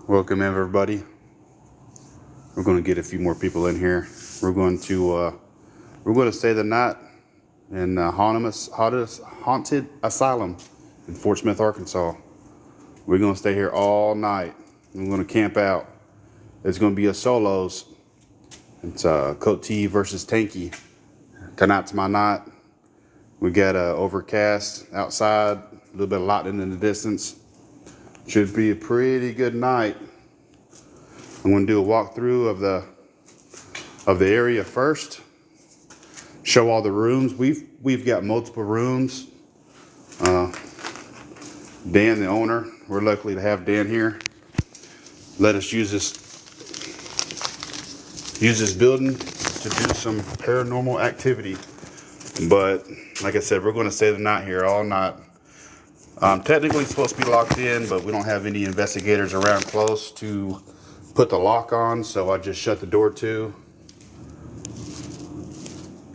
Welcome everybody. We're going to get a few more people in here. We're going to stay the night in haunted asylum in Fort Smith, Arkansas. We're going to stay here all night. We're going to camp out. It's going to be a solos. It's Coat T versus Tanky. Tonight's my night. We got overcast outside, a little bit of lightning in the distance. Should be a pretty good night. I'm going to do a walkthrough of the area first. Show all the rooms. We've got multiple rooms. Dan, the owner, we're lucky to have Dan here. Let us use this building to do some paranormal activity. But like I said, we're going to stay the night here all night. I'm technically supposed to be locked in, but we don't have any investigators around close to put the lock on, so I just shut the door too.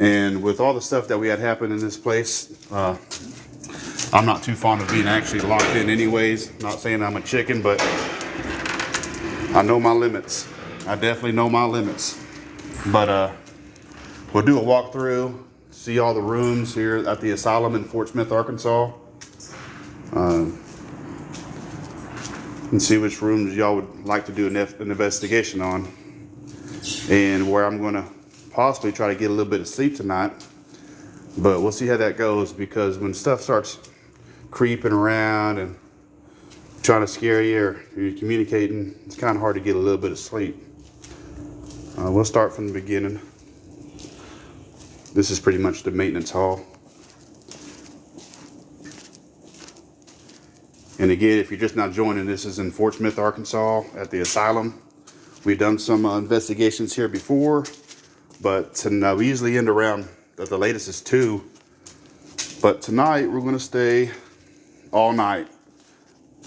And with all the stuff that we had happen in this place, I'm not too fond of being actually locked in anyways. Not saying I'm a chicken, but I know my limits. I definitely know my limits. But we'll do a walkthrough, see all the rooms here at the asylum in Fort Smith, Arkansas. And see which rooms y'all would like to do an investigation on, and where I'm going to possibly try to get a little bit of sleep tonight. But we'll see how that goes, because when stuff starts creeping around and trying to scare you, or you're communicating, it's kind of hard to get a little bit of sleep. We'll start from the beginning. This is pretty much the maintenance hall. And again, if you're just not joining, this is in Fort Smith, Arkansas at the asylum. We've done some investigations here before, but we usually end around, the latest is 2. But tonight we're going to stay all night.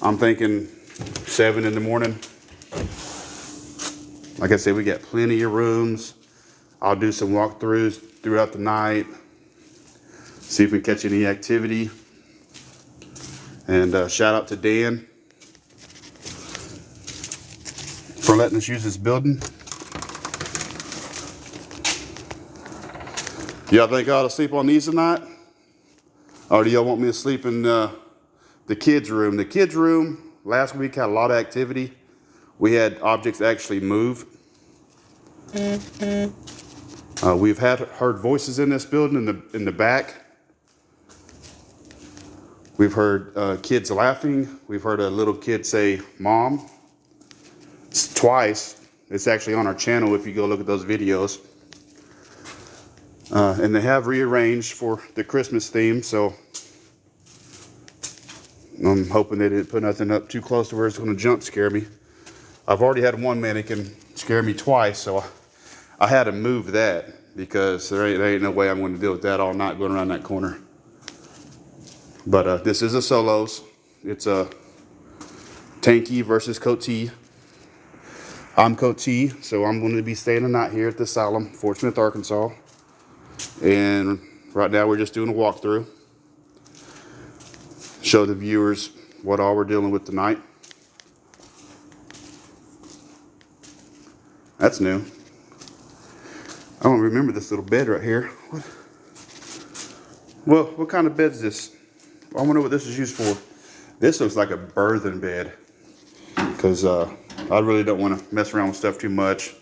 I'm thinking 7 in the morning. Like I said, we got plenty of rooms. I'll do some walkthroughs throughout the night. See if we can catch any activity. And shout out to Dan for letting us use this building. Y'all think I ought to sleep on these tonight? Or do y'all want me to sleep in the kids' room? The kids' room last week had a lot of activity. We had objects actually move. We've heard voices in this building in the back. We've heard kids laughing. We've heard a little kid say, "Mom," twice. It's actually on our channel if you go look at those videos. And they have rearranged for the Christmas theme, so I'm hoping they didn't put nothing up too close to where it's going to jump scare me. I've already had one mannequin scare me twice, so I had to move that, because there ain't no way I'm going to deal with that all night going around that corner. But this is a solos. It's a Tanky versus Coat T. I'm Coat T, so I'm going to be staying the night here at the asylum, Fort Smith, Arkansas. And right now we're just doing a walkthrough. Show the viewers what all we're dealing with tonight. That's new. I don't remember this little bed right here. What kind of bed is this? I wonder what this is used for. This looks like a birthing bed, because I really don't want to mess around with stuff too much.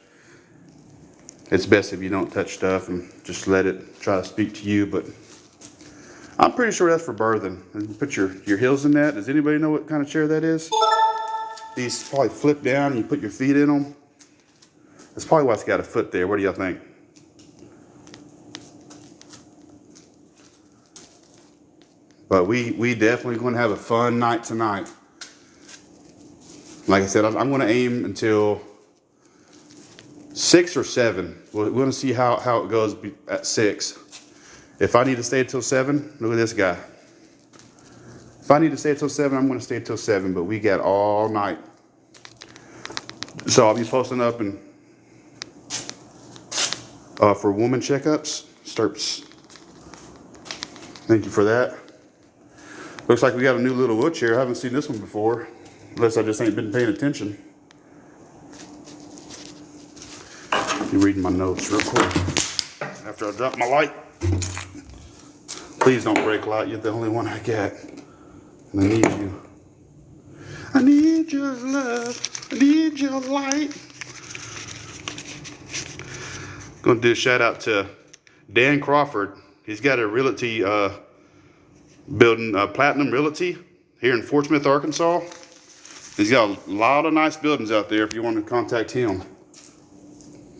It's best if you don't touch stuff and just let it try to speak to you, but I'm pretty sure that's for birthing. And you put your heels in that. Does anybody know what kind of chair that is? These probably flip down and you put your feet in them. That's probably why it's got a foot there. What do y'all think? But we definitely going to have a fun night tonight. Like I said, I'm going to aim until 6 or 7. We're going to see how it goes at 6. If I need to stay until 7, look at this guy. If I need to stay until 7, I'm going to stay until 7. But we got all night. So I'll be posting up and for woman checkups. Thank you for that. Looks like we got a new little wood chair. I haven't seen this one before, unless I just ain't been paying attention. me read my notes real quick after I drop my light. Please don't break light. You're the only one I got. And I need you. I need your love. I need your light. Going to do a shout out to Dan Crawford. He's got a realty building, Platinum Realty here in Fort Smith, Arkansas. He's got a lot of nice buildings out there if you want to contact him.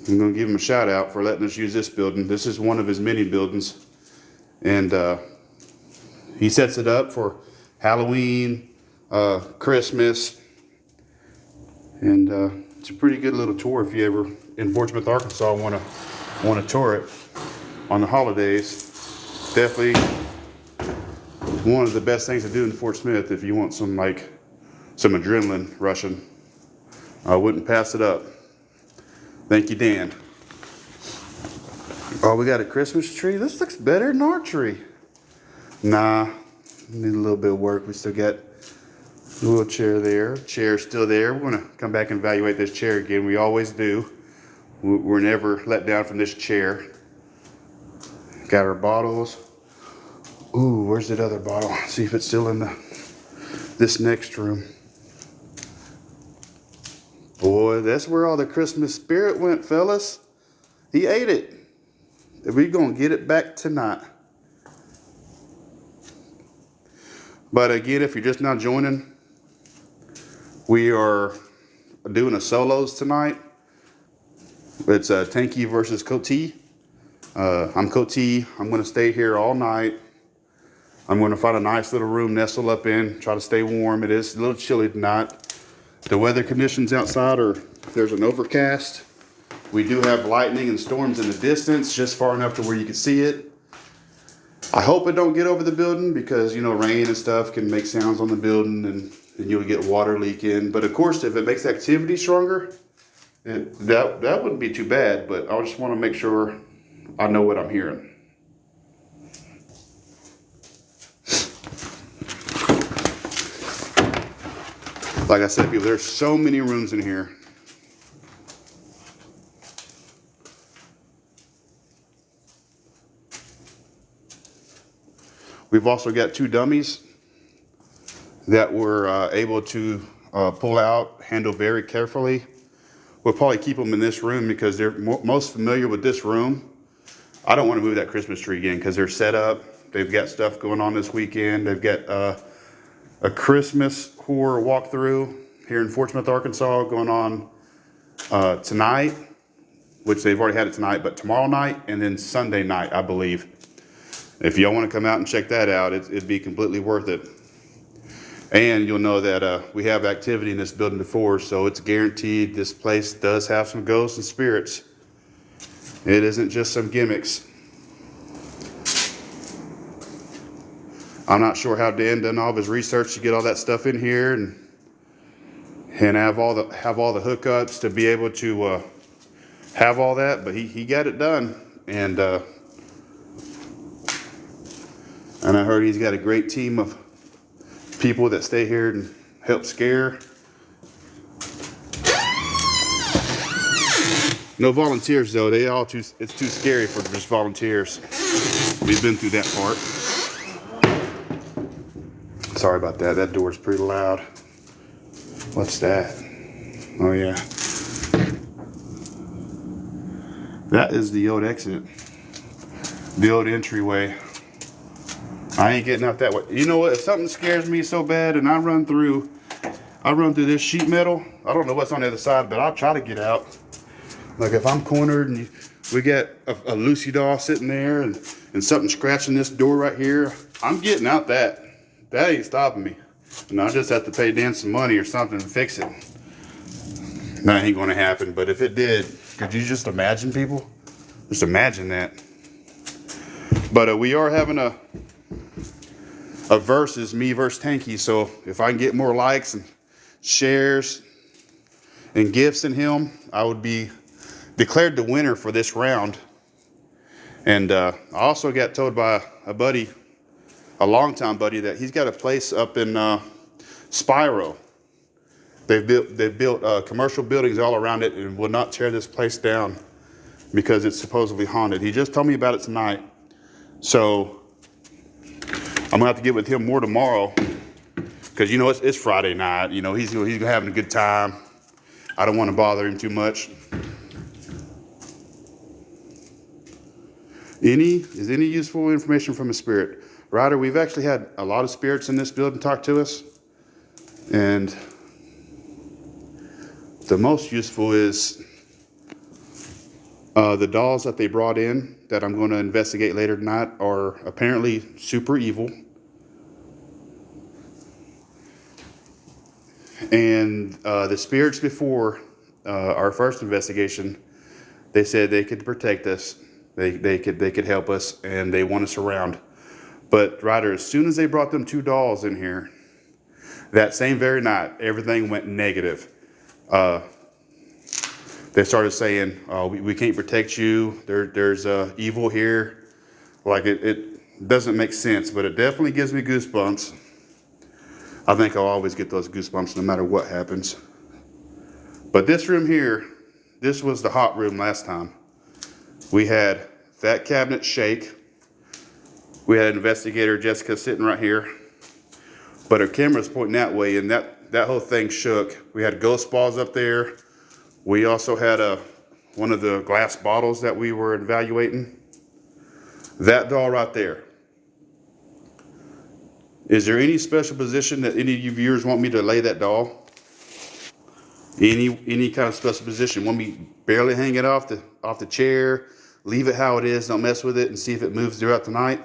I'm going to give him a shout out for letting us use this building. This is one of his many buildings. And he sets it up for Halloween, Christmas. And it's a pretty good little tour if you ever in Fort Smith, Arkansas want to tour it on the holidays. Definitely one of the best things to do in Fort Smith if you want some adrenaline rushing. I wouldn't pass it up. Thank you, Dan. Oh, we got a Christmas tree. This looks better than our tree. Nah, need a little bit of work. We still got a little chair there. Chair's still there. We're gonna come back and evaluate this chair again. We always do. We're never let down from this chair. Got our bottles. Ooh, where's that other bottle? See if it's still in this next room. Boy, that's where all the Christmas spirit went, fellas. He ate it. We're gonna get it back tonight. But again, if you're just now joining, we are doing a solos tonight. It's Tanky versus Coty. I'm Coty. I'm going to stay here all night. I'm going to find a nice little room, nestle up in, try to stay warm. It is a little chilly tonight. The weather conditions outside there's an overcast. We do have lightning and storms in the distance, just far enough to where you can see it. I hope it don't get over the building because, rain and stuff can make sounds on the building and you'll get water leaking. But of course, if it makes activity stronger, that wouldn't be too bad. But I just want to make sure I know what I'm hearing. Like I said, people, there's so many rooms in here. We've also got 2 dummies that we're able to pull out, handle very carefully. We'll probably keep them in this room because they're most familiar with this room. I don't want to move that Christmas tree again because they're set up. They've got stuff going on this weekend. They've got a Christmas horror walkthrough here in Fort Smith, Arkansas going on tonight, which they've already had it tonight, but tomorrow night and then Sunday night, I believe. If y'all want to come out and check that out, it'd be completely worth it. And you'll know that we have activity in this building before, so it's guaranteed this place does have some ghosts and spirits. It isn't just some gimmicks. I'm not sure how Dan done all of his research to get all that stuff in here and have all the hookups to be able to have all that, but he got it done. And I heard he's got a great team of people that stay here and help scare. No volunteers though. It's too scary for just volunteers. We've been through that part. Sorry about that. That door's pretty loud. What's that? Oh yeah. That is the old exit. The old entryway. I ain't getting out that way. You know what? If something scares me so bad and I run through this sheet metal, I don't know what's on the other side, but I'll try to get out. Like if I'm cornered and we got a Lucy doll sitting there and something scratching this door right here, I'm getting out that. That ain't stopping me. And I just have to pay Dan some money or something to fix it. That ain't gonna happen, but if it did, could you just imagine, people? Just imagine that. But we are having a versus me versus Tanky, so if I can get more likes and shares and gifts than him, I would be declared the winner for this round. And I also got told by a buddy, a longtime buddy, that he's got a place up in Spiro. They've built commercial buildings all around it and will not tear this place down. because it's supposedly haunted. He just told me about it tonight. So I'm gonna have to get with him more tomorrow, because you know it's Friday night. You know, he's having a good time. I don't want to bother him too much. Is any useful information from a spirit? Ryder, we've actually had a lot of spirits in this building talk to us. And the most useful is the dolls that they brought in that I'm going to investigate later tonight are apparently super evil. And the spirits before our first investigation, they said they could protect us. They could help us, and they want us around. But Ryder, as soon as they brought them 2 dolls in here, that same very night, everything went negative. They started saying, we can't protect you. There's evil here. Like it doesn't make sense, but it definitely gives me goosebumps. I think I'll always get those goosebumps no matter what happens. But this room here, this was the hot room last time. We had that cabinet shake. We had investigator Jessica sitting right here, but her camera's pointing that way, and that whole thing shook. We had ghost balls up there. We also had one of the glass bottles that we were evaluating. That doll right there. Is there any special position that any of you viewers want me to lay that doll? Any kind of special position? Want me barely hang it off the chair, leave it how it is, don't mess with it, and see if it moves throughout the night?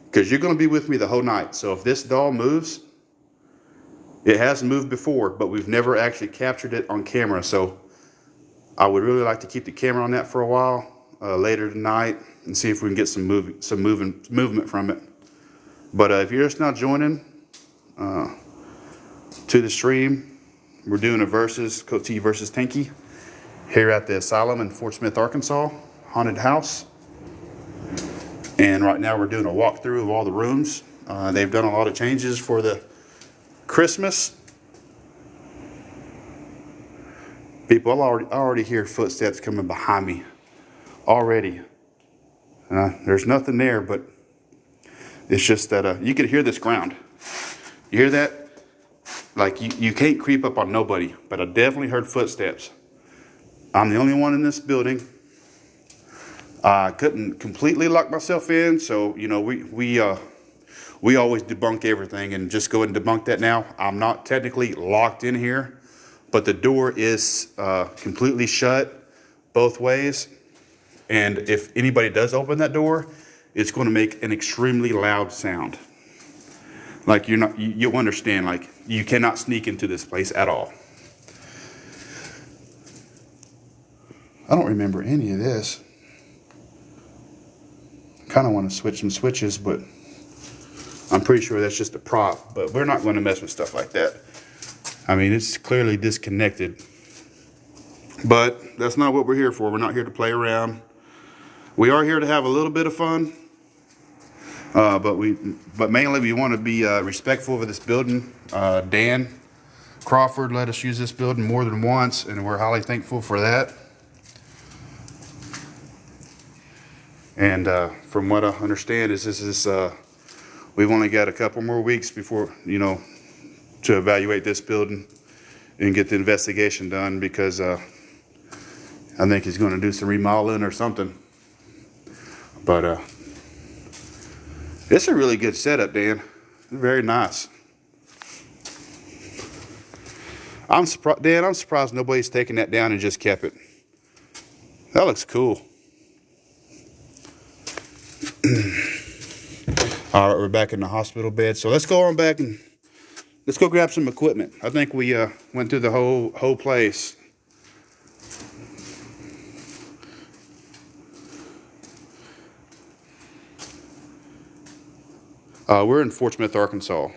Because you're going to be with me the whole night. So if this doll moves, it has moved before, but we've never actually captured it on camera. So I would really like to keep the camera on that for a while later tonight and see if we can get some movement from it. But if you're just now joining to the stream, we're doing a Coach T versus Tanky here at the Asylum in Fort Smith, Arkansas, haunted house. And right now we're doing a walkthrough of all the rooms. They've done a lot of changes for the Christmas. People, I already hear footsteps coming behind me already. There's nothing there, but it's just that you could hear this ground. You hear that? Like you can't creep up on nobody, but I definitely heard footsteps. I'm the only one in this building. I couldn't completely lock myself in, so you know we always debunk everything and just go ahead and debunk that now. I'm not technically locked in here, but the door is completely shut both ways. And if anybody does open that door, it's going to make an extremely loud sound. Like you'll understand, like you cannot sneak into this place at all. I don't remember any of this. Kind of want to switch some switches, but I'm pretty sure that's just a prop. But we're not going to mess with stuff like that. I mean, it's clearly disconnected. But that's not what we're here for. We're not here to play around. We are here to have a little bit of fun. But mainly we want to be respectful of this building. Dan Crawford let us use this building more than once, and we're highly thankful for that. And from what I understand is we've only got a couple more weeks before, to evaluate this building and get the investigation done, because I think he's going to do some remodeling or something. But it's a really good setup, Dan. Very nice. I'm surprised nobody's taken that down and just kept it. That looks cool. All right, we're back in the hospital bed. So let's go on back and let's go grab some equipment. I think we went through the whole place. We're in Fort Smith, Arkansas.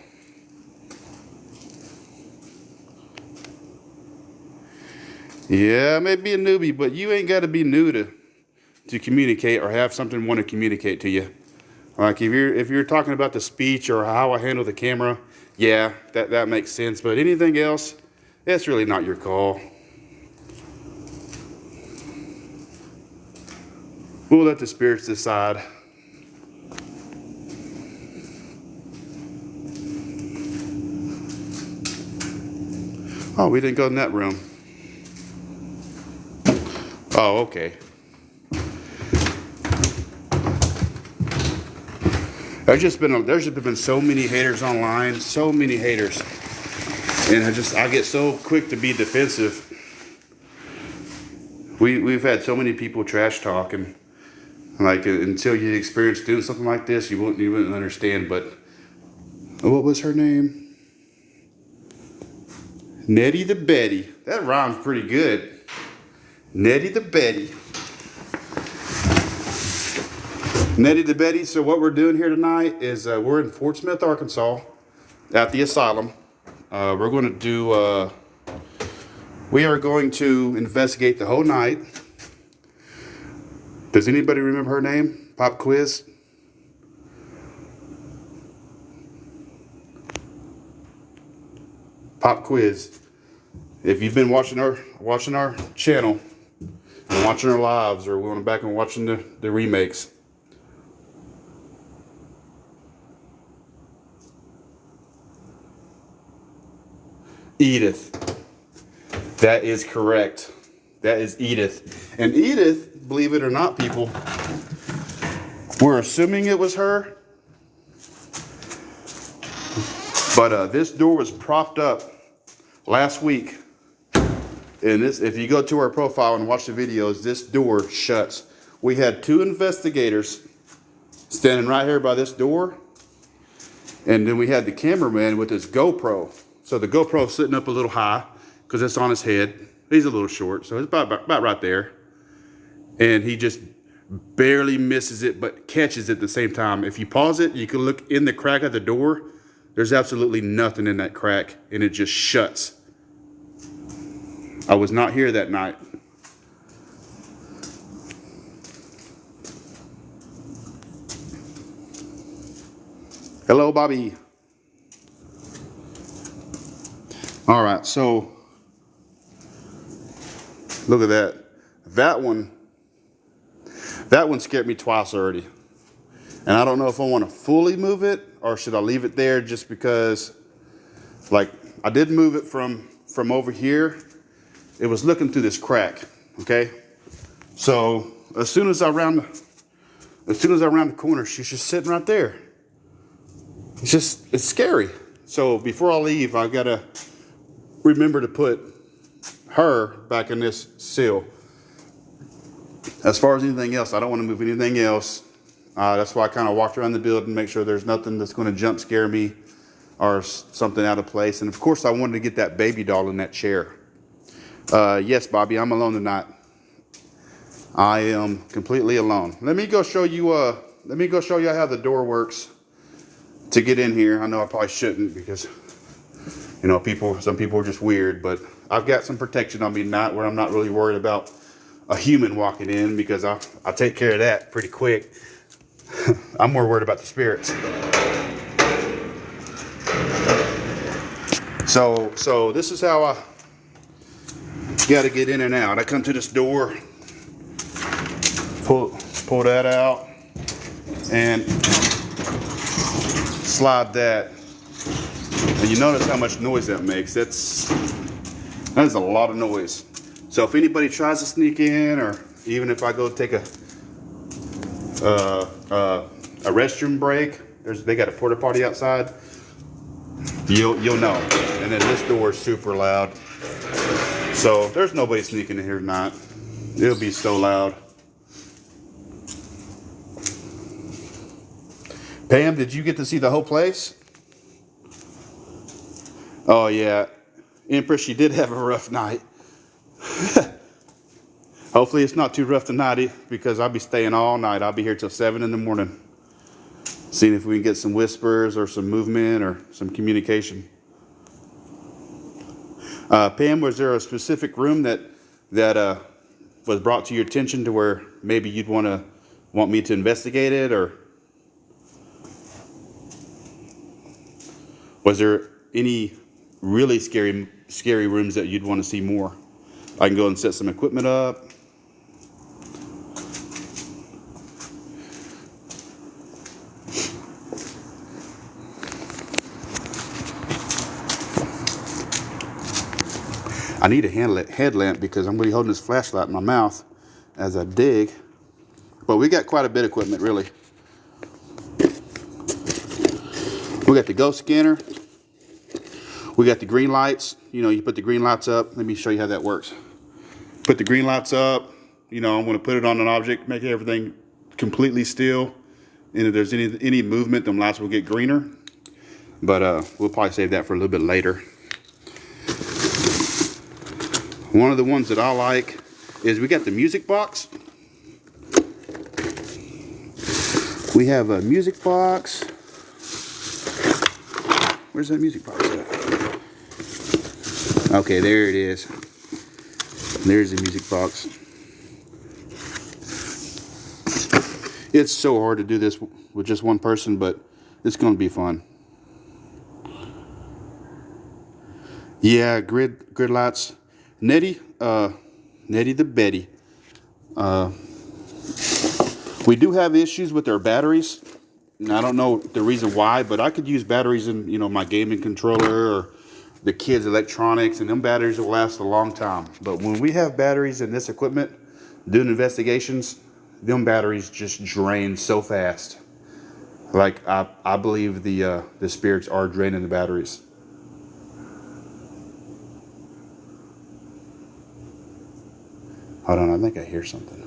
Yeah, I may be a newbie, but you ain't got to be new to communicate or have something want to communicate to you. Like if you're talking about the speech or how I handle the camera, yeah, that makes sense. But anything else, it's really not your call. We'll let the spirits decide. Oh, we didn't go in that room. Oh, okay. There's just been so many haters online, so many haters, and I get so quick to be defensive. We've had so many people trash talk, and like until you experience doing something like this, you wouldn't understand. But what was her name? Nettie the Betty. That rhymes pretty good. Nettie the Betty. Nettie the Betty. So what we're doing here tonight is we're in Fort Smith, Arkansas, at the asylum. We're going to do. We are going to investigate the whole night. Does anybody remember her name? Pop quiz. Pop quiz. If you've been watching our channel and watching our lives, or going back and watching the remakes. Edith. That is correct. That is Edith. And Edith, believe it or not, people, we're assuming it was her. But this door was propped up last week. And this, if you go to our profile and watch the videos, this door shuts. We had 2 investigators standing right here by this door. And then we had the cameraman with his GoPro. So the GoPro's sitting up a little high because it's on his head. He's a little short, so it's about right there. And he just barely misses it, but catches it at the same time. If you pause it, you can look in the crack of the door. There's absolutely nothing in that crack, and it just shuts. I was not here that night. Hello, Bobby. All right, so look at that. That one scared me twice already. And I don't know if I want to fully move it or should I leave it there, just because, like, I did move it from over here. It was looking through this crack, okay? So as soon as I round the corner, she's just sitting right there. It's scary. So before I leave, I gotta remember to put her back in this seal. As far as anything else, I don't want to move anything else. That's why I kind of walked around the building, make sure there's nothing that's going to jump scare me or something out of place. And of course, I wanted to get that baby doll in that chair. Yes, Bobby, I'm alone tonight. I am completely alone. Let me go show you. Let me go show you how the door works to get in here. I know I probably shouldn't, because you know, some people are just weird, but I've got some protection on me tonight where I'm not really worried about a human walking in, because I take care of that pretty quick. I'm more worried about the spirits. So this is how I got to get in and out. I come to this door, pull that out, and slide that. And you notice how much noise that makes. That is a lot of noise. So if anybody tries to sneak in, or even if I go take a restroom break, they got a porta potty outside, you'll know. And then this door is super loud. So there's nobody sneaking in here tonight. It'll be so loud. Pam, did you get to see the whole place? Oh yeah, Empress, you did have a rough night. Hopefully it's not too rough tonight, because I'll be staying all night. I'll be here till 7 in the morning, seeing if we can get some whispers or some movement or some communication. Pam, was there a specific room that was brought to your attention to where maybe you'd want me to investigate it, or was there any really scary rooms that you'd want to see more? I can go and set some equipment up. I need a headlamp because I'm going to be holding this flashlight in my mouth as I dig. But we got quite a bit of equipment, really. We got the ghost scanner. We got the green lights. You know, you put the green lights up. Let me show you how that works. Put the green lights up. You know, I'm going to put it on an object, make everything completely still. And if there's any movement, them lights will get greener. But we'll probably save that for a little bit later. One of the ones that I like is we got the music box. We have a music box. Where's that music box at? Okay, there it is. There's the music box. It's so hard to do this with just one person, but it's going to be fun. Yeah, grid lights. Nettie the Betty. We do have issues with our batteries. And I don't know the reason why, but I could use batteries in, you know, my gaming controller or the kids' electronics, and them batteries will last a long time. But when we have batteries in this equipment, doing investigations, them batteries just drain so fast. Like I believe the spirits are draining the batteries. Hold on, I think I hear something.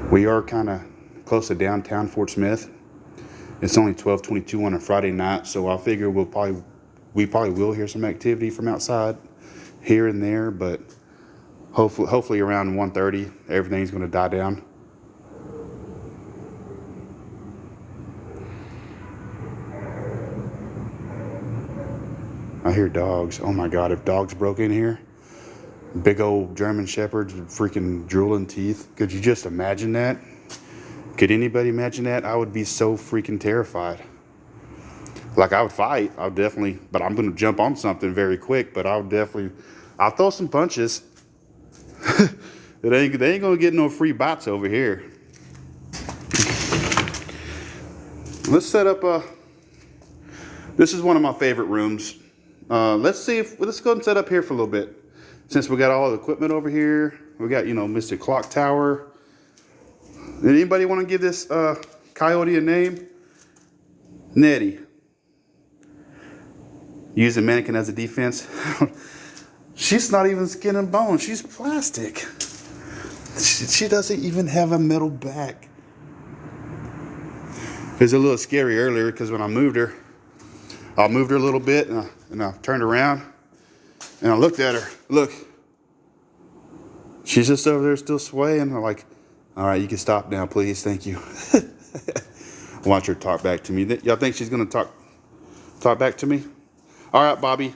We are kind of close to downtown Fort Smith. It's only 12:22 on a Friday night, so I figure we probably will hear some activity from outside here and there, but hopefully around 1:30 everything's going to die down. I hear dogs. Oh my God, if dogs broke in here, big old German shepherds with freaking drooling teeth. Could you just imagine that? Could anybody imagine that? I would be so freaking terrified. Like, I would fight. I would definitely, but I'm going to jump on something very quick, but I'll throw some punches. They ain't going to get no free bites over here. Let's set up this is one of my favorite rooms. Let's go and set up here for a little bit. Since we got all the equipment over here, we got, you know, Mr. Clock Tower. Anybody want to give this coyote a name? Nettie. Use the mannequin as a defense. She's not even skin and bone. She's plastic. She doesn't even have a metal back. It was a little scary earlier because when I moved her a little bit and I turned around and I looked at her. Look, she's just over there still swaying. I'm like, all right, you can stop now, please. Thank you. I want her to talk back to me. Y'all think she's going to talk back to me? All right, Bobby.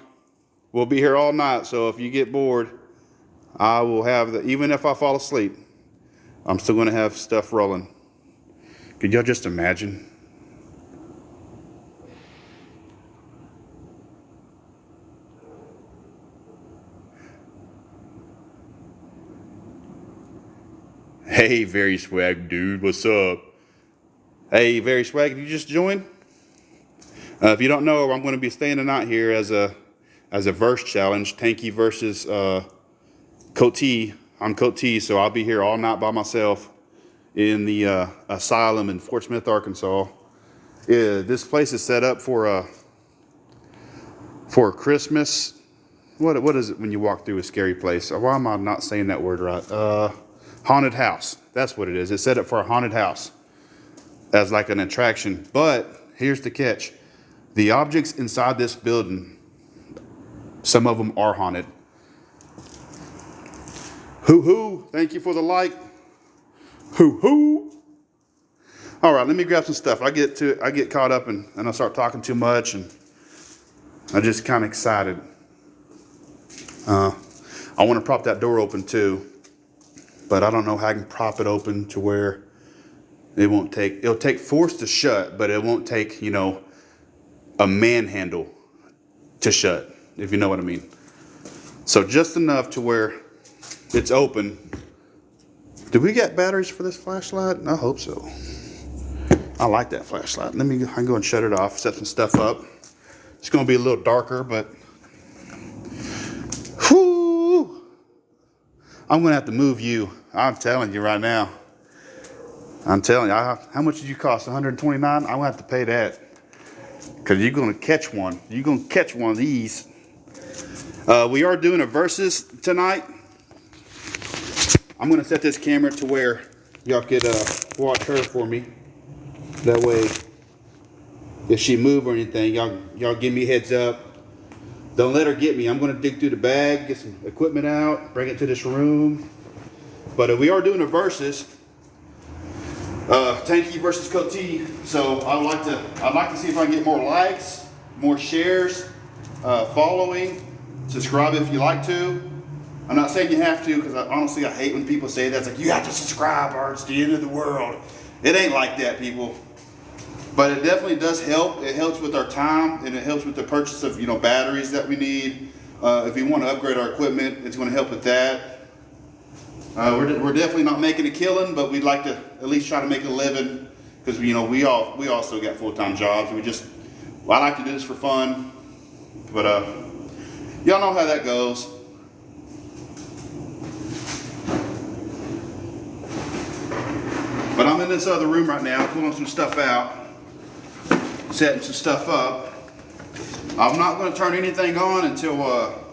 We'll be here all night, so if you get bored, I will have even if I fall asleep, I'm still going to have stuff rolling. Could y'all just imagine? Hey, Very Swag dude, what's up? Hey, Very Swag, did you just join? If you don't know, I'm going to be staying the night here as a verse challenge, Tanky versus Coat T. I'm Coat T, so I'll be here all night by myself in the asylum in Fort Smith, Arkansas. This place is set up for Christmas. What is it when you walk through a scary place? Why am I not saying that word right? Haunted house. That's what it is. It's set up for a haunted house as like an attraction. But here's the catch. The objects inside this building, some of them are haunted. Hoo-hoo. Thank you for the like. Hoo-hoo. All right, let me grab some stuff. I get caught up and I start talking too much and I'm just kind of excited. I want to prop that door open too, but I don't know how I can prop it open to where it'll take force to shut, but it won't take, you know, a manhandle to shut, if you know what I mean. So just enough to where it's open. Do we get batteries for this flashlight? I hope so. I like that flashlight. I can go and shut it off, set some stuff up. It's gonna be a little darker, but whoo! I'm gonna have to move you. I'm telling you right now. I'm telling you, how much did you cost? 129? I'm gonna have to pay that. Cause you're gonna catch one. You're gonna catch one of these. We are doing a versus tonight. I'm gonna set this camera to where y'all could watch her for me. That way, if she move or anything, y'all give me a heads up. Don't let her get me. I'm gonna dig through the bag, get some equipment out, bring it to this room. But we are doing a versus. Tanky versus Coty. So I'd like to see if I can get more likes, more shares, following, subscribe if you like to. I'm not saying you have to, because honestly I hate when people say that. It's like, you have to subscribe or it's the end of the world. It ain't like that, people. But it definitely does help. It helps with our time, and it helps with the purchase of batteries that we need. If we want to upgrade our equipment, it's going to help with that. We're definitely not making a killing, but we'd like to at least try to make a living, because we also got full-time jobs. I like to do this for fun, but y'all know how that goes. But I'm in this other room right now, pulling some stuff out, setting some stuff up. I'm not going to turn anything on until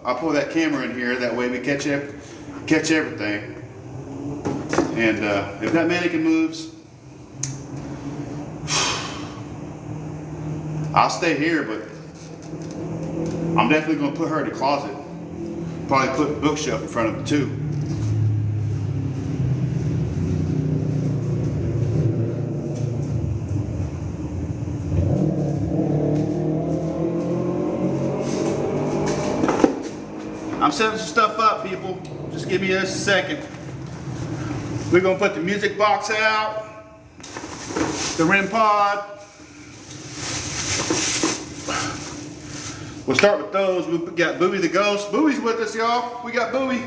I pull that camera in here. That way we catch everything. And if that mannequin moves, I'll stay here, but I'm definitely going to put her in the closet. Probably put a bookshelf in front of it too. I'm setting some stuff up, people. Just give me just a second. We're gonna put the music box out, the REM pod. We'll start with those. We got Bowie the Ghost. Bowie's with us, y'all. We got Bowie.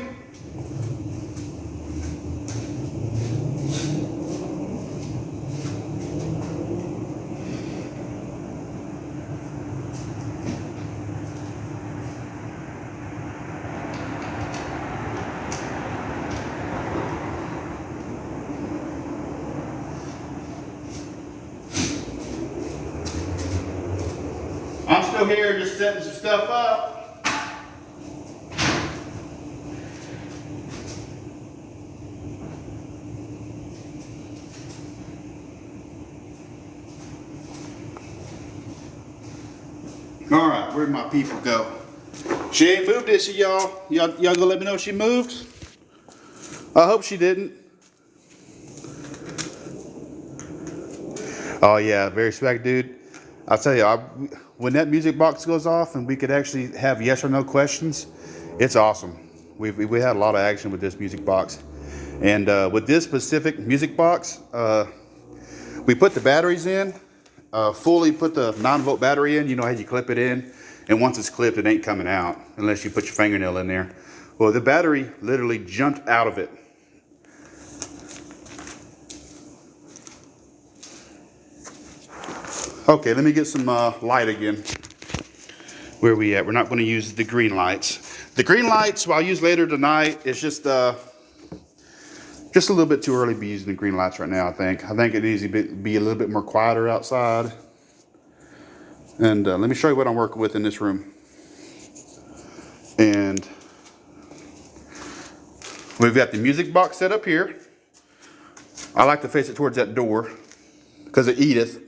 I'm still here just setting some stuff up. All right, where'd my people go? She ain't moved, is she, y'all? Y'all gonna let me know if she moved? I hope she didn't. Oh yeah, very swag, dude. I'll tell you, when that music box goes off and we could actually have yes or no questions, it's awesome. We had a lot of action with this music box. And with this specific music box, we put the batteries in, fully put the 9-volt battery in. You know how you clip it in, and once it's clipped, it ain't coming out unless you put your fingernail in there. Well, the battery literally jumped out of it. Okay, let me get some light again. Where are we at? We're not going to use the green lights. The green lights I'll use later tonight. It's just a little bit too early to be using the green lights right now, I think. I think it needs to be a little bit more quieter outside. And let me show you what I'm working with in this room. And we've got the music box set up here. I like to face it towards that door because of Edith.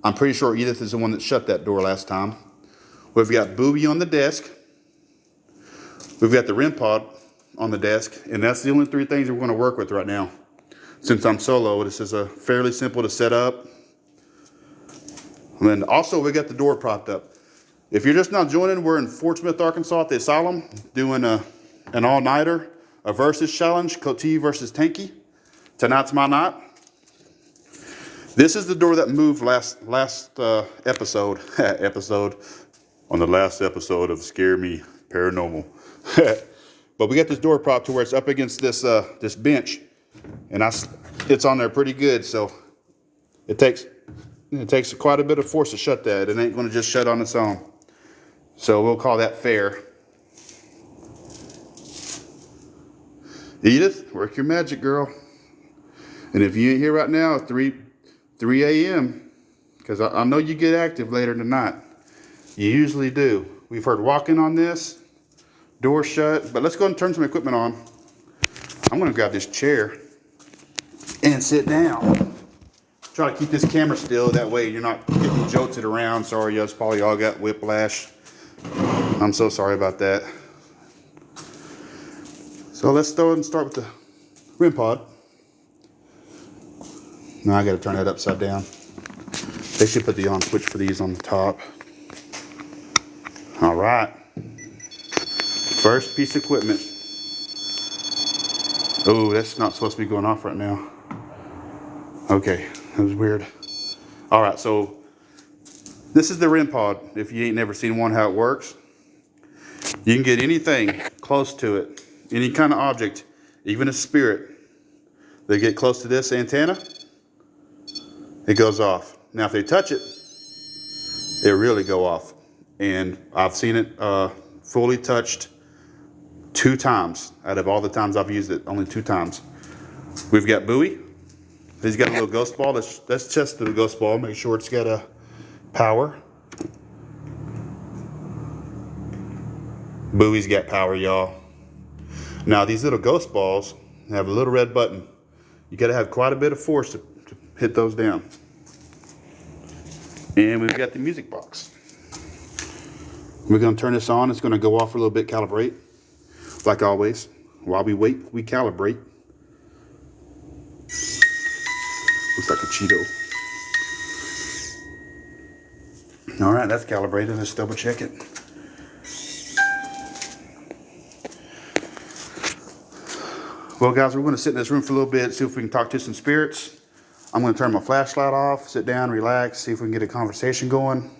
I'm pretty sure Edith is the one that shut that door last time. We've got Bowie on the desk. We've got the REM pod on the desk. And that's the only three things we're going to work with right now. Since I'm solo, this is fairly simple to set up. And then also we got the door propped up. If you're just now joining, we're in Fort Smith, Arkansas at the Asylum doing an all-nighter, a versus challenge, Coty versus Tanky. Tonight's my night. This is the door that moved last episode on the last episode of Scare Me Paranormal. But we got this door prop to where it's up against this bench, and it's on there pretty good. So it takes It takes quite a bit of force to shut that. It ain't going to just shut on its own. So we'll call that fair. Edith, work your magic, girl. And if you ain't here right now at 3 a.m., because I know you get active later tonight. You usually do. We've heard walking on this, door shut. But let's go and turn some equipment on. I'm going to grab this chair and sit down. Try to keep this camera still. That way you're not getting jolted around. Sorry, yes, probably all got whiplash. I'm so sorry about that. So let's go and start with the REM pod. Now I got to turn that upside down. They should put the on switch for these on the top. All right. First piece of equipment. Oh, that's not supposed to be going off right now. Okay, that was weird. All right, so this is the REM pod. If you ain't never seen one, how it works. You can get anything close to it, any kind of object, even a spirit. They get close to this antenna, it goes off. Now, if they touch it, it really go off. And I've seen it fully touched 2 times. Out of all the times I've used it, only 2 times. We've got Bowie. He's got a little ghost ball. Let's test the ghost ball. Make sure it's got a power. Bowie's got power, y'all. Now, these little ghost balls have a little red button. You got to have quite a bit of force to hit those down. And we've got the music box. We're going to turn this on. It's going to go off for a little bit, calibrate. Like always, while we wait, we calibrate. Looks like a Cheeto. All right, that's calibrated. Let's double check it. Well, guys, we're going to sit in this room for a little bit, see if we can talk to some spirits. I'm going to turn my flashlight off, sit down, relax, see if we can get a conversation going.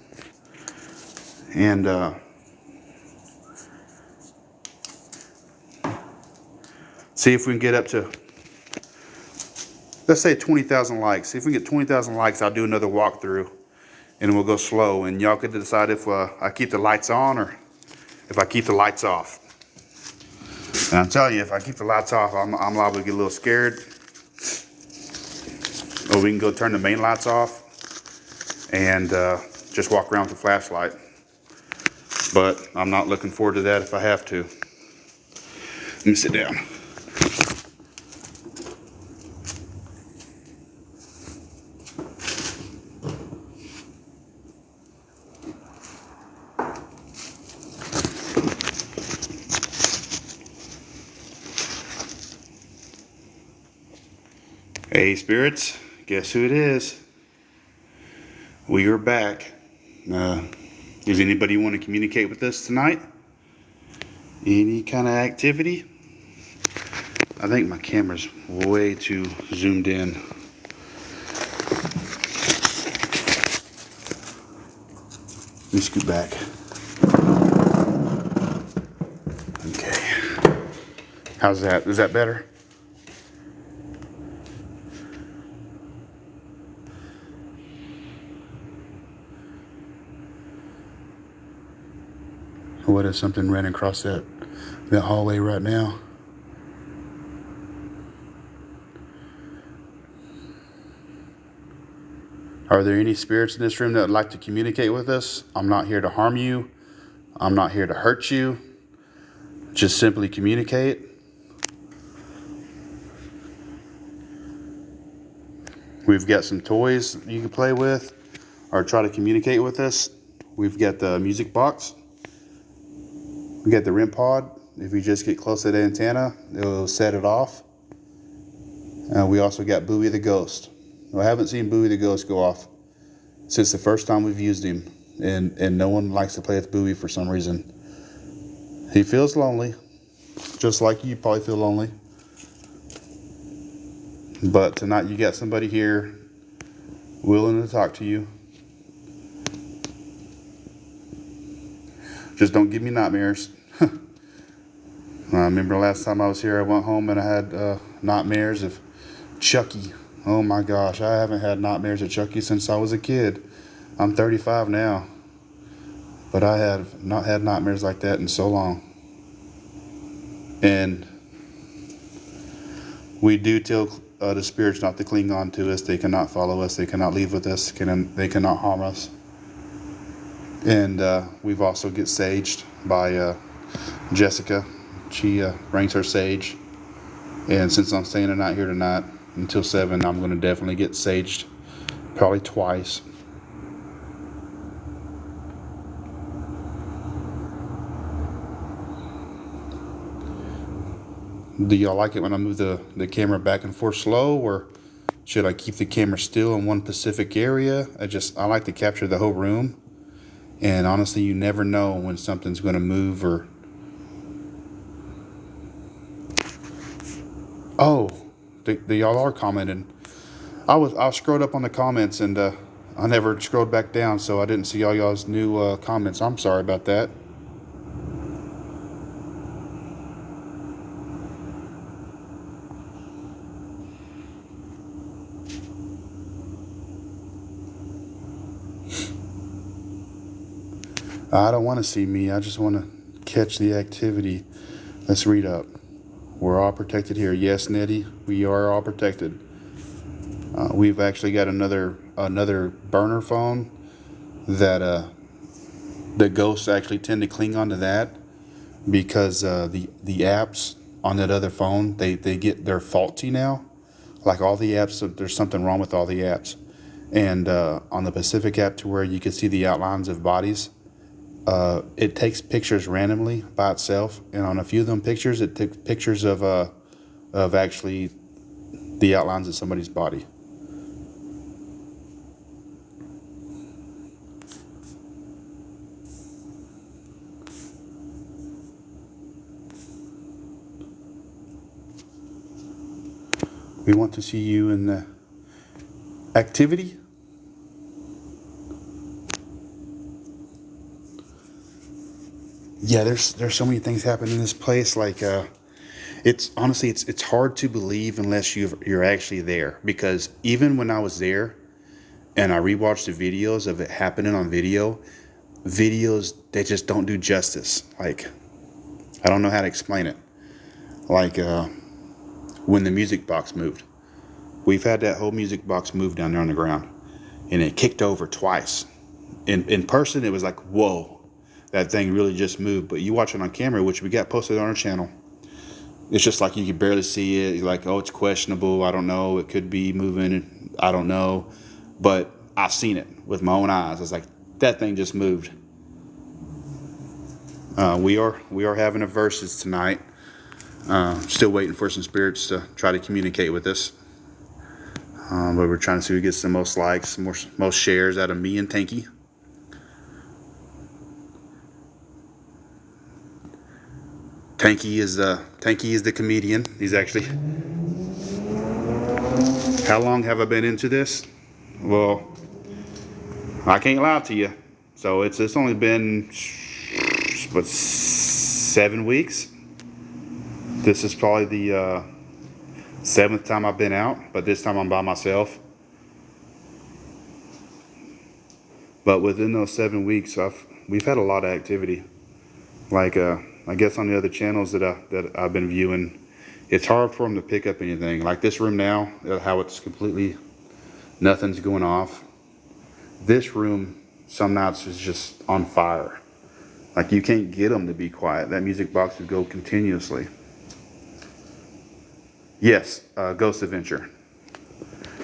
And see if we can get up to, let's say 20,000 likes. See if we can get 20,000 likes, I'll do another walkthrough. And we'll go slow. And y'all could decide if I keep the lights on or if I keep the lights off. And I'm telling you, if I keep the lights off, I'm liable to get a little scared. Or we can go turn the main lights off and just walk around with the flashlight. But I'm not looking forward to that if I have to. Let me sit down. Hey spirits, guess who it is? We are back. Does anybody want to communicate with us tonight? Any kind of activity? I think my camera's way too zoomed in. Let me scoot back. Okay. How's that? Is that better? What if something ran across that hallway right now? Are there any spirits in this room that would like to communicate with us? I'm not here to harm you. I'm not here to hurt you. Just simply communicate. We've got some toys you can play with or try to communicate with us. We've got the music box. We got the REM pod. If you just get close to the antenna, it'll set it off. We also got Bowie the Ghost. I haven't seen Bowie the Ghost go off since the first time we've used him. And no one likes to play with Bowie for some reason. He feels lonely. Just like you probably feel lonely. But tonight you got somebody here willing to talk to you. Just don't give me nightmares. I remember last time I was here, I went home and I had nightmares of Chucky Oh my gosh, I haven't had nightmares of Chucky since I was a kid. I'm 35 now, but I have not had nightmares like that in so long. And we do tell the spirits not to cling on to us. They cannot follow us. They cannot leave with us. They cannot harm us. And we've also get saged by Jessica. She brings her sage. And since I'm staying the night here tonight until 7, I'm going to definitely get saged. Probably twice. Do y'all like it when I move the camera back and forth slow, or should I keep the camera still in one specific area? I like to capture the whole room. And honestly, you never know when something's going to move or... Oh, y'all are commenting. I scrolled up on the comments and I never scrolled back down, so I didn't see all y'all's new comments. I'm sorry about that. I don't want to see me. I just want to catch the activity. Let's read up. We're all protected here. Yes, Nettie, we are all protected. We've actually got another burner phone that the ghosts actually tend to cling onto that because the apps on that other phone they're faulty now. Like all the apps, there's something wrong with all the apps. And on the Pacific app, to where you can see the outlines of bodies, it takes pictures randomly by itself, and on a few of them pictures, it took pictures of actually the outlines of somebody's body. We want to see you in the activity. Yeah, there's so many things happening in this place. Like it's honestly it's hard to believe unless you're actually there. Because even when I was there and I rewatched the videos of it happening on videos they just don't do justice. Like, I don't know how to explain it. Like when the music box moved, we've had that whole music box move down there on the ground, and it kicked over twice. In person, it was like, whoa, that thing really just moved. But you watch it on camera, which we got posted on our channel, it's just like you can barely see it. You're like, oh, it's questionable. I don't know. It could be moving. I don't know. But I've seen it with my own eyes. I was like, that thing just moved. We are having a versus tonight. Still waiting for some spirits to try to communicate with us. But we're trying to see who gets the most likes, most shares out of me and Tanky. Tanky is the comedian. He's actually... How long have I been into this? Well, I can't lie to you. So it's only been 7 weeks. This is probably the 7th time I've been out, but this time I'm by myself. But within those 7 weeks, we've had a lot of activity. Like I guess on the other channels that I've been viewing, it's hard for them to pick up anything. Like this room now, how it's completely, nothing's going off. This room, some nights is just on fire. Like you can't get them to be quiet. That music box would go continuously. Yes, Ghost Adventure.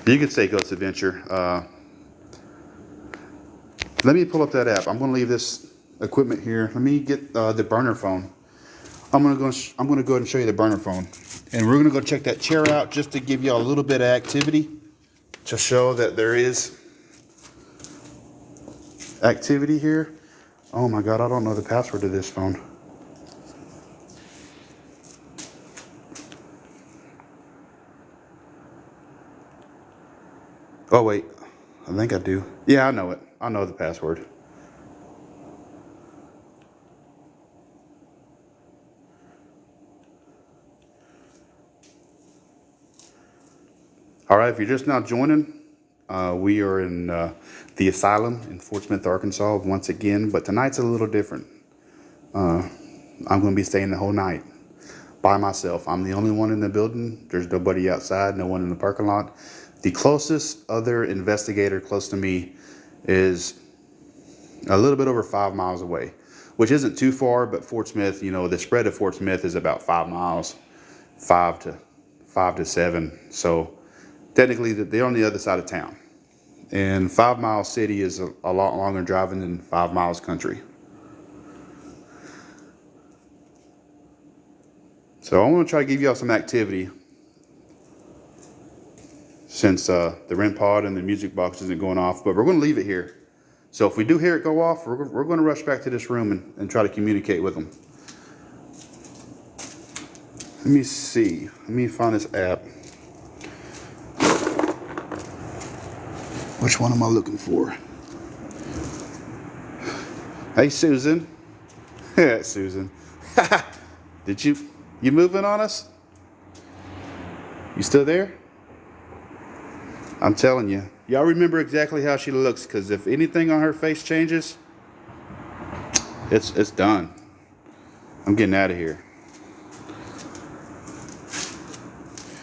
You could say Ghost Adventure. Let me pull up that app. I'm going to leave this equipment here. Let me get the burner phone. I'm going to go ahead and show you the burner phone. And we're going to go check that chair out just to give you a little bit of activity to show that there is activity here. Oh my God, I don't know the password to this phone. Oh wait, I think I do. Yeah, I know it. I know the password. All right, if you're just now joining, we are in the asylum in Fort Smith, Arkansas once again, but tonight's a little different. I'm going to be staying the whole night by myself. I'm the only one in the building. There's nobody outside, no one in the parking lot. The closest other investigator close to me is a little bit over 5 miles away, which isn't too far, but Fort Smith, you know, the spread of Fort Smith is about 5 miles, 5 to 7. So technically they're on the other side of town. And 5 Mile City is a lot longer driving than 5 miles country. So I want to try to give y'all some activity since the REM pod and the music box isn't going off, but we're going to leave it here. So if we do hear it go off, we're going to rush back to this room and try to communicate with them. Let me see. Let me find this app. Which one am I looking for? Hey, Susan. Yeah, Susan. Did you moving on us? You still there? I'm telling you. Y'all remember exactly how she looks, because if anything on her face changes, it's done. I'm getting out of here.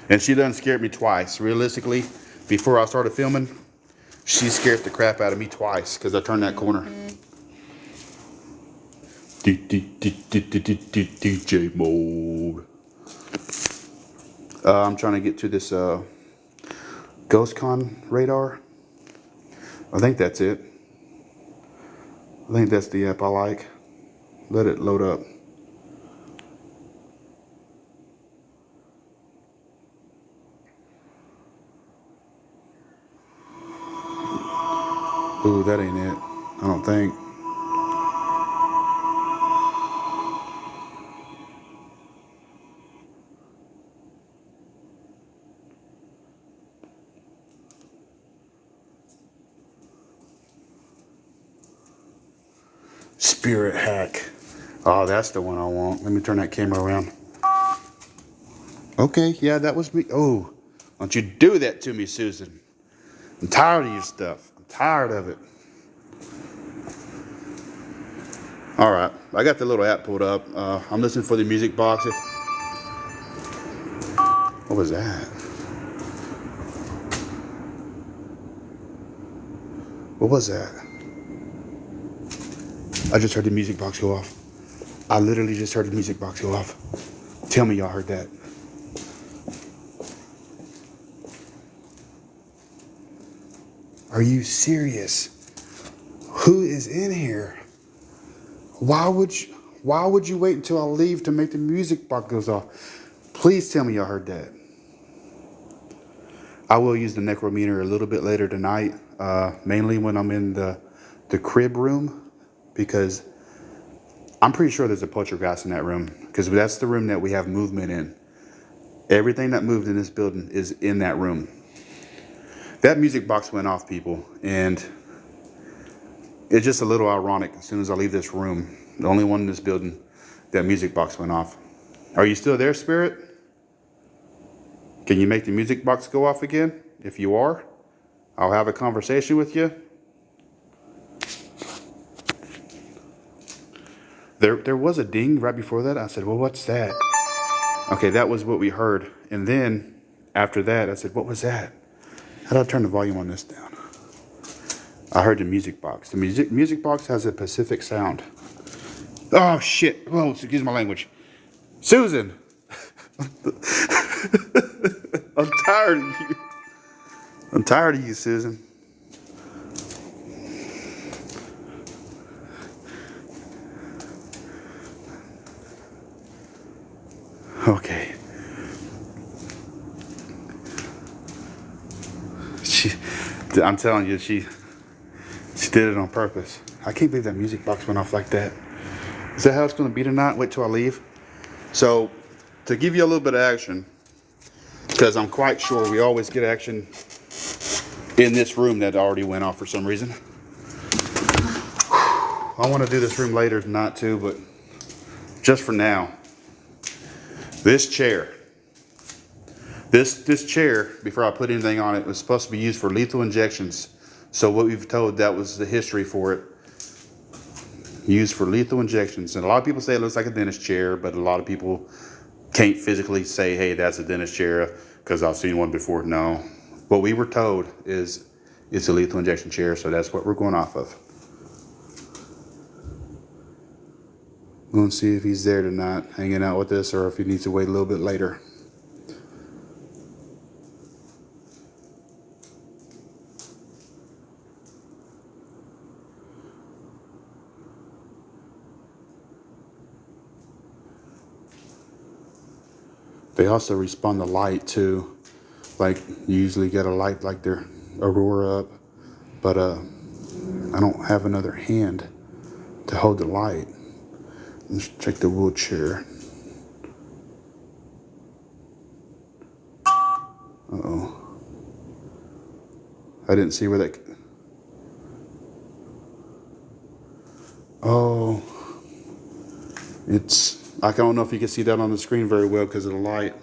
And she done scared me twice. Realistically, before I started filming, she scared the crap out of me twice because I turned that corner. DJ mode. I'm trying to get to this GhostCon radar. I think that's it. I think that's the app I like. Let it load up. Ooh, that ain't it. I don't think. Spirit hack. Oh, that's the one I want. Let me turn that camera around. Okay, yeah, that was me. Oh, don't you do that to me, Susan. I'm tired of your stuff. I'm tired of it. All right, I got the little app pulled up. I'm listening for the music box. What was that? What was that? I just heard the music box go off. I literally just heard the music box go off. Tell me y'all heard that. Are you serious? Who is in here? Why would you wait until I leave to make the music box goes off? Please tell me y'all heard that. I will use the necrometer a little bit later tonight, mainly when I'm in the crib room, because I'm pretty sure there's a poltergeist in that room, because that's the room that we have movement in. Everything that moved in this building is in that room. That music box went off, people, and it's just a little ironic. As soon as I leave this room, the only one in this building, that music box went off. Are you still there, Spirit? Can you make the music box go off again? If you are, I'll have a conversation with you. There was a ding right before that. I said, well, what's that? Okay, that was what we heard. And then after that, I said, what was that? How do I turn the volume on this down? I heard the music box. The music box has a Pacific sound. Oh, shit. Oh, excuse my language. Susan! I'm tired of you. I'm tired of you, Susan. Okay. I'm telling you, she did it on purpose. I can't believe that music box went off like that. Is that how it's going to be tonight? Wait till I leave. So, to give you a little bit of action, because I'm quite sure we always get action in this room that already went off for some reason. I want to do this room later tonight too, but just for now, this chair This chair, before I put anything on it, was supposed to be used for lethal injections. So what we've told, that was the history for it. Used for lethal injections. And a lot of people say it looks like a dentist chair, but a lot of people can't physically say, hey, that's a dentist chair, because I've seen one before. No. What we were told is it's a lethal injection chair, so that's what we're going off of. I'm going to see if he's there tonight, hanging out with us, or if he needs to wait a little bit later. They also respond to light too. Like, you usually get a light like their Aurora up, but I don't have another hand to hold the light. Let's check the wheelchair. Uh-oh. I didn't see where that... Oh. It's... I don't know if you can see that on the screen very well because of the light.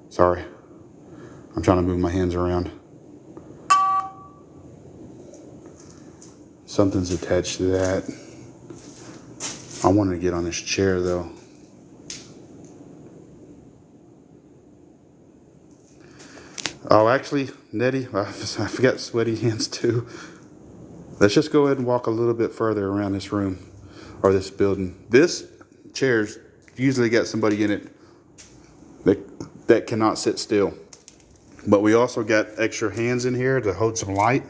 Sorry. I'm trying to move my hands around. Something's attached to that. I wanted to get on this chair though. Oh, actually, Nettie, I forgot sweaty hands too. Let's just go ahead and walk a little bit further around this room or this building. This chair's usually got somebody in it that cannot sit still. But we also got extra hands in here to hold some light.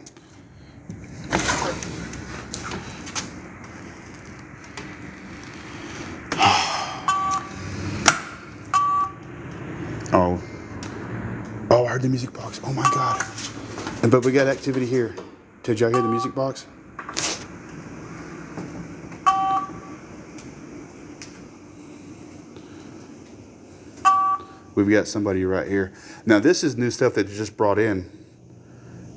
Oh, I heard the music box. Oh my God. But we got activity here. Did y'all hear the music box? We've got somebody right here. Now this is new stuff that just brought in.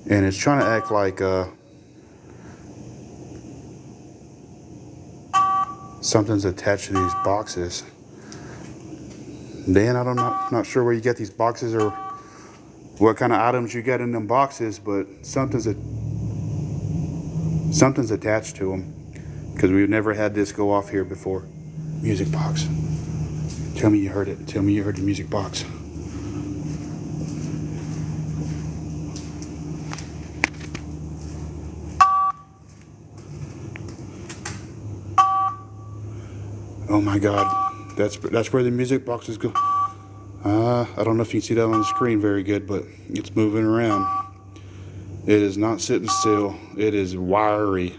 And it's trying to act like something's attached to these boxes. Dan, I'm not sure where you get these boxes or what kind of items you got in them boxes, but something's attached to them because we've never had this go off here before. Music box. Tell me you heard it. Tell me you heard the music box. Oh my God. That's where the music boxes go. I don't know if you can see that on the screen very good, but it's moving around. It is not sitting still. It is wiry.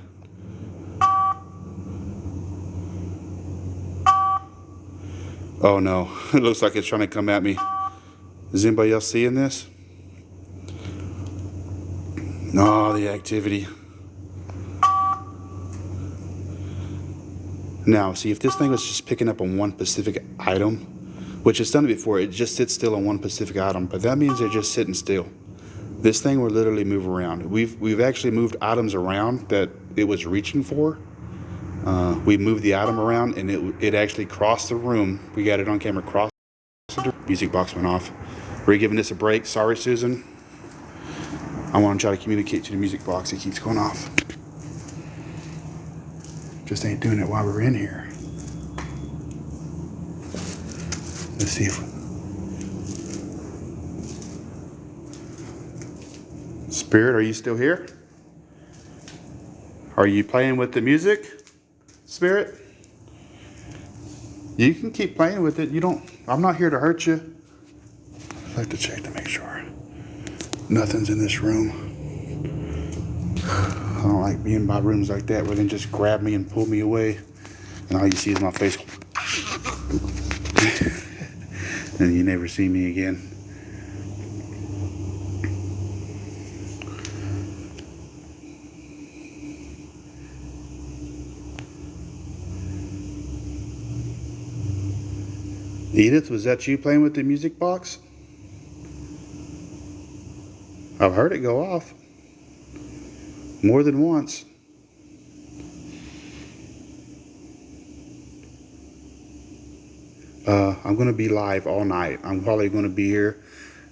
Oh no, it looks like it's trying to come at me. Is anybody else seeing this? No, the activity. Now, see, if this thing was just picking up on one specific item, which it's done it before, it just sits still on one specific item, but that means they're just sitting still. This thing will literally move around. We've actually moved items around that it was reaching for. We moved the item around and it actually crossed the room. We got it on camera, crossed the music box went off. We're giving this a break. Sorry, Susan. I want to try to communicate to the music box. It keeps going off. Just ain't doing it while we're in here. Let's see if... Spirit, are you still here? Are you playing with the music, Spirit? You can keep playing with it. I'm not here to hurt you. I like to check to make sure nothing's in this room. I don't like being by rooms like that where they just grab me and pull me away and all you see is my face. And you never see me again. Edith, was that you playing with the music box? I've heard it go off more than once. I'm going to be live all night. I'm probably going to be here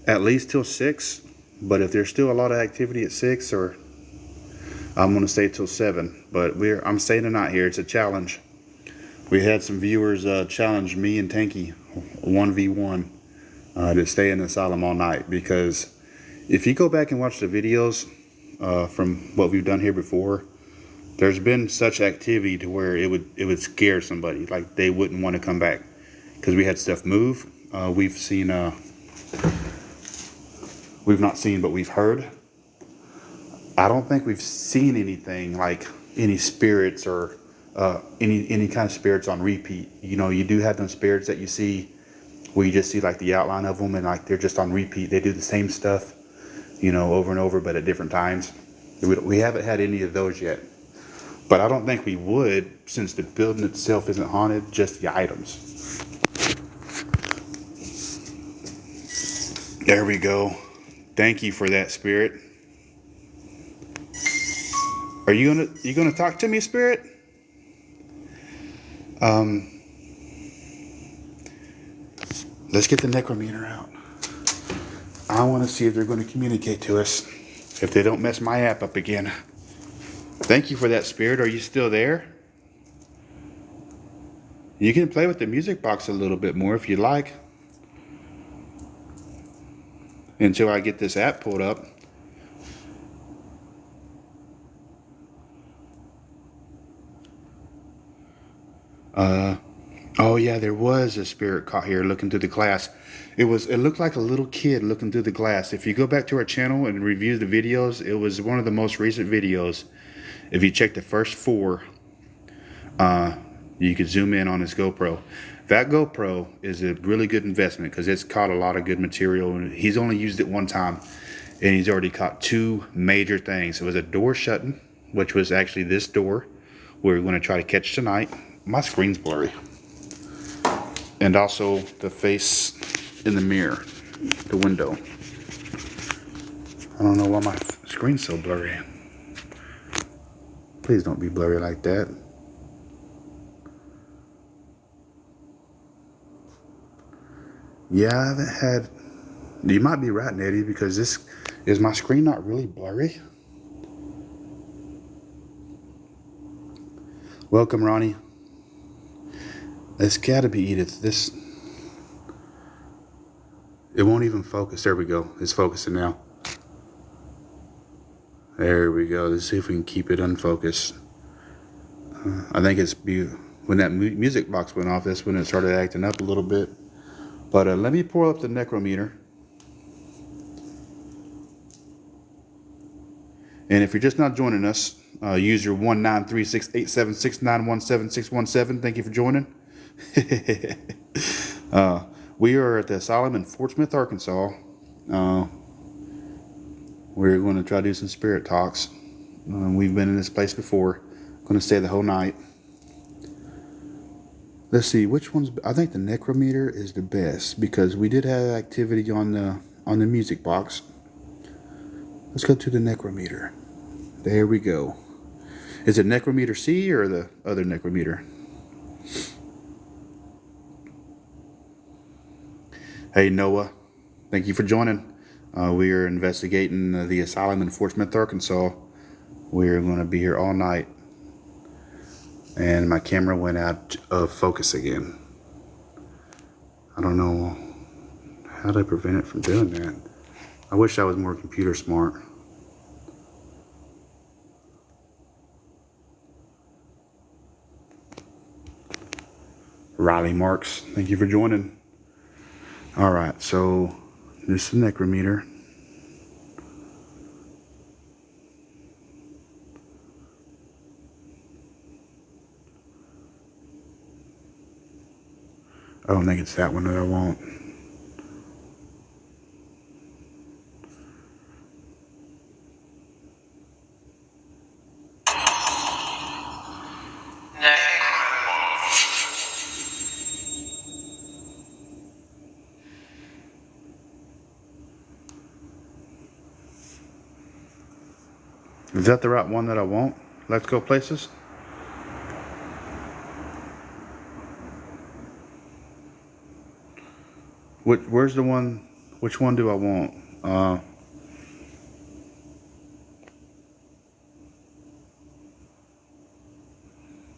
at least till 6. But if there's still a lot of activity at 6, or I'm going to stay till 7. But I'm staying the night here. It's a challenge. We had some viewers challenge me and Tanky 1v1 to stay in the asylum all night. Because if you go back and watch the videos from what we've done here before, there's been such activity to where it would scare somebody. Like they wouldn't want to come back. Because we had stuff move. We've seen, we've not seen, but we've heard. I don't think we've seen anything like any spirits or any kind of spirits on repeat. You know, you do have them spirits that you see where you just see like the outline of them and like they're just on repeat. They do the same stuff, you know, over and over, but at different times. We haven't had any of those yet. But I don't think we would, since the building itself isn't haunted, just the items. There we go. Thank you for that, Spirit. Are you gonna talk to me, Spirit? Let's get the necrometer out. I want to see if they're going to communicate to us. If they don't mess my app up again. Thank you for that, Spirit. Are you still there? You can play with the music box a little bit more if you like. Until I get this app pulled up. Oh yeah, there was a spirit caught here looking through the glass. It looked like a little kid looking through the glass. If you go back to our channel and review the videos, it was one of the most recent videos. If you check the first 4, you could zoom in on his GoPro. That GoPro is a really good investment because it's caught a lot of good material. He's only used it one time and he's already caught 2 major things. It was a door shutting, which was actually this door we're going to try to catch tonight. My screen's blurry. And also the face in the mirror, the window. I don't know why my screen's so blurry. Please don't be blurry like that. Yeah, I haven't had... You might be right, Nettie, because this... Is my screen not really blurry? Welcome, Ronnie. It's gotta be Edith. This... It won't even focus. There we go. It's focusing now. There we go. Let's see if we can keep it unfocused. I think it's... When that music box went off, that's when it started acting up a little bit. But let me pull up the necrometer. And if you're just not joining us, use your 1936876917617. Thank you for joining. We are at the asylum in Fort Smith, Arkansas. We're going to try to do some spirit talks. We've been in this place before. Going to stay the whole night. Let's see which one's. I think the necrometer is the best because we did have activity on the music box. Let's go to the necrometer. There we go. Is it necrometer C or the other necrometer? Hey Noah, thank you for joining. We are investigating the asylum in Fort Smith, Arkansas. We're going to be here all night. And my camera went out of focus again. I don't know how to prevent it from doing that. I wish I was more computer smart. Riley Marks, thank you for joining. All right, so this is the necrometer. I don't think it's that one that I want. Is that the right one that I want? Let's go places. Where's the one? Which one do I want?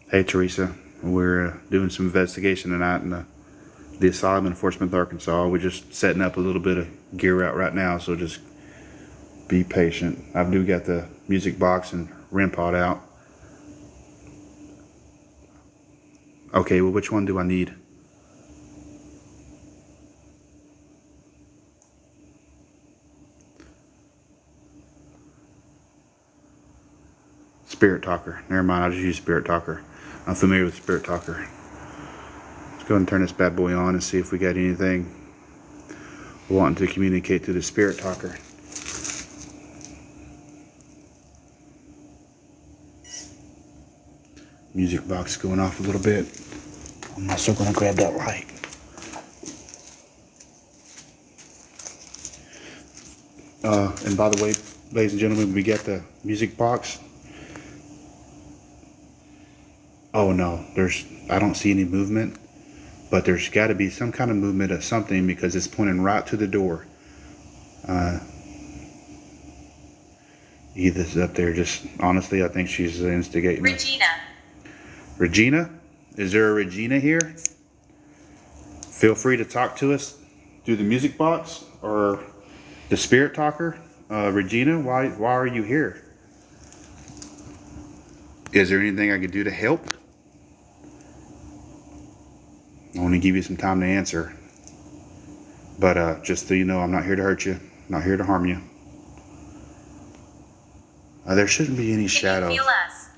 Hey Teresa, we're doing some investigation tonight in the asylum in Fort Smith, Arkansas. We're just setting up a little bit of gear out right now, so just be patient. I do got the music box and REM pod out. Okay, well, which one do I need? Spirit Talker. Never mind, I'll just use Spirit Talker. I'm familiar with Spirit Talker. Let's go ahead and turn this bad boy on and see if we got anything wanting to communicate to the Spirit Talker. Music box is going off a little bit. I'm also going to grab that light. And by the way, ladies and gentlemen, we got the music box. Oh no, I don't see any movement, but there's got to be some kind of movement of something because it's pointing right to the door. Edith's up there just, honestly, I think she's instigating. Regina? Is there a Regina here? Feel free to talk to us through the music box or the Spirit Talker. Regina, why are you here? Is there anything I could do to help? I want to give you some time to answer. But just so you know, I'm not here to hurt you. Not here to harm you. There shouldn't be any shadows. Can you feel us?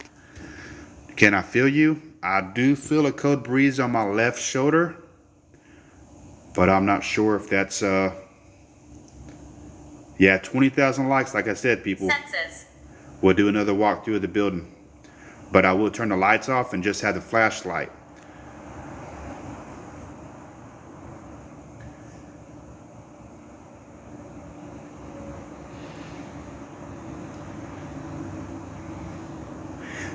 Can I feel you? I do feel a cold breeze on my left shoulder. But I'm not sure if that's... Yeah, 20,000 likes, like I said, people. Census. We'll do another walkthrough of the building. But I will turn the lights off and just have the flashlight.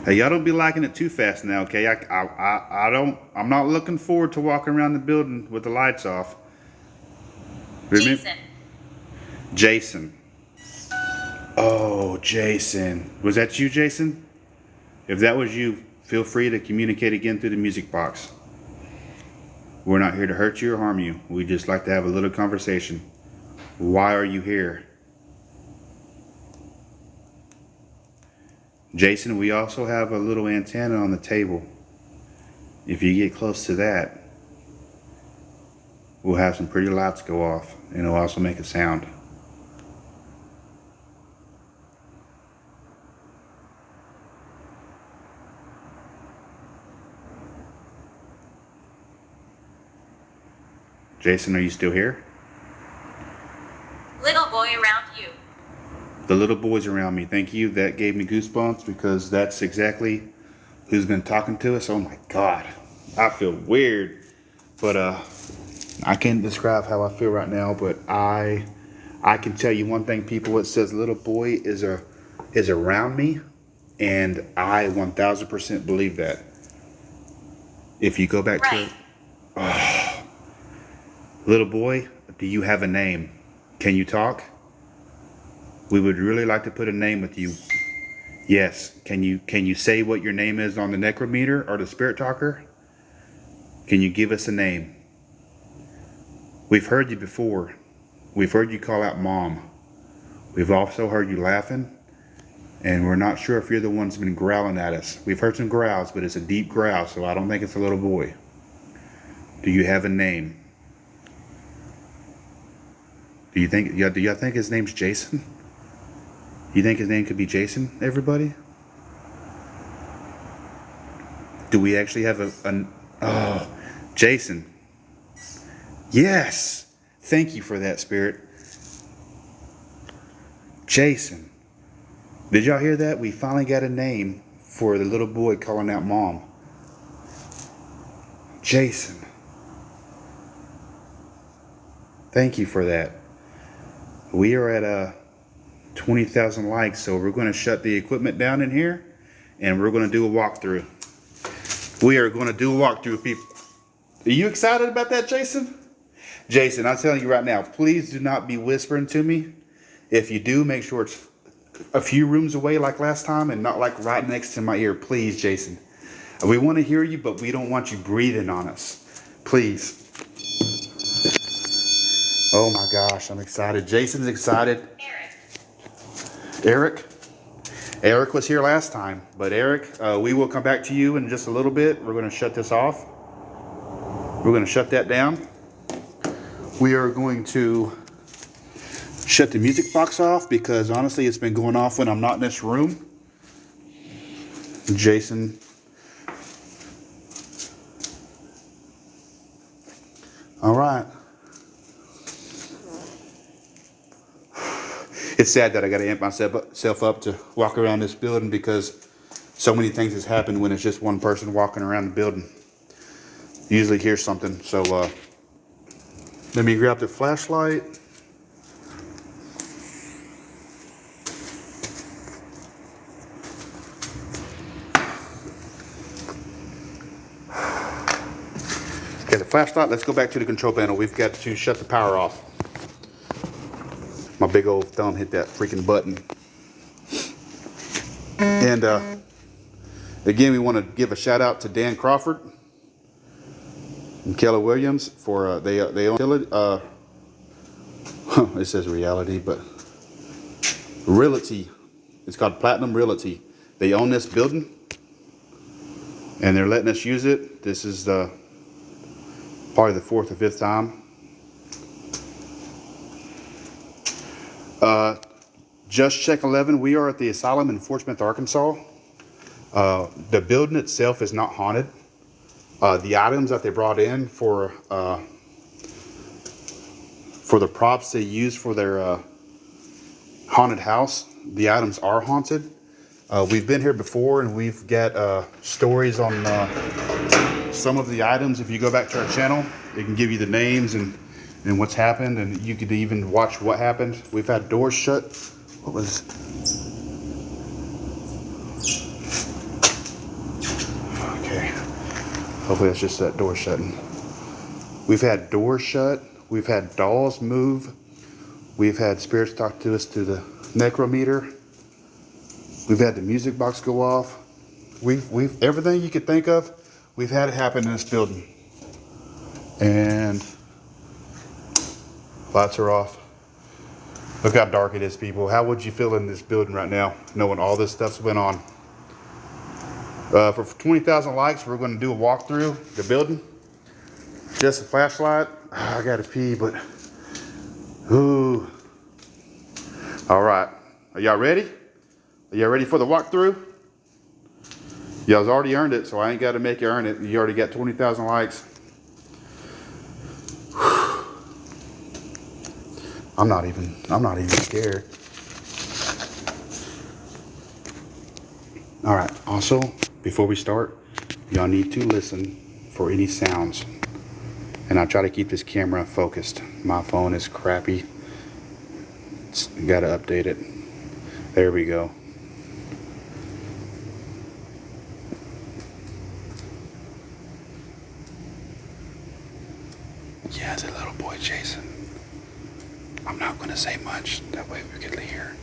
Hey, y'all don't be liking it too fast now, okay? I'm not looking forward to walking around the building with the lights off. Jason. Oh, Jason. Was that you, Jason? If that was you, feel free to communicate again through the music box. We're not here to hurt you or harm you. We just like to have a little conversation. Why are you here? Jason, we also have a little antenna on the table. If you get close to that, we'll have some pretty lights go off, and it'll also make a sound. Jason, are you still here? Little boy around you. The little boy's around me. Thank you. That gave me goosebumps because that's exactly who's been talking to us. Oh my God. I feel weird. But I can't describe how I feel right now, but I can tell you one thing, people. It says little boy is around me, and I 1000% believe that. If you go back to it. Little boy, do you have a name? Can you talk? We would really like to put a name with you. Yes. Can you say what your name is on the necrometer or the Spirit Talker? Can you give us a name? We've heard you before. We've heard you call out Mom. We've also heard you laughing. And we're not sure if you're the one that's been growling at us. We've heard some growls, but it's a deep growl, so I don't think it's a little boy. Do you have a name? Do y'all think his name's Jason? You think his name could be Jason, everybody? Do we actually have oh, Jason. Yes. Thank you for that, Spirit. Jason. Did y'all hear that? We finally got a name for the little boy calling out Mom. Jason. Thank you for that. We are at 20,000 likes, so we're going to shut the equipment down in here, and we're going to do a walkthrough. We are going to do a walkthrough, people. Are you excited about that, Jason? Jason, I'm telling you right now, please do not be whispering to me. If you do, make sure it's a few rooms away like last time and not like right next to my ear. Please, Jason. We want to hear you, but we don't want you breathing on us. Please. Oh my gosh, I'm excited. Jason's excited. Eric? Eric was here last time, but Eric, we will come back to you in just a little bit. We're going to shut this off. We're going to shut that down. We are going to shut the music box off because honestly it's been going off when I'm not in this room. Jason. All right. It's sad that I got to amp myself up to walk around this building because so many things has happened when it's just one person walking around the building. You usually hear something. So let me grab the flashlight. Okay, the flashlight. Let's go back to the control panel. We've got to shut the power off. My big old thumb hit that freaking button. And again, we want to give a shout out to Dan Crawford and Keller Williams for they own it says reality, but Realty. It's called Platinum Realty. They own this building and they're letting us use it. This is probably the 4th or 5th time. Just Check 11. We are at the asylum in Fort Smith, Arkansas. The building itself is not haunted. The items that they brought in for the props they use for their haunted house, the items are haunted. We've been here before and we've got stories on some of the items. If you go back to our channel, it can give you the names and what's happened, and you could even watch what happened. We've had doors shut. What was... Okay. Hopefully that's just that door shutting. We've had doors shut. We've had dolls move. We've had spirits talk to us through the necrometer. We've had the music box go off. We've everything you could think of, we've had it happen in this building. And lights are off. Look how dark it is, people. How would you feel in this building right now, knowing all this stuff's went on? For 20,000 likes, we're going to do a walkthrough the building. Just a flashlight. I gotta pee, but ooh. All right, are y'all ready? Are y'all ready for the walkthrough? Y'all's already earned it, so I ain't got to make you earn it. You already got 20,000 likes. I'm not even scared. All right, also, before we start, y'all need to listen for any sounds. And I try to keep this camera focused. My phone is crappy. Got to update it. There we go. Yeah, it's a little boy, Jason. I'm not going to say much. That way we can hear.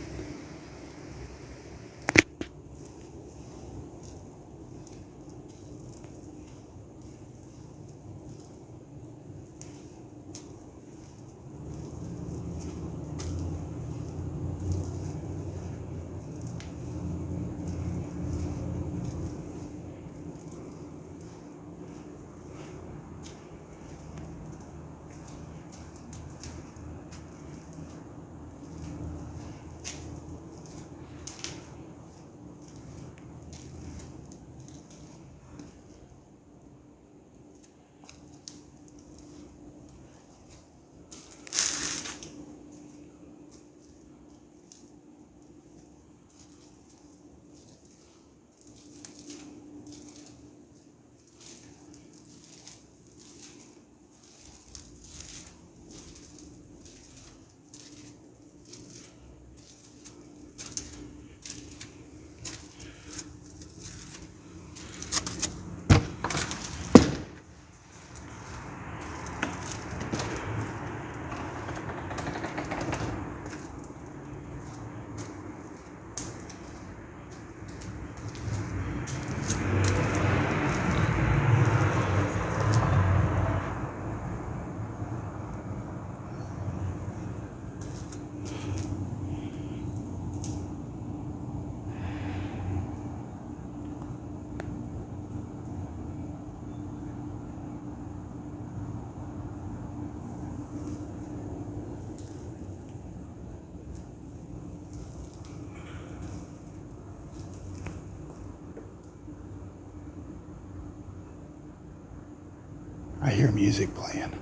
I hear music playing.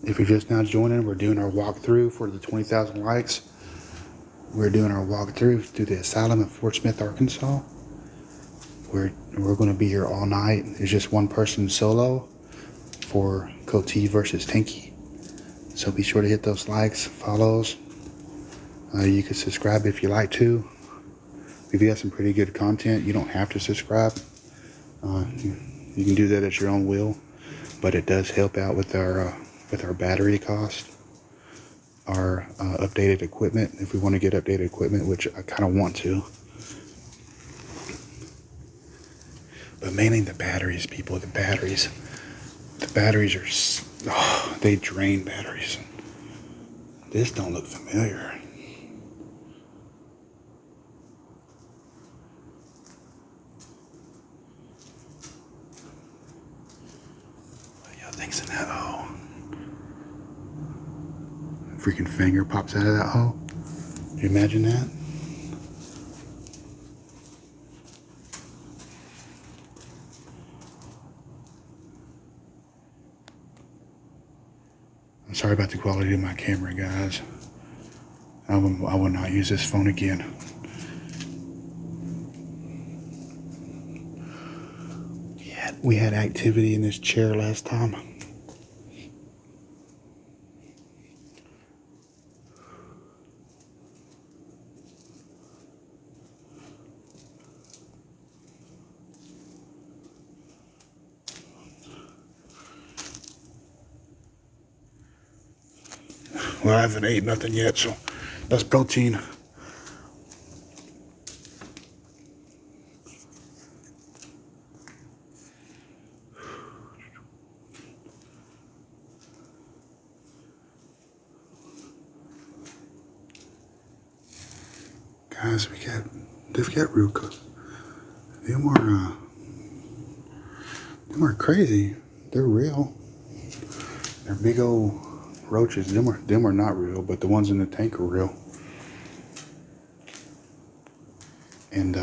If you're just now joining, we're doing our walkthrough for the 20,000 likes. We're doing our walkthrough through the asylum in Fort Smith, Arkansas. We're going to be here all night. It's just one person solo for Coty versus Tanky. So be sure to hit those likes, follows. You can subscribe if you like to. If you have some pretty good content, you don't have to subscribe. You can do that at your own will, but it does help out with our battery cost, our updated equipment. If we want to get updated equipment, which I kind of want to, but mainly the batteries, people. The batteries are they drain batteries. This don't look familiar. Thanks in that hole. Freaking finger pops out of that hole. Can you imagine that? I'm sorry about the quality of my camera, guys. I will not use this phone again. We had activity in this chair last time. Well, I haven't ate nothing yet, so that's protein. Guys, they've got real good. Them are crazy. They're real. They're big old roaches. Them are not real, but the ones in the tank are real. And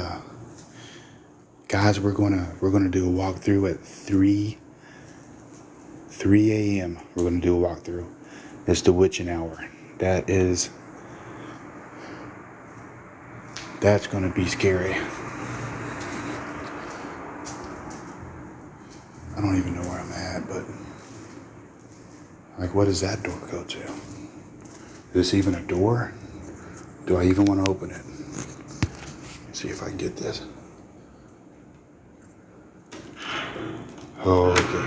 guys, we're gonna do a walkthrough at 3 a.m. We're gonna do a walkthrough. It's the witching hour. That's gonna be scary. I don't even know where I'm at, but like, what does that door go to? Is this even a door? Do I even want to open it? Let's see if I can get this. Oh, okay.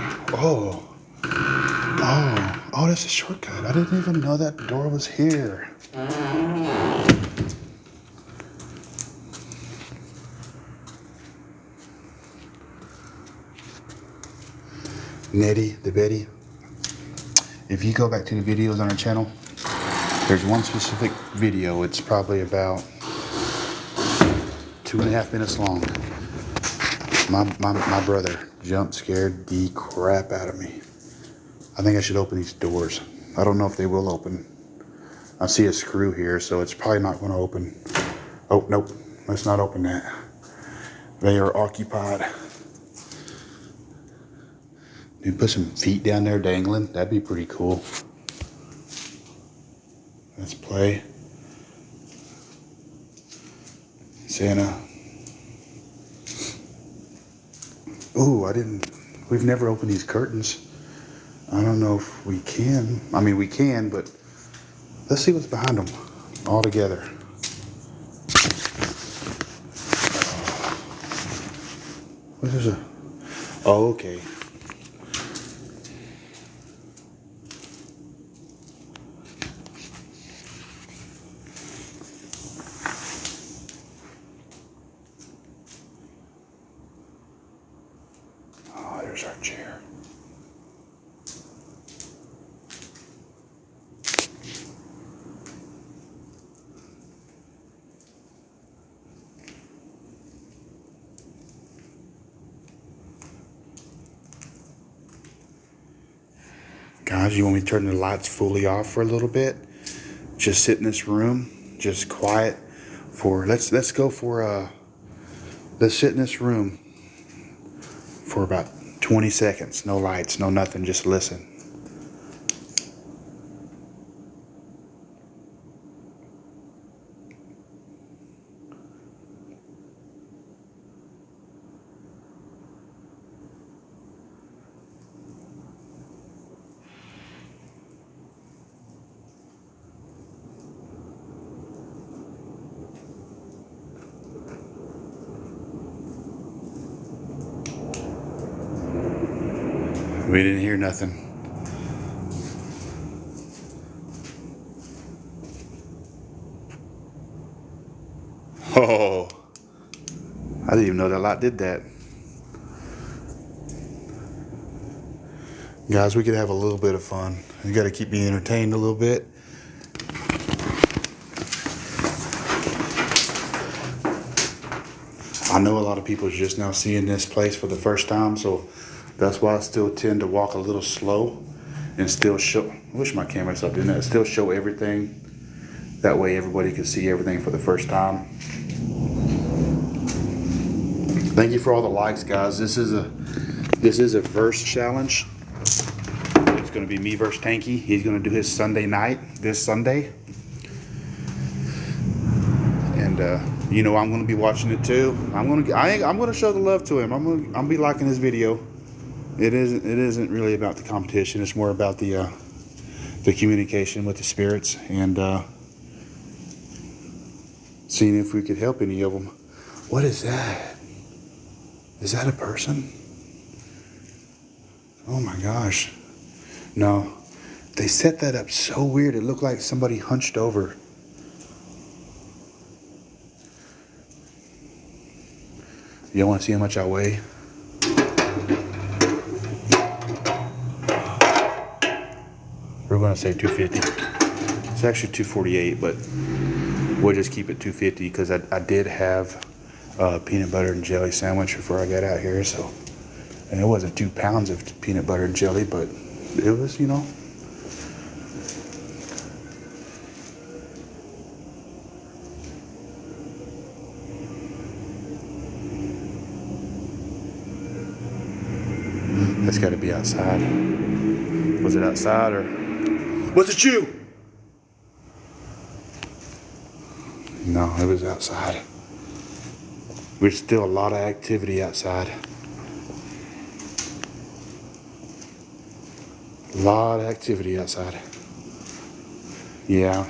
Oh, that's a shortcut. I didn't even know that door was here. Nettie, the Betty. If you go back to the videos on our channel, there's one specific video. It's probably about 2.5 minutes long. My brother jump scared the crap out of me. I think I should open these doors. I don't know if they will open. I see a screw here, so it's probably not going to open. Oh, nope. Let's not open that. They are occupied. Dude, put some feet down there dangling. That'd be pretty cool. Let's play. Santa. Ooh, we've never opened these curtains. I don't know if we can. I mean, we can, but let's see what's behind them all together. What is it? Oh, okay. Oh, there's our chair. Guys, you want me to turn the lights fully off for a little bit? Just sit in this room, just quiet for, let's sit in this room for about 20 seconds. No lights, no nothing, just listen. We didn't hear nothing. Oh, I didn't even know that light did that. Guys, we could have a little bit of fun. You got to keep me entertained a little bit. I know a lot of people are just now seeing this place for the first time, so that's why I still tend to walk a little slow and still show. I wish my camera stopped doing that. Still show everything. That way everybody can see everything for the first time. Thank you for all the likes, guys. This is a verse challenge. It's going to be me versus Tanky. He's going to do his Sunday night this Sunday. And you know I'm going to be watching it too. I'm going to show the love to him. I'm going to be liking his video. It isn't really about the competition. It's more about the communication with the spirits and seeing if we could help any of them. What is that? Is that a person? Oh my gosh. No. They set that up so weird. It looked like somebody hunched over. You want to see how much I weigh? We're going to say 250. It's actually 248, but we'll just keep it 250 because I did have a peanut butter and jelly sandwich before I got out here. So, and it wasn't 2 pounds of peanut butter and jelly, but it was, you know. That's got to be outside. Was it outside or was it you? No, it was outside. There's still a lot of activity outside. A lot of activity outside. Yeah.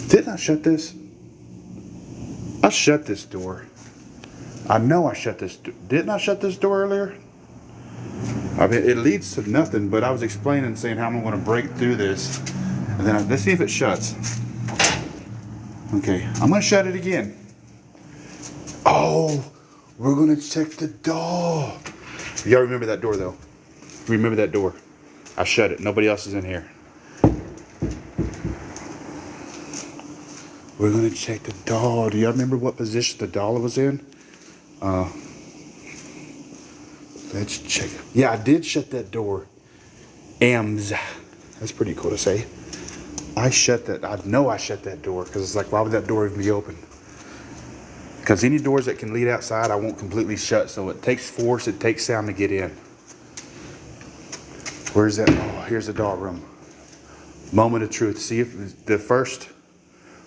Didn't I shut this? I shut this door. I know I shut this. Didn't I shut this door earlier? I mean, it leads to nothing, but I was explaining, saying how I'm going to break through this. And then let's see if it shuts. Okay, I'm going to shut it again. Oh, we're going to check the door. Y'all remember that door, though? Remember that door? I shut it. Nobody else is in here. We're going to check the doll. Do y'all remember what position the doll was in? Let's check. Yeah, I did shut that door. That's pretty cool to say. I shut that. I know I shut that door because it's like, why would that door even be open? Because any doors that can lead outside, I won't completely shut. So it takes force, it takes sound to get in. Where's that? Oh, here's the doll room. Moment of truth. See if the first...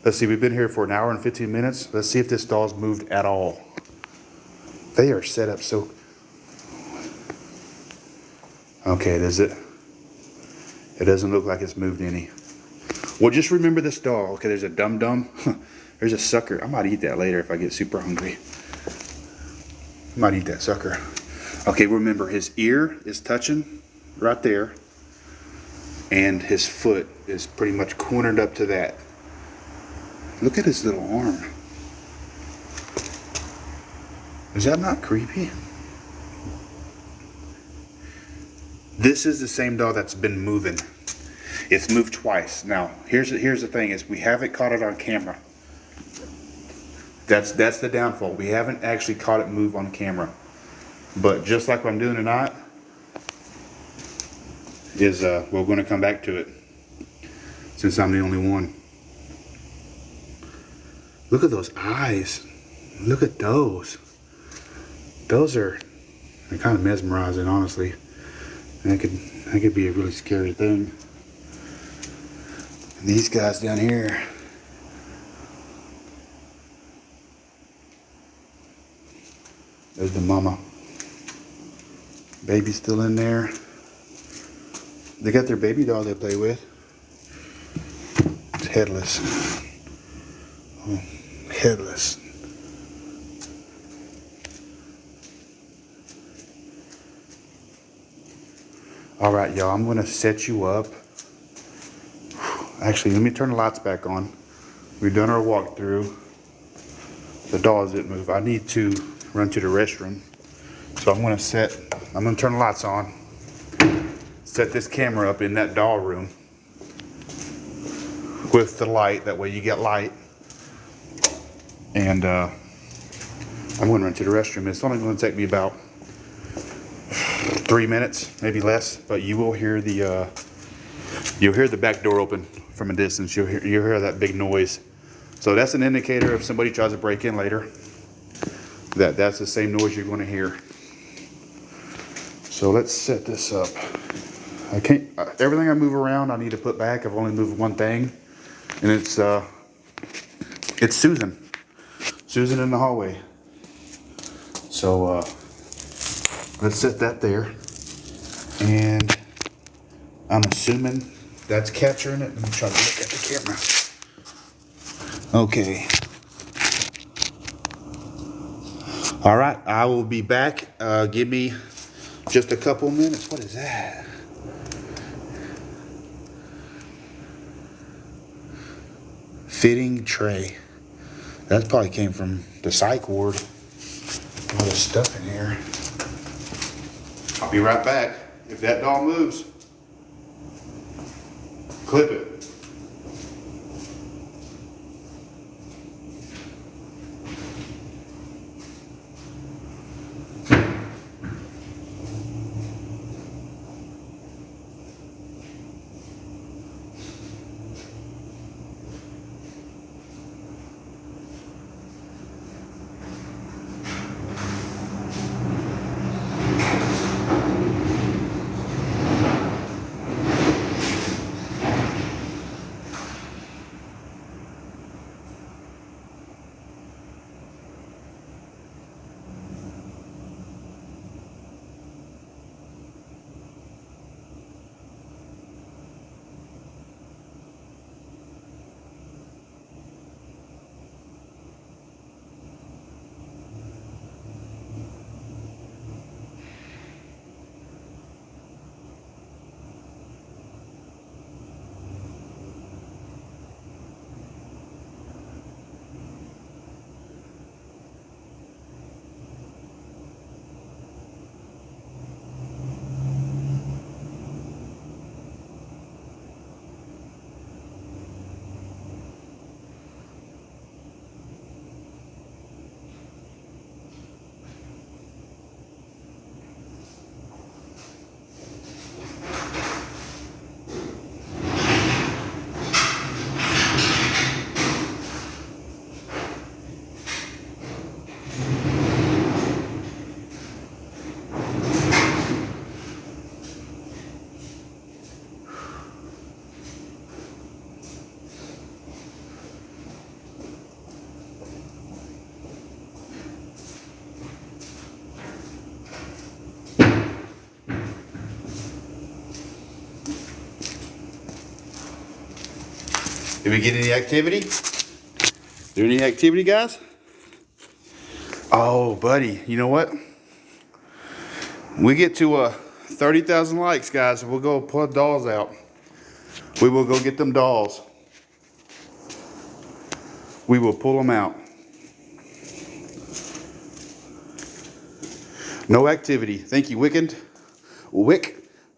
Let's see, we've been here for 1 hour and 15 minutes. Let's see if this doll's moved at all. They are set up so... Okay, does it? It doesn't look like it's moved any. Well, just remember this doll. Okay, there's a dum-dum. There's a sucker. I might eat that later if I get super hungry. I might eat that sucker. Okay, remember his ear is touching right there. And his foot is pretty much cornered up to that. Look at his little arm. Is that not creepy? This is the same doll that's been moving. It's moved twice. Now, here's the thing is we haven't caught it on camera. That's the downfall. We haven't actually caught it move on camera. But just like what I'm doing tonight, is we're going to come back to it since I'm the only one. Look at those eyes. Look at those. They're kind of mesmerizing, honestly. That could be a really scary thing. And these guys down here. There's the mama. Baby's still in there. They got their baby doll they play with. It's headless. Oh, headless. All right, y'all, I'm gonna set you up. Actually, let me turn the lights back on. We've done our walkthrough. The dolls didn't move. I need to run to the restroom. So I'm gonna turn the lights on. Set this camera up in that doll room with the light. That way you get light. And I'm gonna run to the restroom. It's only gonna take me about 3 minutes, maybe less, but you will hear you'll hear the back door open from a distance. You'll hear that big noise. So that's an indicator if somebody tries to break in later, that's the same noise you're going to hear. So let's set this up. I can't, everything I move around I need to put back. I've only moved one thing, and it's Susan in the hallway. So let's set that there. And I'm assuming that's capturing it. Let me try to look at the camera. Okay. All right, I will be back. Give me just a couple minutes. What is that? Fitting tray. That probably came from the psych ward. All this stuff in here. I'll be right back. If that doll moves, clip it. Did we get any activity? Is there any activity, guys? Oh, buddy, you know what? We get to 30,000 likes, guys, we'll go pull dolls out. We will go get them dolls. We will pull them out. No activity. Thank you, Wick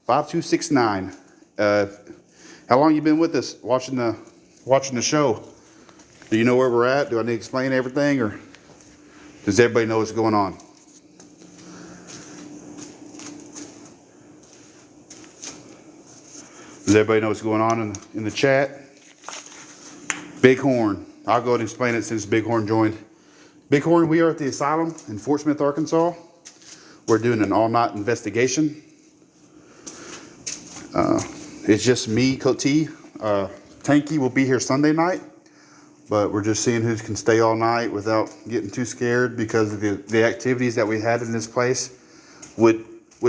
5269. How long you been with us watching the show? Do you know where we're at? Do I need to explain everything, or does everybody know what's going on? Does everybody know what's going on in the chat? Bighorn. I'll go ahead and explain it since Bighorn joined. Bighorn, we are at the asylum in Fort Smith, Arkansas. We're doing an all-night investigation. It's just me, Coach T. Tanky will be here Sunday night, but we're just seeing who can stay all night without getting too scared, because of the activities that we had in this place would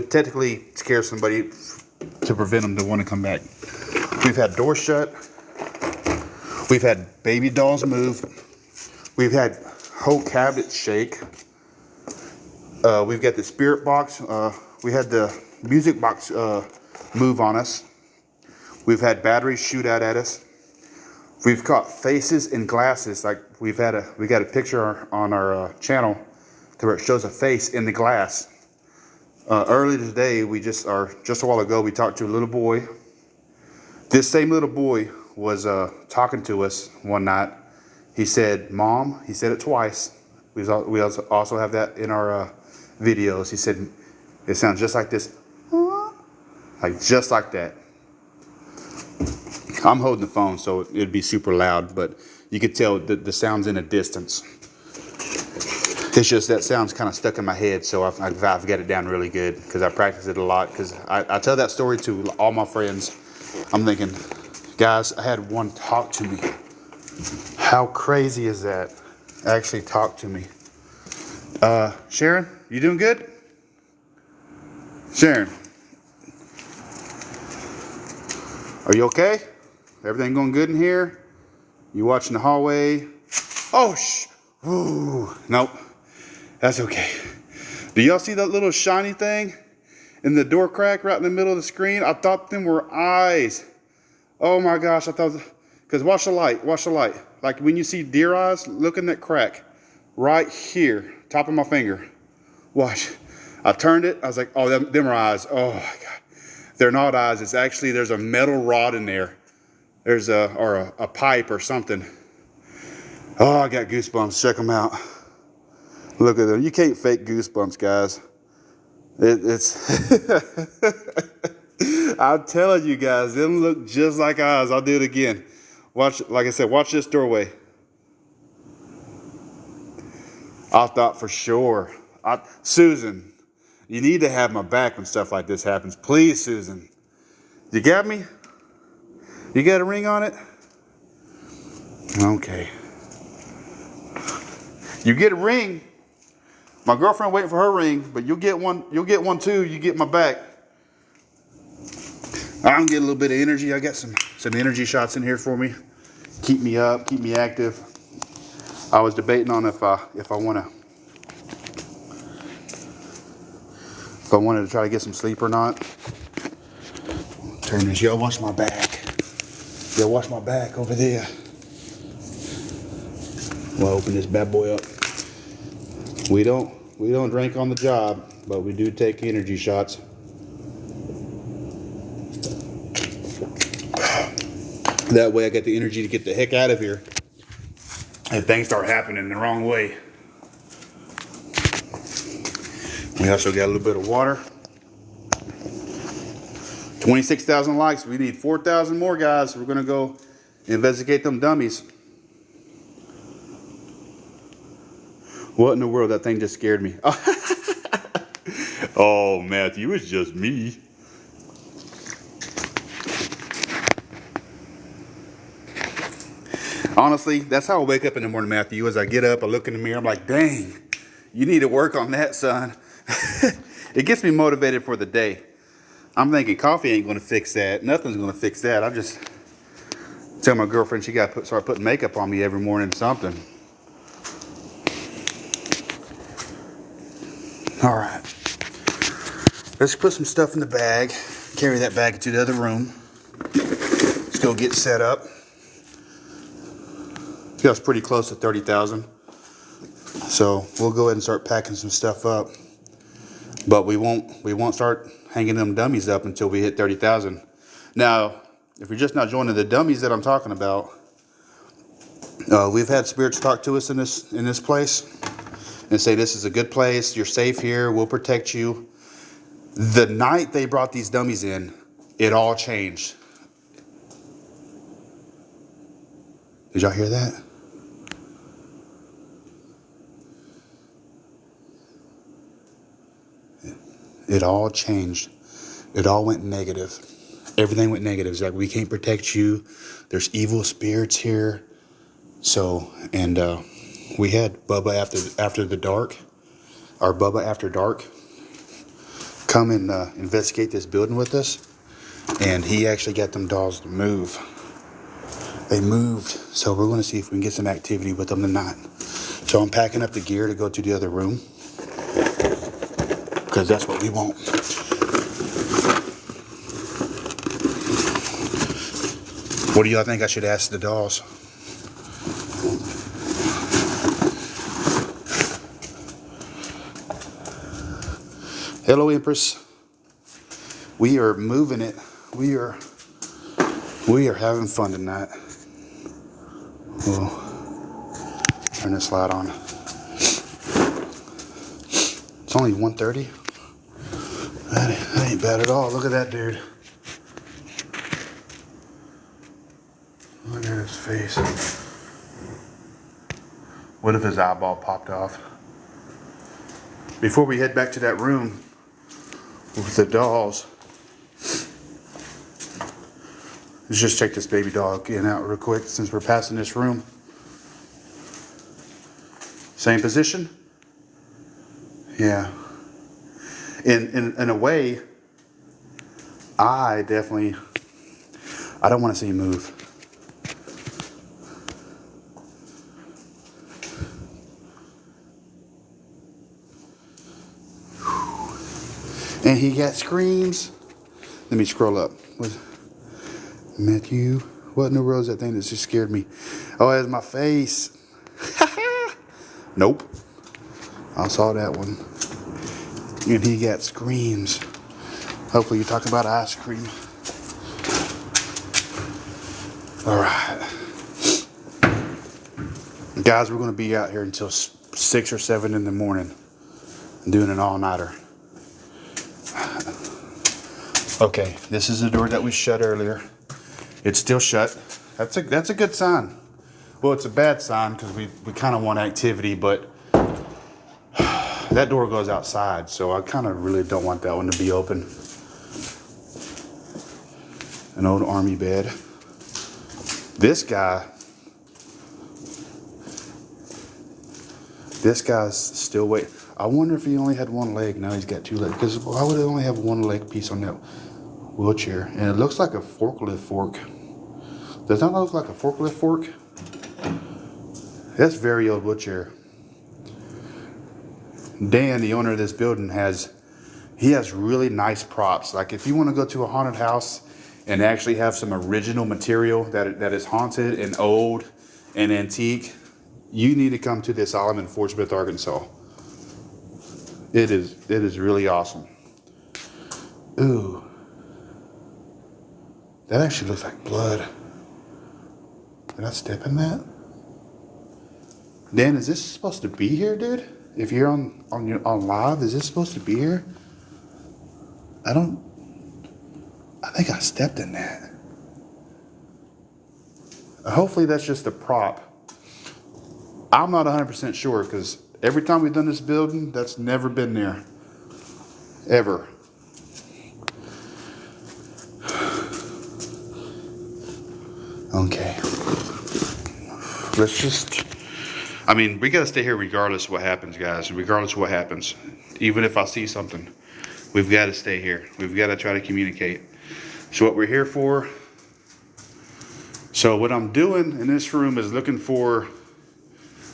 technically scare somebody to prevent them to want to come back. We've had doors shut. We've had baby dolls move. We've had whole cabinets shake. We've got the spirit box. We had the music box move on us. We've had batteries shoot out at us. We've caught faces in glasses. Like we got a picture on our channel where it shows a face in the glass. Earlier today, just a while ago, we talked to a little boy. This same little boy was talking to us one night. He said, "Mom," he said it twice. We also have that in our videos. He said, it sounds just like this. Like just like that. I'm holding the phone, so it'd be super loud, but you could tell the sound's in a distance. It's just that sound's kind of stuck in my head, so I've got it down really good because I practice it a lot. Because I tell that story to all my friends. I'm thinking, guys, I had one talk to me. How crazy is that? Actually talk to me. Sharon, you doing good? Sharon, are you okay? Everything going good in here? You watching the hallway? Oh, ooh, nope. That's okay. Do y'all see that little shiny thing in the door crack right in the middle of the screen? I thought them were eyes. Oh my gosh, I thought, because watch the light, watch the light. Like when you see deer eyes, look in that crack right here, top of my finger. Watch. I turned it, I was like, oh, them are eyes. Oh my God. They're not eyes, it's actually, there's a metal rod in there. There's a pipe or something. Oh, I got goosebumps, check them out. Look at them. You can't fake goosebumps, guys. It's I'm telling you guys, them look just like eyes. I'll do it again. Watch, like I said, watch this doorway. I thought for sure. Susan, you need to have my back when stuff like this happens. Please, Susan. You got me? You got a ring on it? Okay. You get a ring. My girlfriend waiting for her ring, but you'll get one. You'll get one too. You get my back. I'm getting a little bit of energy. I got some energy shots in here for me. Keep me up, keep me active. I was debating on if I wanted to try to get some sleep or not. Turn this. Y'all watch my back. Y'all watch my back over there. We'll open this bad boy up. We don't drink on the job, but we do take energy shots. That way I get the energy to get the heck out of here if things start happening the wrong way. We also got a little bit of water. 26,000 likes. We need 4,000 more, guys. We're going to go investigate them dummies. What in the world? That thing just scared me. Oh, Matthew, it's just me. Honestly, that's how I wake up in the morning, Matthew. As I get up, I look in the mirror, I'm like, dang, you need to work on that, son. It gets me motivated for the day. I'm thinking coffee ain't going to fix that. Nothing's going to fix that. I just tell my girlfriend she got to start putting makeup on me every morning or something. All right. Let's put some stuff in the bag. Carry that bag to the other room. Let's go get set up. Yeah, it's pretty close to 30,000. So we'll go ahead and start packing some stuff up. But we won't start hanging them dummies up until we hit 30,000. Now, if you're just not joining the dummies that I'm talking about, We've had spirits talk to us in this place and say this is a good place. You're safe here. We'll protect you. The night they brought these dummies in, it all changed. Did y'all hear that? It all changed. It all went negative. Everything went negative. It's like, we can't protect you. There's evil spirits here. So, and we had Bubba after the dark, or Bubba After Dark, come and investigate this building with us. And he actually got them dolls to move. They moved. So we're going to see if we can get some activity with them tonight. So I'm packing up the gear to go to the other room, because that's what we want. What do y'all think I should ask the dolls? Hello, Empress. We are moving it. We are having fun tonight. We'll turn this light on. It's only 1:30. That ain't bad at all. Look at that dude. Look at his face. What if his eyeball popped off? Before we head back to that room with the dolls, let's just check this baby doll again out real quick since we're passing this room. Same position? Yeah. In a way, I don't want to see him move. And he got screams. Let me scroll up. Matthew, what in the world is that thing that just scared me? Oh, that's my face. Nope. I saw that one. And he got screams. Hopefully you're talking about ice cream. All right. Guys, we're going to be out here until 6 or 7 in the morning doing an all-nighter. Okay, this is the door that we shut earlier. It's still shut. That's a good sign. Well, it's a bad sign because we kind of want activity, but that door goes outside, so I kind of really don't want that one to be open. An old army bed. This guy's still waiting. I wonder if he only had one leg. Now he's got 2 legs. Because why would he only have 1 leg piece on that wheelchair? And it looks like a forklift fork. Does that look like a forklift fork? That's very old wheelchair. Dan, the owner of this building, has really nice props. Like if you want to go to a haunted house and actually have some original material that is haunted and old and antique, you need to come to the asylum in Fort Smith, Arkansas. It is really awesome. Ooh. That actually looks like blood. Did I step in that? Dan, is this supposed to be here, dude? If you're on live, is this supposed to be here? I think I stepped in that. Hopefully that's just a prop. I'm not 100% sure because every time we've done this building, that's never been there. Ever. Okay. We got to stay here regardless of what happens, guys. Regardless of what happens. Even if I see something, we've got to stay here. We've got to try to communicate. So what we're here for. So what I'm doing in this room is looking for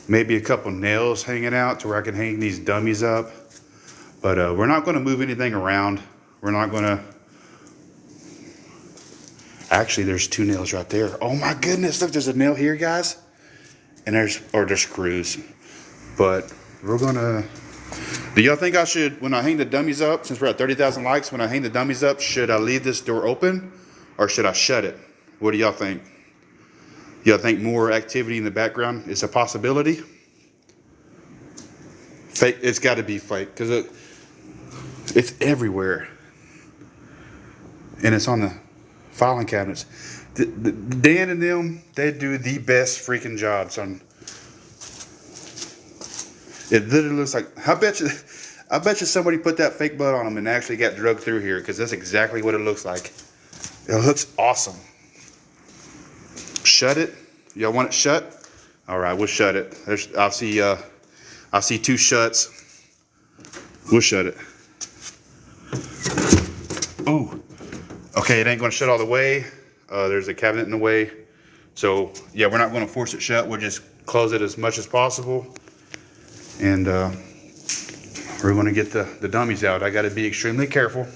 maybe a couple nails hanging out to where I can hang these dummies up. But we're not going to move anything around. We're not going to. Actually, there's 2 nails right there. Oh my goodness. Look, there's a nail here, guys. And there's screws. But we're going to. Do y'all think I should, when I hang the dummies up, since we're at 30,000 likes, when I hang the dummies up, should I leave this door open or should I shut it? What do y'all think? Y'all think more activity in the background is a possibility? Fake, it's got to be fake because it's everywhere. And it's on the filing cabinets. Dan and them, they do the best freaking job, son. It literally looks like, I bet you somebody put that fake butt on them and actually got drugged through here, because that's exactly what it looks like. It looks awesome. Shut it. Y'all want it shut? All right, we'll shut it. I see 2 shuts. We'll shut it. Oh, okay, it ain't gonna shut all the way. There's a cabinet in the way. So yeah, we're not gonna force it shut. We'll just close it as much as possible. And we're gonna get the dummies out. I gotta be extremely careful.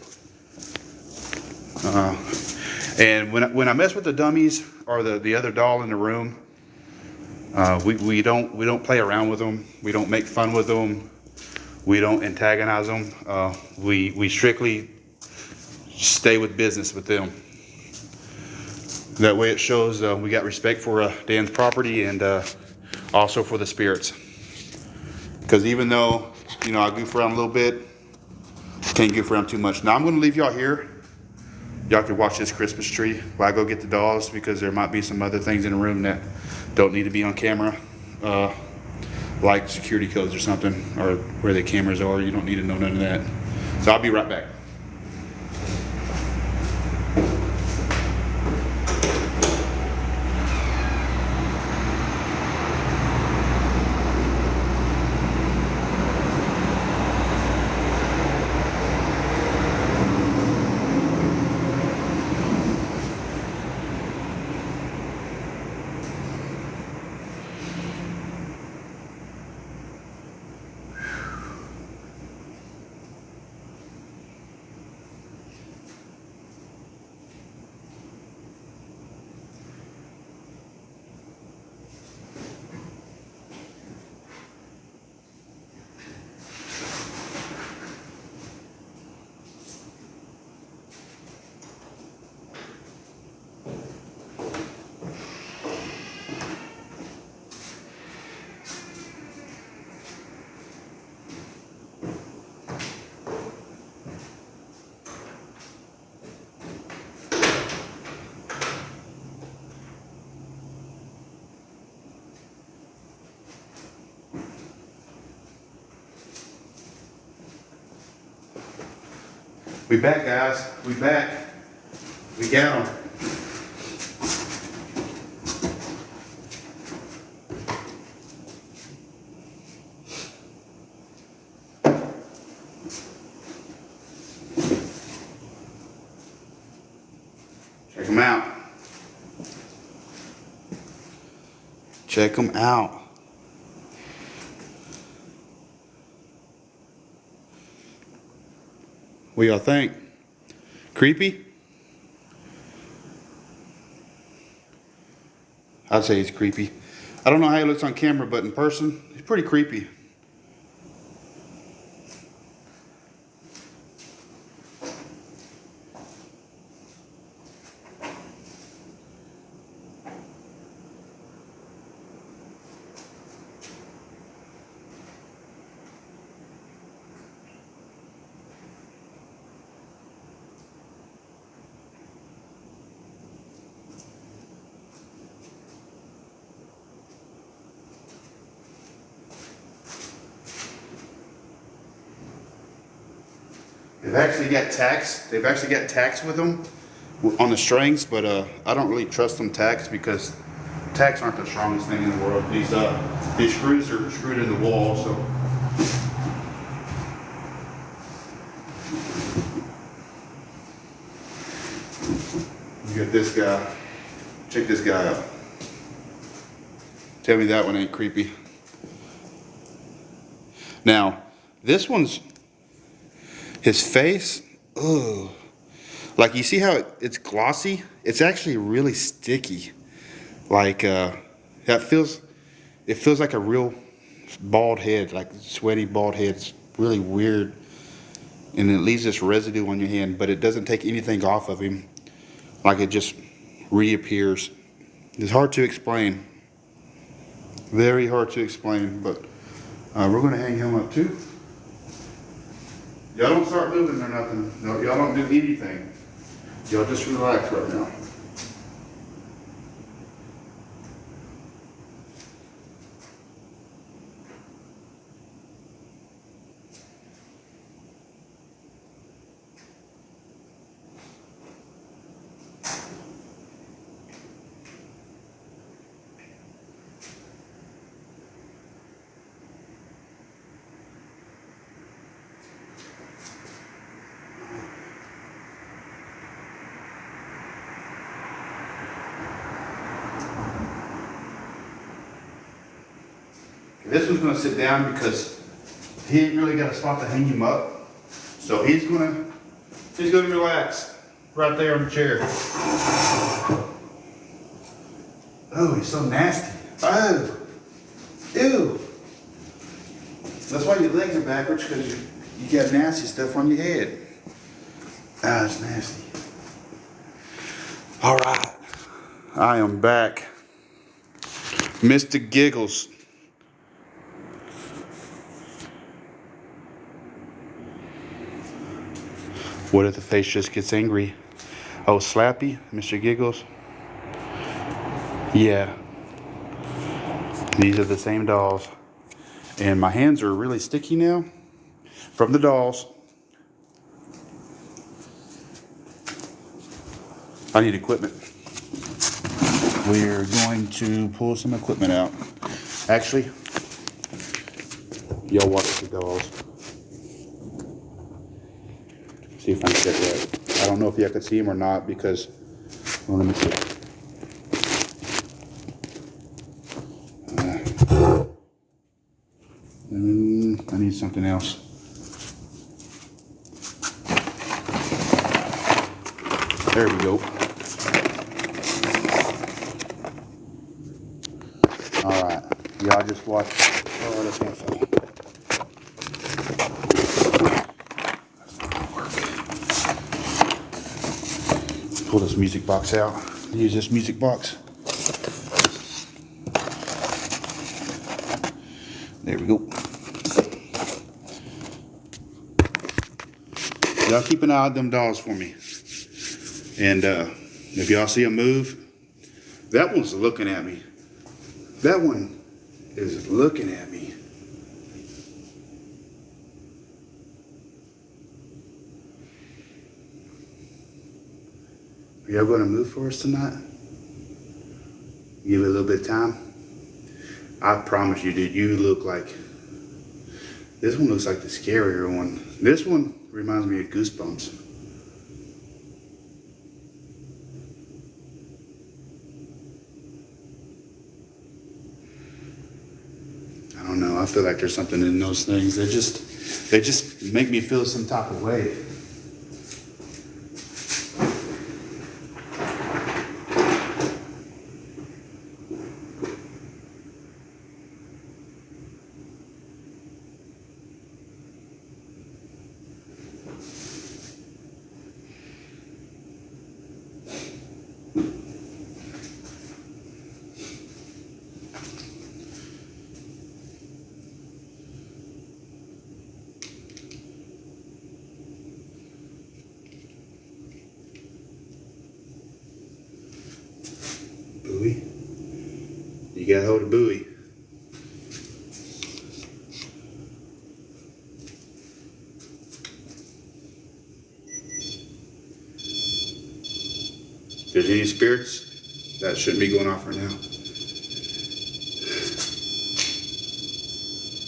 And when I mess with the dummies or the other doll in the room, we don't play around with them. We don't make fun with them. We don't antagonize them. We strictly stay with business with them. That way it shows we got respect for Dan's property and also for the spirits. Because even though, you know, I goof around a little bit, can't goof around too much. Now I'm going to leave y'all here. Y'all can watch this Christmas tree while I go get the dolls, because there might be some other things in the room that don't need to be on camera, like security codes or something, or where the cameras are. You don't need to know none of that. So I'll be right back. We back, guys. We back. We got them. Check them out. Check them out. What y'all think? Creepy? I'd say he's creepy. I don't know how he looks on camera, but in person, he's pretty creepy. They've actually got tacks. They've actually got tacks with them on the strings, but I don't really trust them tacks, because tacks aren't the strongest thing in the world. These screws are screwed in the wall, so. You got this guy. Check this guy out. Tell me that one ain't creepy. Now, this one's, his face, ugh. Like, you see how it's glossy? It's actually really sticky. Like, it feels like a real bald head, like sweaty bald head. It's really weird. And it leaves this residue on your hand, but it doesn't take anything off of him. Like, it just reappears. It's hard to explain. Very hard to explain, but we're gonna hang him up too. Y'all don't start moving or nothing. No, y'all don't do anything. Y'all just relax right now. This one's gonna sit down because he ain't really got a spot to hang him up. So he's gonna relax right there on the chair. Oh, he's so nasty. Oh, ew. That's why your legs are backwards, because you got nasty stuff on your head. Ah, it's nasty. All right, I am back. Mr. Giggles. What if the face just gets angry? Oh, Slappy, Mr. Giggles. Yeah, these are the same dolls. And my hands are really sticky now from the dolls. I need equipment. We're going to pull some equipment out. Actually, y'all watch the dolls. See if I can get that. I don't know if y'all could see him or not because, well, let me see. I need something else. There we go. All right, y'all just watch. Oh, that's gonna fall. That's not gonna work. Pull this music box out. Use this music box. There we go. Y'all keep an eye on them dolls for me. And if y'all see them move, that one's looking at me. That one is looking at me. Are y'all going to move for us tonight? Give it a little bit of time. I promise you, dude, you look like... This one looks like the scarier one. This one reminds me of Goosebumps. I don't know. I feel like there's something in those things. They just make me feel some type of way. Bowie. You got hold of Bowie. If there's any spirits, that shouldn't be going off right now.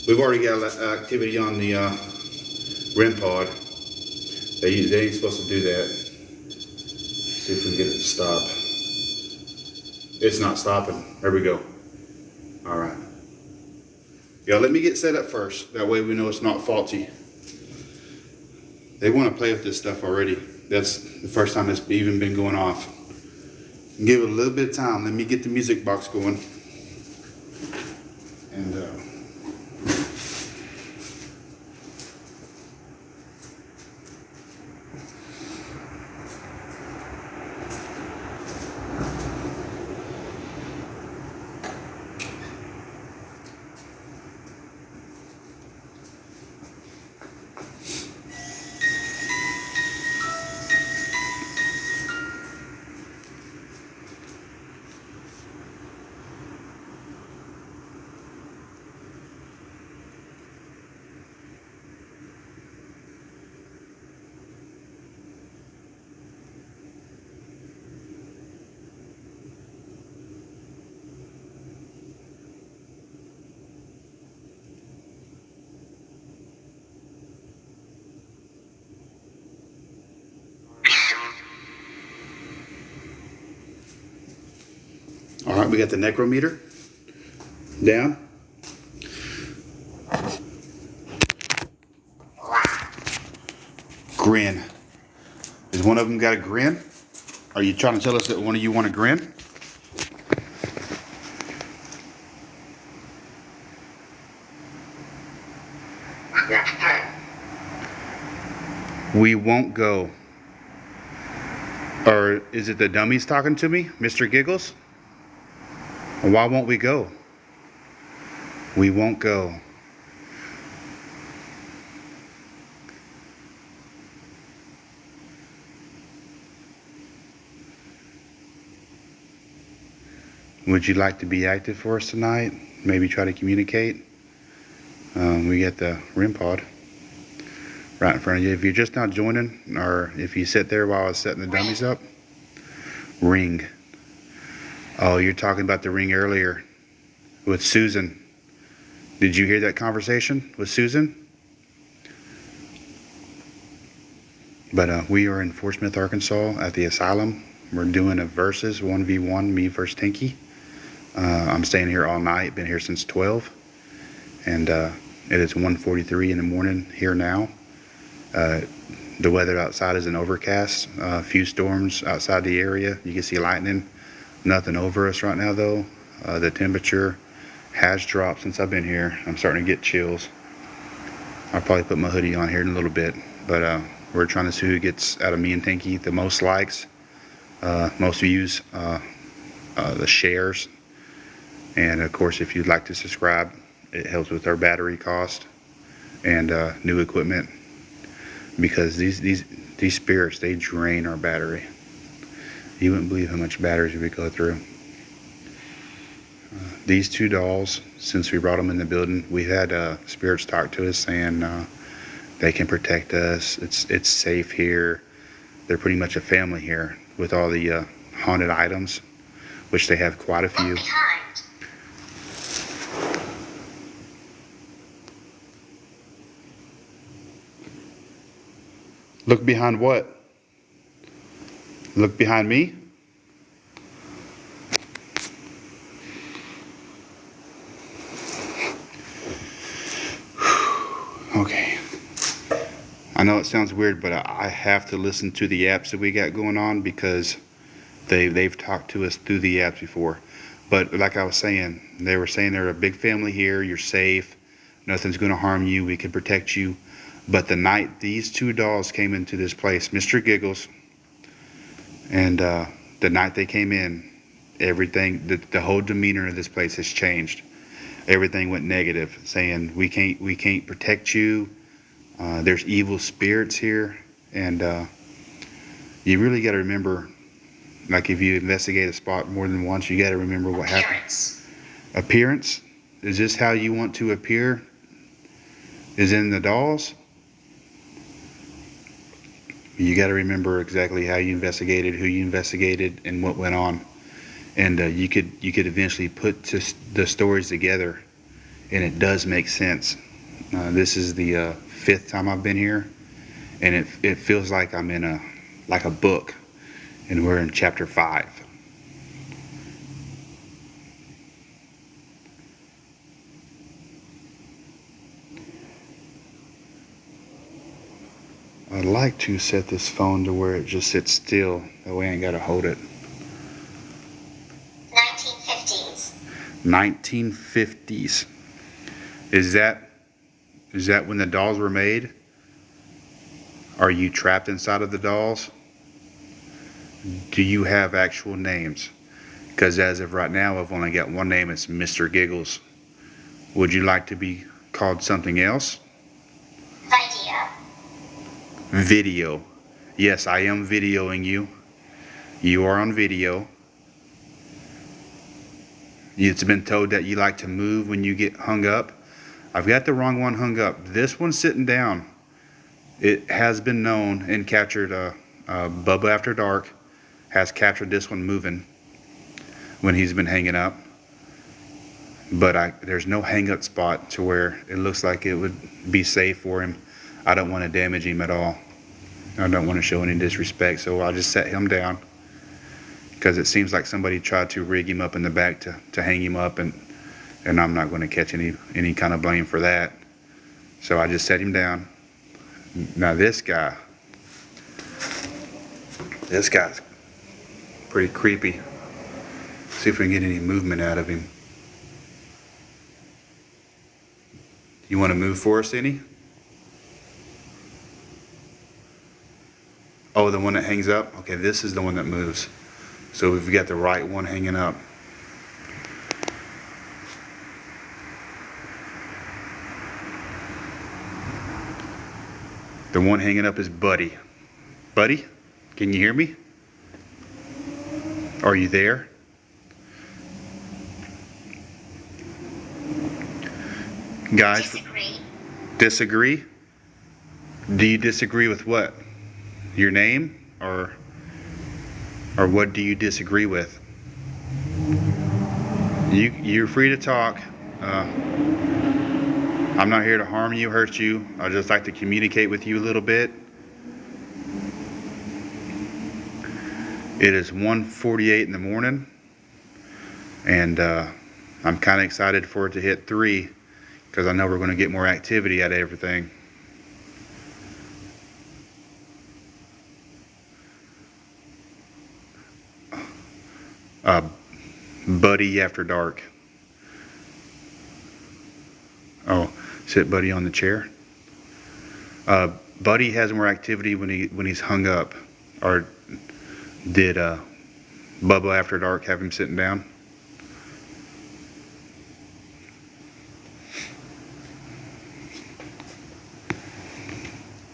We've already got activity on the REM pod. They ain't supposed to do that. See if we can get it to stop. It's not stopping. There we go. All right. Yeah, let me get set up first. That way we know it's not faulty. They want to play with this stuff already. That's the first time it's even been going off. Give it a little bit of time. Let me get the music box going. And Alright, we got the necrometer down. Grin. Is one of them got a grin? Are you trying to tell us that one of you want a grin? We won't go. Or is it the dummies talking to me, Mr. Giggles? Why won't we go? We won't go. Would you like to be active for us tonight? Maybe try to communicate? We got the REM pod right in front of you. If you're just not joining, or if you sit there while I was setting the dummies up, ring. Oh, you're talking about the ring earlier with Susan. Did you hear that conversation with Susan? But we are in Fort Smith, Arkansas at the asylum. We're doing a versus 1v1, me versus Tinky. I'm staying here all night, been here since 12. And it is 1:43 in the morning here now. The weather outside is an overcast. A few storms outside the area. You can see lightning. Nothing over us right now though. The temperature has dropped since I've been here. I'm starting to get chills. I'll probably put my hoodie on here in a little bit. But we're trying to see who gets out of me and Tinky the most likes, most views, the shares. And of course, if you'd like to subscribe, it helps with our battery cost and new equipment. Because these spirits, they drain our battery. You wouldn't believe how much batteries we go through. These two dolls, since we brought them in the building, we've had spirits talk to us saying they can protect us. It's safe here. They're pretty much a family here with all the haunted items, which they have quite a few. Look behind what? Look behind me? Okay. I know it sounds weird, but I have to listen to the apps that we got going on because they've talked to us through the apps before. But like I was saying, they were saying they're a big family here. You're safe. Nothing's going to harm you. We can protect you. But the night these two dolls came into this place, Mr. Giggles, and the night they came in, everything, the whole demeanor of this place has changed. Everything went negative, saying we can't protect you. There's evil spirits here, and you really got to remember, like if you investigate a spot more than once, you got to remember what happened. Appearance? Is this how you want to appear? Is in the dolls? You got to remember exactly how you investigated, who you investigated, and what went on. And you could eventually put the stories together, and it does make sense. This is the 5th time I've been here, and it feels like I'm in a book, and we're in chapter 5. I'd like to set this phone to where it just sits still. That way I ain't got to hold it. 1950s. 1950s. Is that when the dolls were made? Are you trapped inside of the dolls? Do you have actual names? Because as of right now, I've only got one name. It's Mr. Giggles. Would you like to be called something else? Video. Yes, I am videoing you. You are on video. It's been told that you like to move when you get hung up. I've got the wrong one hung up. This one's sitting down. It has been known and captured. Bubba After Dark has captured this one moving when he's been hanging up. But there's no hang up spot to where it looks like it would be safe for him. I don't want to damage him at all. I don't want to show any disrespect, so I'll just set him down. because it seems like somebody tried to rig him up in the back to hang him up, and I'm not going to catch any kind of blame for that. So I just set him down. Now this guy's pretty creepy. See if we can get any movement out of him. You want to move for us, any? Oh, the one that hangs up? Okay, this is the one that moves. So we've got the right one hanging up. The one hanging up is Buddy. Buddy, can you hear me? Are you there? Guys, disagree? Do you disagree with what? Your name? Or what do you disagree with? You're free to talk. I'm not here to harm you, hurt you. I just like to communicate with you a little bit. It is 1:48 in the morning, and I'm kind of excited for it to hit 3, because I know we're going to get more activity out of everything. Buddy after dark. Oh, sit Buddy on the chair. Buddy has more activity when he's hung up. Or did Bubba after dark have him sitting down?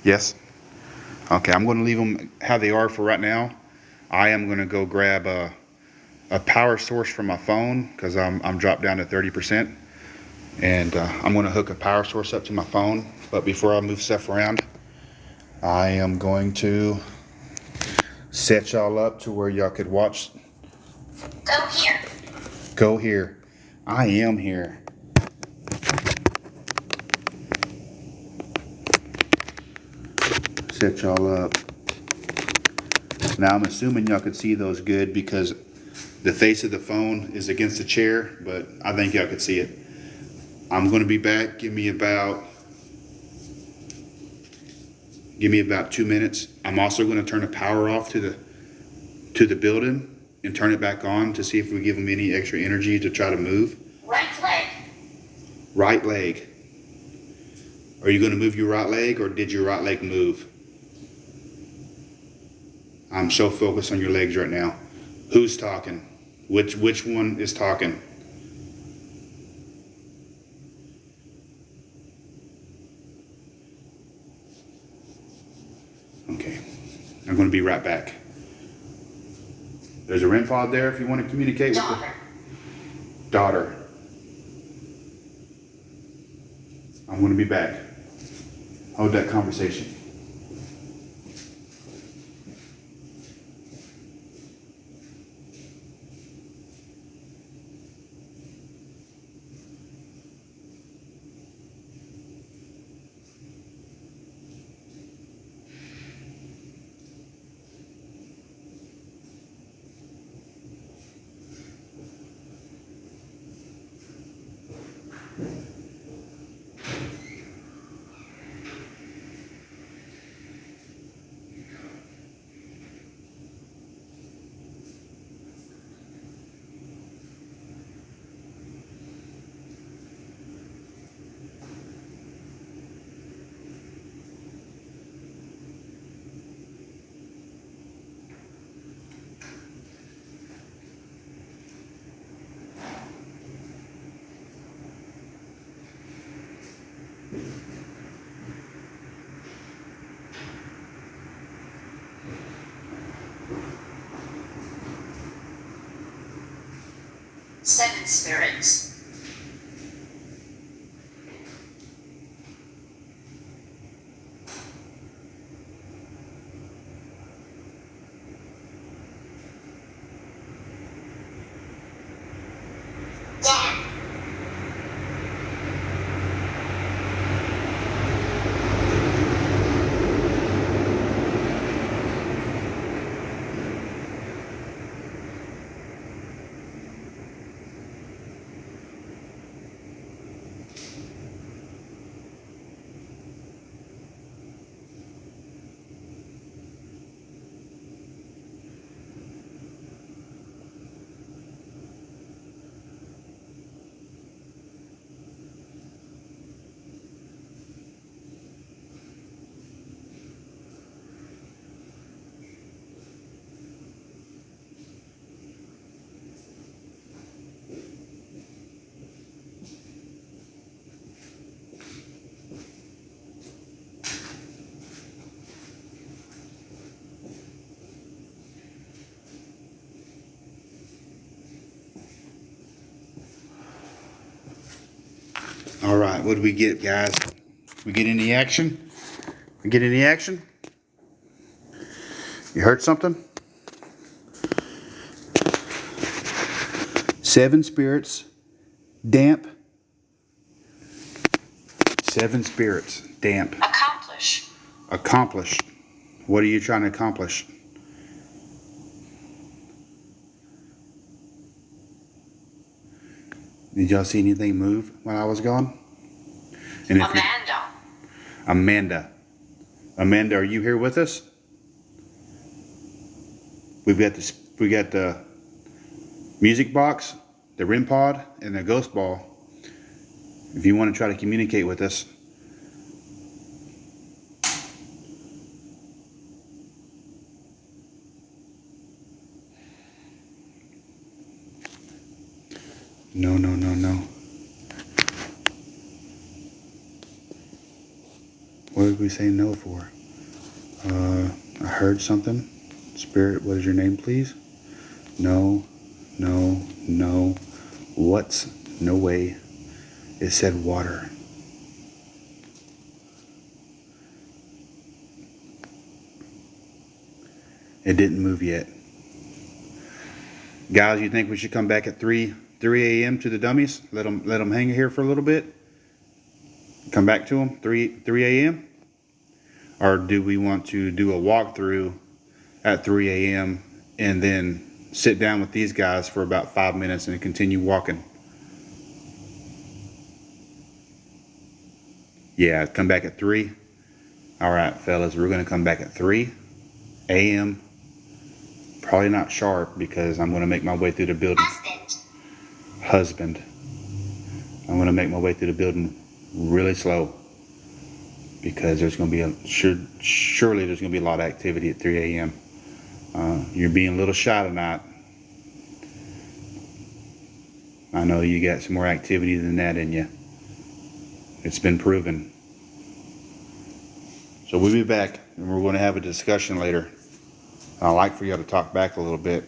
Yes? Okay, I'm going to leave them how they are for right now. I am going to go grab a power source from my phone, because I'm dropped down to 30%. And I'm going to hook a power source up to my phone. But before I move stuff around, I am going to set y'all up to where y'all could watch. Go here. Go here. I am here. Set y'all up. Now I'm assuming y'all could see those good, because the face of the phone is against the chair, but I think y'all could see it. I'm going to be back. Give me about 2 minutes. I'm also going to turn the power off to the building and turn it back on to see if we give them any extra energy to try to move. Right leg. Right leg. Are you going to move your right leg, or did your right leg move? I'm so focused on your legs right now. Who's talking? Which one is talking? Okay, I'm going to be right back. There's a REM pod there if you want to communicate with the daughter. I'm going to be back. Hold that conversation. Seven spirits. Dad. right, what do we get, guys? We get any action? We get any action? You heard something? 7 spirits, damp. 7 spirits, damp. Accomplish. Accomplish. What are you trying to accomplish? Did y'all see anything move when I was gone? And if Amanda. Amanda. Amanda, are you here with us? We got the music box, the REM pod, and the ghost ball. If you want to try to communicate with us. No, no, no, no. What did we say no for? I heard something. Spirit, what is your name, please? No, no, no. What's no way? It said water. It didn't move yet. Guys, you think we should come back at 3 a.m. to the dummies? Let them hang here for a little bit. Come back to them 3 a.m. Or do we want to do a walkthrough at 3 a.m. and then sit down with these guys for about 5 minutes and continue walking? Yeah, come back at 3. All right, fellas, we're going to come back at 3 a.m. Probably not sharp because I'm going to make my way through the building. Husband. I'm going to make my way through the building really slow because there's going to be surely there's going to be a lot of activity at 3 a.m. You're being a little shy tonight. I know you got some more activity than that in you. It's been proven. So we'll be back and we're going to have a discussion later. I'd like for you to talk back a little bit.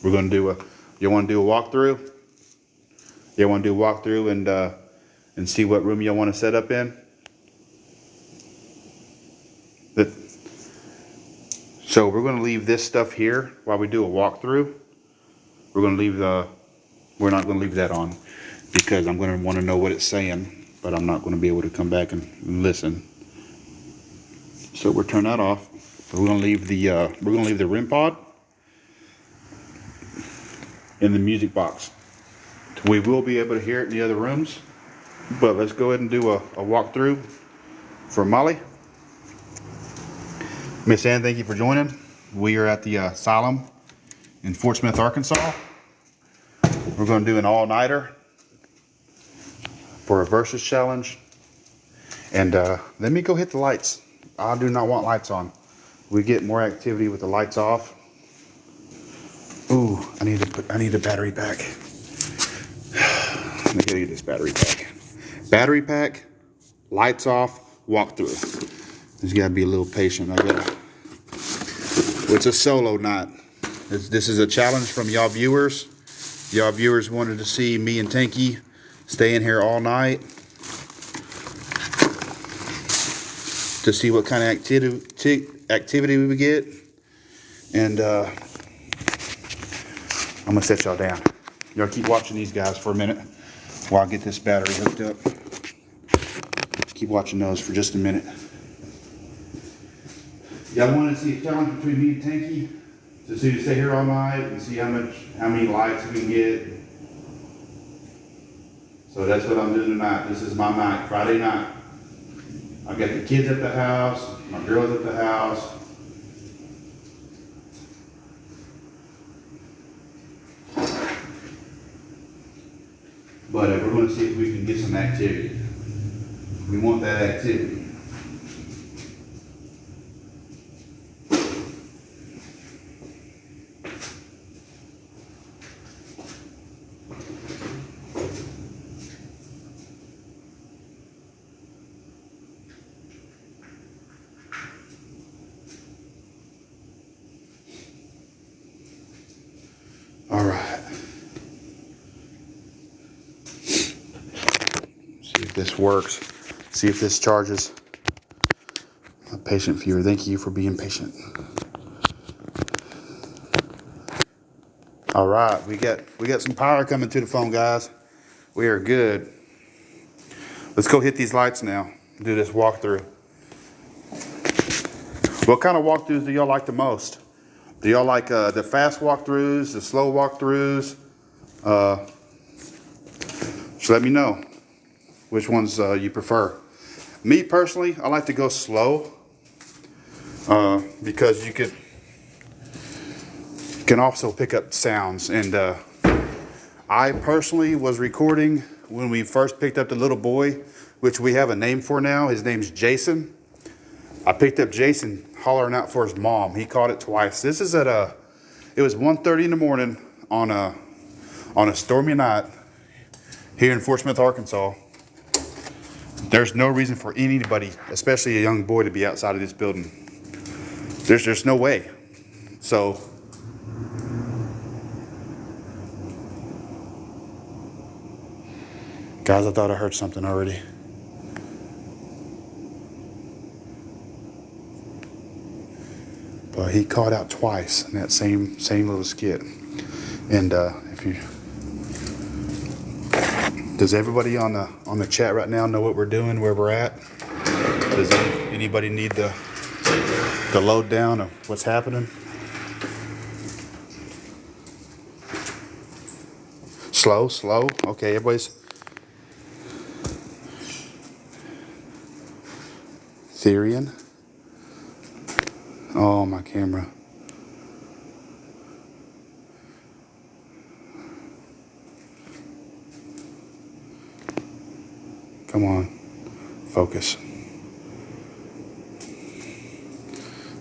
We're going to you want to do a walkthrough? You want to do a walkthrough and see what room you want to set up in? So we're going to leave this stuff here while we do a walkthrough. We're not going to leave that on because I'm going to want to know what it's saying, but I'm not going to be able to come back and listen. So we'll turn that off. We're going to leave the REM pod in the music box. We will be able to hear it in the other rooms, but let's go ahead and do a walkthrough for Molly. Miss Ann, thank you for joining. We are at the asylum in Fort Smith, Arkansas. We're going to do an all-nighter for a versus challenge. And let me go hit the lights. I do not want lights on. We get more activity with the lights off. Ooh, I need a battery pack. Let me go get this battery pack. Battery pack, lights off, walkthrough. Just gotta be a little patient. It's a solo night. This is a challenge from y'all viewers. Y'all viewers wanted to see me and Tanky stay in here all night to see what kind of activity we would get. And I'm gonna set y'all down. Y'all keep watching these guys for a minute while I get this battery hooked up. Keep watching those for just a minute. Y'all want to see a challenge between me and Tanky to see to stay here all night and see how many lights we can get. So that's what I'm doing tonight. This is my night, Friday night. I've got the kids at the house, my girls at the house. But we're going to see if we can get some activity. We want that activity. All right. if this works. See if this charges. A patient viewer, thank you for being patient. All right, we got some power coming to the phone, guys. We are good. Let's go hit these lights now. Do this walkthrough. What kind of walkthroughs do y'all like the most? Do y'all like the fast walkthroughs, the slow walkthroughs? Just let me know which ones you prefer. Me personally, I like to go slow because you can also pick up sounds. And I personally was recording when we first picked up the little boy, which we have a name for now. His name's Jason. I picked up Jason hollering out for his mom. He caught it twice. This is at it was 1:30 in the morning on a stormy night here in Fort Smith, Arkansas. There's no reason for anybody, especially a young boy, to be outside of this building. There's no way. So guys, I thought I heard something already. But he caught out twice in that same little skit. And does everybody on the chat right now know what we're doing, where we're at? Does anybody need the lowdown of what's happening? Slow. Okay, everybody's Therian. Oh, my camera. Come on, focus.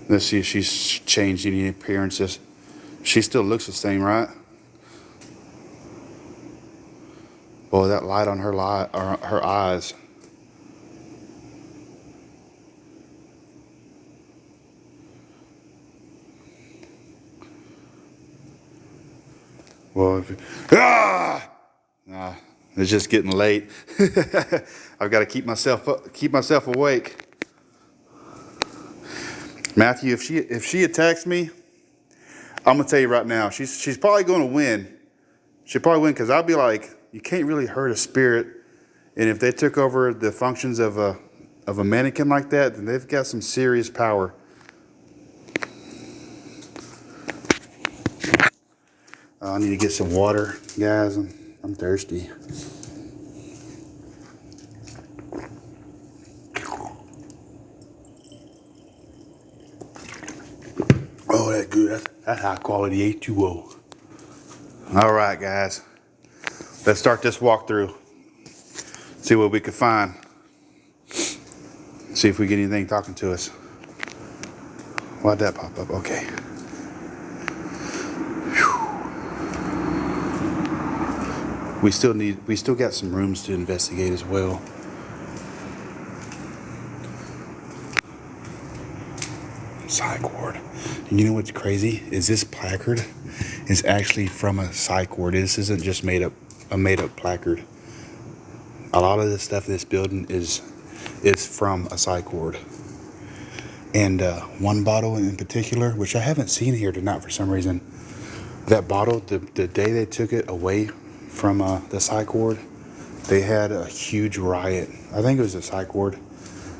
Let's see if she's changed any appearances. She still looks the same, right? Boy, that light on her eyes. Well, nah, it's just getting late. I've got to keep myself awake. Matthew, if she attacks me, I'm gonna tell you right now, she's probably gonna win. She'll probably win because I'll be like, you can't really hurt a spirit, and if they took over the functions of a mannequin like that, then they've got some serious power. I need to get some water, guys. I'm thirsty. Oh, that's good. That's high quality H2O. All right, guys. Let's start this walkthrough. See what we can find. See if we get anything talking to us. Why'd that pop up? Okay. We still got some rooms to investigate as well. Psych ward. And you know what's crazy? Is this placard is actually from a psych ward. This isn't just a made up placard. A lot of the stuff in this building is from a psych ward. And one bottle in particular, which I haven't seen here tonight for some reason. That bottle, the day they took it away from the psych ward, they had a huge riot. I think it was a psych ward.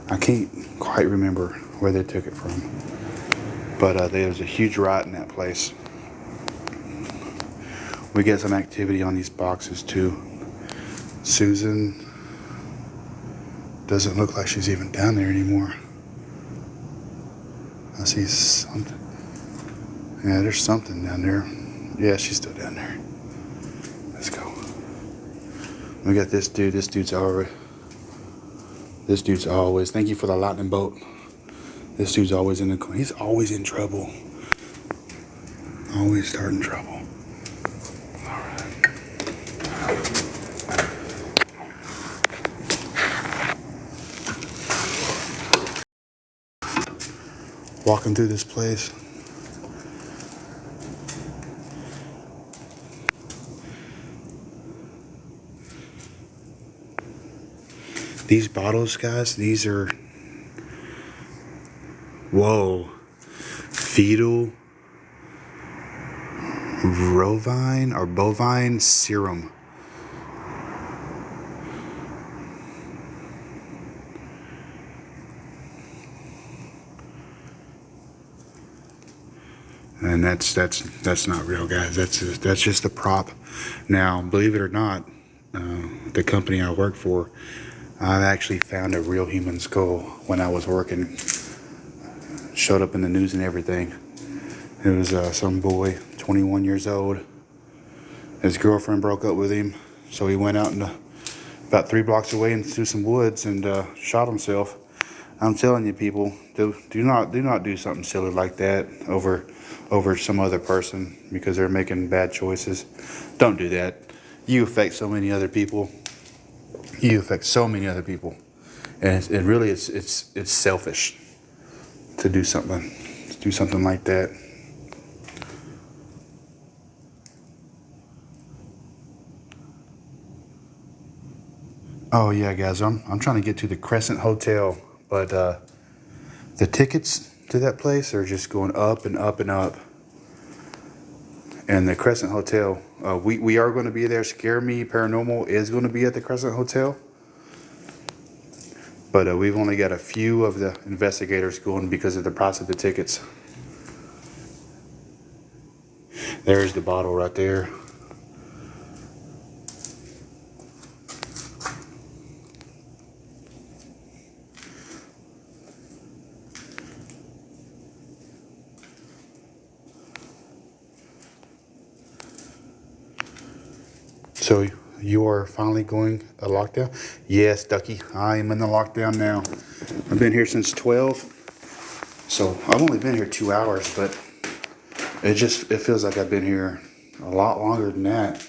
I can't quite remember where they took it from. But there was a huge riot in that place. We get some activity on these boxes too. Susan doesn't look like she's even down there anymore. I see something. Yeah, there's something down there. Yeah, she's still down there. Let's go. We got this dude. This dude's always. Thank you for the lightning bolt. This dude's always in the corner. He's always in trouble. Always starting trouble. All right. Walking through this place. These bottles, guys, these are, whoa, fetal bovine serum. And that's not real, guys. That's just a prop. Now, believe it or not, the company I work for, I actually found a real human skull when I was working. Showed up in the news and everything. It was some boy, 21 years old. His girlfriend broke up with him, so he went out about 3 blocks away into some woods and shot himself. I'm telling you, people, do not do something silly like that over some other person because they're making bad choices. Don't do that. You affect so many other people. You affect so many other people, and it really it's selfish to do something like that. Oh yeah, guys, I'm trying to get to the Crescent Hotel, but the tickets to that place are just going up and up and up. And the Crescent Hotel, we are going to be there. Scare Me Paranormal is going to be at the Crescent Hotel, but we've only got a few of the investigators going because of the price of the tickets. There's the bottle right there. So you are finally going a lockdown? Yes, Ducky, I am in the lockdown now. I've been here since 12. So I've only been here 2 hours, but it feels like I've been here a lot longer than that.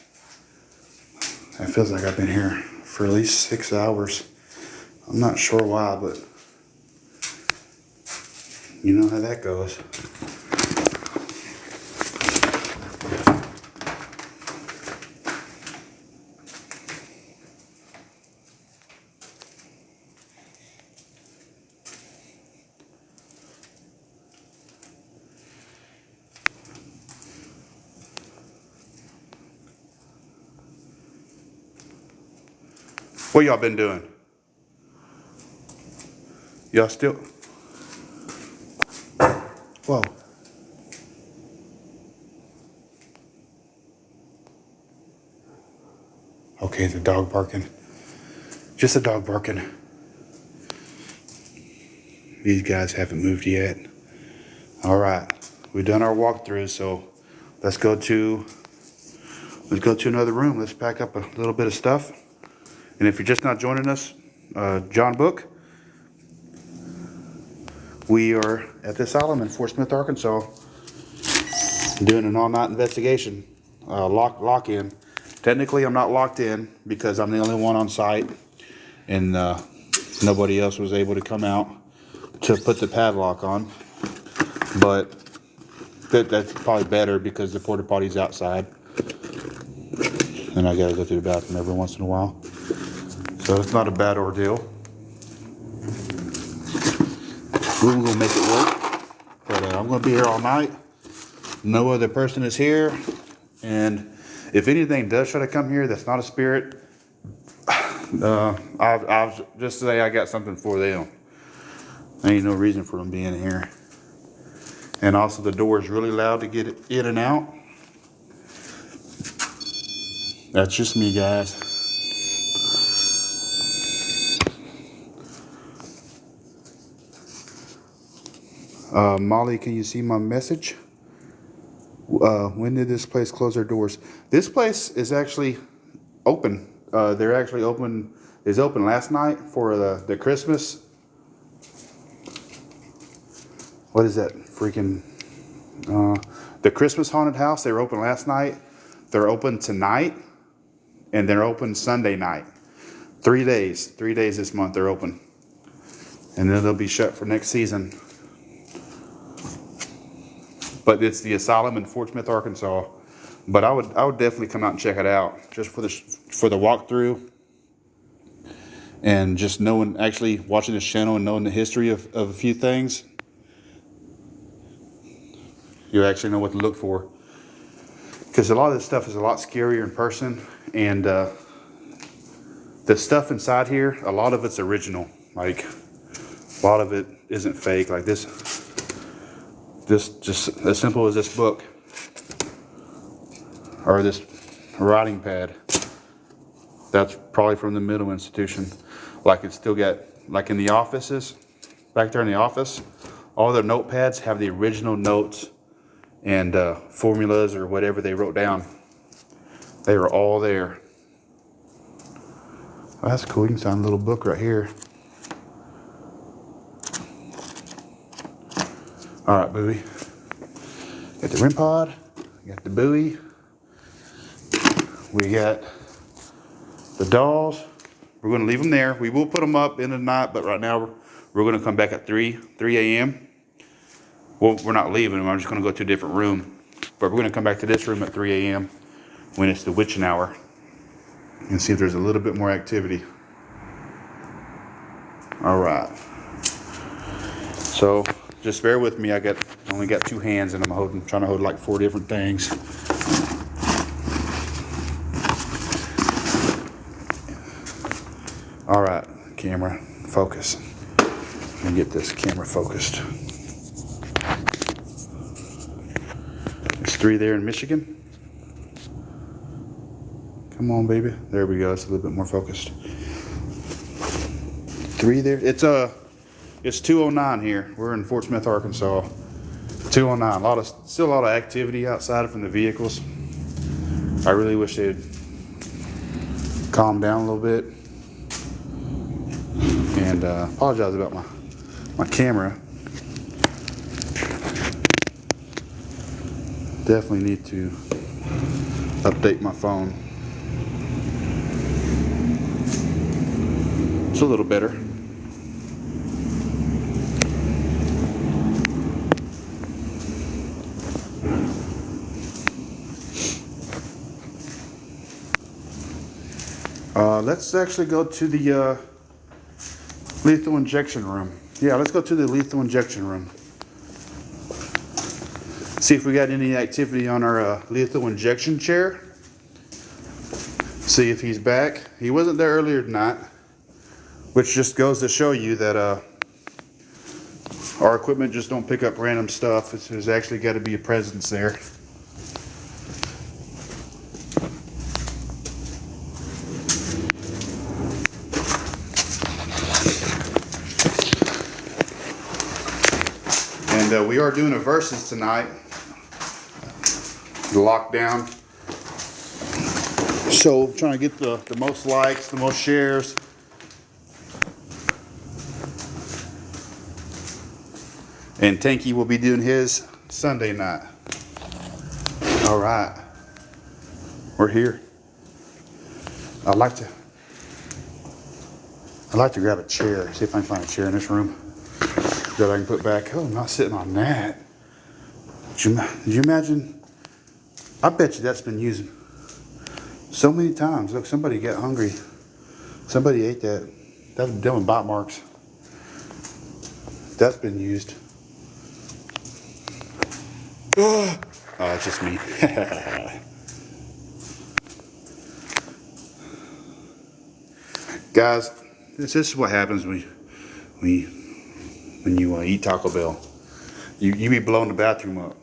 It feels like I've been here for at least 6 hours. I'm not sure why, but you know how that goes. What y'all been doing? Y'all still? Whoa. Okay, the dog barking. Just a dog barking. These guys haven't moved yet. All right, we've done our walkthrough, so let's go to another room. Let's pack up a little bit of stuff. And if you're just not joining us, John Book, we are at the asylum in Fort Smith, Arkansas, doing an all-night investigation, lock-in. Technically, I'm not locked in because I'm the only one on site, and nobody else was able to come out to put the padlock on. But that's probably better because the porta potty's outside, and I gotta go to the bathroom every once in a while. So it's not a bad ordeal. We're gonna make it work, but I'm gonna be here all night. No other person is here, and if anything does try to come here that's not a spirit, I'll just say I got something for them. There ain't no reason for them being here. And also the door is really loud to get in and out. That's just me, guys. Molly, can you see my message? When did this place close their doors? This place is actually open. They're actually open. Is open last night for the Christmas. What is that freaking? The Christmas haunted house. They were open last night. They're open tonight, and they're open Sunday night. 3 days. 3 days this month they're open, and then they'll be shut for next season. But it's the asylum in Fort Smith, Arkansas. But I would definitely come out and check it out just for the walkthrough. And just knowing, actually watching this channel and knowing the history of a few things, you actually know what to look for. Because a lot of this stuff is a lot scarier in person. And the stuff inside here, a lot of it's original. Like, a lot of it isn't fake. Like this just as simple as this book. Or this writing pad. That's probably from the Middle Institution. Like it's still got, like in the offices, back there in the office, all their notepads have the original notes and formulas or whatever they wrote down. They were all there. Oh, that's cool. You can sign a little book right here. All right, buoy. Got the rim pod. Got the buoy. We got the dolls. We're going to leave them there. We will put them up in the night, but right now we're going to come back at 3 a.m. Well, we're not leaving them. I'm just going to go to a different room. But we're going to come back to this room at 3 a.m. when it's the witching hour and see if there's a little bit more activity. All right. So just bear with me. I only got 2 hands and I'm trying to hold like 4 different things. All right, camera, focus. Let me get this camera focused. There's 3 there in Michigan. Come on, baby. There we go. It's a little bit more focused. 3 there. It's 2:09 here. We're in Fort Smith, Arkansas. 2:09. Still a lot of activity outside from the vehicles. I really wish they'd calm down a little bit. And apologize about my camera. Definitely need to update my phone. It's a little better. Let's actually go to the lethal injection room. Yeah, let's go to the lethal injection room. See if we got any activity on our lethal injection chair. See if he's back. He wasn't there earlier tonight, which just goes to show you that our equipment just don't pick up random stuff. There's actually got to be a presence there. And we are doing a versus tonight. The lockdown. So trying to get the most likes, the most shares. And Tanky will be doing his Sunday night. All right. We're here. I'd like to grab a chair. See if I can find a chair in this room that I can put back. Oh, I'm not sitting on that. Did you imagine? I bet you that's been used so many times. Look, somebody got hungry. Somebody ate that. That's doing bite marks. That's been used. Oh, it's just me. Guys, this is what happens when you eat Taco Bell. You be blowing the bathroom up.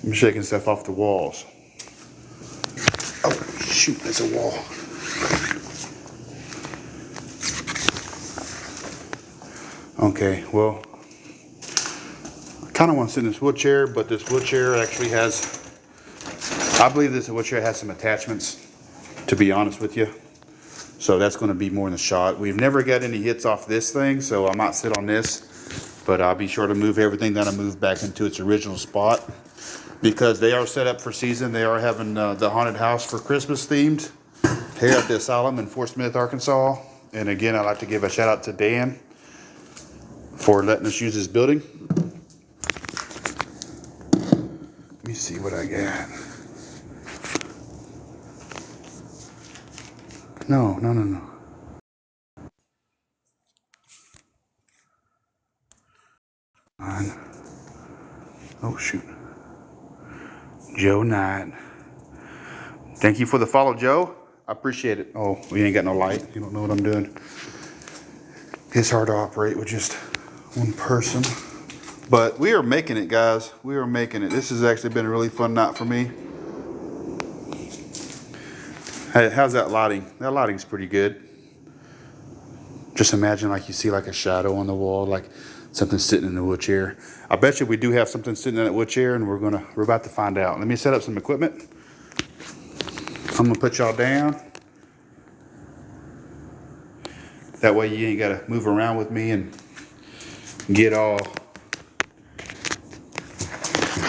I'm shaking stuff off the walls. Oh shoot, there's a wall. Okay, well, I kind of want to sit in this wood chair, but this wood chair actually has, I believe this wood chair has some attachments, to be honest with you. So that's going to be more in the shot. We've never got any hits off this thing, so I might sit on this, but I'll be sure to move everything that I move back into its original spot, because they are set up for season. They are having the haunted house for Christmas themed here at the asylum in Fort Smith, Arkansas. And again, I'd like to give a shout out to Dan for letting us use his building. Let me see what I got. No. 9. Oh, shoot. Joe 9. Thank you for the follow, Joe. I appreciate it. Oh, we ain't got no light. You don't know what I'm doing. It's hard to operate with just one person. But we are making it, guys. We are making it. This has actually been a really fun night for me. Hey, how's that lighting? That lighting's pretty good. Just imagine like you see like a shadow on the wall, like something sitting in the wood chair. I bet you we do have something sitting in that wood chair, and we're about to find out. Let me set up some equipment. I'm gonna put y'all down. That way you ain't gotta move around with me and get all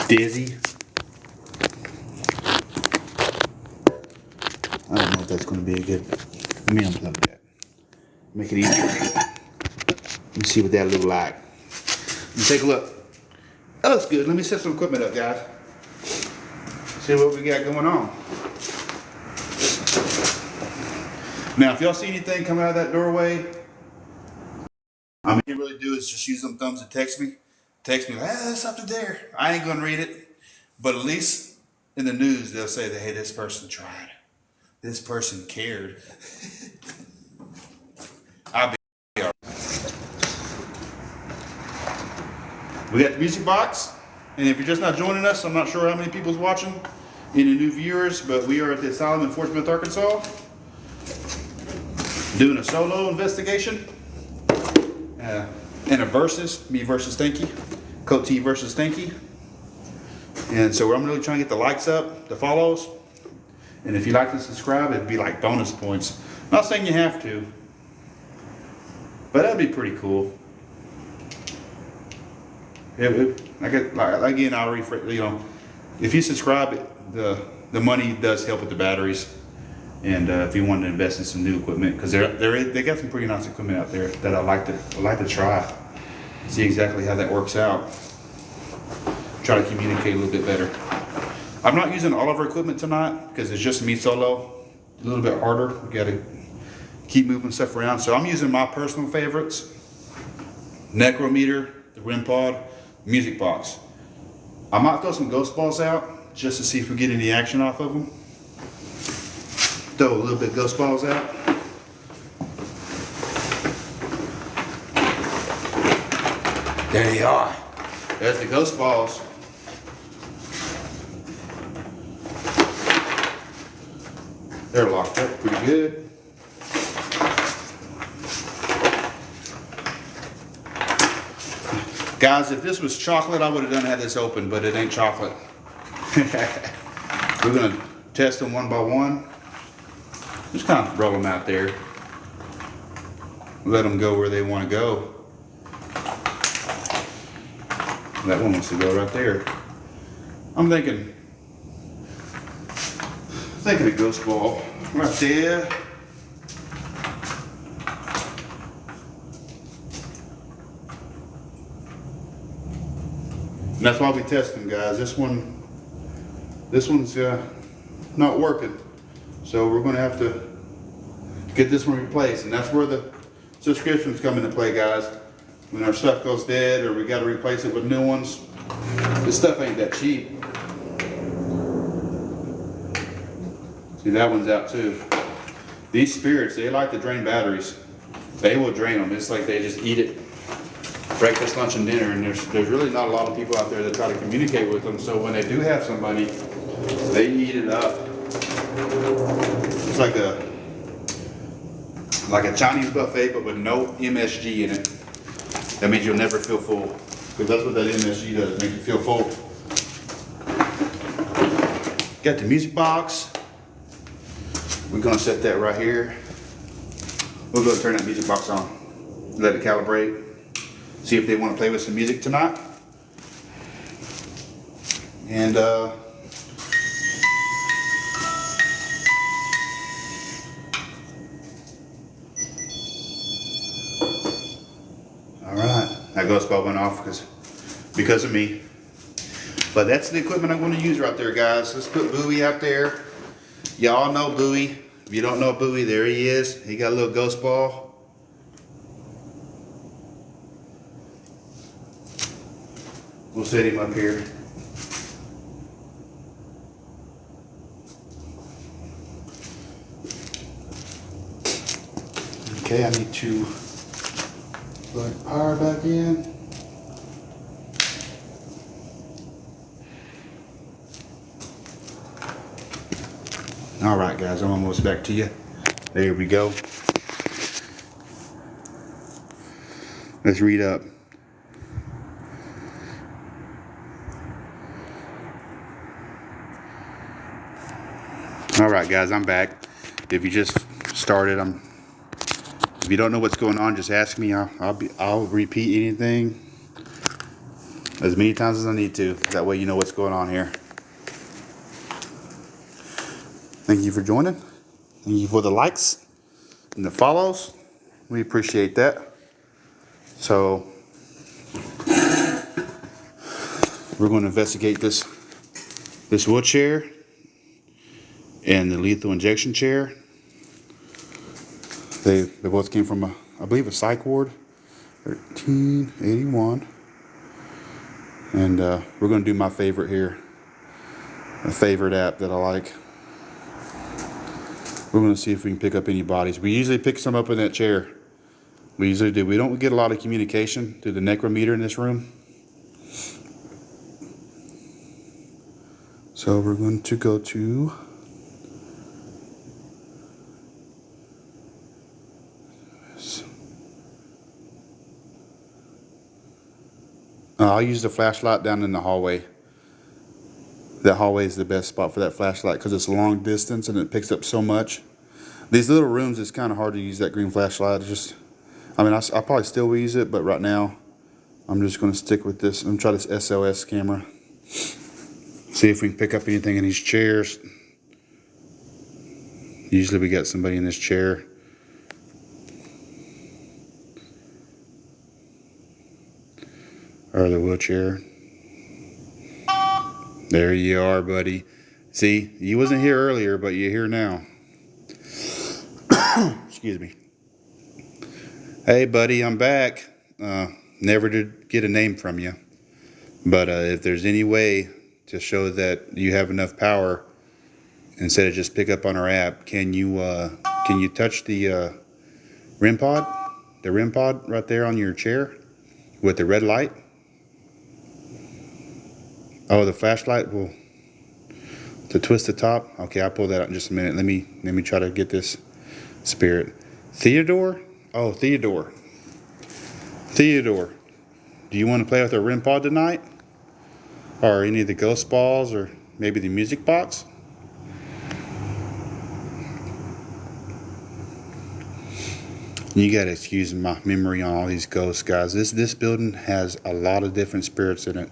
dizzy. I don't know if that's gonna be a good. Let me unplug that. Make it easier. Let me see what that look like. Let me take a look. That looks good. Let me set some equipment up, guys. See what we got going on. Now, if y'all see anything coming out of that doorway, all you really do is just use them thumbs to text me. Text me, there's something there. I ain't gonna read it, but at least in the news they'll say that, hey, this person tried. This person cared. I'll be all right. We got the music box, and if you're just not joining us, I'm not sure how many people's watching, any new viewers, but we are at the Asylum in Fort Smith, Arkansas, doing a solo investigation. And a versus, me versus Stinky, Coat T versus Stinky. And so I'm really trying to get the likes up, the follows. And if you like to subscribe, it'd be like bonus points. Not saying you have to, but that'd be pretty cool. I get, like, again, I'll rephrase, you know, if you subscribe, the money does help with the batteries. And if you want to invest in some new equipment, because they got some pretty nice equipment out there that I like to try, see exactly how that works out. Try to communicate a little bit better. I'm not using all of our equipment tonight because it's just me solo. A little bit harder. We got to keep moving stuff around. So I'm using my personal favorites: Necrometer, the REM pod, music box. I might throw some ghost balls out just to see if we get any action off of them. Throw a little bit of ghost balls out. There they are. There's the ghost balls. They're locked up pretty good. Guys, if this was chocolate, I would have had this open, but it ain't chocolate. We're gonna test them one by one. Just kind of roll them out there. Let them go where they want to go. That one wants to go right there. I'm thinking a ghost ball right there. And that's why we test them, guys. This one's not working. So we're going to have to get this one replaced, and that's where the subscriptions come into play, guys. When our stuff goes dead or we got to replace it with new ones, this stuff ain't that cheap. See, that one's out too. These spirits, they like to drain batteries. They will drain them. It's like they just eat it. Breakfast, lunch, and dinner, and there's really not a lot of people out there that try to communicate with them. So when they do have somebody, they eat it up. It's like a Chinese buffet, but with no MSG in it. That means you'll never feel full, because that's what that MSG does, make you feel full. Got the music box. We're gonna set that right here. We're gonna turn that music box on, let it calibrate, see if they want to play with some music tonight. And that ghost ball went off because of me. But that's the equipment I'm going to use right there, guys. Let's put Bowie out there. Y'all know Bowie. If you don't know Bowie, there he is. He got a little ghost ball. We'll set him up here. Okay, I need to plug power back in. All right, guys, I'm almost back to you. There we go. Let's read up. All right, guys, I'm back. If you just started, if you don't know what's going on, just ask me. I'll repeat anything as many times as I need to. That way you know what's going on here. Thank you for joining. Thank you for the likes and the follows. We appreciate that. So we're going to investigate this wheelchair and the lethal injection chair. They both came from I believe a psych ward, 1381. And we're going to do my favorite here, a favorite app that I like. We're going to see if we can pick up any bodies. We usually pick some up in that chair. We usually do. We don't get a lot of communication through the necrometer in this room. So we're going to go to I'll use the flashlight down in the hallway. That hallway is the best spot for that flashlight because it's a long distance and it picks up so much. These little rooms, it's kind of hard to use that green flashlight. I'll probably still will use it, but right now I'm just going to stick with this. I'm going to try this SOS camera. See if we can pick up anything in these chairs. Usually we got somebody in this chair. Or the wheelchair. There you are, buddy. See, you wasn't here earlier, but you're here now. Excuse me. Hey, buddy, I'm back. Never did get a name from you. But if there's any way to show that you have enough power, instead of just pick up on our app, can you touch the REM pod? The REM pod right there on your chair with the red light? Oh, the flashlight will to twist the top. Okay, I'll pull that out in just a minute. Let me try to get this spirit. Theodore? Oh, Theodore. Theodore. Do you want to play with our REM pod tonight? Or any of the ghost balls or maybe the music box? You gotta excuse my memory on all these ghosts, guys. This building has a lot of different spirits in it.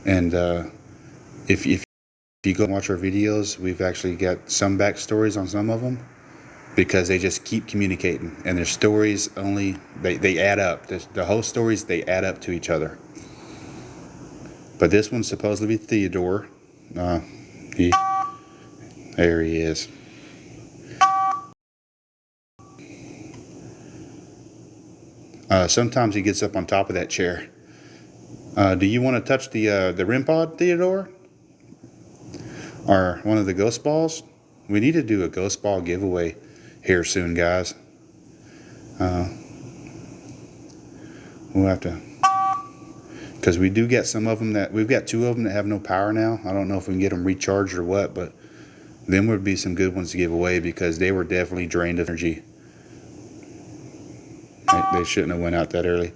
And if you go and watch our videos, we've actually got some backstories on some of them because they just keep communicating, and their stories only they add up. The whole stories, they add up to each other. But this one's supposed to be Theodore. There he is. Sometimes he gets up on top of that chair. Do you want to touch the REM pod, Theodore? Or one of the ghost balls? We need to do a ghost ball giveaway here soon, guys. We'll have to, because we do get some of them we've got 2 of them that have no power now. I don't know if we can get them recharged or what, but them would be some good ones to give away because they were definitely drained of energy. They shouldn't have went out that early.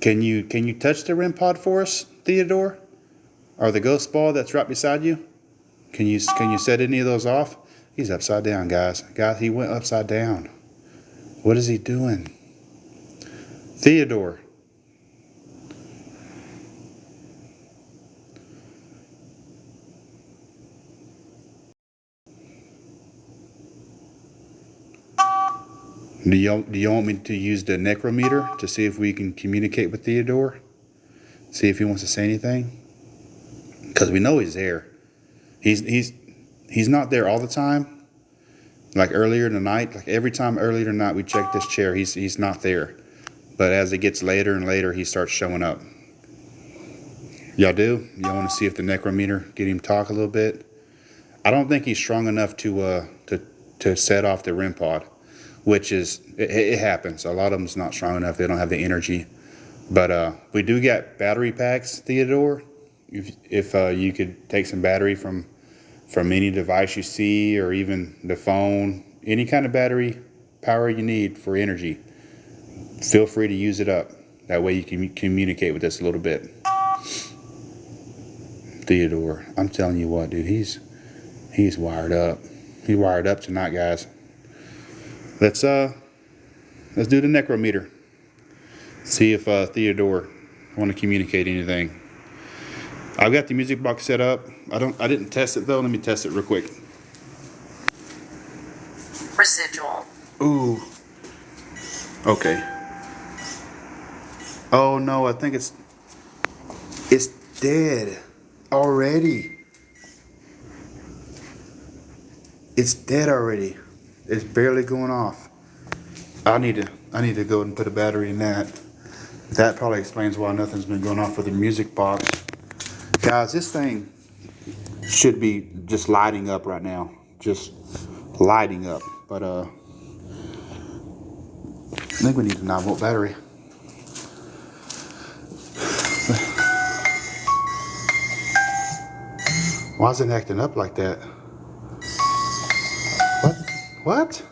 Can you touch the REM pod for us, Theodore? Or the ghost ball that's right beside you? Can you set any of those off? He's upside down, guys. Guys, he went upside down. What is he doing? Theodore. Do you want me to use the necrometer to see if we can communicate with Theodore? See if he wants to say anything? Because we know he's there. He's not there all the time. Like earlier in the night, like every time earlier in the night we check this chair, he's not there. But as it gets later and later, he starts showing up. Y'all do? Y'all want to see if the necrometer get him talk a little bit? I don't think he's strong enough to set off the REM pod, which is it happens. A lot of them's not strong enough. They don't have the energy. But we do get battery packs, Theodore. If you could take some battery from any device you see, or even the phone, any kind of battery power you need for energy, feel free to use it up. That way you can communicate with us a little bit. Theodore, I'm telling you what, dude, he's wired up. He wired up tonight, guys. Let's do the necrometer. See if Theodore want to communicate anything. I've got the music box set up. I didn't test it though. Let me test it real quick. Residual. Ooh. Okay. Oh no, I think it's dead already. It's dead already. It's barely going off. I need to go and put a battery in that. That probably explains why nothing's been going off with the music box. Guys, this thing should be just lighting up right now. Just lighting up. But I think we need a 9-volt battery. Why is it acting up like that? What?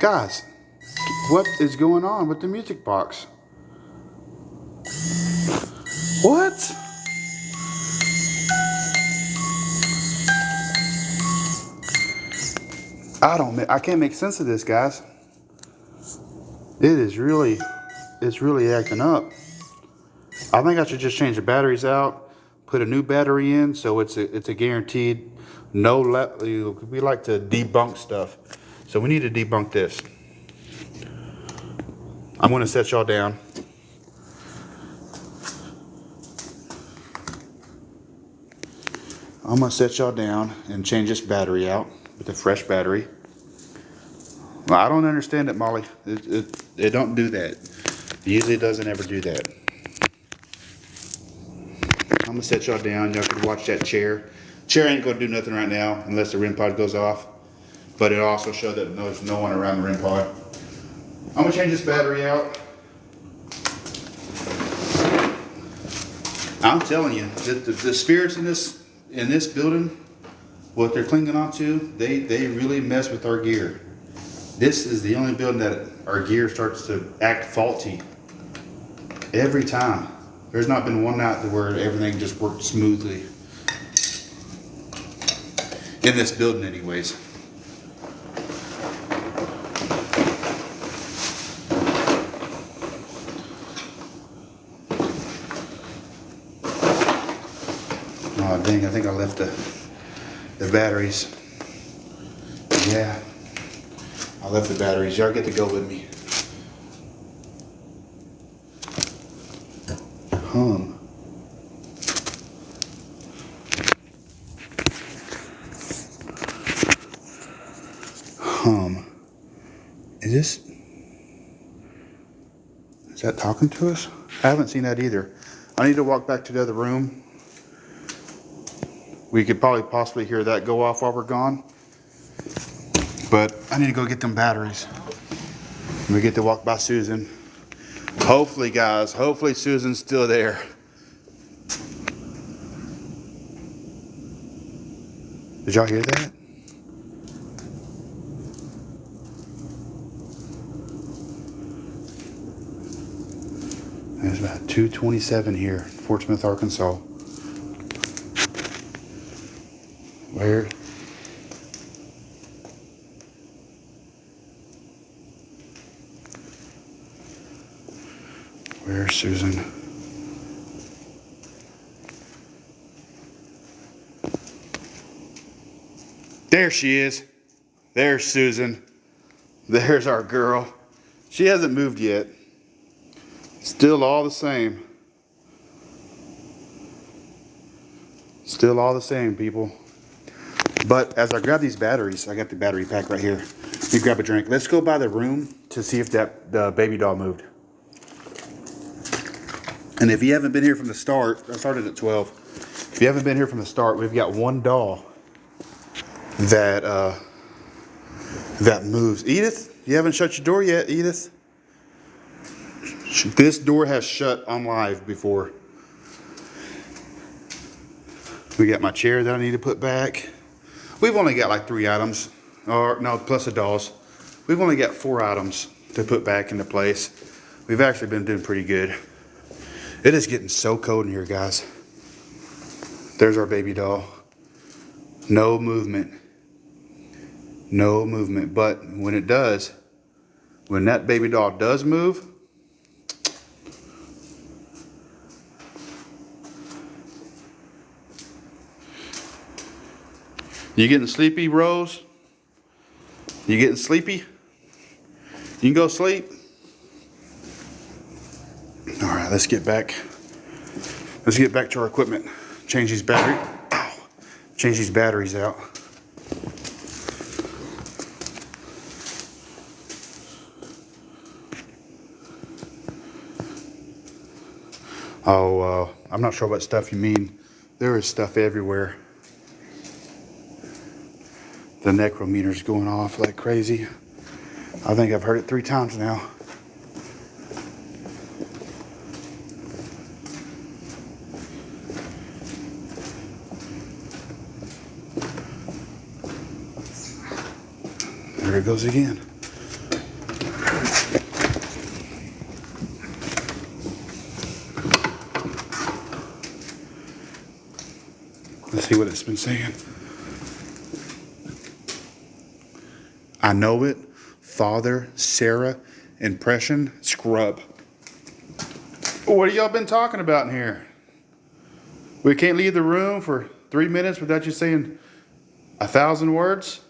Guys, what is going on with the music box? What? I can't make sense of this, guys. It's really acting up. I think I should just change the batteries out, put a new battery in, so it's a guaranteed no. We like to debunk stuff, so we need to debunk this. I'm going to set y'all down. I'm going to set y'all down and change this battery out with a fresh battery. Well, I don't understand it, Molly. It don't do that. It usually doesn't ever do that. I'm gonna set y'all down. Y'all can watch that chair. Chair ain't gonna do nothing right now unless the REM pod goes off. But it'll also show that there's no one around the REM pod. I'm gonna change this battery out. I'm telling you, the spirits in this building, what they're clinging on to, they really mess with our gear. This is the only building that our gear starts to act faulty every time. There's not been one night where everything just worked smoothly. In this building anyways. Oh dang, I think I left the batteries. Yeah, I left the batteries. Y'all get to go with me. Hum. Is that talking to us? I haven't seen that either. I need to walk back to the other room. We could probably possibly hear that go off while we're gone. But I need to go get them batteries. We get to walk by Susan. Hopefully, guys, hopefully Susan's still there. Did y'all hear that? There's about 2:27 here in Fort Smith, Arkansas. Where's Susan? There she is. There's Susan. There's our girl. She hasn't moved yet. Still all the same. Still all the same, people. But as I grab these batteries, I got the battery pack right here. You grab a drink. Let's go by the room to see if the baby doll moved. And if you haven't been here from the start, I started at 12. If you haven't been here from the start, we've got one doll that that moves. Edith, you haven't shut your door yet, Edith. This door has shut on live before. We got my chair that I need to put back. We've only got like 3 items, or no, plus the dolls. We've only got 4 items to put back into place. We've actually been doing pretty good. It is getting so cold in here, guys. There's our baby doll. No movement. No movement. But when it does, when that baby doll does move, you getting sleepy, Rose? You getting sleepy? You can go sleep. All right, let's get back. Let's get back to our equipment. Change these change these batteries out. Oh, I'm not sure what stuff you mean. There is stuff everywhere. The necrometer's going off like crazy. I think I've heard it 3 times now. There it goes again. Let's see what it's been saying. I know it. Father, Sarah, impression, scrub. What have y'all been talking about in here? We can't leave the room for 3 minutes without you saying 1,000 words?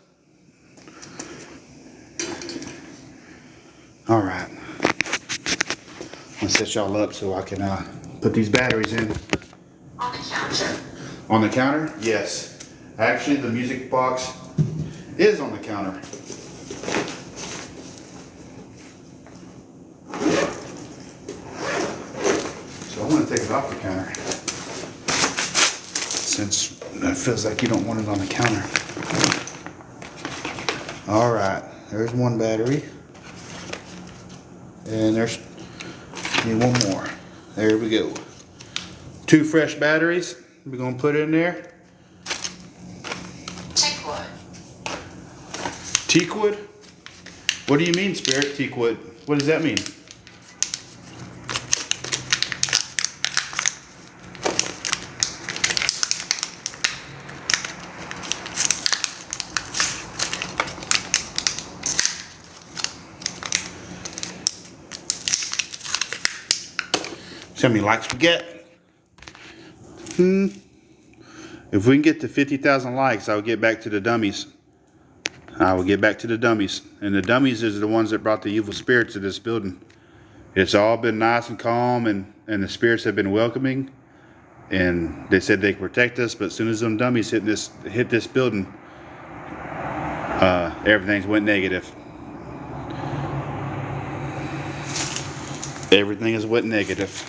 All right. I'm gonna set y'all up so I can put these batteries in. On the counter. On the counter? Yes. Actually, the music box is on the counter. So I'm gonna take it off the counter, since it feels like you don't want it on the counter. All right, there's one battery. And there's need one more. There we go. 2 fresh batteries. We're gonna put in there. Teakwood. Teakwood? What do you mean, Spirit? Teakwood? What does that mean? See how many likes we get? If we can get to 50,000 likes, I'll get back to the dummies. I will get back to the dummies. And the dummies is the ones that brought the evil spirits to this building. It's all been nice and calm, and the spirits have been welcoming. And they said they could protect us, but as soon as them dummies hit this building, everything's went negative. Everything is went negative.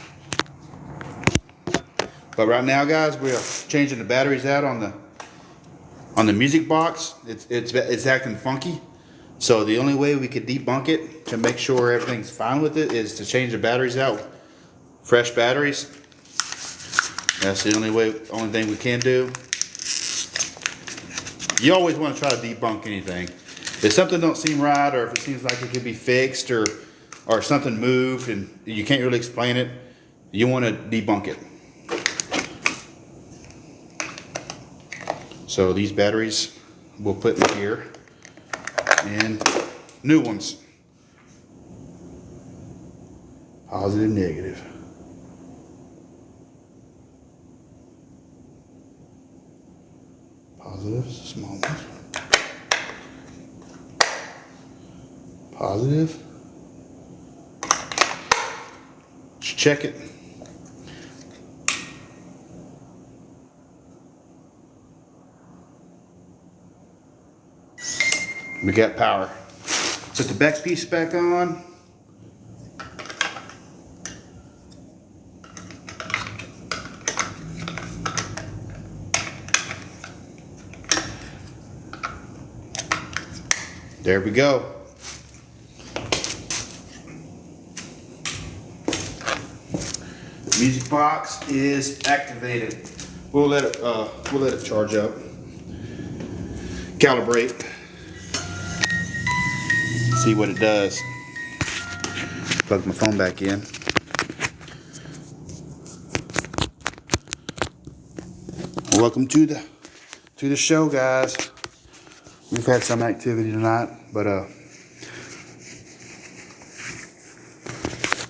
But right now, guys, we're changing the batteries out on the music box. It's acting funky. So the only way we could debunk it to make sure everything's fine with it is to change the batteries out. Fresh batteries. That's the only thing we can do. You always want to try to debunk anything. If something don't seem right, or if it seems like it could be fixed, or something moved and you can't really explain it, you want to debunk it. So these batteries we'll put in here, and new ones. Positive, negative. Positive, small ones. Positive. Just check it. We got power. Put the back piece back on. There we go. The music box is activated. We'll let it charge up. Calibrate. See what it does. Plug my phone back in. Welcome to the show, guys. We've had some activity tonight, but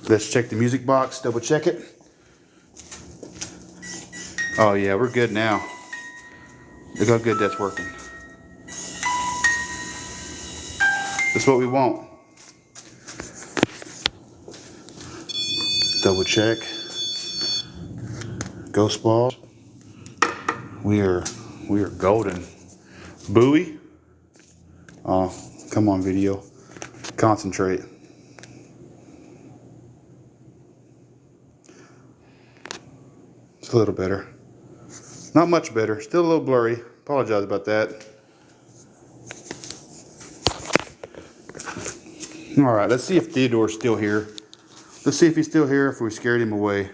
let's check the music box, double check it. Oh yeah, we're good now. Look how good that's working. That's what we want. Double check. Ghost balls. We are golden. Buoy. Oh, come on, video. Concentrate. It's a little better. Not much better. Still a little blurry. Apologize about that. All right, let's see if Theodore's still here. Let's see if he's still here, if we scared him away.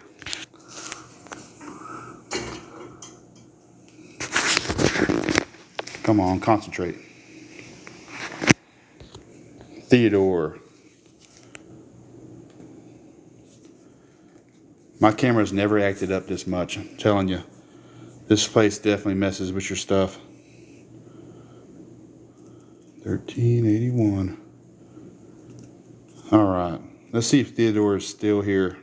Come on, concentrate. Theodore. My camera's never acted up this much, I'm telling you. This place definitely messes with your stuff. 1381. All right, let's see if Theodore is still here.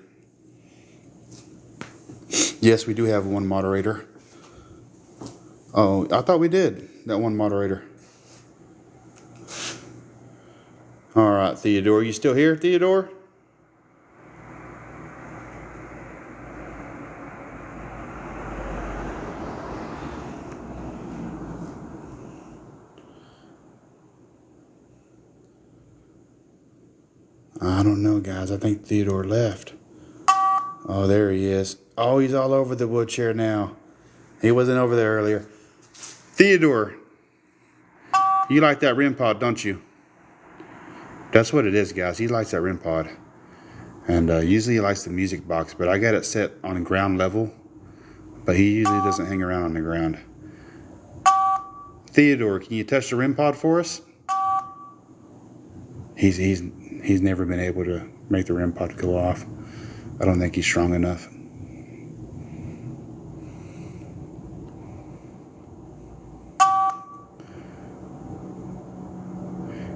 Yes, we do have one moderator. Oh, I thought we did, that one moderator. All right, Theodore, you still here, Theodore? I don't know, guys. I think Theodore left. Oh, there he is. Oh, he's all over the wood chair now. He wasn't over there earlier. Theodore, you like that REM pod, don't you? That's what it is, guys. He likes that REM pod. And usually he likes the music box, but I got it set on ground level. But he usually doesn't hang around on the ground. Theodore, can you touch the REM pod for us? He's never been able to make the REM pod go off. I don't think he's strong enough.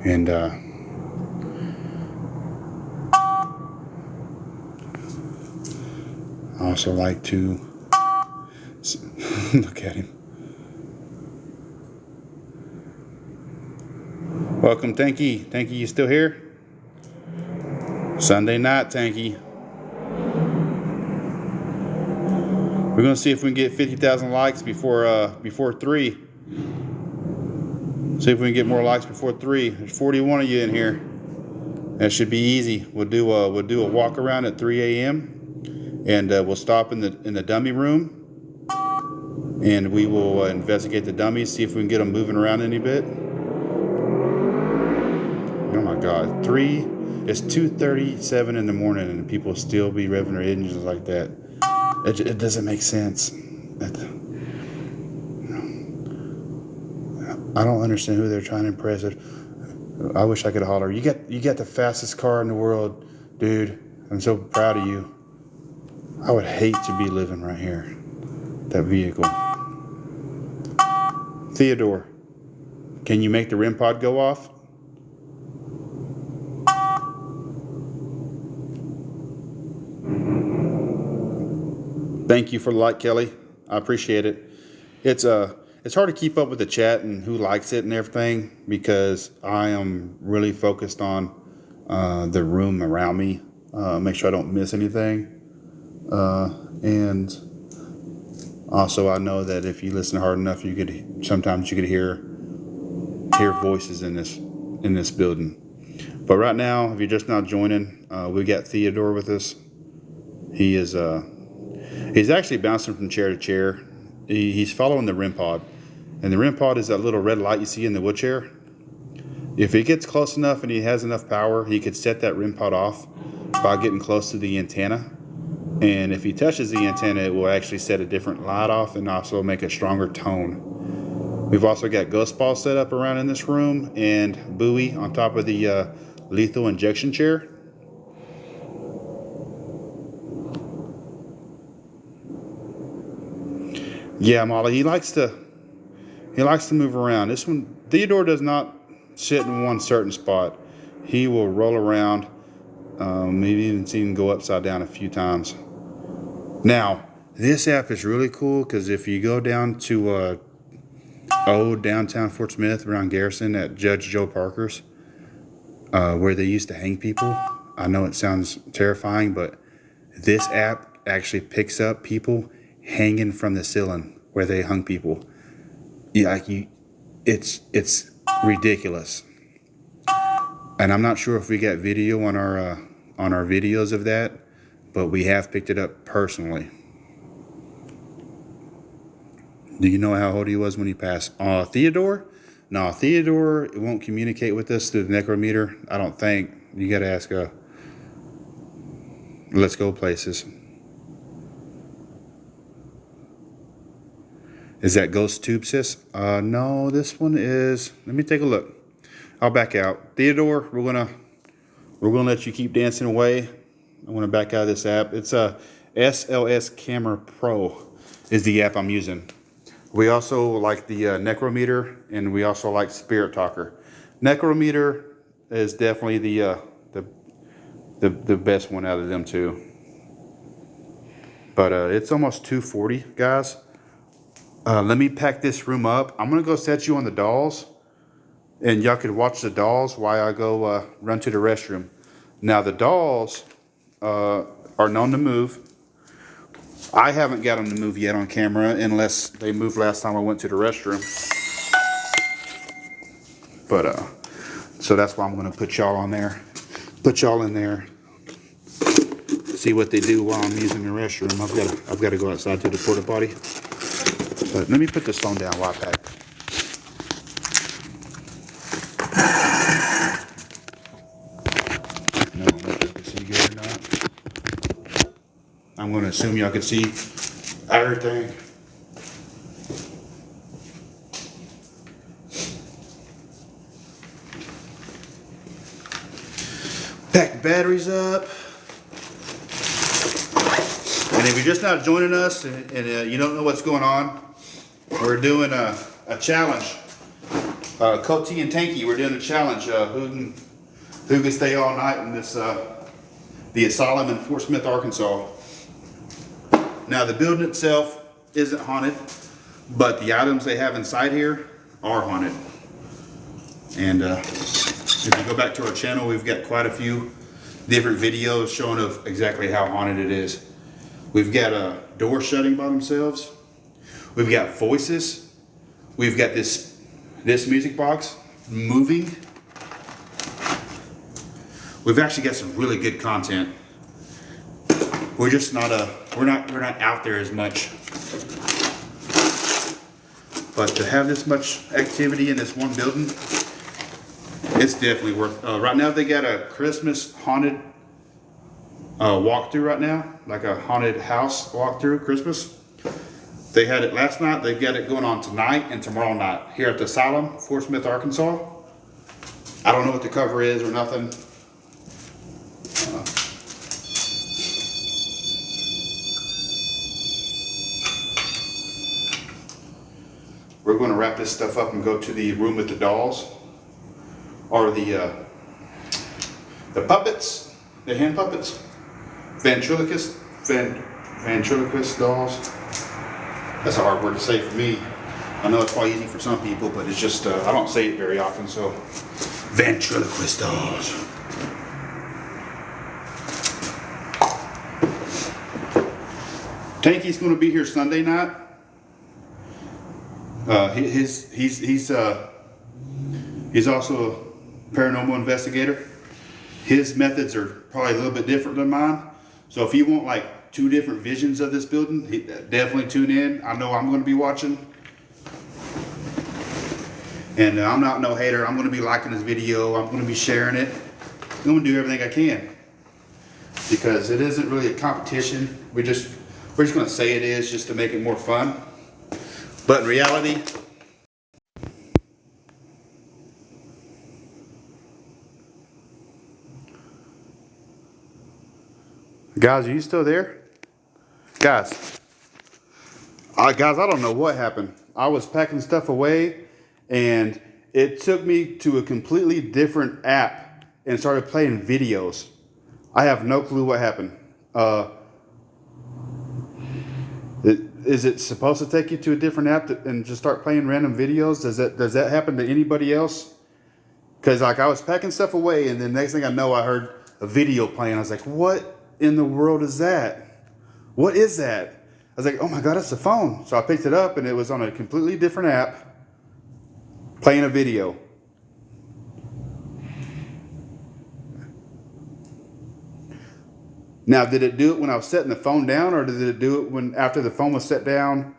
And I also like to look at him. Welcome, Tanky. Tanky, you still here? Sunday night, Tanky. We're gonna see if we can get 50,000 likes before 3. See if we can get more likes before 3. There's 41 of you in here. That should be easy. We'll do a walk around at 3 a.m. and we'll stop in the dummy room, and we will investigate the dummies, see if we can get them moving around any bit. Oh my God, 3. It's 2:37 in the morning, and people still be revving their engines like that. It doesn't make sense. I don't understand who they're trying to impress. I wish I could holler. You got the fastest car in the world, dude. I'm so proud of you. I would hate to be living right here. That vehicle. Theodore, can you make the REM pod go off? Thank you for the like, Kelly. I appreciate it. It's hard to keep up with the chat and who likes it and everything, because I am really focused on the room around me. Make sure I don't miss anything. And also, I know that if you listen hard enough, sometimes you could hear voices in in this building. But right now, if you're just now joining, we got Theodore with us. He is he's actually bouncing from chair to chair. He's following the REM pod, and the REM pod is that little red light you see in the wood chair. If he gets close enough and he has enough power, he could set that REM pod off by getting close to the antenna. And if he touches the antenna, it will actually set a different light off and also make a stronger tone. We've also got ghost balls set up around in this room and buoy on top of the lethal injection chair. Yeah, Molly, he likes to move around. This one, Theodore does not sit in one certain spot. He will roll around. Maybe even seen him go upside down a few times. Now, this app is really cool because if you go down to old downtown Fort Smith around Garrison at Judge Joe Parker's, where they used to hang people. I know it sounds terrifying, but this app actually picks up people hanging from the ceiling where they hung people. It's ridiculous. And I'm not sure if we got video on our videos of that, but we have picked it up personally. Do you know how old he was when he passed? Theodore? No, Theodore won't communicate with us through the necrometer. I don't think. You got to ask Let's Go Places. Is that Ghost Tube, sis? No, this one is. Let me take a look. I'll back out. Theodore, we're gonna let you keep dancing away. I want to back out of this app. It's a SLS Camera Pro is the app I'm using. We also like the necrometer, and we also like Spirit Talker. Necrometer is definitely the best one out of them two. But it's almost 2:40, guys. Let me pack this room up. I'm gonna go set you on the dolls, and y'all could watch the dolls while I go run to the restroom. Now the dolls are known to move. I haven't got them to move yet on camera unless they moved last time I went to the restroom. But so that's why I'm gonna put y'all on there. Put y'all in there. See what they do while I'm using the restroom. I've got to go outside to the porta potty. But let me put this phone down while I pack. No, I'm not sure if you can see good or not. I'm going to assume y'all can see everything. Pack the batteries up. And if you're just now joining us and you don't know what's going on, we're doing a challenge. Coty and Tanky, we're doing a challenge. Who can stay all night in this the asylum in Fort Smith, Arkansas. Now the building itself isn't haunted, but the items they have inside here are haunted. And if you go back to our channel, we've got quite a few different videos showing of exactly how haunted it is. We've got doors shutting by themselves. We've got voices. We've got this music box moving. We've actually got some really good content. We're just not we're not out there as much. But to have this much activity in this one building, it's definitely worth. Right now they got a Christmas haunted walkthrough right now, like a haunted house walkthrough Christmas. They had it last night. They've got it going on tonight and tomorrow night here at the asylum, Fort Smith, Arkansas. I don't know what the cover is or nothing. We're going to wrap this stuff up and go to the room with the dolls, or the puppets, the hand puppets, ventriloquist dolls. That's a hard word to say for me. I know it's probably easy for some people, but it's just I don't say it very often. So, ventriloquist dolls. Tanky's going to be here Sunday night. He's also paranormal investigator. His methods are probably a little bit different than mine. So if you want like 2 different visions of this building, definitely tune in. I know I'm going to be watching. And I'm not no hater. I'm going to be liking this video. I'm going to be sharing it. I'm going to do everything I can. Because it isn't really a competition. We're just going to say it is just to make it more fun. But in reality, guys, are you still there? Guys, I don't know what happened. I was packing stuff away and it took me to a completely different app and started playing videos. I have no clue what happened. Is it supposed to take you to a different app and just start playing random videos? Does that happen to anybody else? Because like I was packing stuff away and then next thing I know I heard a video playing. I was like, what in the world is that? What is that? I was like, oh my God, that's the phone. So I picked it up and it was on a completely different app playing a video. Now, did it do it when I was setting the phone down, or did it do it when after the phone was set down?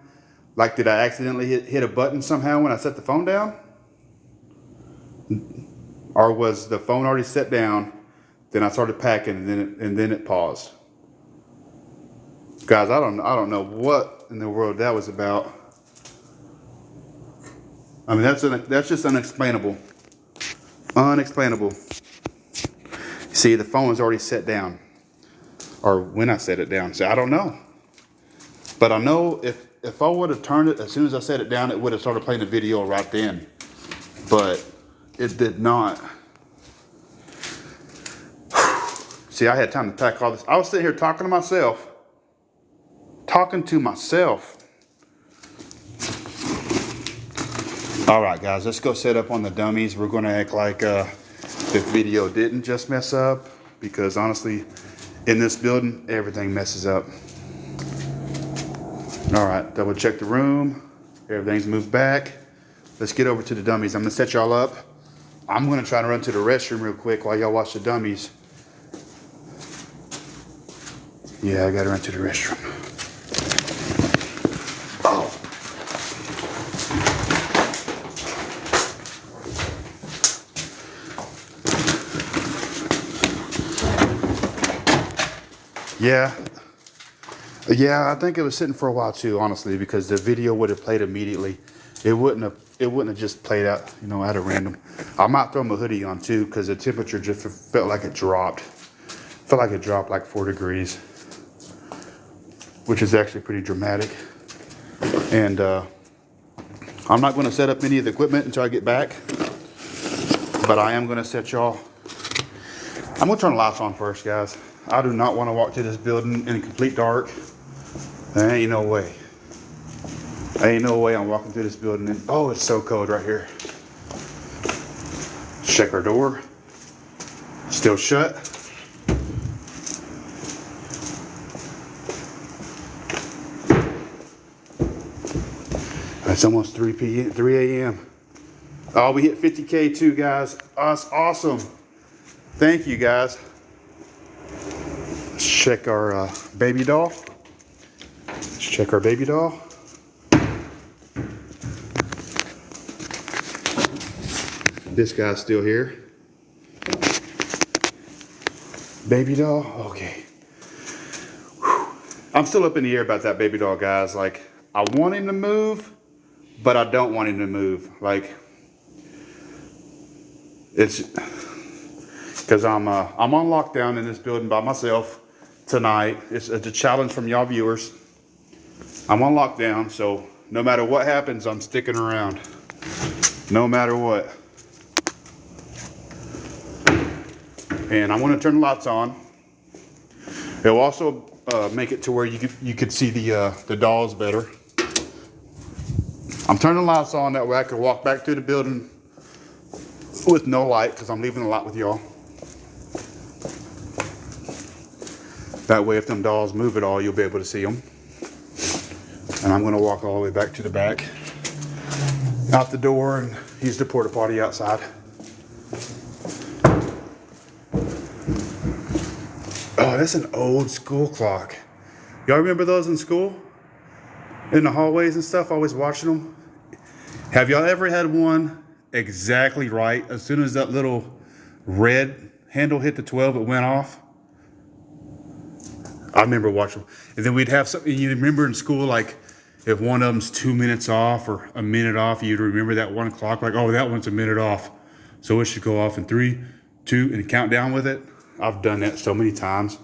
Like, did I accidentally hit a button somehow when I set the phone down? Or was the phone already set down? Then I started packing, and then it paused. Guys, I don't know what in the world that was about. I mean, that's just unexplainable. Unexplainable. See, the phone was already set down. Or when I set it down. So I don't know. But I know if I would have turned it as soon as I set it down, it would have started playing the video right then. But it did not. See, I had time to pack all this. I was sitting here talking to myself. All right, guys, let's go set up on the dummies. We're going to act like this video didn't just mess up. Because honestly, in this building, everything messes up. All right, double check the room. Everything's moved back. Let's get over to the dummies. I'm gonna set y'all up. I'm gonna try to run to the restroom real quick while y'all watch the dummies. Yeah, I gotta run to the restroom. Oh. Yeah, I think it was sitting for a while too, honestly, because the video would have played immediately. It wouldn't have just played out, out of random. I might throw my hoodie on too, because the temperature just felt like it dropped. Felt like it dropped like 4 degrees, which is actually pretty dramatic. And I'm not going to set up any of the equipment until I get back, but I am going to set y'all. I'm going to turn the lights on first, guys. I do not want to walk to this building in complete dark. There ain't no way. Ain't no way I'm walking through this building. And, oh, it's so cold right here. Check our door. Still shut. It's almost 3 a.m. Oh, we hit 50K too, guys. That's awesome. Thank you, guys. Let's check our baby doll. This guy's still here. Baby doll. Okay. Whew. I'm still up in the air about that baby doll, guys. Like, I want him to move, but I don't want him to move. Like, it's because I'm on lockdown in this building by myself tonight. It's a challenge from y'all viewers. I'm on lockdown, so no matter what happens, I'm sticking around. No matter what. And I'm going to turn the lights on. It'll also make it to where you could see the dolls better. I'm turning the lights on, that way I can walk back to the building with no light, because I'm leaving the light with y'all. That way if them dolls move at all, you'll be able to see them. And I'm going to walk all the way back to the back, out the door, and use the porta potty outside. Oh, that's an old school clock. Y'all remember those in school? In the hallways and stuff, always watching them? Have y'all ever had one exactly right? As soon as that little red handle hit the 12, it went off? I remember watching. And then we'd have something, you remember in school, like if one of them's 2 minutes off or a minute off, you'd remember that one clock, like, oh, that one's a minute off. So it should go off in 3, 2, and count down with it. I've done that so many times.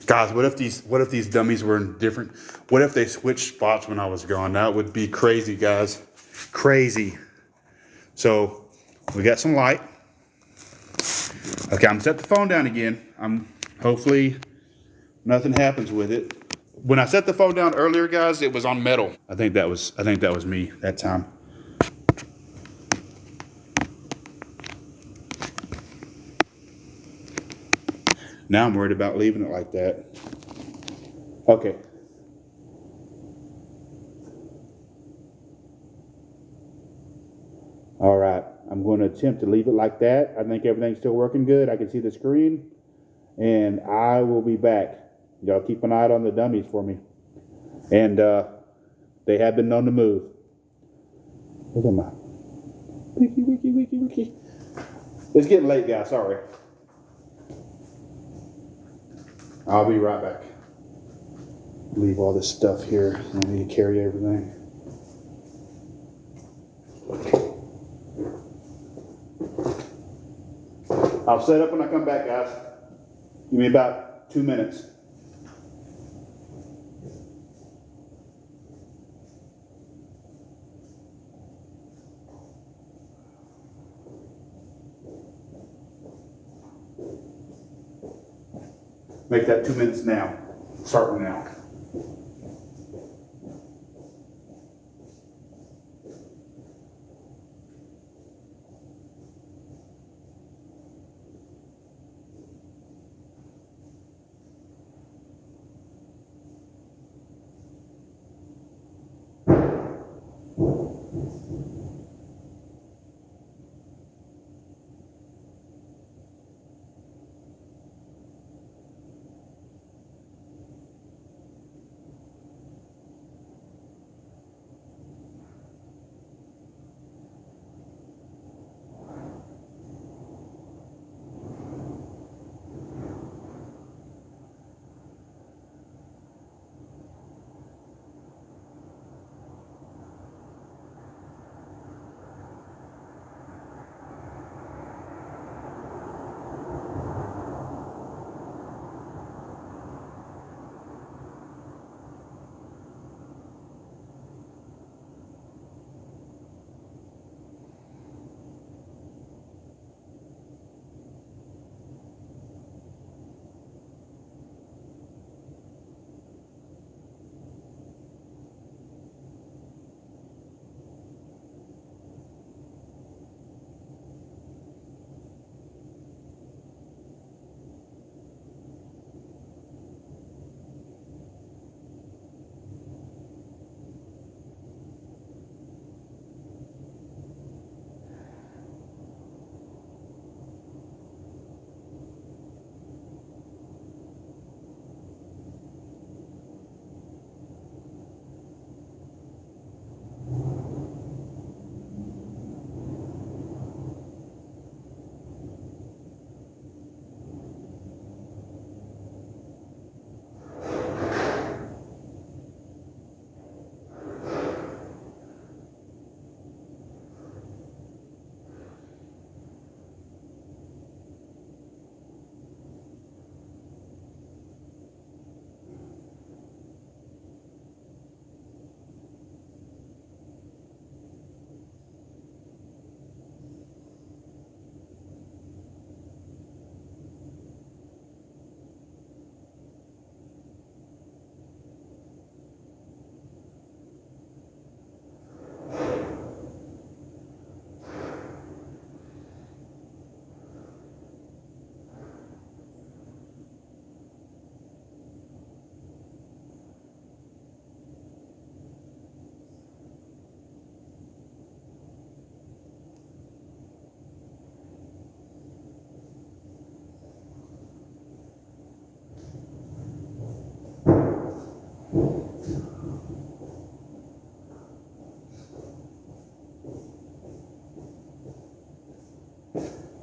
Guys, what if these dummies were in different, what if they switched spots when I was gone? That would be crazy, guys. Crazy. So we got some light. Okay, I'm set the phone down again. Hopefully nothing happens with it. When I set the phone down earlier, guys, it was on metal. I think that was me that time. Now I'm worried about leaving it like that. Okay. All right. I'm going to attempt to leave it like that. I think everything's still working good. I can see the screen. And I will be back. Y'all keep an eye out on the dummies for me. And they have been known to move. Look at my wiki. It's getting late, guys. Sorry. I'll be right back. Leave all this stuff here. I need to carry everything. I'll set up when I come back, guys. Give me about 2 minutes. Make that 2 minutes now. Start now.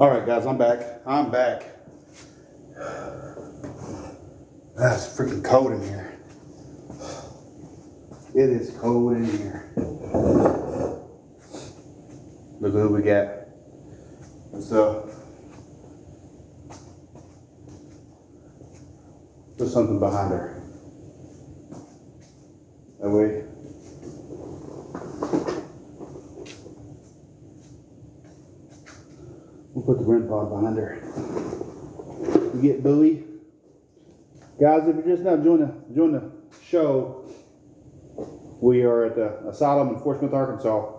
All right, guys, I'm back. I'm back. That's freaking cold in here. It is cold in here. Look who we got. What's up? There's something behind her. That way. We'll put the REM pod behind her. You get buoy. Guys, if you're just now join the show, we are at the Asylum in Fort Smith, Arkansas,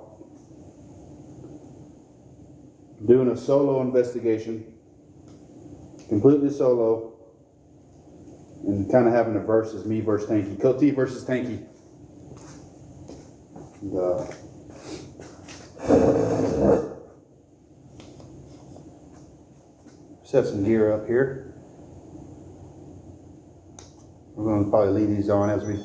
doing a solo investigation, completely solo, and kind of having a versus me versus Tanky, Coach T versus Tanky. Set some gear up here. We're going to probably leave these on as we.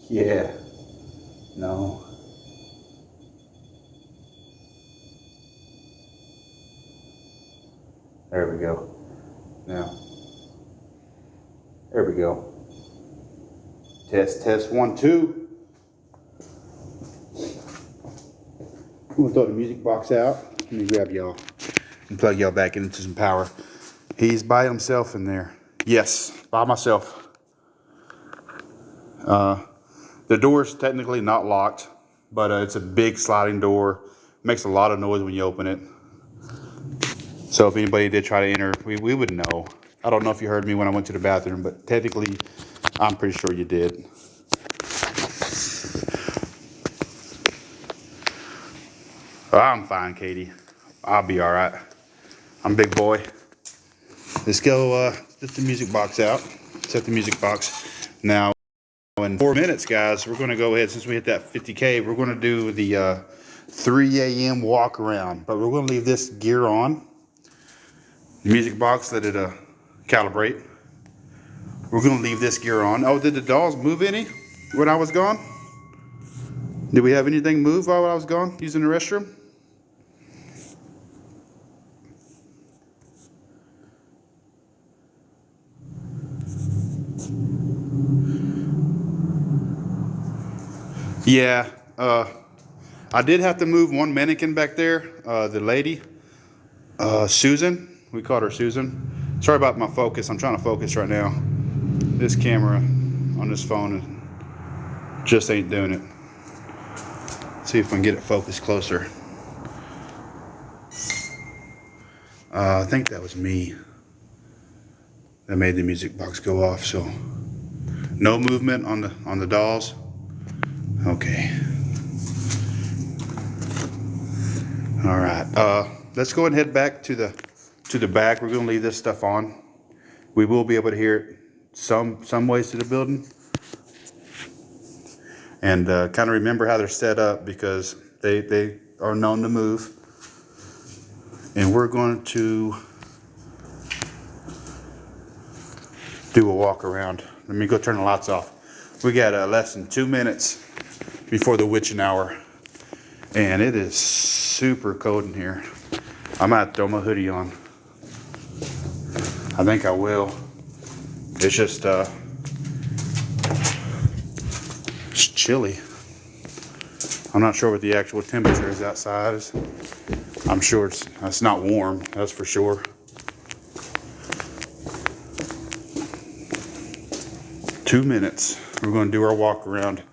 Yeah. No. There we go. Now. There we go. Test 1, 2. I'm gonna throw the music box out. Let me grab y'all and plug y'all back into some power. He's by himself in there. Yes, by myself. The door's technically not locked, but it's a big sliding door. Makes a lot of noise when you open it. So if anybody did try to enter, we would know. I don't know if you heard me when I went to the bathroom, but technically, I'm pretty sure you did. I'm fine, Katie. I'll be all right. I'm a big boy. Let's go, get the music box out. Set the music box. Now, in 4 minutes, guys, we're going to go ahead, since we hit that 50K, we're going to do the 3 a.m. walk around. But we're going to leave this gear on. The music box, let it calibrate. We're going to leave this gear on. Oh, did the dolls move any when I was gone? Did we have anything move while I was gone using the restroom? Yeah, I did have to move one mannequin back there. The lady, Susan, we called her Susan. Sorry about my focus. I'm trying to focus right now. This camera on this phone just ain't doing it. See if we can get it focused closer. I think that was me that made the music box go off. So no movement on the dolls. Okay. All right. Let's go and head back to the back. We're gonna leave this stuff on. We will be able to hear it some ways to the building, and kind of remember how they're set up because they are known to move. And we're going to do a walk around. Let me go turn the lights off. We got less than 2 minutes before the witching hour, and it is super cold in here. I might throw my hoodie on. I think I will. It's just it's chilly. I'm not sure what the actual temperature is outside. I'm sure it's not warm, that's for sure. 2 minutes. We're going to do our walk around,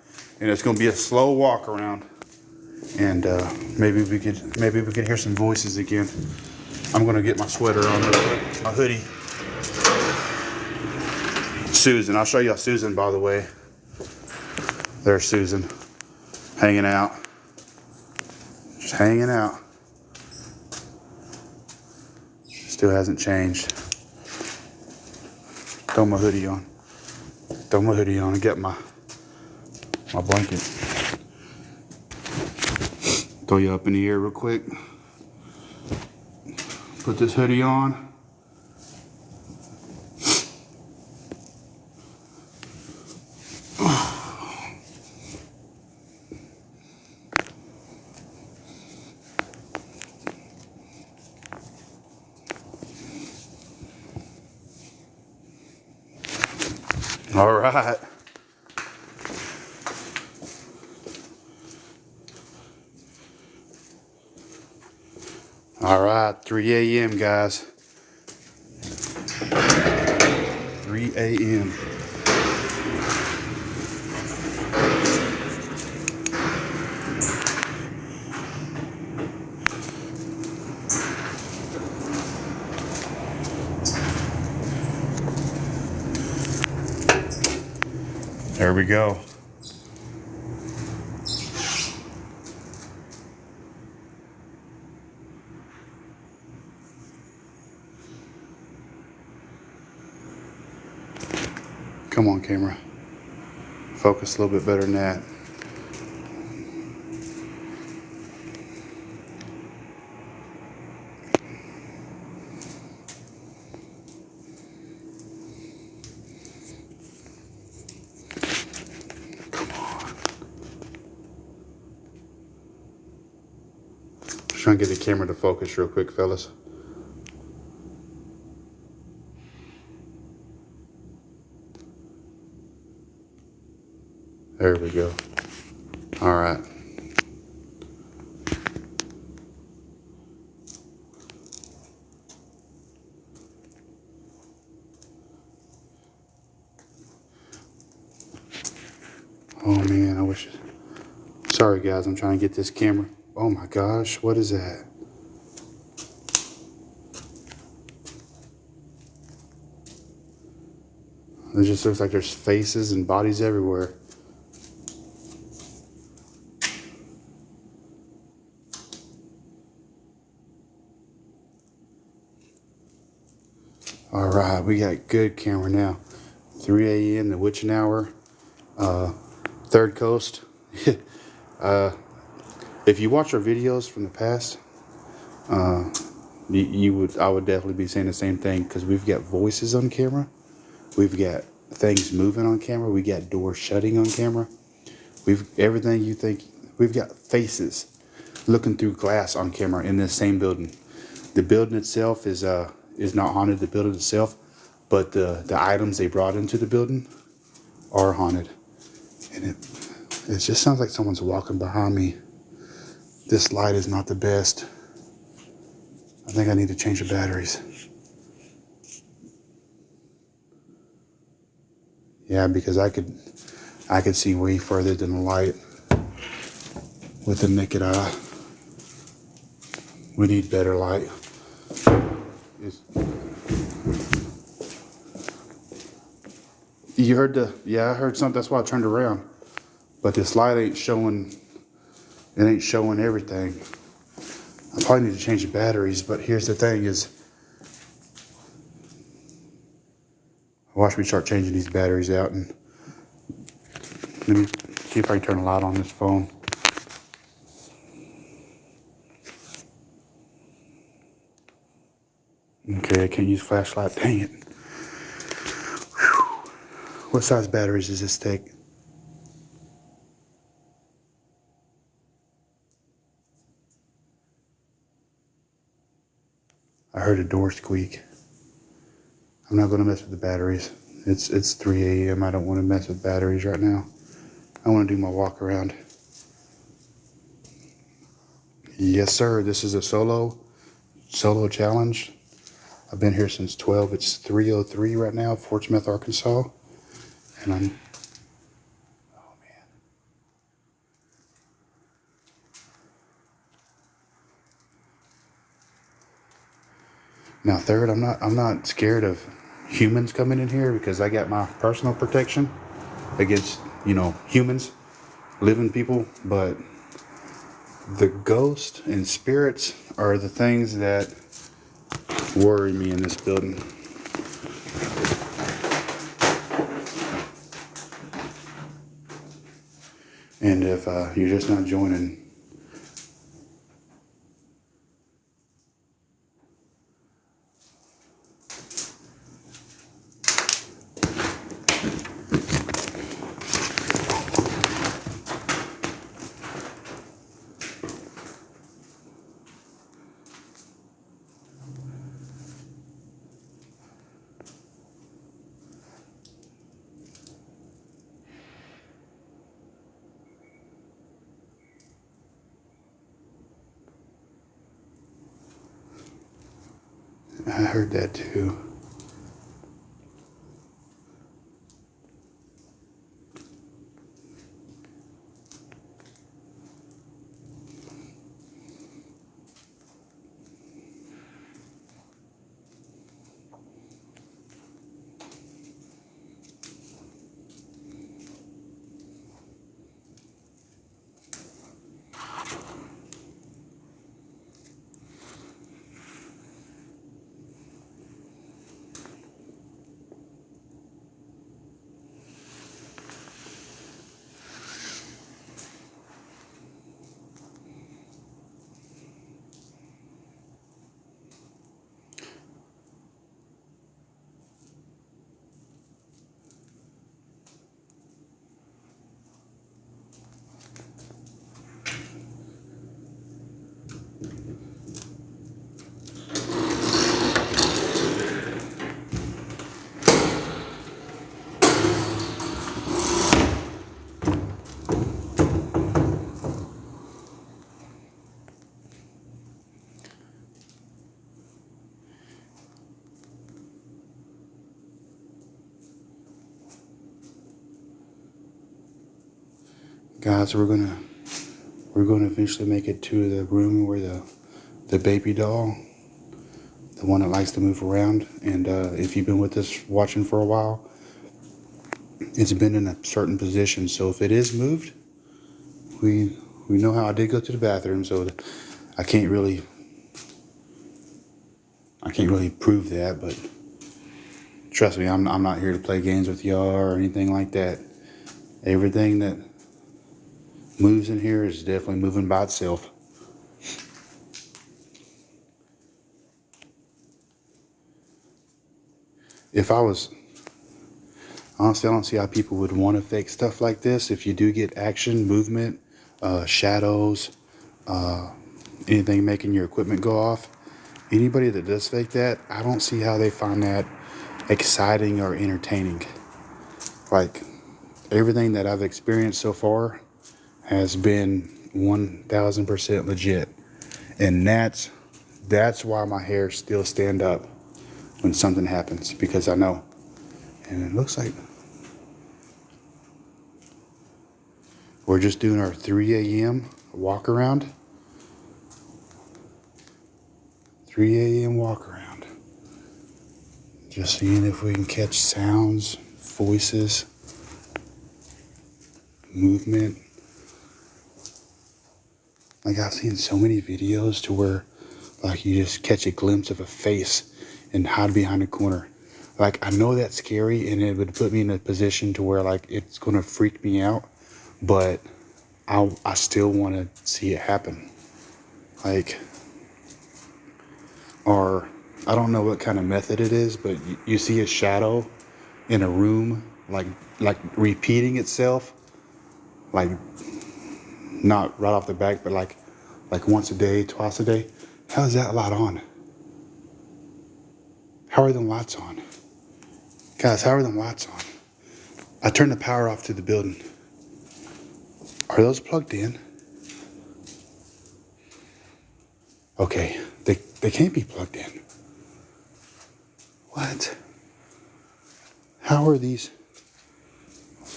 and it's going to be a slow walk around. And maybe we could hear some voices again. I'm going to get my sweater on, my hoodie. Susan, I'll show y'all Susan, by the way. There's Susan, hanging out. Just hanging out. Still hasn't changed. Throw my hoodie on. Throw my hoodie on and get my blanket. Throw you up in the air real quick. Put this hoodie on. All right. All right, 3 a.m. guys. 3 a.m. There we go. Come on, camera. Focus a little bit better than that. Just trying to get the camera to focus real quick, fellas. There we go. All right. Oh man, I wish. Sorry guys, I'm trying to get this camera. Oh my gosh, what is that? It just looks like there's faces and bodies everywhere. All right, we got good camera now. 3 a.m. the witching hour. Third Coast. If you watch our videos from the past, I would definitely be saying the same thing, because we've got voices on camera, we've got things moving on camera, we got doors shutting on camera, we've everything you think. We've got faces looking through glass on camera in this same building. The building itself is not haunted, the building itself, but the items they brought into the building are haunted. And it just sounds like someone's walking behind me. This light is not the best. I think I need to change the batteries. Yeah, because I could see way further than the light with the naked eye. We need better light. You heard I heard something, that's why I turned around. But this light ain't showing everything. I probably need to change the batteries, but here's the thing is, watch me start changing these batteries out, and let me see if I can turn a light on this phone. Okay, I can't use flashlight, dang it. Whew. What size batteries does this take? I heard a door squeak. I'm not going to mess with the batteries. It's 3 a.m. I don't want to mess with batteries right now. I want to do my walk around. Yes, sir. This is a solo challenge. I've been here since 12. It's 3:03 right now, Fort Smith, Arkansas. And oh man. Now, third, I'm not scared of humans coming in here, because I got my personal protection against, humans, living people, but the ghosts and spirits are the things that worry me in this building. And if you're just not joining, I heard that too. Guys, we're gonna eventually make it to the room where the baby doll, the one that likes to move around. And if you've been with us watching for a while, it's been in a certain position. So if it is moved, we know how. I did go to the bathroom, so I can't really prove that. But trust me, I'm not here to play games with y'all or anything like that. Everything that moves in here is definitely moving by itself. If I was, honestly, I don't see how people would want to fake stuff like this. If you do get action, movement, shadows, anything making your equipment go off, anybody that does fake that, I don't see how they find that exciting or entertaining. Like, everything that I've experienced so far has been 1000% legit. And that's why my hair still stand up when something happens, because I know. And it looks like we're just doing our 3 a.m. walk around. 3 a.m. walk around. Just seeing if we can catch sounds, voices, movement. Like, I've seen so many videos to where, like, you just catch a glimpse of a face and hide behind a corner. Like, I know that's scary and it would put me in a position to where, like, it's going to freak me out, but I still want to see it happen. Like, or I don't know what kind of method it is, but you see a shadow in a room, like repeating itself, like not right off the bat, but like once a day, twice a day. How is that light on? How are them lights on? Guys, how are them lights on? I turned the power off to the building. Are those plugged in? Okay, they can't be plugged in. What? How are these?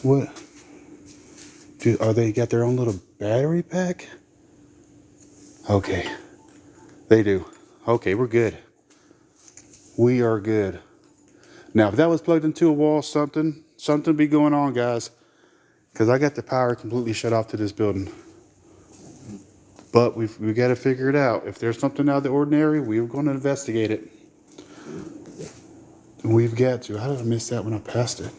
What? Are they got their own little battery pack? Okay, they do. Okay, we're good. We are good. Now, if that was plugged into a wall, something be going on, guys. Because I got the power completely shut off to this building. But we got to figure it out. If there's something out of the ordinary, we're going to investigate it. We've got to. How did I miss that when I passed it?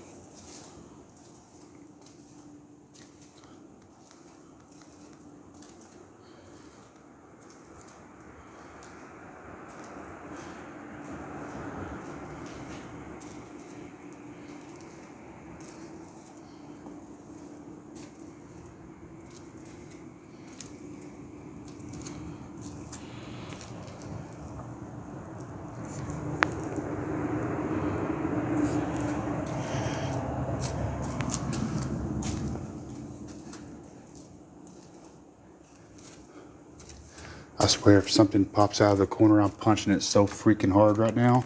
swear if something pops out of the corner, I'm punching it so freaking hard right now.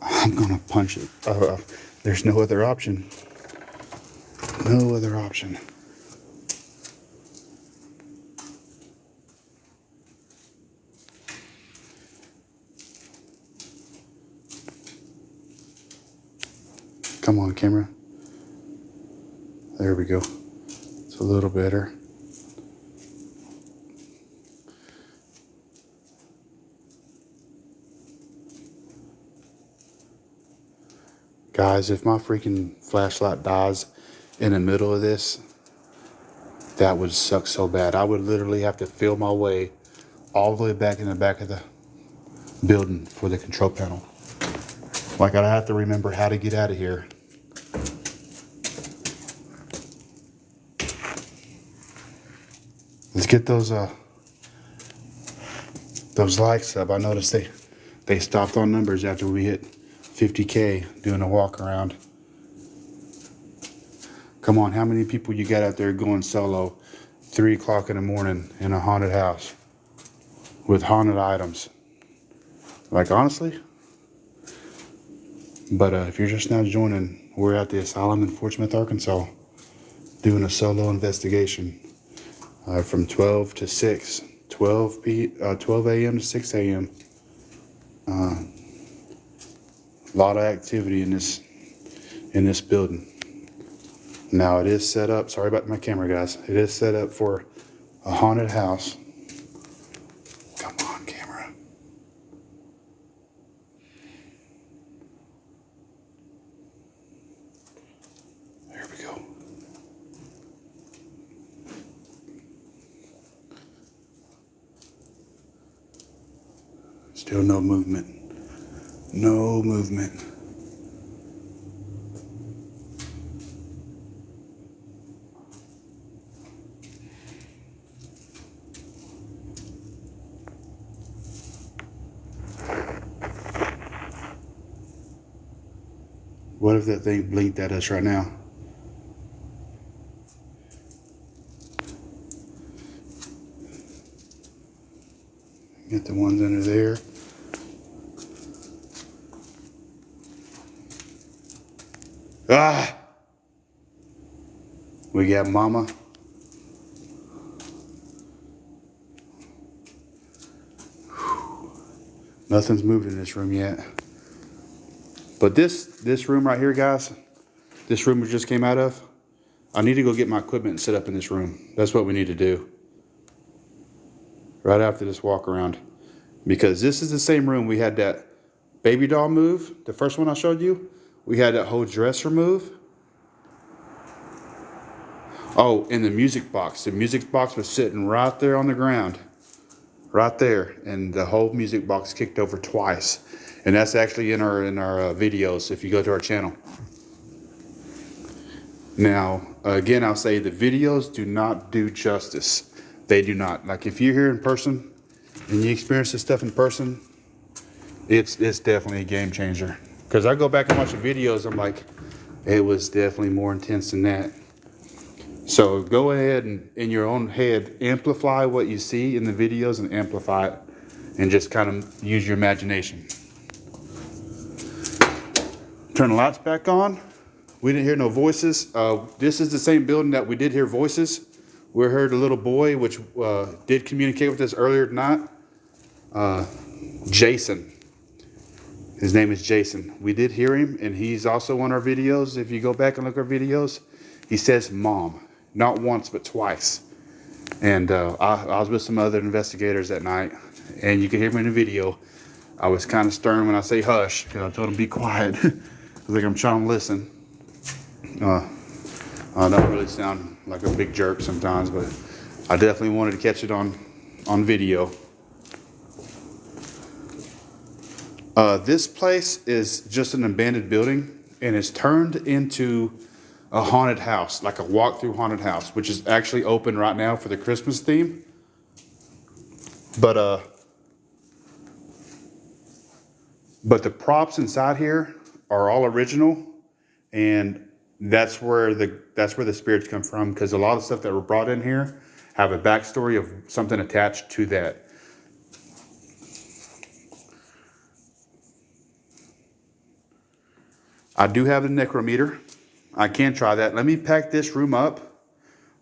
I'm gonna punch it. There's no other option. No other option. Come on, camera. There we go. It's a little better. Guys, if my freaking flashlight dies in the middle of this, that would suck so bad. I would literally have to feel my way all the way back in the back of the building for the control panel. Like I'd have to remember how to get out of here. Let's get those likes up. I noticed they stopped on numbers after we hit 50K doing a walk around. Come on, how many people you got out there going solo 3 o'clock in the morning in a haunted house with haunted items? Like, honestly? But if you're just now joining, we're at the asylum in Fort Smith, Arkansas, doing a solo investigation from 12 to 6, 12 a.m. to 6 a.m. A lot of activity in this building. Now it is set up, sorry about my camera guys, it is set up for a haunted house. Come on, camera. There we go. Still no movement. No movement. What if that thing blinked at us right now? Get the ones under there. Ah! We got Mama. Nothing's moved in this room yet. But this room right here, guys, this room we just came out of, I need to go get my equipment and set up in this room. That's what we need to do. Right after this walk around. Because this is the same room we had that baby doll move. The first one I showed you. We had that whole dresser move. Oh, and the music box. The music box was sitting right there on the ground. Right there. And the whole music box kicked over twice. And that's actually in our videos if you go to our channel. Now, again, I'll say the videos do not do justice. They do not. Like if you're here in person and you experience this stuff in person, it's definitely a game changer. Because I go back and watch the videos, I'm like, it was definitely more intense than that. So go ahead and in your own head, amplify what you see in the videos and amplify it. And just kind of use your imagination. Turn the lights back on. We didn't hear no voices. This is the same building that we did hear voices. We heard a little boy, which did communicate with us earlier tonight. Jason. His name is Jason. We did hear him, and he's also on our videos. If you go back and look at our videos, he says mom. Not once, but twice. And I was with some other investigators that night, and you can hear me in the video. I was kind of stern when I say hush, because I told him be quiet. I was like, I'm trying to listen. I don't really sound like a big jerk sometimes, but I definitely wanted to catch it on video. This place is just an abandoned building, and it's turned into a haunted house, like a walk-through haunted house, which is actually open right now for the Christmas theme. But the props inside here are all original, and that's where the spirits come from, because a lot of stuff that were brought in here have a backstory of something attached to that. I do have the necrometer. I can try that. Let me pack this room up.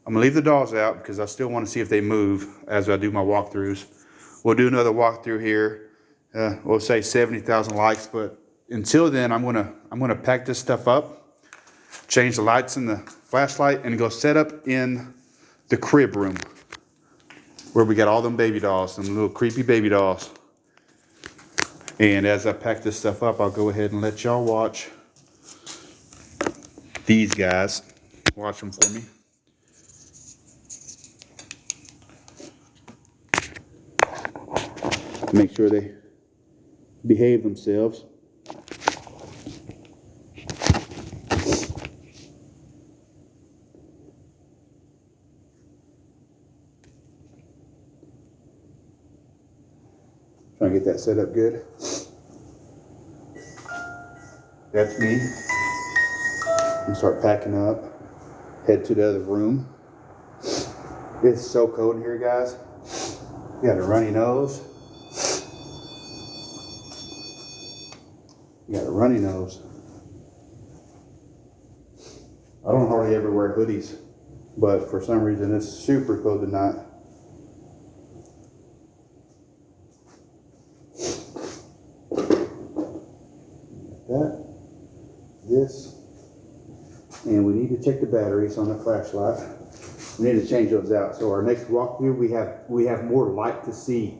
I'm gonna leave the dolls out because I still want to see if they move as I do my walkthroughs. We'll do another walkthrough here. We'll say 70,000 likes, but until then, I'm gonna pack this stuff up, change the lights in the flashlight, and go set up in the crib room where we got all them baby dolls, some little creepy baby dolls. And as I pack this stuff up, I'll go ahead and let y'all watch these guys. Watch them for me. Make sure they behave themselves. Trying to get that set up good. That's me. And start packing up. Head to the other room. It's so cold in here, guys. You got a runny nose. You got a runny nose. I don't hardly ever wear hoodies, but for some reason it's super cold tonight. That, this, and we need to check the batteries on the flashlight. We need to change those out. So our next walkthrough, we have more light to see,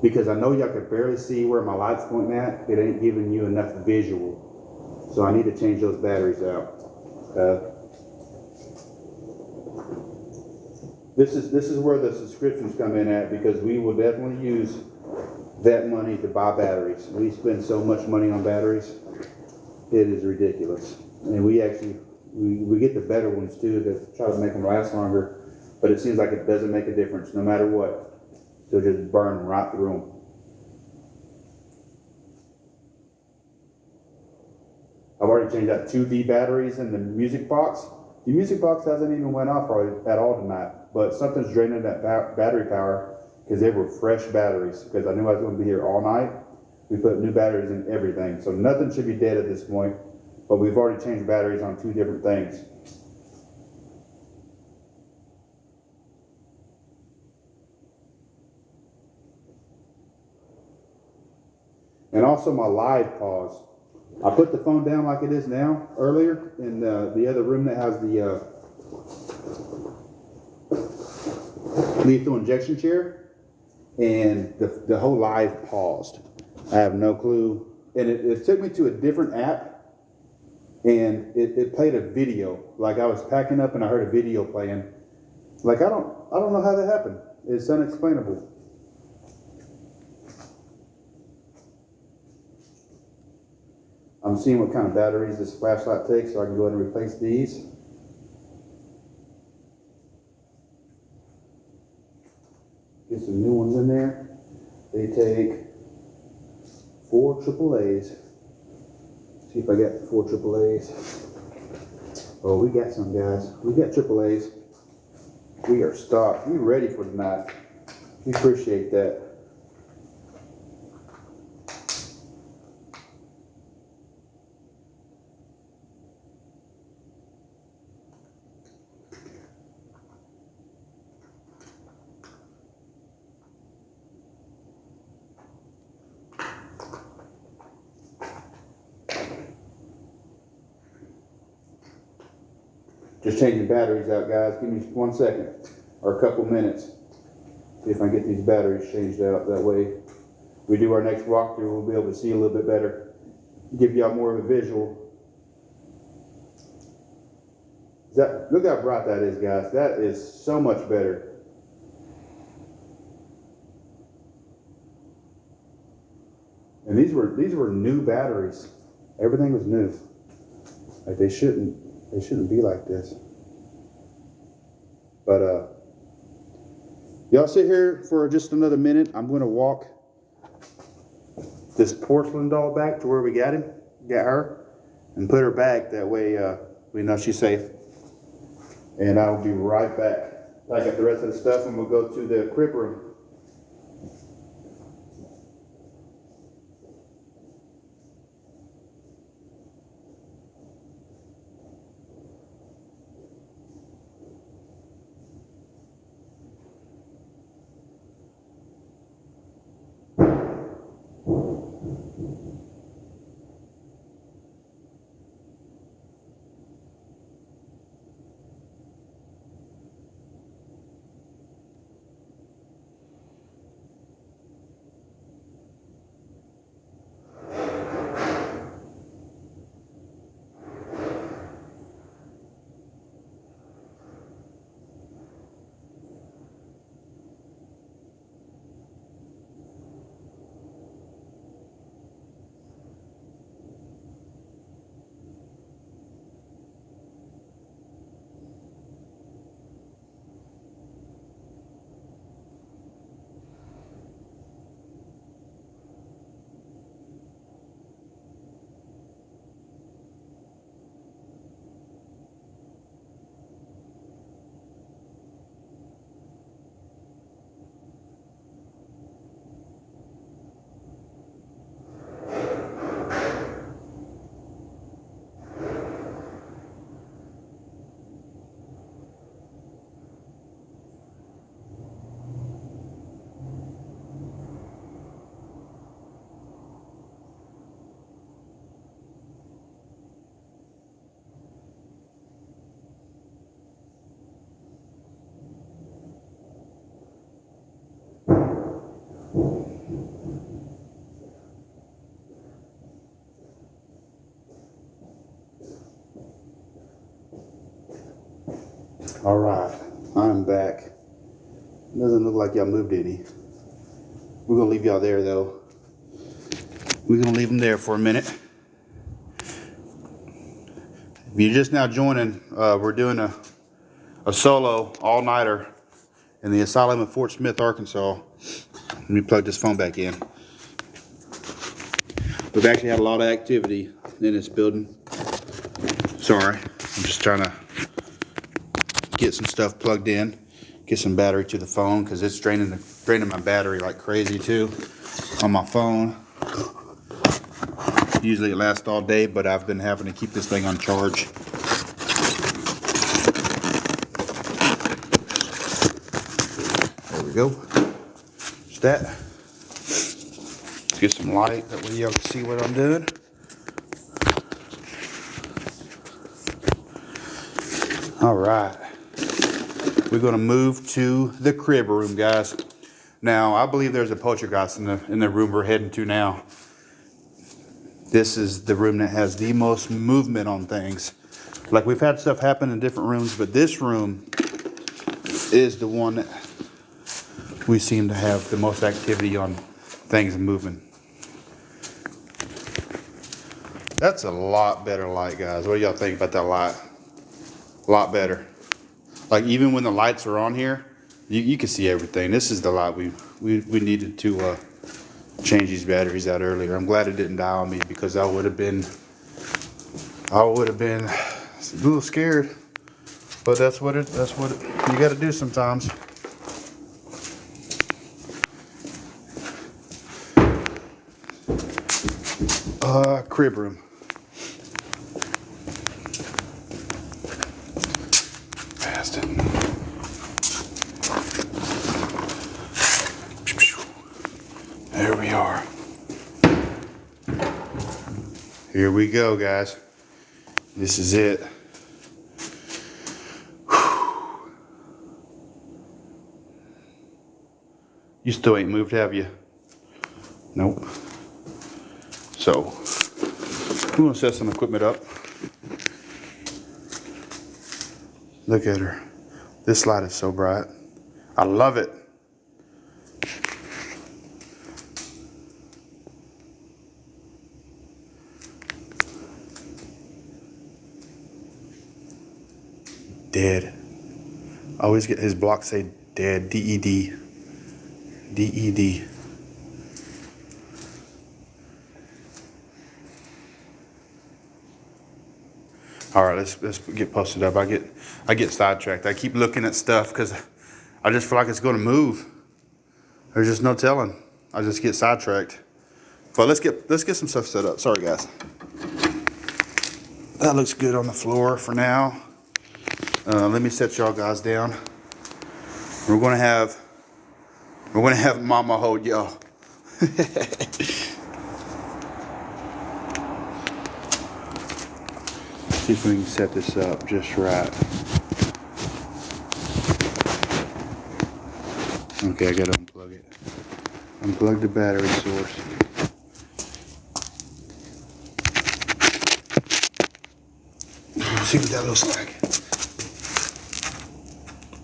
because I know y'all can barely see where my light's pointing at. It ain't giving you enough visual. So I need to change those batteries out. This is where the subscriptions come in at, because we will definitely use that money to buy batteries. We spend so much money on batteries, it is ridiculous. And we actually we get the better ones too to try to make them last longer, but it seems like it doesn't make a difference no matter what. They'll just burn right through them. I've already changed out 2D batteries in the music box. The music box hasn't even went off at all tonight, but something's draining that battery power, because they were fresh batteries, because I knew I was going to be here all night. We put new batteries in everything, so nothing should be dead at this point, but we've already changed batteries on 2 different things. And also my live pause. I put the phone down like it is now earlier in the other room that has the lethal injection chair, and the whole live paused. I have no clue. And it took me to a different app, and it played a video. Like I was packing up and I heard a video playing. Like I don't know how that happened. It's unexplainable. I'm seeing what kind of batteries this flashlight takes, so I can go ahead and replace these. Get some new ones in there. They take 4 AAAs. See if I got 4 AAAs. Oh, we got some, guys. We got AAAs. We are stocked. We ready for tonight. We appreciate that. Just changing batteries out, guys. Give me 1 second or a couple minutes. See if I can get these batteries changed out. That way, we do our next walkthrough, we'll be able to see a little bit better. Give y'all more of a visual. Look how bright that is, guys. That is so much better. And these were new batteries. Everything was new. Like they shouldn't be like this. But y'all sit here for just another minute. I'm going to walk this porcelain doll back to where we got her, and put her back. That way we know she's safe. And I'll be right back. I got the rest of the stuff, and we'll go to the crib room. All right, I'm back. Doesn't look like y'all moved any. We're gonna leave y'all there though. We're gonna leave them there for a minute. If you're just now joining, we're doing a solo all-nighter in the asylum in Fort Smith, Arkansas. Let me plug this phone back in. We've actually had a lot of activity in this building. Sorry, I'm just trying to get some stuff plugged in, get some battery to the phone because it's draining my battery like crazy too on my phone. Usually it lasts all day, but I've been having to keep this thing on charge. There we go. Just that. Let's get some light, that way y'all can see what I'm doing. All right. We're gonna move to the crib room, guys. Now, I believe there's a poltergeist in the room we're heading to now. This is the room that has the most movement on things. Like, we've had stuff happen in different rooms, but this room is the one that we seem to have the most activity on things moving. That's a lot better light, guys. What do y'all think about that light? A lot better. Like, even when the lights are on here, you can see everything. This is the light we needed to change these batteries out earlier. I'm glad it didn't die on me because I would have been a little scared. But that's what you got to do sometimes. Crib room. Past it. There we are. Here we go, guys. This is it. You still ain't moved, have you? Nope. So, we're gonna set some equipment up. Look at her. This light is so bright. I love it. Dead. I always get his block say dead. D-E-D. D-E-D. All right, let's get posted up. I get sidetracked. I keep looking at stuff because I just feel like it's going to move. There's just no telling. I just get sidetracked. But let's get some stuff set up. Sorry, guys. That looks good on the floor for now. Let me set y'all guys down. We're gonna have Mama hold y'all. See if we can set this up just right. Okay, I gotta unplug it. Unplug the battery source. Let's see what that looks like.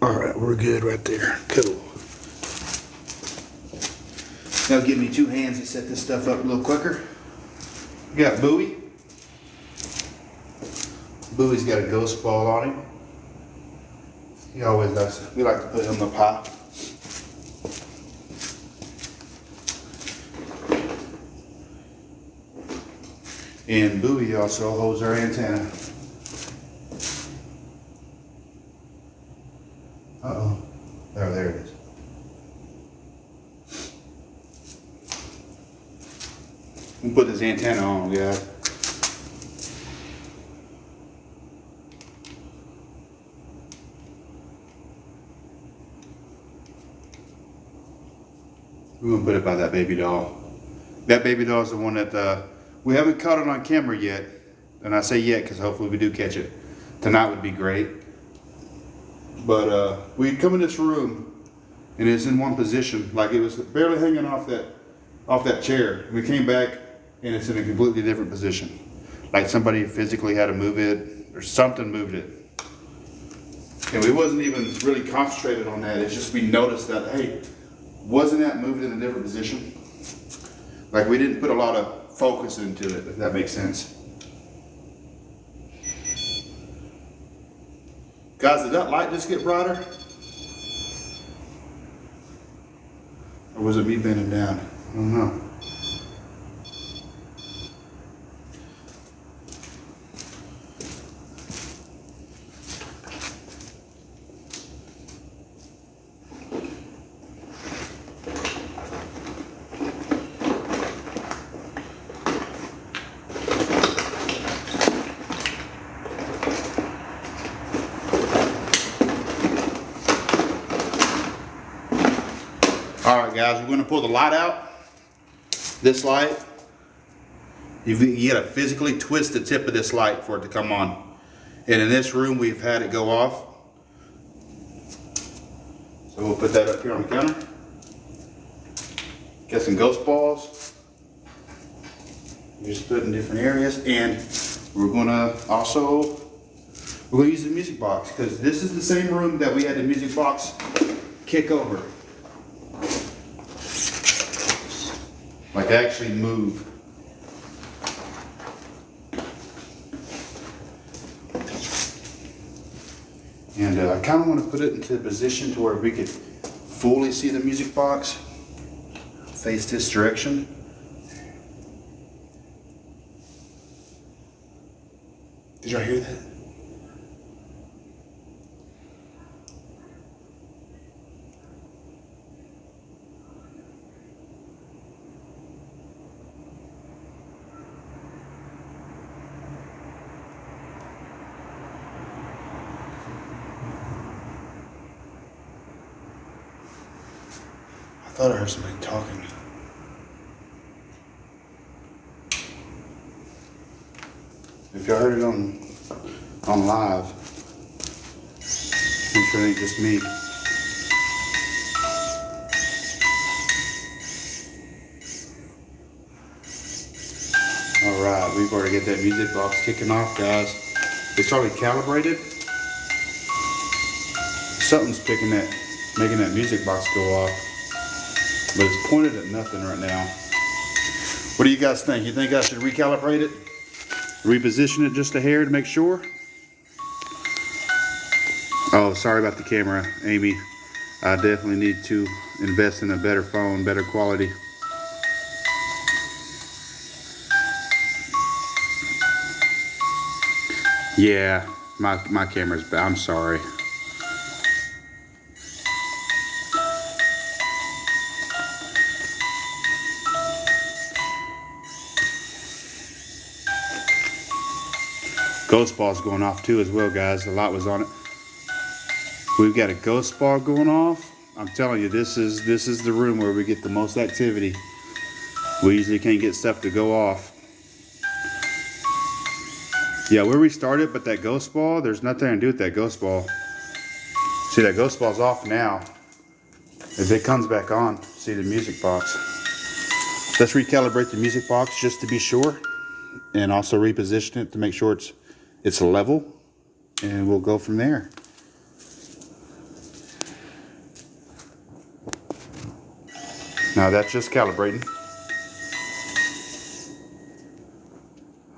All right, we're good right there. Cool. Now give me 2 hands to set this stuff up a little quicker. We got Bowie. Bowie's got a ghost ball on him. He always does. We like to put him in the pie. And Bowie also holds our antenna. Uh-oh. Oh, there it is. We'll put this antenna on, guys. We're gonna put it by that baby doll. That baby doll is the one that we haven't caught it on camera yet. And I say yet because hopefully we do catch it. Tonight would be great. But we come in this room and it's in one position, like it was barely hanging off that chair. We came back and it's in a completely different position. Like somebody physically had to move it or something moved it. And we wasn't even really concentrated on that. It's just we noticed that, hey, wasn't that moved in a different position? Like we didn't put a lot of focus into it, if that makes sense. Guys, did that light just get brighter? Or was it me bending down? I don't know. All right, guys, we're going to pull the light out. This light, you got to physically twist the tip of this light for it to come on. And in this room, we've had it go off. So we'll put that up here on the counter. Get some ghost balls. Just put in different areas. And we're going to use the music box, because this is the same room that we had the music box kick over. Like actually move. And I kind of want to put it into a position to where we could fully see the music box face this direction. Did y'all hear that? I thought I heard somebody talking. If y'all heard it on live, I'm sure it ain't just me. All right, we've already got that music box kicking off, guys. It's already calibrated. Something's making that music box go off. But it's pointed at nothing right now. What do you guys think? You think I should recalibrate it? Reposition it just a hair to make sure? Oh, sorry about the camera, Amy. I definitely need to invest in a better phone, better quality. Yeah, my camera's bad. I'm sorry. Ghost ball's going off too as well, guys. The light was on it. We've got a ghost ball going off. I'm telling you, this is the room where we get the most activity. We usually can't get stuff to go off. Yeah, we'll restart it, but that ghost ball, there's nothing to do with that ghost ball. See, that ghost ball's off now. If it comes back on, see the music box. Let's recalibrate the music box just to be sure, and also reposition it to make sure it's level, and we'll go from there. Now that's just calibrating.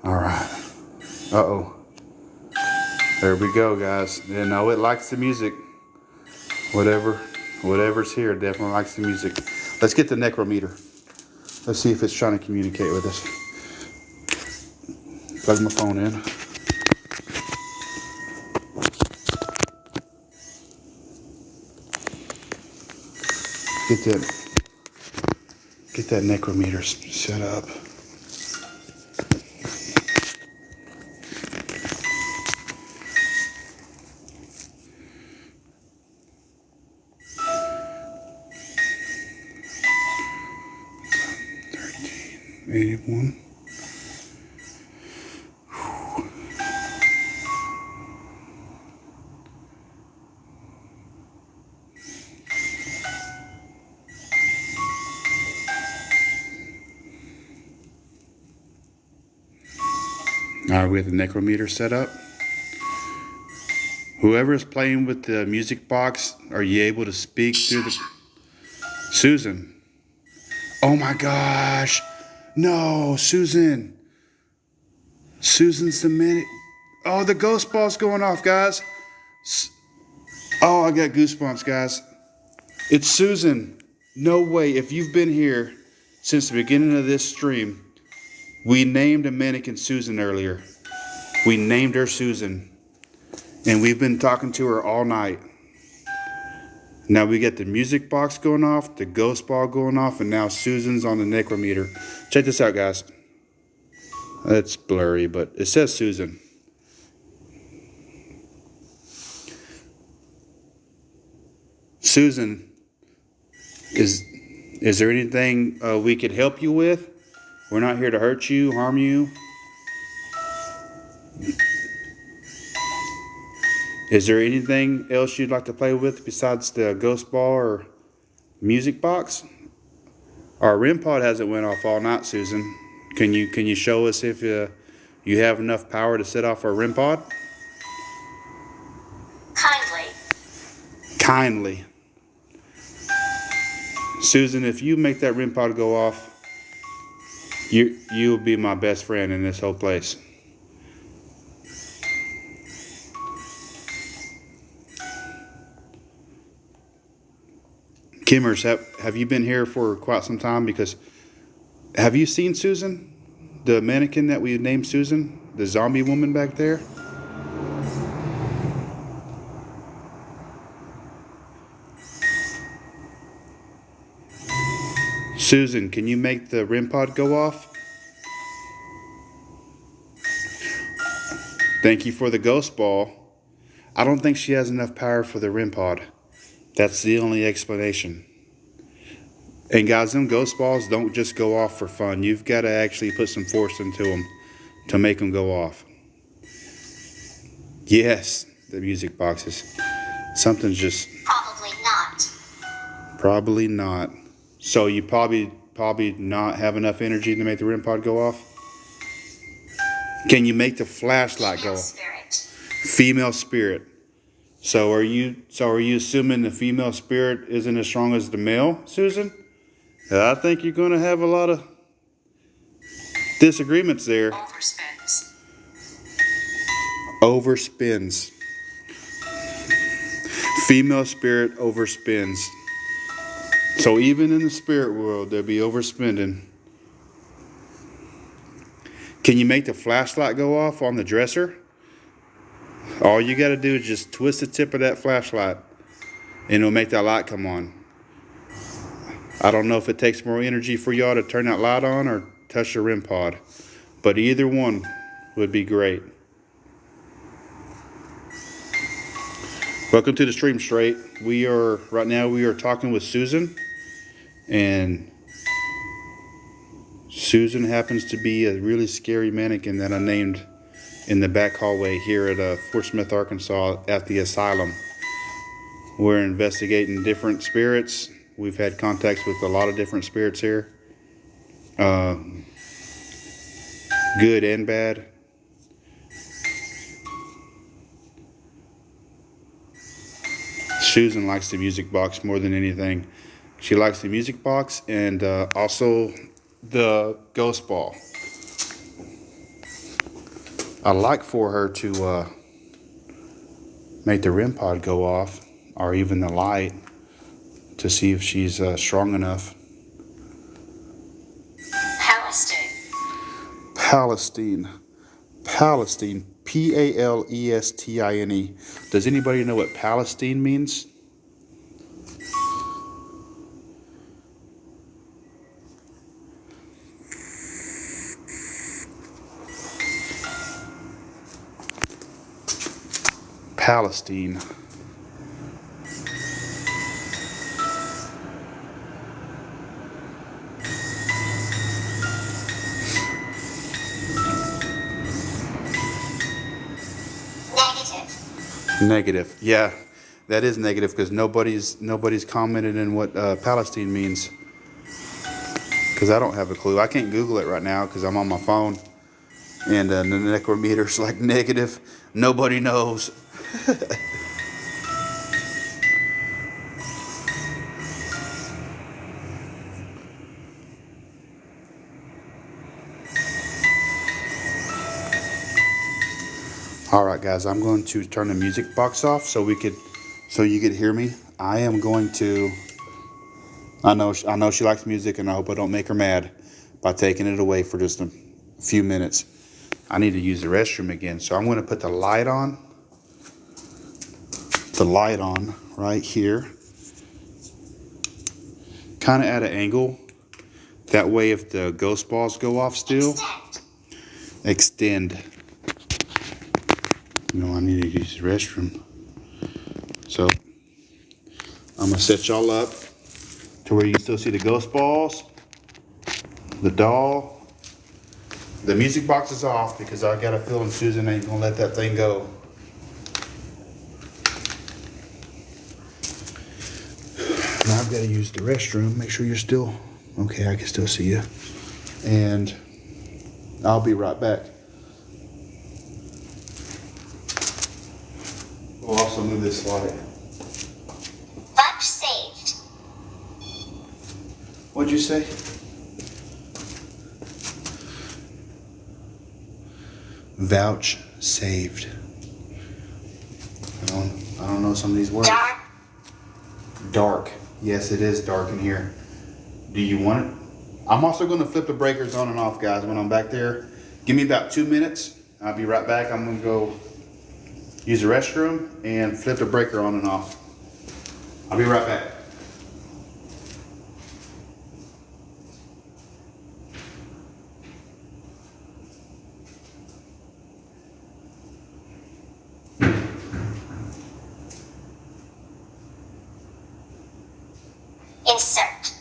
All right. Uh-oh. There we go, guys. You know, it likes the music. Whatever's here definitely likes the music. Let's get the necrometer. Let's see if it's trying to communicate with us. Plug my phone in. Get that necrometer set up. $13.81. All right, we have the necrometer set up. Whoever is playing with the music box, are you able to speak through the... Susan. Oh my gosh. No, Susan. Susan's the minute. Oh, the ghost ball's going off, guys. Oh, I got goosebumps, guys. It's Susan. No way. If you've been here since the beginning of this stream, we named a mannequin Susan earlier. We named her Susan. And we've been talking to her all night. Now we get the music box going off, the ghost ball going off, and now Susan's on the necrometer. Check this out, guys. It's blurry, but it says Susan. Susan, is there anything we could help you with? We're not here to hurt you, harm you. Is there anything else you'd like to play with besides the ghost ball or music box? Our REM pod hasn't went off all night, Susan. Can you show us if you have enough power to set off our REM pod? Kindly. Susan, if you make that REM pod go off, you'll be my best friend in this whole place. Kimmers, have you been here for quite some time? Because have you seen Susan? The mannequin that we named Susan? The zombie woman back there? Susan, can you make the REM pod go off? Thank you for the ghost ball. I don't think she has enough power for the REM pod. That's the only explanation. And guys, them ghost balls don't just go off for fun. You've got to actually put some force into them to make them go off. Yes, the music boxes. Something's just... Probably not. So you probably not have enough energy to make the REM pod go off? Can you make the flashlight go off? Female spirit. So are you assuming the female spirit isn't as strong as the male, Susan? I think you're going to have a lot of disagreements there. Overspins. Female spirit overspins. So even in the spirit world, there'll be overspending. Can you make the flashlight go off on the dresser? All you got to do is just twist the tip of that flashlight and it'll make that light come on. I don't know if it takes more energy for y'all to turn that light on or touch the REM pod, but either one would be great. Welcome to the stream straight. Right now we are talking with Susan, and Susan happens to be a really scary mannequin that I named in the back hallway here at Fort Smith, Arkansas at the asylum. We're investigating different spirits. We've had contacts with a lot of different spirits here. Good and bad. Susan likes the music box more than anything. She likes the music box and also the ghost ball. I'd like for her to make the REM pod go off, or even the light, to see if she's strong enough. Palestine. Palestine. Does anybody know what Palestine means? Palestine. Negative. Yeah, that is negative because nobody's commented in what Palestine means. Because I don't have a clue. I can't Google it right now because I'm on my phone. And the necrometer's like negative. Nobody knows. All right, guys, I'm going to turn the music box off so you could hear me. I am going to. I know she likes music, and I hope I don't make her mad by taking it away for just a few minutes. I need to use the restroom again, so I'm going to put the light on. The light on right here, kind of at an angle. That way, if the ghost balls go off still, extend. You know, I need to use the restroom. So I'm gonna set y'all up to where you can still see the ghost balls, the doll. The music box is off because I got a feeling Susan ain't gonna let that thing go. Now I've got to use the restroom. Make sure you're still okay. I can still see you, and I'll be right back. We'll also move this light. Vouch saved. What'd you say? Vouch saved. I don't know some of these words. Dark. Dark. Yes, it is dark in here. Do you want it? I'm also going to flip the breakers on and off, guys, when I'm back there. Give me about 2 minutes. I'll be right back. I'm going to go use the restroom and flip the breaker on and off. I'll be right back. Insert.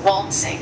Waltzing.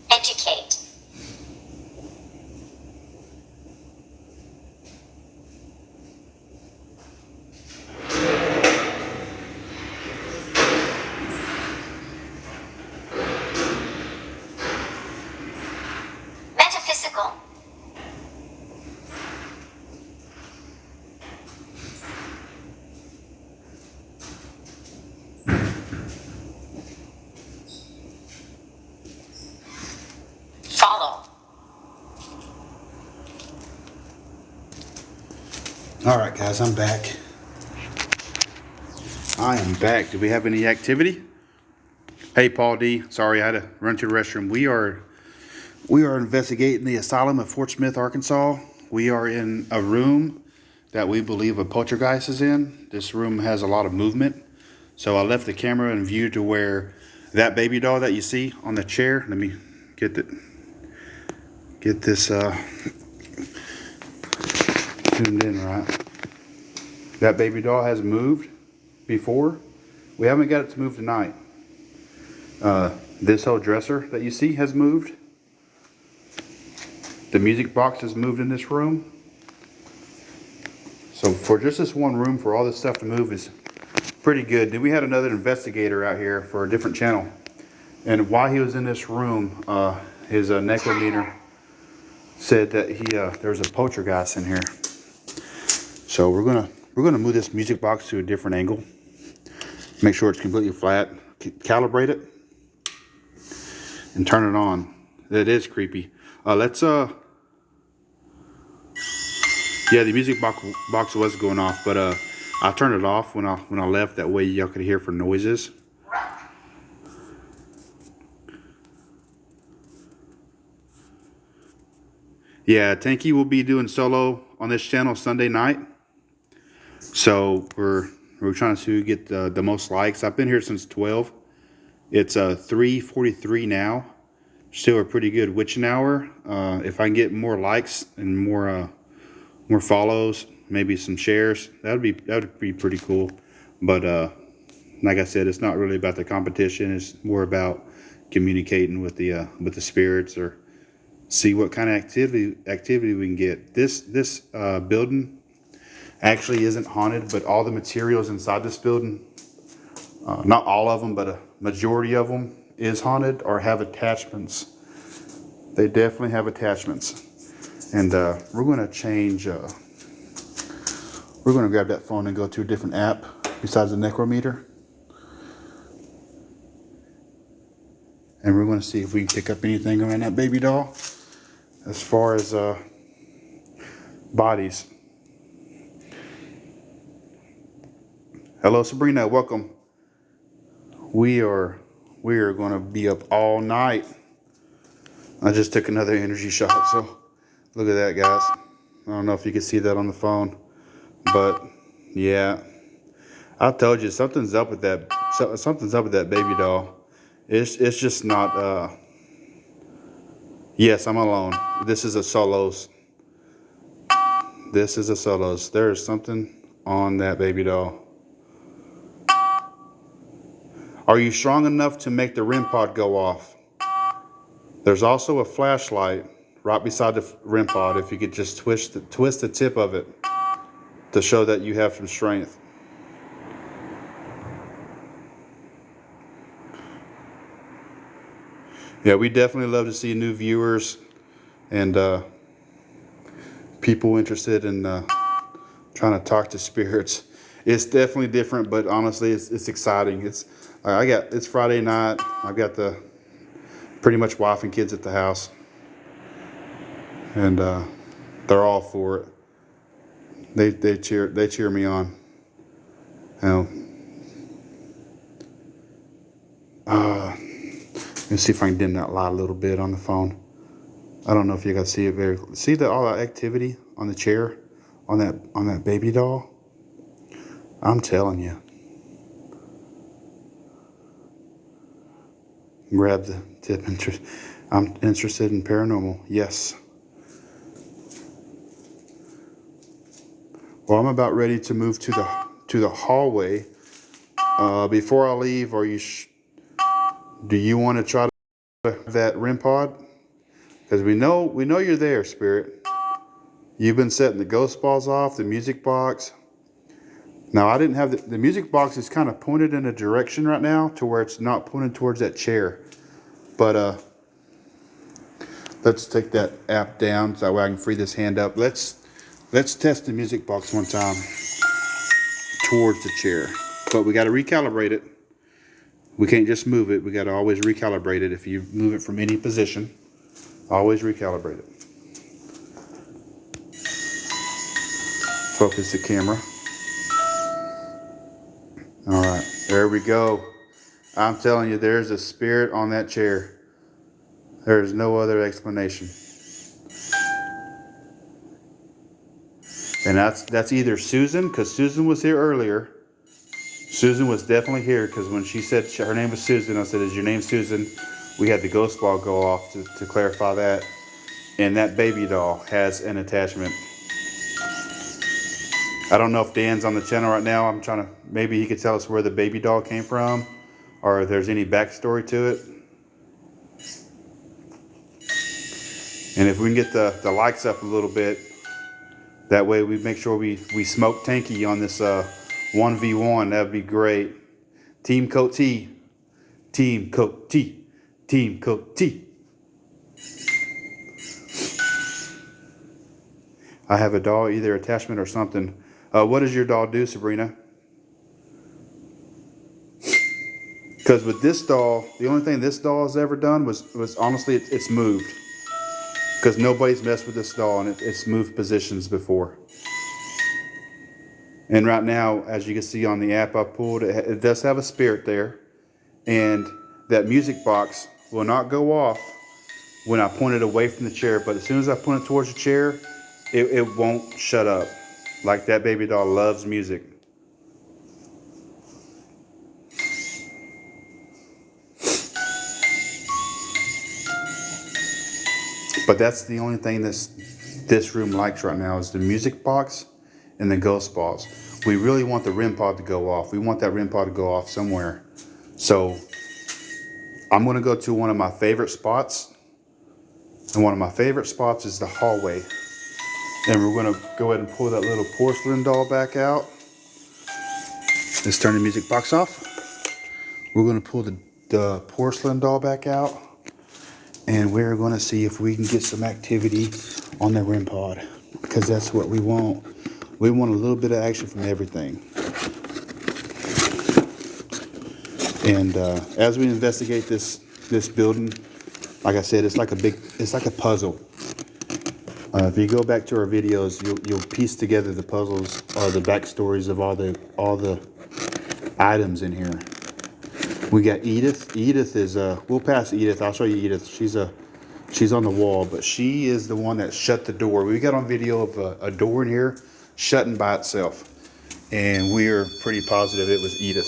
Educate. Metaphysical. Follow. All right, guys, I'm back. I am back. Do we have any activity? Hey, Paul D. Sorry, I had to run to the restroom. We are investigating the asylum of Fort Smith, Arkansas. We are in a room that we believe a poltergeist is in. This room has a lot of movement. So I left the camera in view to where that baby doll that you see on the chair. Let me get this tuned in right. That baby doll has moved before. We haven't got it to move tonight. This whole dresser that you see has moved. The music box has moved in this room. So for just this one room, for all this stuff to move is pretty good. Then we had another investigator out here for a different channel. And while he was in this room, his necrometer said that there was a poltergeist in here. So we're gonna move this music box to a different angle. Make sure it's completely flat. Calibrate it and turn it on. That is creepy. Yeah, the music box was going off, but I turned it off when I left. That way y'all could hear for noises. Yeah, Tanky will be doing solo on this channel Sunday night. So we're trying to get the most likes. I've been here since 12. It's 3:43 now. Still a pretty good witching hour. If I can get more likes and more follows, maybe some shares, that would be pretty cool. But like I said, it's not really about the competition. It's more about communicating with the spirits, or see what kind of activity we can get. This building actually isn't haunted, but all the materials inside this building, not all of them, but a majority of them is haunted or have attachments. They definitely have attachments. And we're going to change, we're going to grab that phone and go to a different app besides the necrometer. And we're going to see if we can pick up anything around that baby doll as far as bodies. Hello, Sabrina. Welcome. We are going to be up all night. I just took another energy shot, so look at that, guys. I don't know if you can see that on the phone, but yeah, I told you something's up with that. Something's up with that baby doll. It's just not. Yes, I'm alone. This is a solos. This is a solos. There is something on that baby doll. Are you strong enough to make the REM pod go off? There's also a flashlight right beside the REM pod. If you could just twist the tip of it to show that you have some strength. Yeah, we definitely love to see new viewers and people interested in trying to talk to spirits. It's definitely different, but honestly, it's exciting. It's Friday night. I've got the pretty much wife and kids at the house, and they're all for it. They cheer me on. Let's see if I can dim that light a little bit on the phone. I don't know if you guys see it see all that activity on the chair, on that baby doll. I'm telling you. Grab the tip. I'm interested in paranormal. Yes. Well, I'm about ready to move to the hallway. Before I leave, do you want to try that REM pod? Because we know you're there, spirit. You've been setting the ghost balls off, the music box. Now, I didn't have the music box is kind of pointed in a direction right now to where it's not pointed towards that chair. But let's take that app down so that way I can free this hand up. Let's test the music box one time towards the chair. But we got to recalibrate it. We can't just move it. We got to always recalibrate it. If you move it from any position, always recalibrate it. Focus the camera. All right, there we go. I'm telling you, there's a spirit on that chair. There's no other explanation. And that's either Susan, because Susan was here earlier. Susan was definitely here, because when she said her name was Susan, I said, "Is your name Susan?" We had the ghost ball go off to clarify that. And that baby doll has an attachment. I don't know if Dan's on the channel right now. I'm trying to, maybe he could tell us where the baby doll came from, or if there's any backstory to it. And if we can get the likes up a little bit, that way we make sure we smoke Tanky on this 1v1. That'd be great. Team Coat T. Team Coat T. Team Coat T. I have a doll, either attachment or something. What does your doll do, Sabrina? Because with this doll, the only thing this doll has ever done was honestly, it's moved. Because nobody's messed with this doll, and it's moved positions before. And right now, as you can see on the app I pulled, it does have a spirit there. And that music box will not go off when I point it away from the chair. But as soon as I point it towards the chair, it won't shut up. Like that baby doll loves music. But that's the only thing this room likes right now is the music box and the ghost balls. We really want the REM pod to go off. We want that REM pod to go off somewhere. So I'm going to go to one of my favorite spots. And one of my favorite spots is the hallway. And we're going to go ahead and pull that little porcelain doll back out. Let's turn the music box off. We're going to pull the porcelain doll back out. And we're going to see if we can get some activity on the REM pod, because that's what we want. We want a little bit of action from everything. And as we investigate this building, like I said, it's like a puzzle. If you go back to our videos, you'll piece together the puzzles or the backstories of all the items in here. We got Edith. Edith is we'll pass Edith. I'll show you Edith. She's on the wall, but she is the one that shut the door. We got on video of a door in here shutting by itself, and we're pretty positive it was Edith.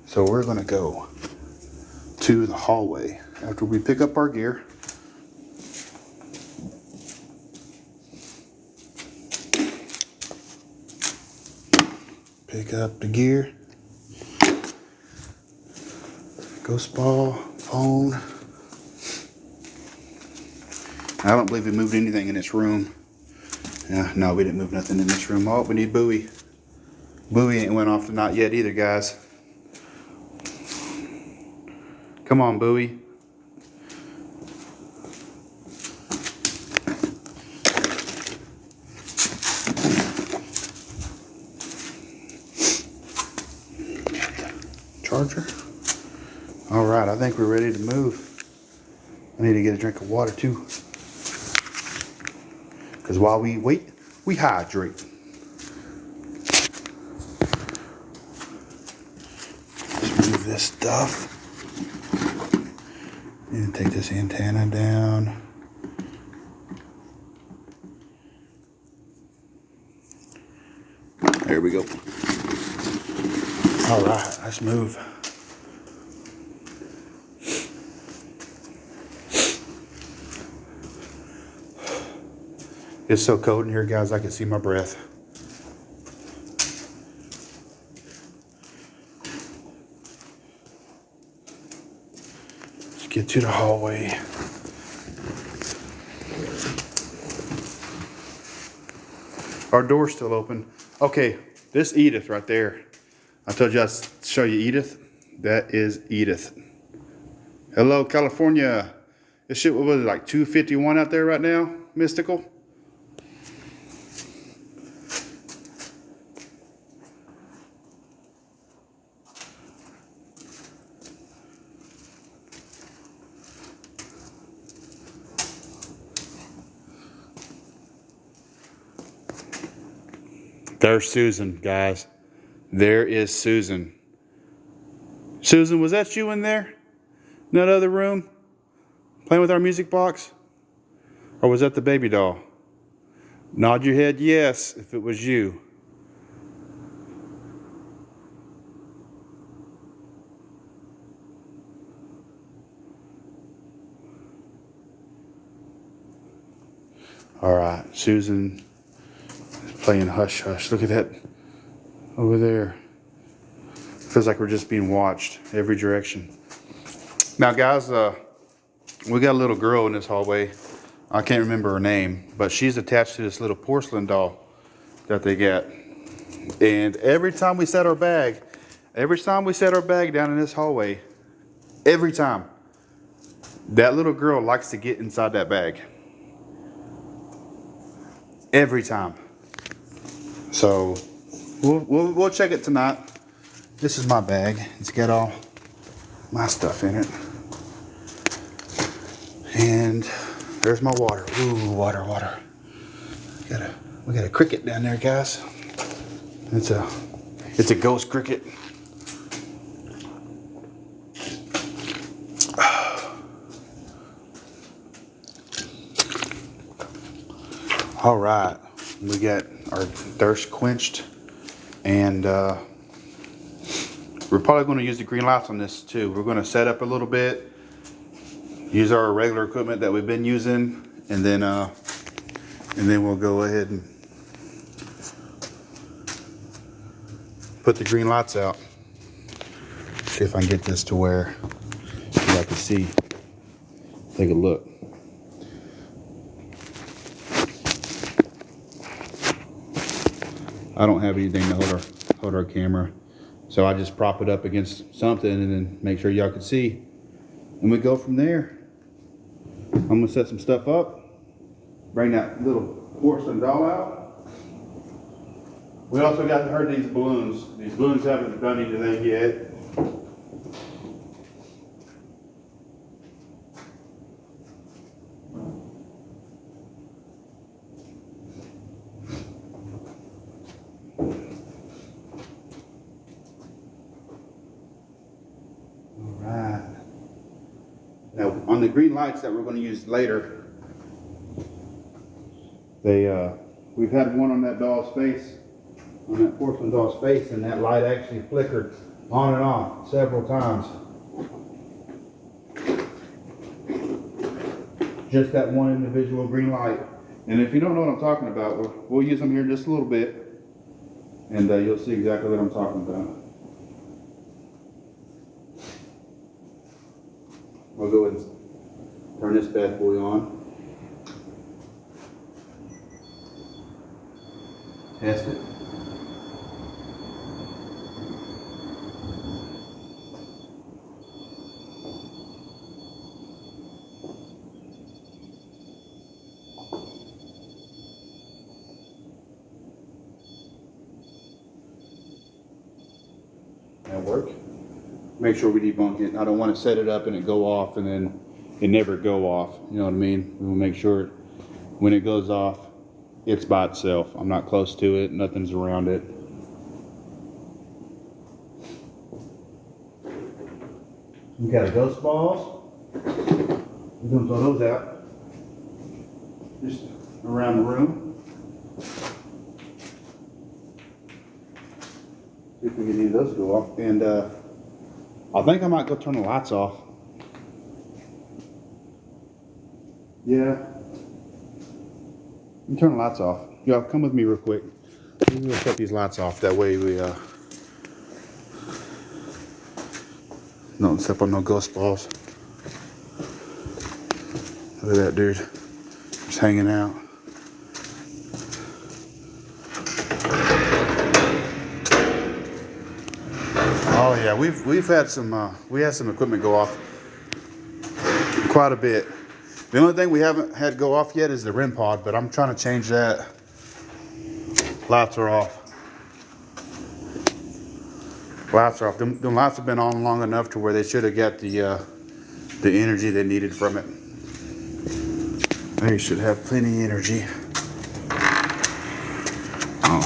So we're gonna go to the hallway after we pick up our gear. Pick up the gear. Ghost ball, phone. I don't believe we moved anything in this room. Yeah, no, we didn't move nothing in this room. Oh, we need Bowie. Bowie ain't went off tonight yet either, guys. Come on, Bowie. Charger. All right, I think we're ready to move. I need to get a drink of water too, because while we wait, we hydrate. Let's move this stuff and take this antenna down. There we go. All right, let's move. It's so cold in here, guys, I can see my breath. Let's get to the hallway. Our door's still open. Okay, this Edith right there. I told you I'd show you Edith. That is Edith. Hello, California. This shit, what was it, like 251 out there right now? Mystical. There's Susan, guys. There is Susan. Susan, was that you in there? In that other room? Playing with our music box? Or was that the baby doll? Nod your head yes if it was you. All right, Susan is playing hush hush. Look at that over there. Feels like we're just being watched every direction. Now, guys, we got a little girl in this hallway. I can't remember her name, but she's attached to this little porcelain doll that they get. And every time we set our bag down in this hallway, every time, that little girl likes to get inside that bag. Every time. So we'll check it tonight. This is my bag. It's got all my stuff in it. And there's my water. Ooh, water. We got a cricket down there, guys. It's a ghost cricket. All right, we got our thirst quenched, and we're probably going to use the green lights on this too. We're going to set up a little bit, use our regular equipment that we've been using, and then we'll go ahead and put the green lights out. See if I can get this to where you can see. Take a look. I don't have anything to hold our camera, so I just prop it up against something and then make sure y'all can see. And we go from there. I'm gonna set some stuff up, bring that little porcelain doll out. We also got to hurt these balloons. These balloons haven't done anything yet. Now, on the green lights that we're going to use later, we've had one on that doll's face, on that porcelain doll's face, and that light actually flickered on and off several times. Just that one individual green light. And if you don't know what I'm talking about, we'll use them here in just a little bit, and you'll see exactly what I'm talking about. I'll go ahead and turn this bad boy on. Test it. That work? Make sure we debunk it. I don't want to set it up and it go off and then it never go off. You know what I mean? We will make sure when it goes off, it's by itself. I'm not close to it. Nothing's around it. We got a ghost balls. We're going to throw those out. Just around the room. See if we can get any of those to go off. And I think I might go turn the lights off. Yeah. You turn the lights off. Y'all come with me real quick. We're gonna shut these lights off. That way we don't step on no ghost balls. Look at that dude. Just hanging out. Oh yeah, we've had some we had some equipment go off quite a bit. The only thing we haven't had go off yet is the REM pod, but I'm trying to change that. Lights are off. Lights are off. Them lights have been on long enough to where they should have got the energy they needed from it. They should have plenty of energy. Oh.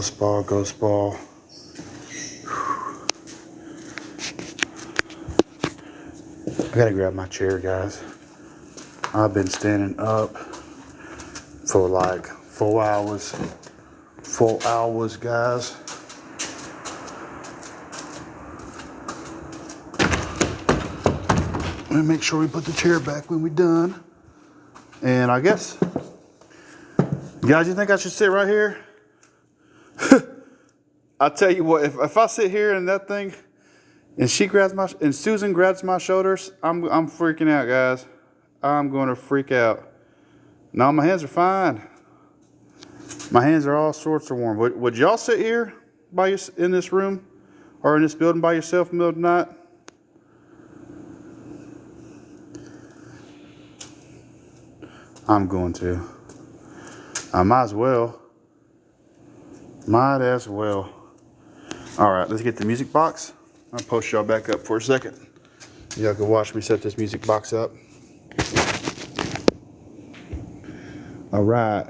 Ghost ball, ghost ball. I gotta grab my chair, guys. I've been standing up for like 4 hours. 4 hours, guys. Let me make sure we put the chair back when we're done. And I guess, guys, you think I should sit right here? I tell you what, if I sit here and that thing, and Susan grabs my shoulders, I'm freaking out, guys. I'm gonna freak out. No, my hands are fine. My hands are all sorts of warm. Would y'all sit here in this room or in this building by yourself in the middle of the night? I'm going to. I might as well. Might as well. All right, let's get the music box. I'll post y'all back up for a second. Y'all can watch me set this music box up. All right.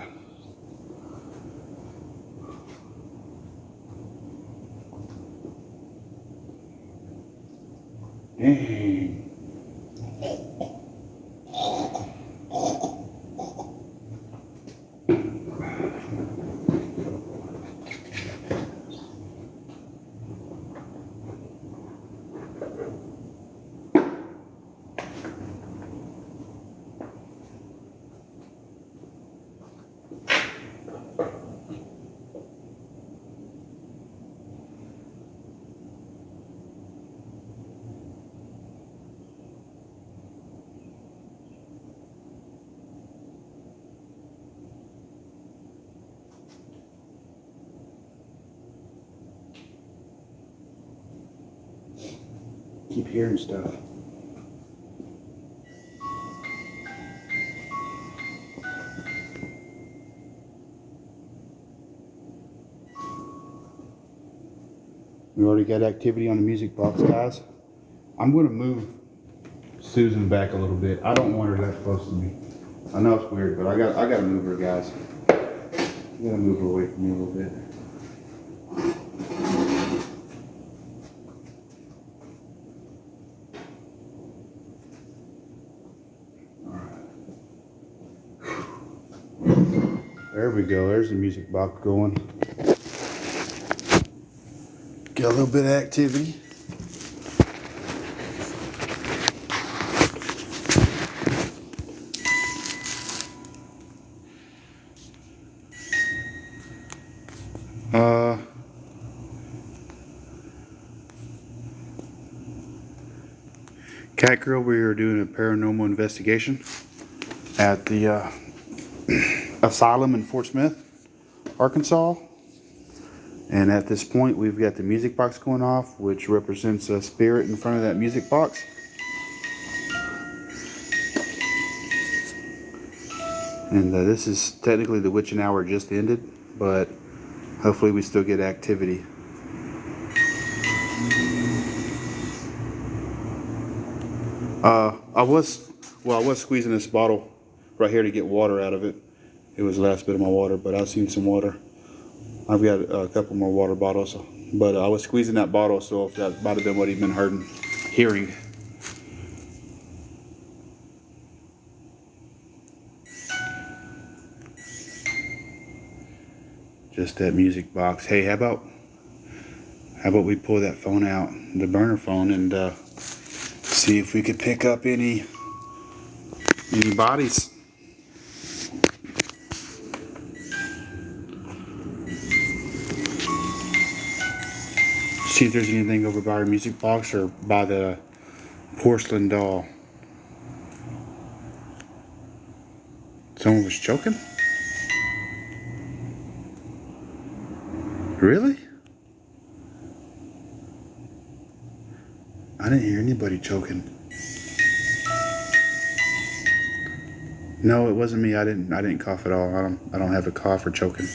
Dang. Keep hearing stuff. We already got activity on the music box, guys. I'm going to move Susan back a little bit. I don't want her that close to me. I know it's weird, but I got to move her, guys. I got to move her away from me a little bit. There we go. There's the music box going. Get a little bit of activity. Cat Girl, we are doing a paranormal investigation at the asylum in Fort Smith, Arkansas. And at this point, we've got the music box going off, which represents a spirit in front of that music box. And this is technically the witching hour just ended, but hopefully we still get activity. I was squeezing this bottle right here to get water out of it. It was the last bit of my water, but I've seen some water. I've got a couple more water bottles, but I was squeezing that bottle, so if that might have been what he'd been hearing. Just that music box. Hey, how about we pull that phone out, the burner phone, and see if we could pick up any bodies. See if there's anything over by our music box or by the porcelain doll. Someone was choking? Really? I didn't hear anybody choking. No, it wasn't me. I didn't cough at all. I don't have a cough or choking.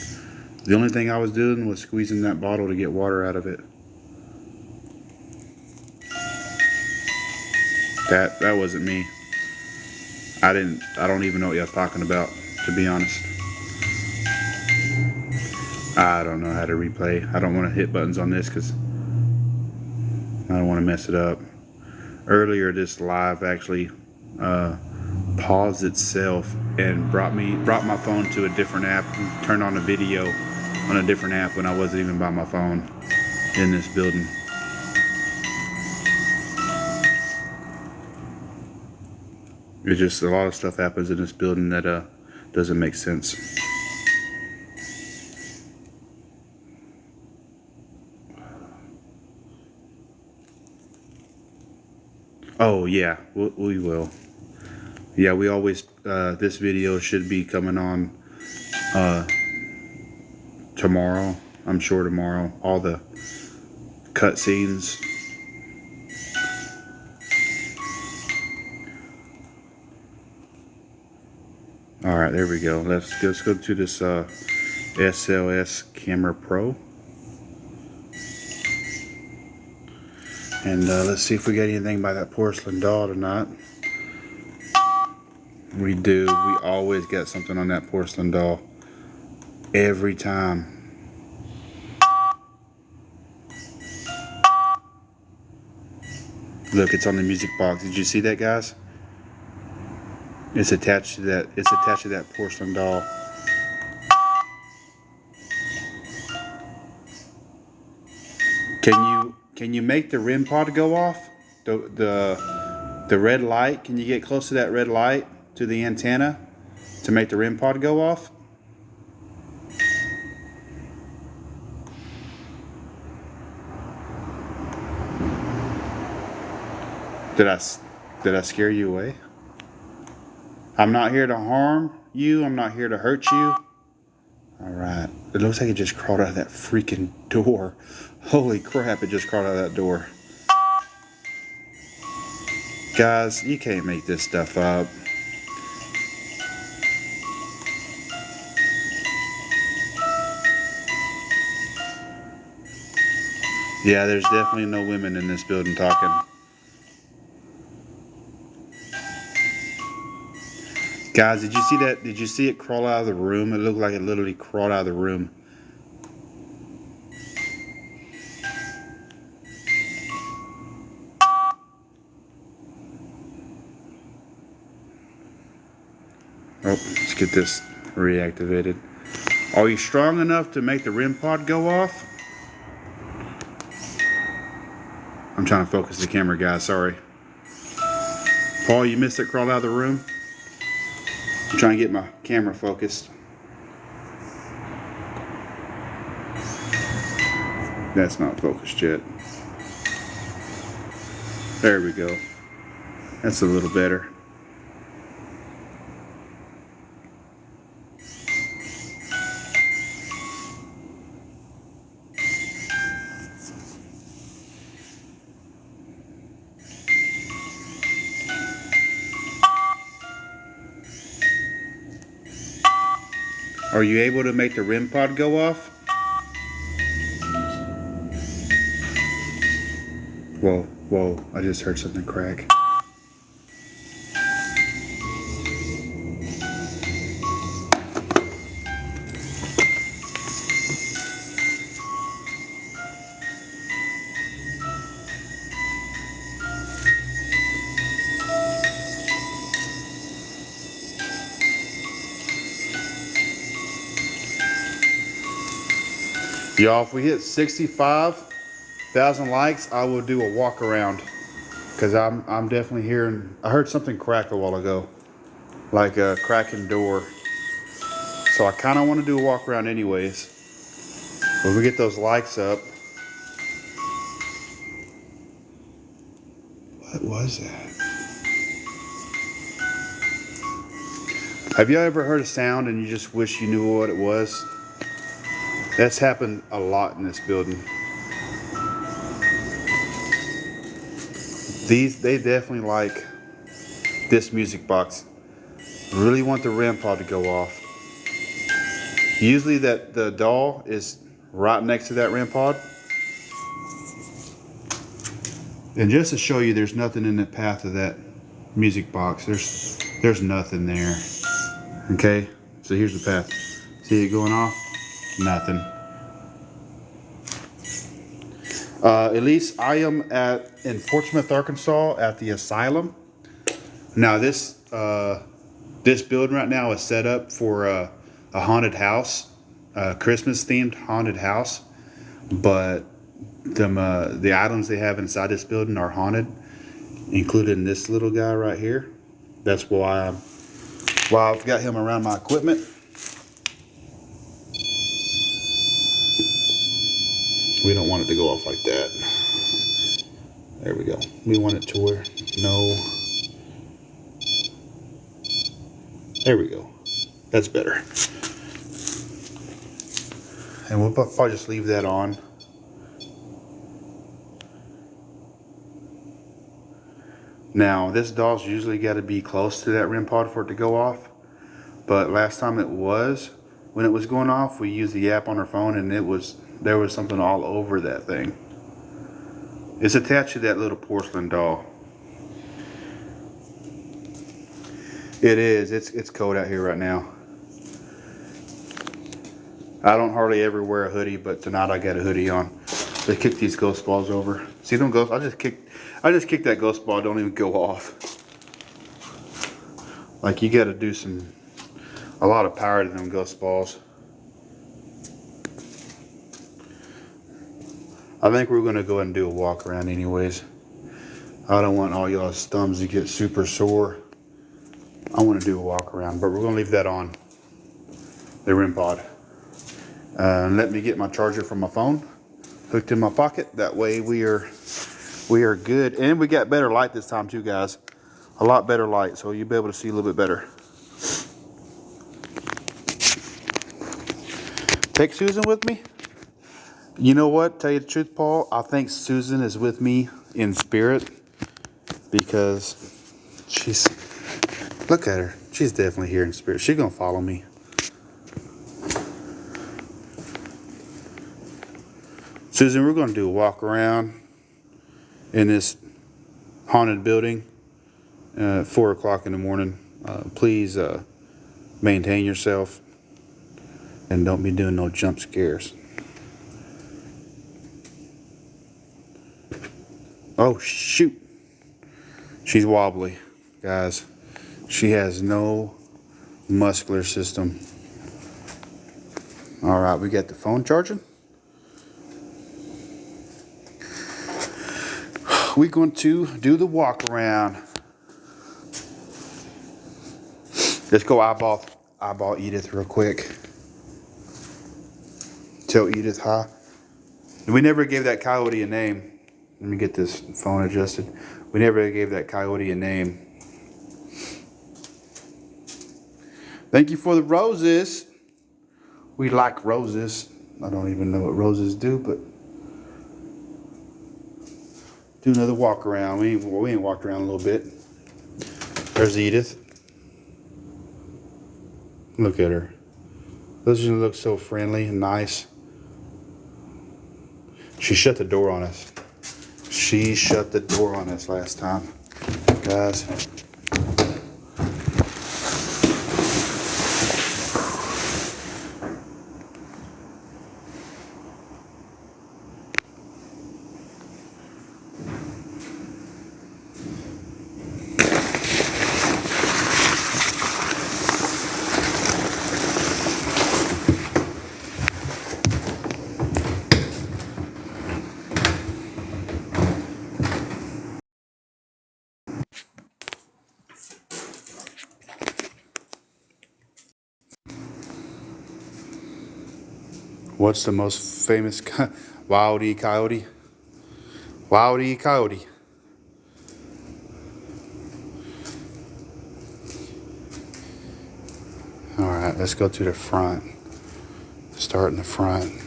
The only thing I was doing was squeezing that bottle to get water out of it. That wasn't me. I don't even know what y'all talking about, to be honest. I don't know how to replay. I don't want to hit buttons on this because I don't want to mess it up. Earlier, this live actually paused itself and brought my phone to a different app and turned on a video on a different app when I wasn't even by my phone in this building. It's just a lot of stuff happens in this building that doesn't make sense. Oh yeah, we will. Yeah, we always this video should be coming on tomorrow. I'm sure tomorrow. All the cutscenes. All right, there we go. Let's go to this SLS Camera Pro, and let's see if we get anything by that porcelain doll tonight. We do. We always get something on that porcelain doll. Every time. Look, it's on the music box. Did you see that, guys? It's attached to that. It's attached to that porcelain doll. Can you make the REM pod go off? The red light. Can you get close to that red light to the antenna to make the REM pod go off? Did I scare you away? I'm not here to harm you. I'm not here to hurt you. All right. It looks like it just crawled out of that freaking door. Holy crap, it just crawled out of that door. Guys, you can't make this stuff up. Yeah, there's definitely no women in this building talking. Guys, did you see that? Did you see it crawl out of the room? It looked like it literally crawled out of the room. Oh, let's get this reactivated. Are you strong enough to make the REM pod go off? I'm trying to focus the camera, guys. Sorry. Paul, you missed it crawl out of the room? I'm trying to get my camera focused. That's not focused yet. There we go. That's a little better. Are you able to make the REM pod go off? Whoa, I just heard something crack. Y'all, if we hit 65,000 likes, I will do a walk around. Cause I'm definitely hearing, I heard something crack a while ago. Like a cracking door. So I kinda wanna do a walk around anyways. When we get those likes up. What was that? Have you ever heard a sound and you just wish you knew what it was? That's happened a lot in this building. They definitely like this music box. Really want the REM pod to go off. Usually the doll is right next to that REM pod. And just to show you, there's nothing in the path of that music box. There's nothing there. Okay, so here's the path. See it going off? Nothing. At least I am in Fort Smith, Arkansas, at the asylum. Now this building right now is set up for a haunted house, a Christmas themed haunted house. But the items they have inside this building are haunted, including this little guy right here. That's why I've got him around my equipment. We don't want it to go off like that. There we go. We want it to where, no. There we go. That's better. And we'll probably just leave that on. Now, this doll's usually got to be close to that REM pod for it to go off. But last time when it was going off, we used the app on our phone and there was something all over that thing. It's attached to that little porcelain doll. It is. It's cold out here right now. I don't hardly ever wear a hoodie, but tonight I got a hoodie on. They kicked these ghost balls over. See them ghosts? I just kicked that ghost ball. Don't even go off. Like, you got to do a lot of power to them ghost balls. I think we're gonna go ahead and do a walk around anyways. I don't want all y'all's thumbs to get super sore. I want to do a walk around, but we're gonna leave that on the REM pod. Let me get my charger from my phone hooked in my pocket. That way we are good, and we got better light this time too, guys. A lot better light, so you'll be able to see a little bit better. Take Susan with me. You know what? Tell you the truth, Paul, I think Susan is with me in spirit, because look at her. She's definitely here in spirit. She's gonna follow me. Susan, we're gonna do a walk around in this haunted building at 4 o'clock in the morning. Please maintain yourself and don't be doing no jump scares. Oh, shoot. She's wobbly, guys. She has no muscular system. All right, we got the phone charging. We're going to do the walk around. Let's go eyeball Edith real quick. Tell Edith hi. We never gave that coyote a name. Let me get this phone adjusted. We never gave that coyote a name. Thank you for the roses. We like roses. I don't even know what roses do, but do another walk around. We ain't walked around a little bit. There's Edith. Look at her. Doesn't she look so friendly and nice? She shut the door on us. She shut the door on us last time, guys. What's the most famous Wild E. Coyote? Wild E. Coyote. All right, let's go to the front. Start in the front.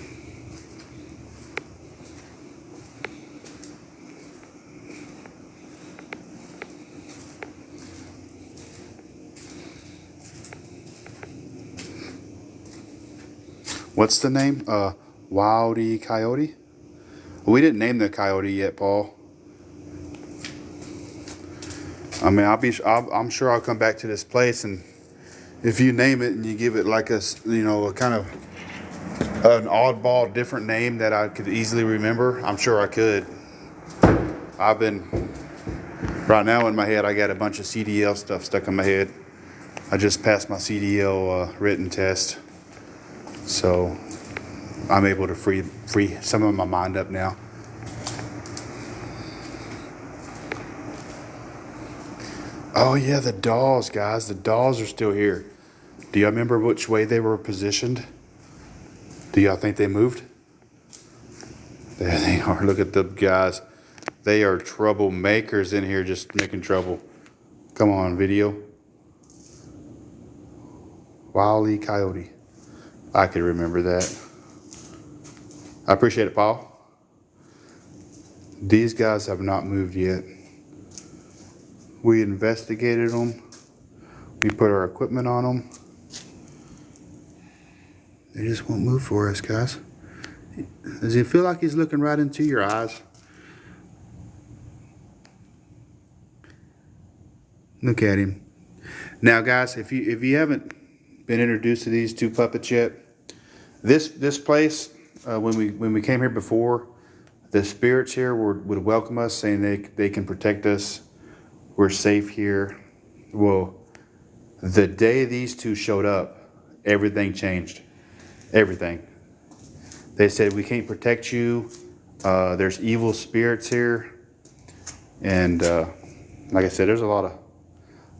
What's the name? Wild E. Coyote? We didn't name the coyote yet, Paul. I mean, I'm sure I'll come back to this place, and if you name it and you give it like a kind of An oddball different name that I could easily remember? I'm sure I could. I've been, right now in my head, I got a bunch of CDL stuff stuck in my head. I just passed my CDL written test. So I'm able to free some of my mind up now. Oh yeah, the dolls, guys. The dolls are still here. Do y'all remember which way they were positioned? Do y'all think they moved? There they are. Look at them guys. They are troublemakers in here, just making trouble. Come on, video. Wile E. Coyote. I could remember that. I appreciate it, Paul. These guys have not moved yet. We investigated them. We put our equipment on them. They just won't move for us, guys. Does he feel like he's looking right into your eyes? Look at him. Now, guys, if you haven't been introduced to these two puppets yet, this place, when we came here before, the spirits here would welcome us, saying they can protect us. We're safe here. Well, the day these two showed up, everything changed. Everything. They said, we can't protect you. There's evil spirits here. And like I said, there's a lot of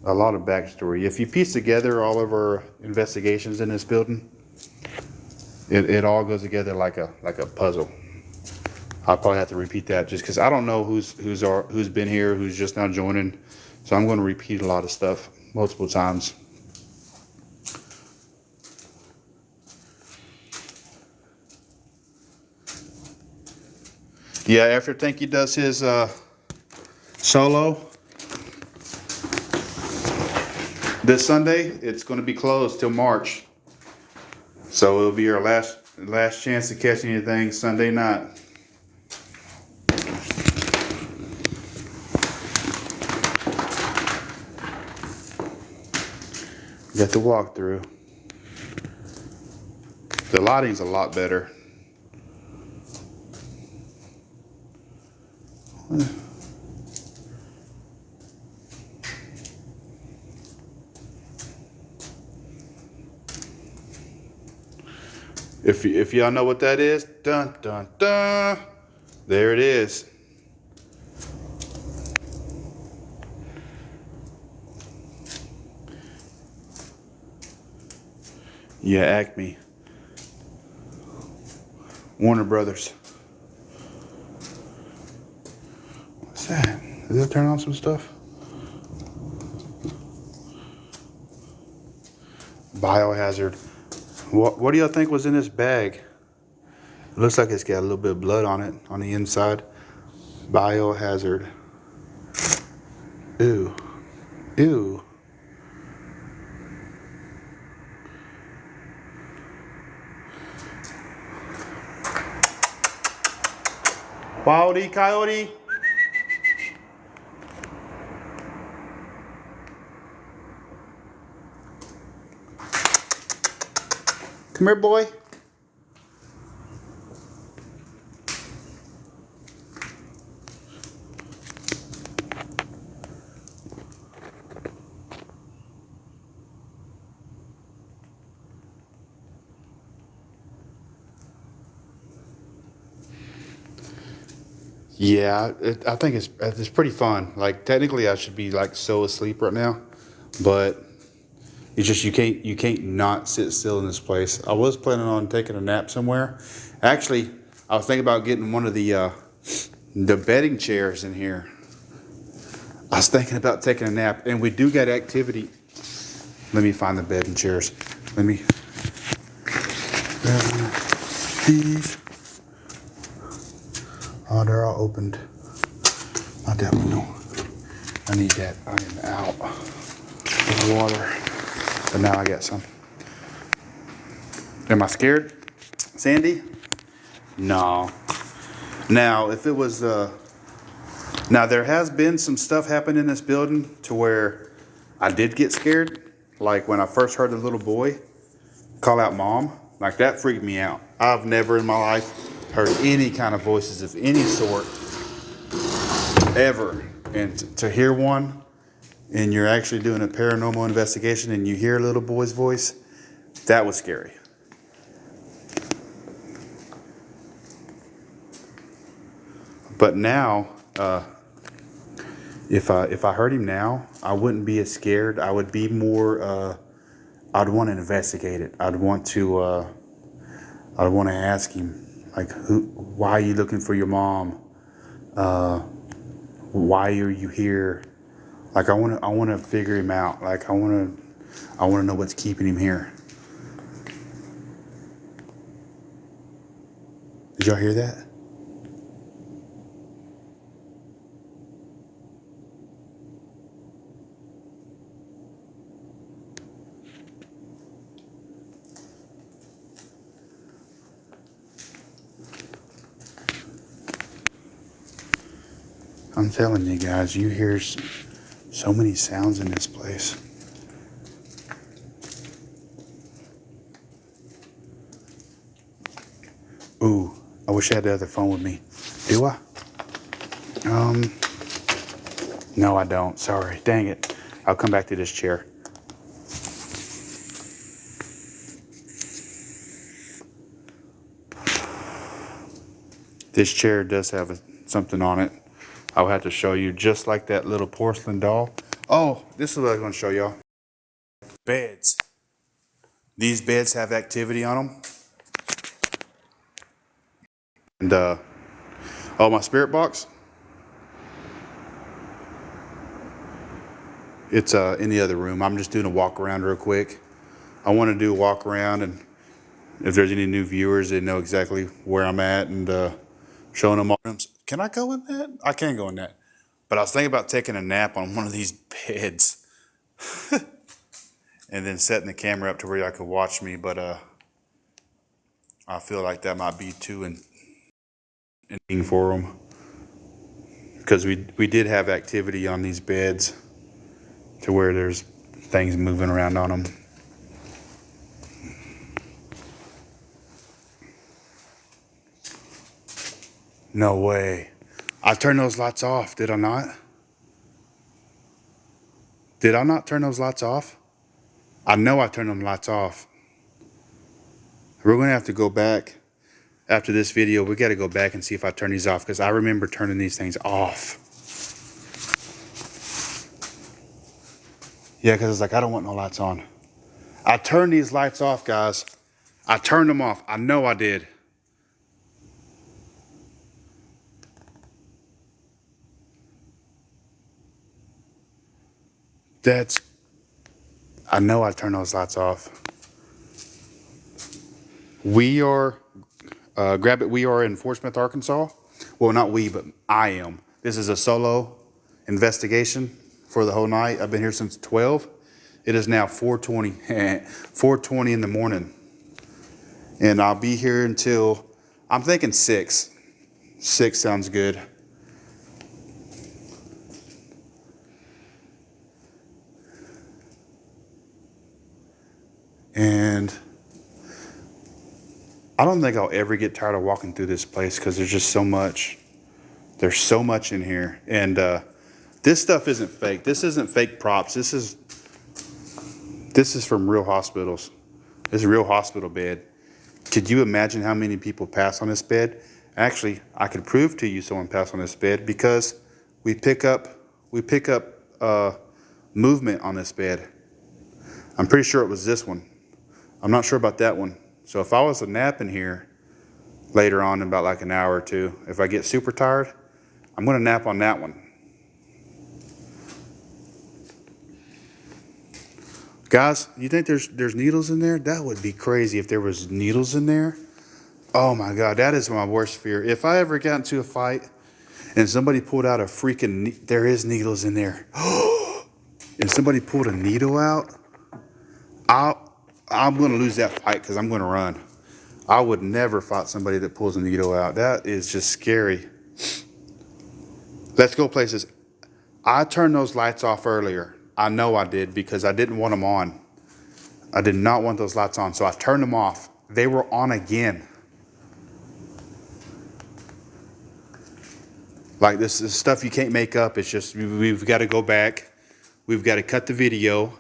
backstory. If you piece together all of our investigations in this building, it all goes together like a puzzle. I'll probably have to repeat that just because I don't know who's been here, who's just now joining. So I'm going to repeat a lot of stuff multiple times. Yeah, after Tanky does his solo this Sunday, it's going to be closed till March. So it'll be our last chance to catch anything Sunday night. Got the walkthrough. The lighting's a lot better. If y'all know what that is, dun dun dun, there it is. Yeah, Acme. Warner Brothers. What's that? Does that turn on some stuff? Biohazard. What do y'all think was in this bag? It looks like it's got a little bit of blood on it on the inside. Biohazard. Ew. Ew. Wile E. Coyote. Come here, boy. Yeah, I think it's pretty fun. Like technically, I should be like so asleep right now, but it's just you can't not sit still in this place. I was planning on taking a nap somewhere. Actually, I was thinking about getting one of the bedding chairs in here. I was thinking about taking a nap, and we do get activity. Let me find the bedding chairs. Let me grab these. Oh, they're all opened. Not that window. I need that. I am out of water. But now I got some. Am I scared, Sandy? No. Now, if it was... now, there has been some stuff happen in this building to where I did get scared. Like when I first heard the little boy call out mom. Like, that freaked me out. I've never in my life heard any kind of voices of any sort ever. And to hear one, and you're actually doing a paranormal investigation and you hear a little boy's voice, that was scary. But now, if I heard him now, I wouldn't be as scared. I would be more. I'd want to investigate it. I'd want to ask him, like, why are you looking for your mom? Why are you here? Like, I want to figure him out. Like, I want to know what's keeping him here. Did y'all hear that? I'm telling you guys, you hear so many sounds in this place. Ooh, I wish I had the other phone with me. Do I? No, I don't. Sorry. Dang it. I'll come back to this chair. This chair does have something on it. I'll have to show you, just like that little porcelain doll. Oh, this is what I was going to show y'all. Beds. These beds have activity on them. And, oh, my spirit box. It's in the other room. I'm just doing a walk around real quick. I want to do a walk around, and if there's any new viewers, they know exactly where I'm at, and showing them all rooms. Can I go in that? I can go in that. But I was thinking about taking a nap on one of these beds and then setting the camera up to where y'all could watch me. But I feel like that might be too intriguing for them, because we did have activity on these beds to where there's things moving around on them. No way. I turned those lights off, did I not? Did I not turn those lights off? I know I turned them lights off. We're going to have to go back after this video. We got to go back and see if I turn these off, because I remember turning these things off. Yeah, because it's like, I don't want no lights on. I turned these lights off, guys. I turned them off. I know I did. I know I turned those lights off. We are, grab it. We are in Fort Smith, Arkansas. Well, not we, but I am. This is a solo investigation for the whole night. I've been here since 12. It is now 4:20, 4:20 in the morning. And I'll be here until, I'm thinking 6. 6 sounds good. And I don't think I'll ever get tired of walking through this place, because there's just so much. There's so much in here. And this stuff isn't fake. This isn't fake props. This is from real hospitals. This is a real hospital bed. Could you imagine how many people pass on this bed? Actually, I could prove to you someone passed on this bed, because we pick up movement on this bed. I'm pretty sure it was this one. I'm not sure about that one. So if I was to nap in here later on in about like an hour or two, if I get super tired, I'm going to nap on that one. Guys, you think there's needles in there? That would be crazy if there was needles in there. Oh my God, that is my worst fear. If I ever got into a fight and somebody pulled out a freaking, there is needles in there. And somebody pulled a needle out, I'm going to lose that fight, because I'm going to run. I would never fight somebody that pulls a needle out. That is just scary. Let's go places. I turned those lights off earlier. I know I did, because I didn't want them on. I did not want those lights on, so I turned them off. they were on again. Like, this is stuff you can't make up. It's just, we've got to go back. We've got to cut the video,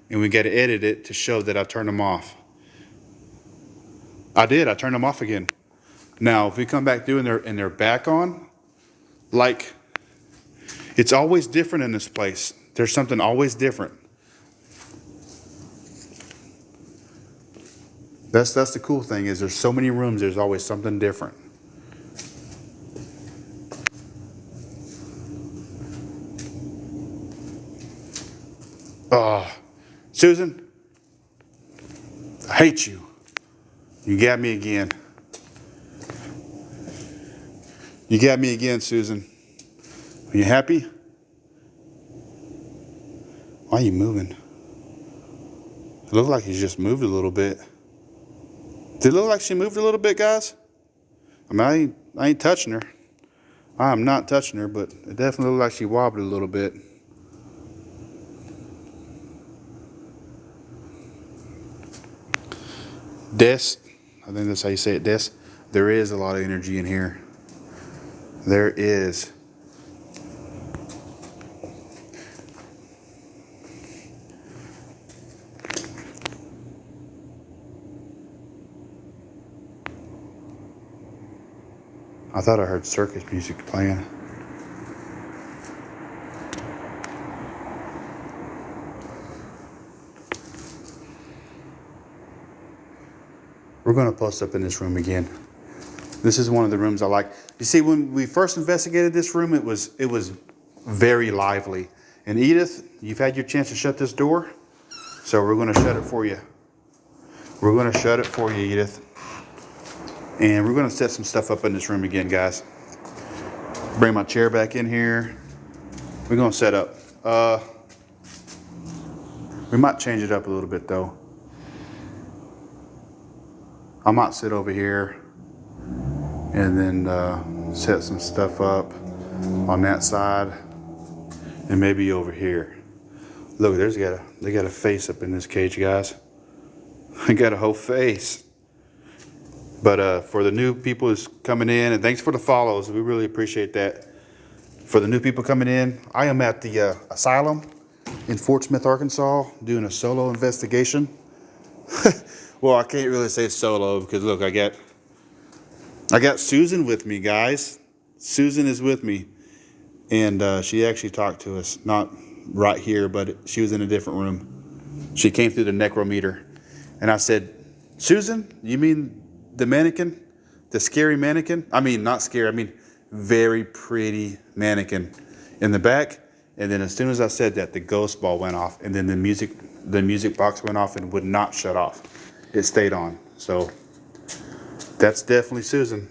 and we got to edit it to show that I turned them off. I did. I turned them off again. Now, if we come back through and they're back on, like, it's always different in this place. There's something always different. That's the cool thing, is there's so many rooms, there's always something different. Susan, I hate you. You got me again. You got me again, Susan. Are you happy? Why are you moving? It looked like you just moved a little bit. Did it look like she moved a little bit, guys? I mean, I ain't touching her. I am not touching her, but it definitely looked like she wobbled a little bit. Des, I think that's how you say it, Des. There is a lot of energy in here. There is. I thought I heard circus music playing. We're going to post up in this room again. This is one of the rooms I like. You see, when we first investigated this room, it was very lively. And Edith, you've had your chance to shut this door, so we're going to shut it for you. We're going to shut it for you, Edith. And we're going to set some stuff up in this room again, guys. Bring my chair back in here. We're going to set up. We might change it up a little bit, though. I might sit over here and then set some stuff up on that side, and maybe over here. Look, they got a face up in this cage, guys. They got a whole face. But for the new people who's coming in, and thanks for the follows, we really appreciate that. For the new people coming in, I am at the asylum in Fort Smith, Arkansas, doing a solo investigation. Well, I can't really say solo because look, I got Susan with me, guys. Susan is with me, and she actually talked to us, not right here, but she was in a different room. She came through the necrometer, and I said, "Susan, you mean the mannequin, the scary mannequin? I mean, not scary. I mean, very pretty mannequin in the back." And then as soon as I said that, the ghost ball went off, and then the music box went off and would not shut off. It stayed on. So that's definitely Susan.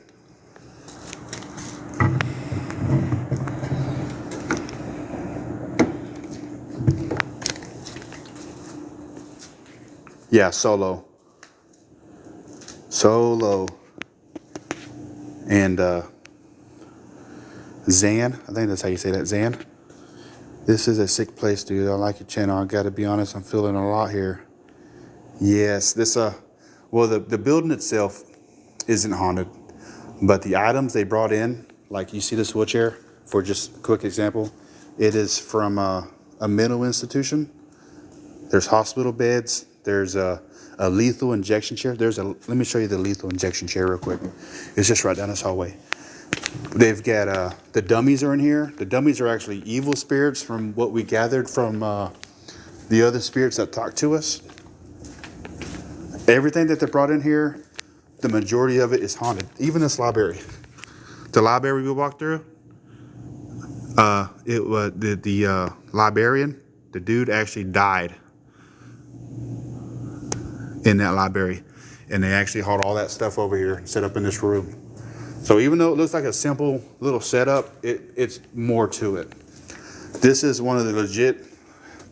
Yeah, solo. And Zan, I think that's how you say that, Zan. This is a sick place, dude. I like your channel. I gotta be honest, I'm feeling a lot here. Yes, this well, the building itself isn't haunted, but the items they brought in, like you see this wheelchair, for just a quick example, it is from a mental institution. There's hospital beds. There's a lethal injection chair. Let me show you the lethal injection chair real quick. It's just right down this hallway. They've got the dummies are in here. The dummies are actually evil spirits, from what we gathered from the other spirits that talk to us. Everything that they brought in here, the majority of it is haunted. Even this library. The library we walked through, it was the librarian, the dude actually died in that library. And they actually hauled all that stuff over here and set up in this room. So even though it looks like a simple little setup, it's more to it. This is one of the legit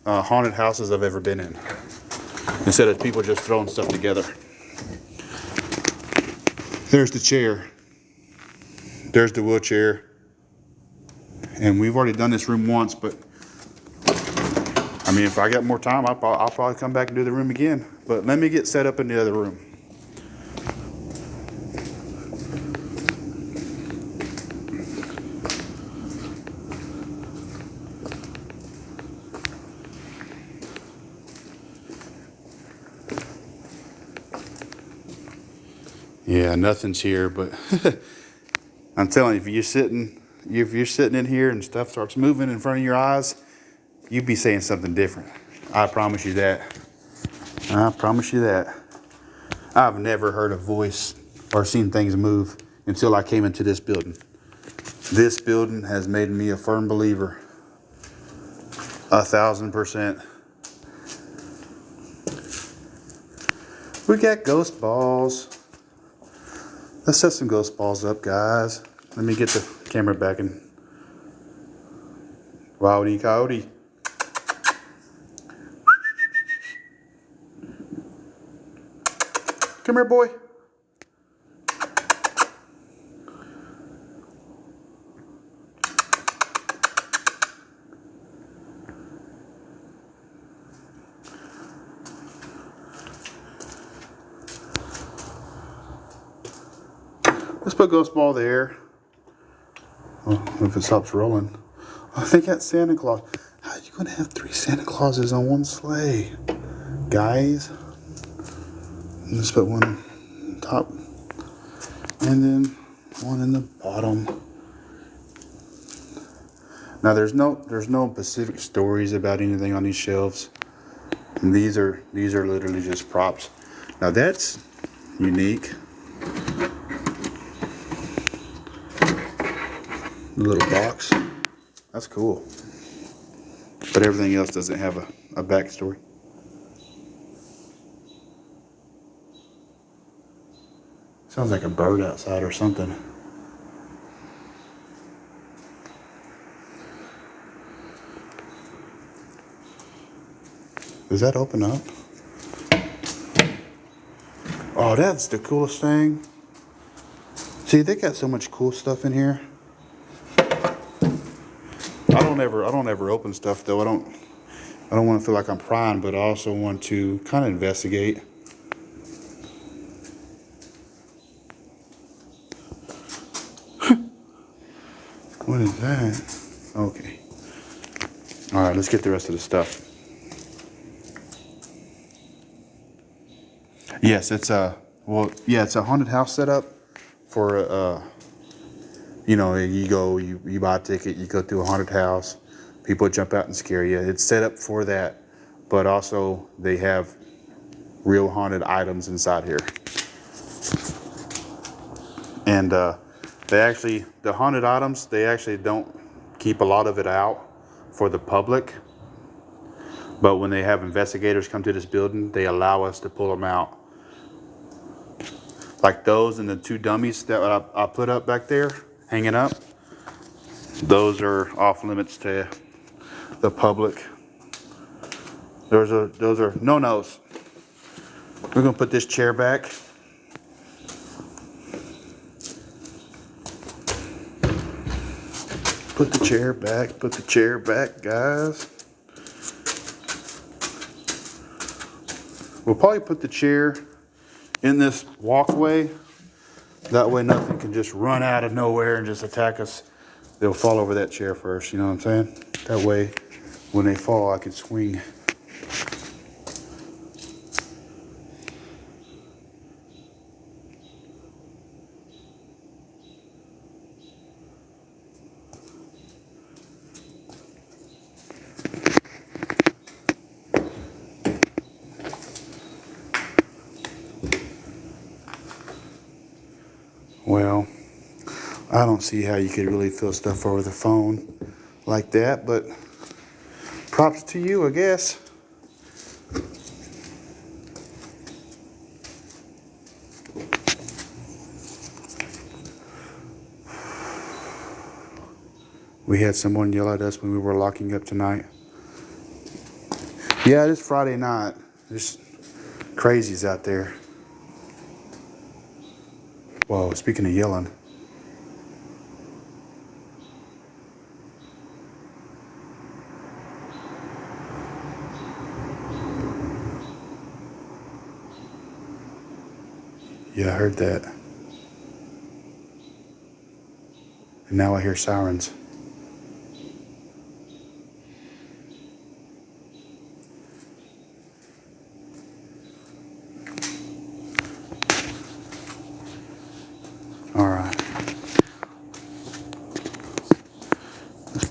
haunted houses I've ever been in. Instead of people just throwing stuff together. There's the chair. There's the wheelchair. And we've already done this room once, but I mean, if I got more time, I'll probably come back and do the room again. But let me get set up in the other room. Yeah, nothing's here, but I'm telling you, if you're sitting in here and stuff starts moving in front of your eyes, you'd be saying something different. I promise you that. I promise you that. I've never heard a voice or seen things move until I came into this building. This building has made me a firm believer. 1,000%. We got ghost balls. Let's set some ghost balls up, guys. Let me get the camera back in. Rowdy coyote. Come here, boy. Let's put ghost ball there. Oh, if it stops rolling. I think that's Santa Claus. How are you gonna have 3 Santa Clauses on one sleigh, guys? Let's put one on top and then one in the bottom. Now there's no specific stories about anything on these shelves. And these are literally just props. Now that's unique. The little box. That's cool. But everything else doesn't have a backstory. Sounds like a bird outside or something. Does that open up? Oh, that's the coolest thing. See, they got so much cool stuff in here. I don't ever open stuff though. I don't want to feel like I'm prying, but I also want to kind of investigate. What is that? Okay. All right, let's get the rest of the stuff. Yes, it's a haunted house setup for you buy a ticket, you go through a haunted house, people jump out and scare you. It's set up for that, but also they have real haunted items inside here. And the haunted items, they actually don't keep a lot of it out for the public. But when they have investigators come to this building, they allow us to pull them out. Like those and the 2 dummies that I put up back there, hanging up. Those are off limits to the public. Those are no-nos. We're gonna put this chair back. Put the chair back, guys. We'll probably put the chair in this walkway. That way nothing can just run out of nowhere and just attack us. They'll fall over that chair first, you know what I'm saying? That way, when they fall, I can swing. Well, I don't see how you could really feel stuff over the phone like that, but props to you, I guess. We had someone yell at us when we were locking up tonight. Yeah, it is Friday night. There's crazies out there. Whoa, speaking of yelling. Yeah, I heard that. And now I hear sirens.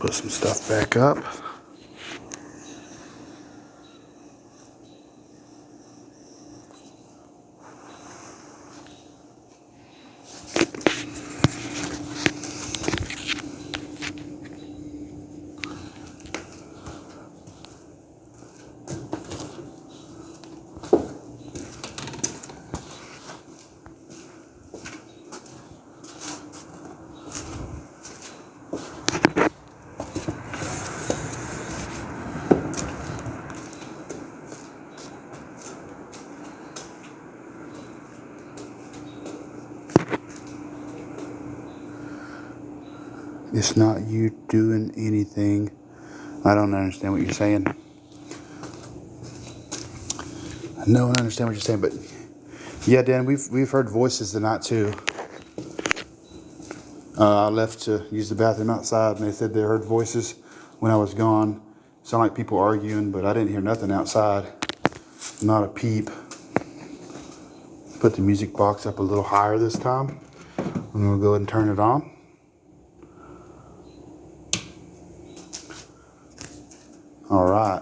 Put some stuff back up. It's not you doing anything. I don't understand what you're saying. No, I understand what you're saying, but yeah, Dan, we've heard voices tonight too. I left to use the bathroom outside, and they said they heard voices when I was gone. Sound like people arguing, but I didn't hear nothing outside. Not a peep. Put the music box up a little higher this time. I'm gonna go ahead and turn it on. All right.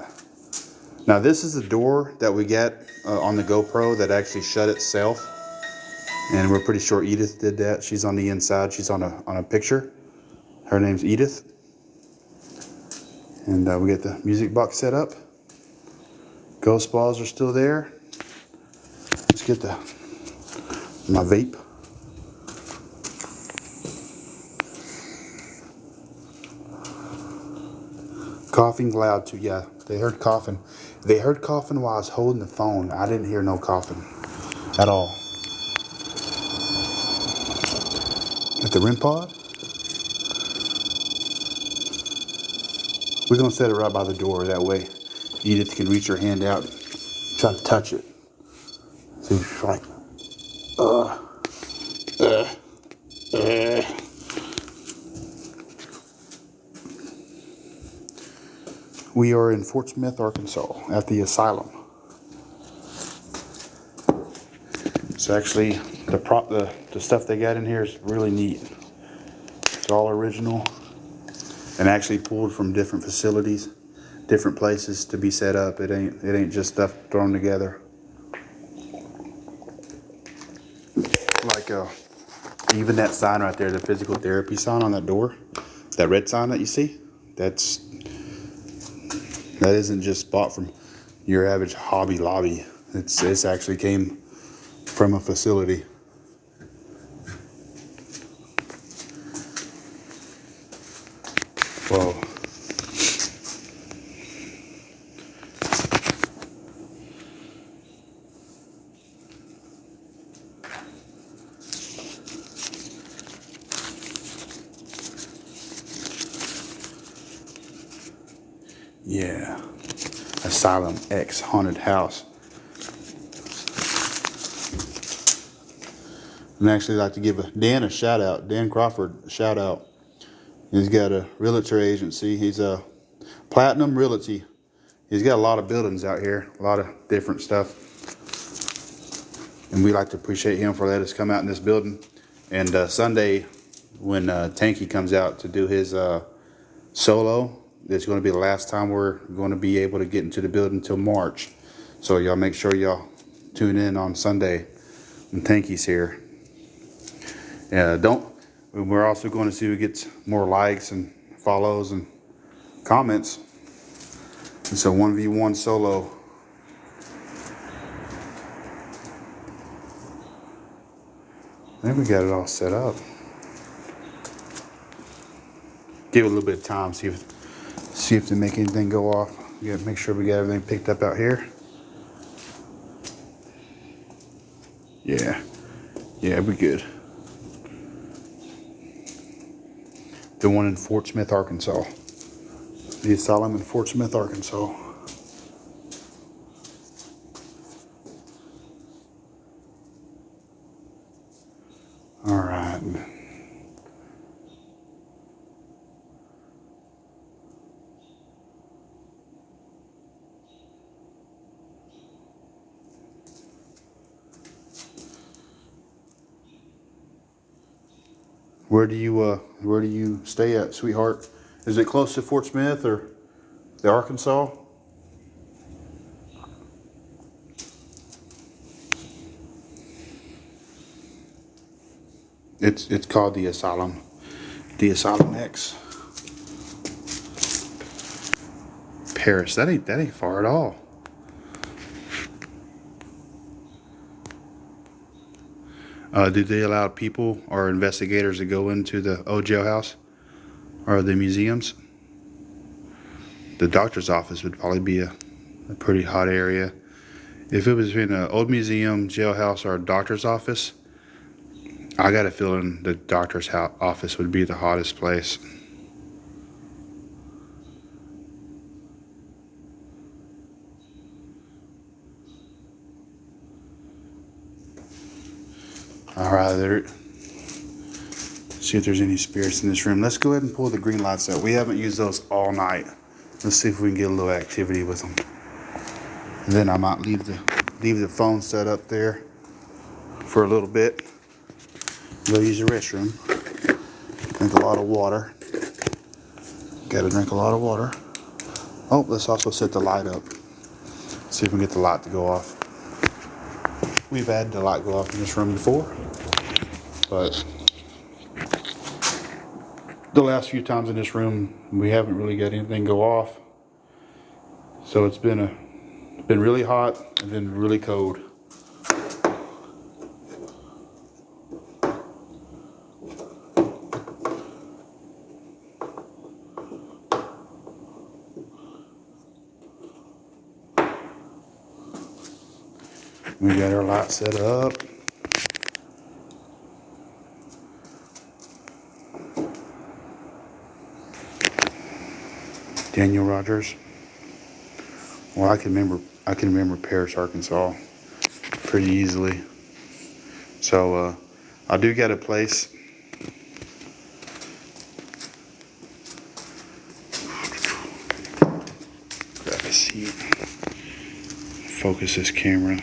Now this is the door that we get on the GoPro that actually shut itself, and we're pretty sure Edith did that. She's on the inside. She's on a picture. Her name's Edith, and we get the music box set up. Ghost balls are still there. Let's get my vape. Coughing loud too. Yeah, they heard coughing. They heard coughing while I was holding the phone. I didn't hear no coughing at all. At the REM pod, we're gonna set it right by the door. That way, Edith can reach her hand out, try to touch it. So she's like, uh. We are in Fort Smith, Arkansas, at the asylum. So actually, the stuff they got in here is really neat. It's all original, and actually pulled from different facilities, different places to be set up. It ain't just stuff thrown together. Like even that sign right there, the physical therapy sign on that door, that red sign that you see, that isn't just bought from your average Hobby Lobby. It's actually came from a facility. Whoa. Yeah. Asylum X Haunted House. And actually like to give Dan a shout out. Dan Crawford a shout out. He's got a realtor agency. He's a Platinum Realty. He's got a lot of buildings out here, a lot of different stuff. And we like to appreciate him for letting us come out in this building. And Sunday, when Tanky comes out to do his solo, it's going to be the last time we're going to be able to get into the building until March. So y'all make sure y'all tune in on Sunday when Tanky's here. We're also going to see who gets more likes and follows and comments. It's a 1v1 solo. I think we got it all set up. Give it a little bit of time, see if they make anything go off. We gotta make sure we got everything picked up out here. Yeah, we're good. The one in Fort Smith, Arkansas. The asylum in Fort Smith, Arkansas. All right. Where do you stay at, sweetheart? Is it close to Fort Smith or the Arkansas? It's called the Asylum. The Asylum X. Paris. That ain't far at all. Do they allow people or investigators to go into the old jailhouse or the museums? The doctor's office would probably be a pretty hot area. If it was in an old museum, jailhouse, or a doctor's office, I got a feeling the doctor's office would be the hottest place. All right, there. See if there's any spirits in this room. Let's go ahead and pull the green lights out. We haven't used those all night. Let's see if we can get a little activity with them. And then I might leave the phone set up there for a little bit. Go use the restroom. Drink a lot of water. Gotta drink a lot of water. Oh, let's also set the light up. See if we can get the light to go off. We've had the light go off in this room before, but the last few times in this room, we haven't really got anything go off. So it's been really hot and then really cold. We got our light set up. Daniel Rogers. Well, I can remember Paris, Arkansas pretty easily. So I do got a place. Grab a seat. Focus this camera.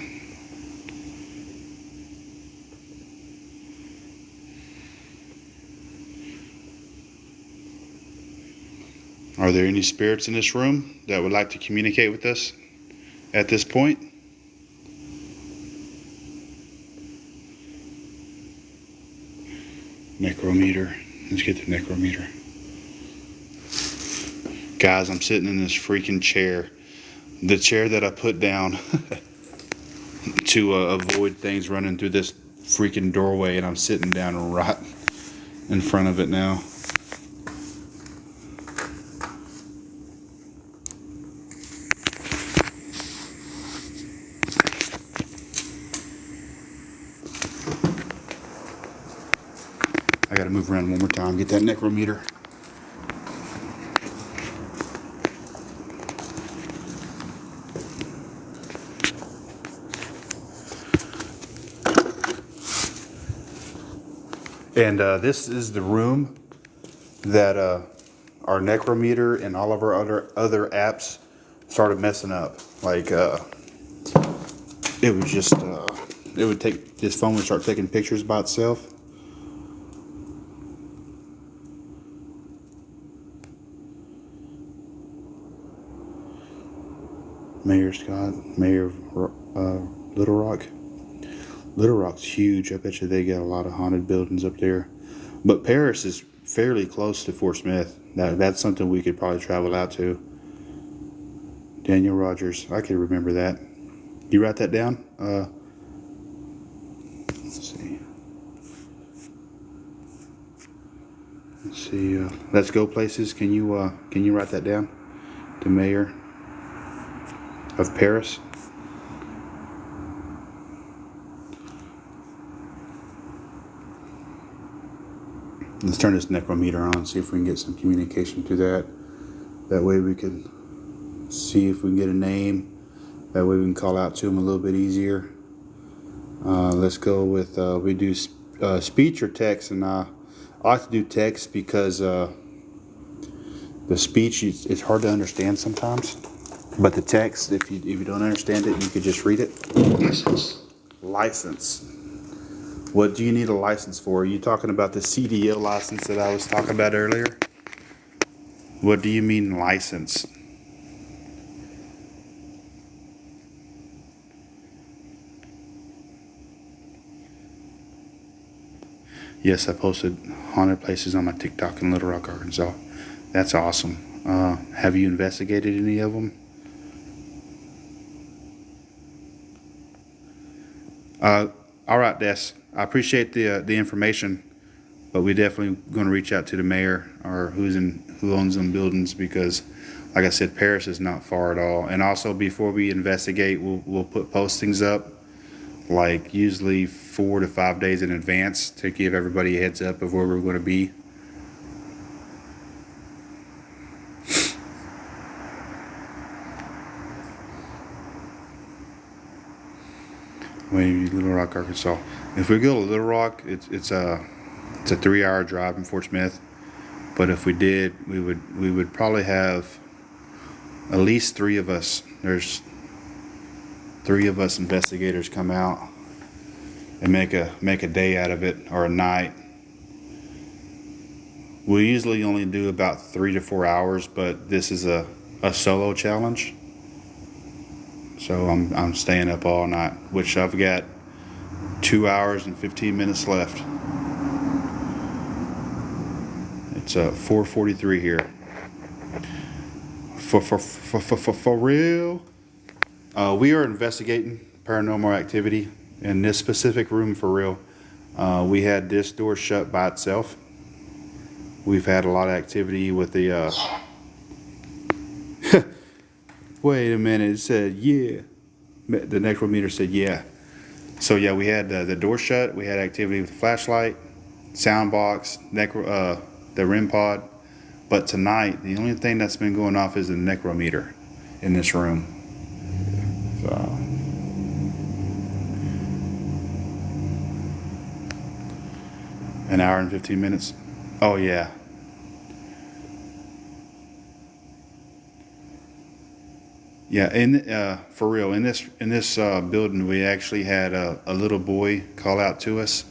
Are there any spirits in this room that would like to communicate with us at this point? Necrometer. Let's get the necrometer. Guys, I'm sitting in this freaking chair. The chair that I put down to avoid things running through this freaking doorway, and I'm sitting down right in front of it now. I gotta move around one more time, get that necrometer. And this is the room that our necrometer and all of our other apps started messing up. Like it would just it would take, this phone would start taking pictures by itself. Mayor Scott, Mayor of Little Rock. Little Rock's huge. I bet you they got a lot of haunted buildings up there. But Paris is fairly close to Fort Smith. That's something we could probably travel out to. Daniel Rogers. I can remember that. You write that down? Let's see. Let's see. Let's go places. Can you write that down? The mayor of Paris. Let's turn this necrometer on, see if we can get some communication through that. That way we can see if we can get a name. That way we can call out to them a little bit easier. Let's go with, we do speech or text, and I like to do text because the speech, it's hard to understand sometimes. But the text, if you don't understand it, you could just read it. License. What do you need a license for? Are you talking about the CDL license that I was talking about earlier? What do you mean license? Yes, I posted haunted places on my TikTok in Little Rock, Arkansas. That's awesome. Have you investigated any of them? All right, Des. I appreciate the information, but we definitely going to reach out to the mayor or who owns them buildings, because, like I said, Paris is not far at all. And also, before we investigate, we'll put postings up, like usually 4 to 5 days in advance, to give everybody a heads up of where we're going to be. Little Rock, Arkansas. If we go to Little Rock, it's a 3-hour drive from Fort Smith. But if we did, we would probably have at least 3 of us. There's 3 of us investigators come out and make a day out of it, or a night. We usually only do about 3 to 4 hours, but this is a solo challenge. So I'm staying up all night, which I've got 2 hours and 15 minutes left. It's 4:43 here. For real. We are investigating paranormal activity in this specific room, for real. We had this door shut by itself. We've had a lot of activity with the wait a minute, it said yeah. The necrometer said yeah. So yeah, we had the door shut. We had activity with the flashlight, sound box, the REM pod. But tonight, the only thing that's been going off is the necrometer in this room. So an hour and 15 minutes. Oh yeah. Yeah, for real, in this building, we actually had a little boy call out to us,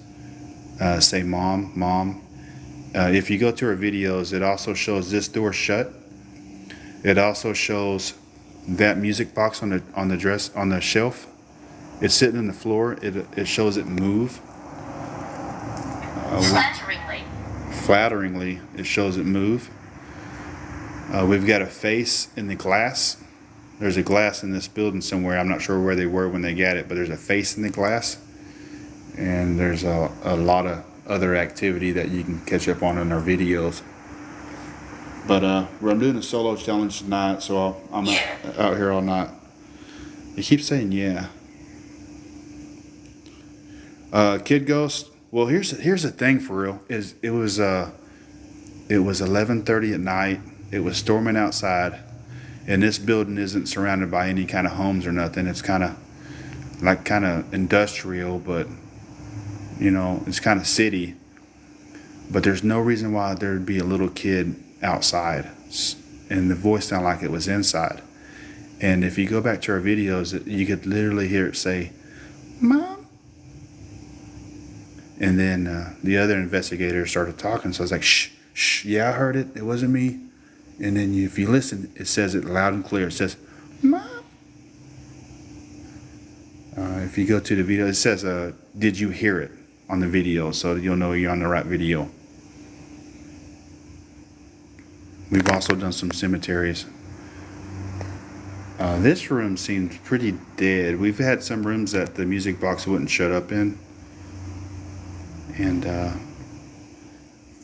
say "Mom, Mom." If you go to our videos, it also shows this door shut. It also shows that music box on the shelf. It's sitting on the floor. It shows it move. Flatteringly, it shows it move. We've got a face in the glass. There's a glass in this building somewhere. I'm not sure where they were when they got it, but there's a face in the glass. And there's a lot of other activity that you can catch up on in our videos. But I'm doing a solo challenge tonight, so I'm out here all night. You keep saying yeah. Kid Ghost. Well, here's the thing, for real. It was 11:30 at night. It was storming outside. And this building isn't surrounded by any kind of homes or nothing. It's kind of industrial, but it's kind of city. But there's no reason why there'd be a little kid outside, and the voice sounded like it was inside. And if you go back to our videos, you could literally hear it say, "Mom." And then the other investigator started talking, so I was like, "Shh, shh, yeah, I heard it. It wasn't me." And then if you listen, it says it loud and clear. It says, "Mom." If you go to the video, it says, "Did you hear it?" on the video, so you'll know you're on the right video. We've also done some cemeteries. This room seems pretty dead. We've had some rooms that the music box wouldn't shut up in. And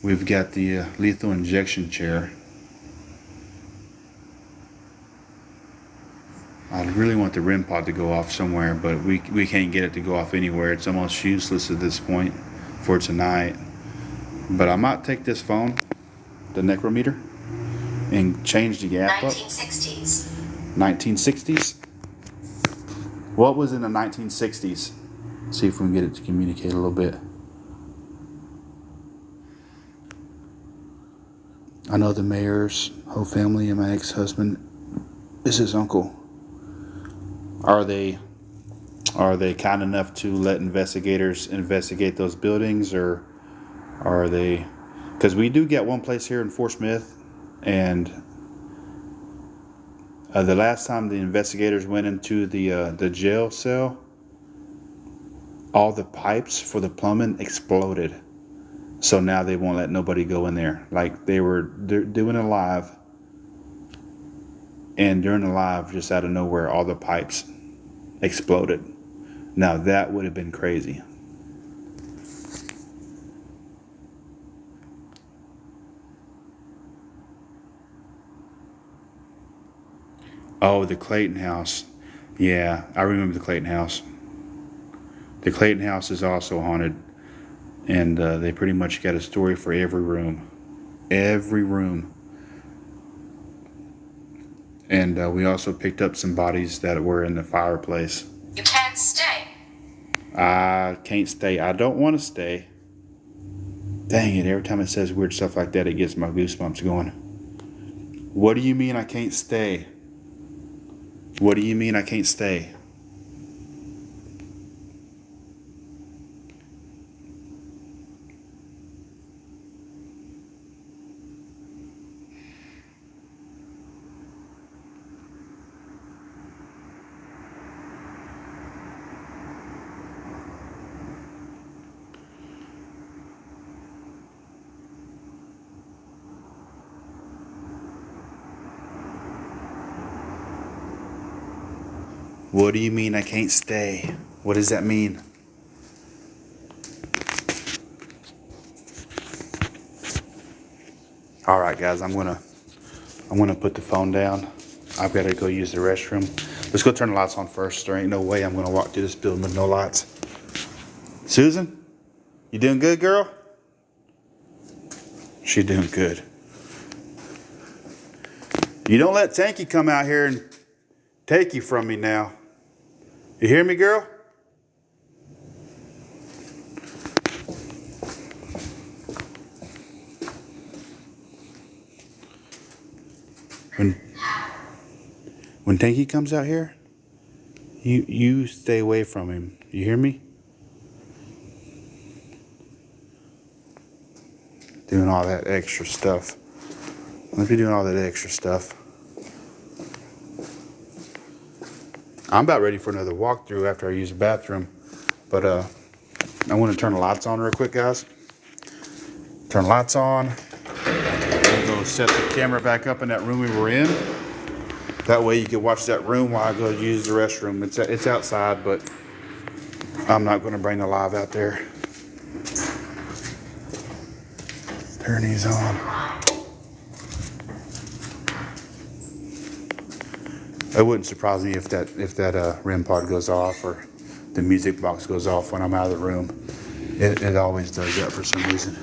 we've got the lethal injection chair. I really want the REM pod to go off somewhere, but we can't get it to go off anywhere. It's almost useless at this point for tonight. But I might take this phone, the necrometer, and change the app up. 1960s. 1960s? What was in the 1960s? See if we can get it to communicate a little bit. I know the mayor's whole family and my ex-husband is his uncle. Are they kind enough to let investigators investigate those buildings, or are they? Because we do get one place here in Fort Smith And the last time the investigators went into the jail cell, all the pipes for the plumbing exploded. So now they won't let nobody go in there. Like they're doing it live, and during the live, just out of nowhere, all the pipes exploded. Now that would have been crazy. Oh, the Clayton house. Yeah, I remember the Clayton house. The Clayton house is also haunted, and they pretty much got a story for every room. Every room. And we also picked up some bodies that were in the fireplace. You can't stay. I can't stay. I don't want to stay. Dang it, every time it says weird stuff like that, it gets my goosebumps going. What do you mean I can't stay? What do you mean I can't stay? What do you mean I can't stay? What does that mean? All right, guys, I'm gonna put the phone down. I've got to go use the restroom. Let's go turn the lights on first. There ain't no way I'm gonna walk through this building with no lights. Susan, you doing good, girl? She doing good. You don't let Tanky come out here and take you from me now. You hear me, girl? When Tanky comes out here, you stay away from him. You hear me? Doing all that extra stuff. Let's be doing all that extra stuff. I'm about ready for another walkthrough after I use the bathroom. But I want to turn the lights on real quick, guys. Turn the lights on. I'm going to set the camera back up in that room we were in. That way you can watch that room while I go use the restroom. It's outside, but I'm not going to bring the live out there. Turn these on. It wouldn't surprise me if that REM pod goes off or the music box goes off when I'm out of the room. It always does that for some reason.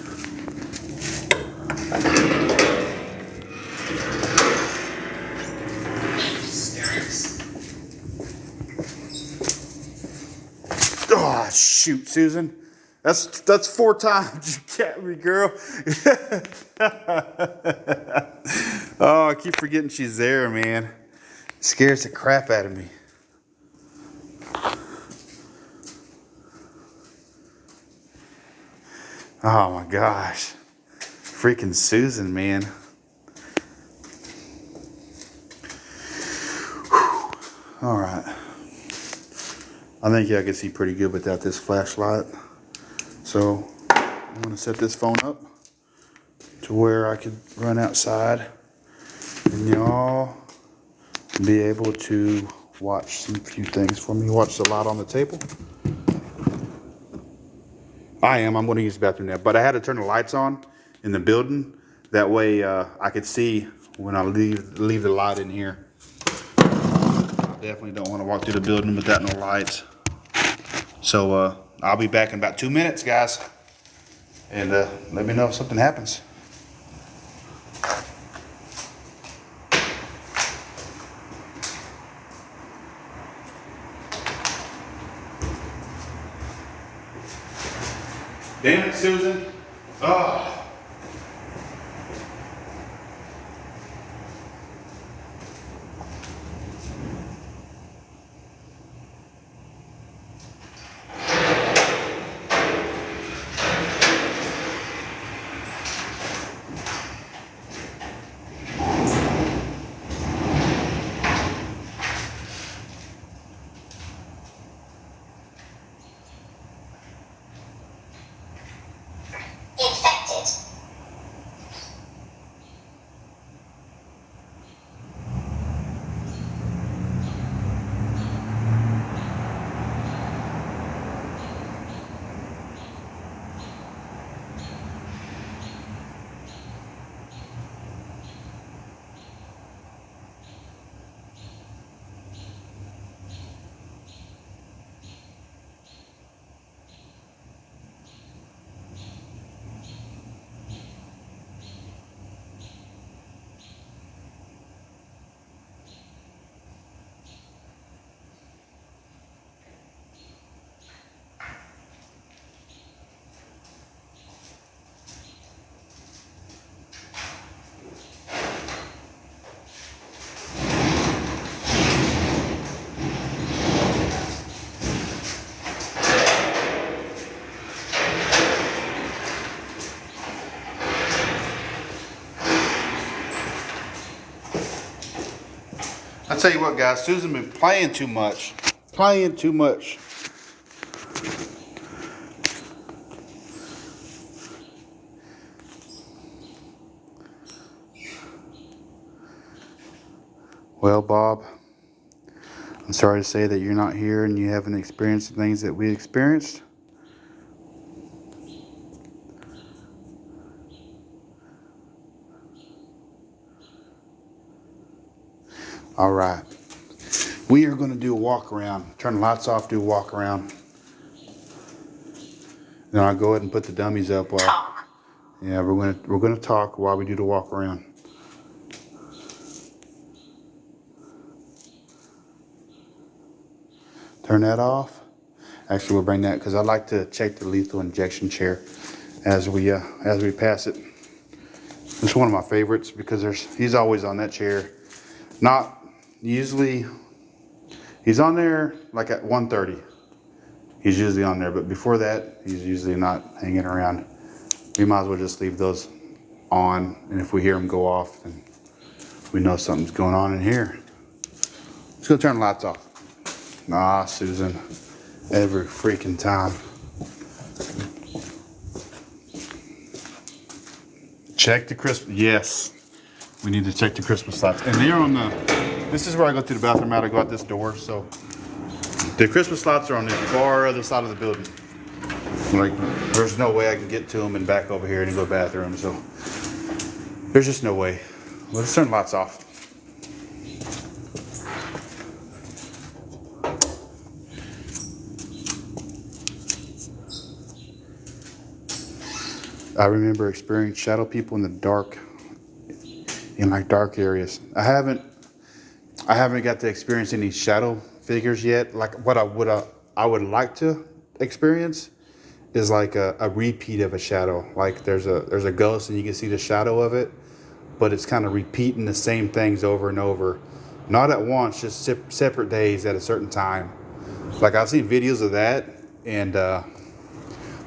Oh shoot, Susan. That's 4 times you cat me, girl. Oh, I keep forgetting she's there, man. Scares the crap out of me. Oh my gosh. Freaking Susan, man. All right. I think I can see pretty good without this flashlight. So I'm going to set this phone up to where I could run outside and y'all be able to watch some few things for me. Watch the light on the table. I'm going to use the bathroom now, but I had to turn the lights on in the building. That way I could see when I leave the light in here. I definitely don't want to walk through the building without no lights. So I'll be back in about 2 minutes, guys. And let me know if something happens. Damn it, Susan. Oh. tell you what, guys, Susan been playing too much. Playing too much. Well, Bob, I'm sorry to say that you're not here and you haven't experienced the things that we experienced. All right. We are going to do a walk around. Turn the lights off, do a walk around. Then I'll go ahead and put the dummies up while. Talk. Yeah, we're gonna talk while we do the walk around. Turn that off. Actually, we'll bring that because I like to check the lethal injection chair as we pass it. It's one of my favorites because he's always on that chair. Not usually. He's on there like at 1:30. He's usually on there, but before that, he's usually not hanging around. We might as well just leave those on, and if we hear them go off, then we know something's going on in here. Let's go turn the lights off. Nah, Susan, every freaking time. Check the Christmas. Yes, we need to check the Christmas lights, and they're on the. This is where I go to the bathroom. Out, I go out this door, so the Christmas lights are on the far other side of the building. Like, there's no way I can get to them and back over here and go to the bathroom, so there's just no way. Let's turn the lights off. I remember experiencing shadow people in the dark, in like dark areas. I haven't got to experience any shadow figures yet. Like what I would like to experience is like a repeat of a shadow. Like there's a ghost and you can see the shadow of it, but it's kind of repeating the same things over and over. Not at once, just separate days at a certain time. Like I've seen videos of that, and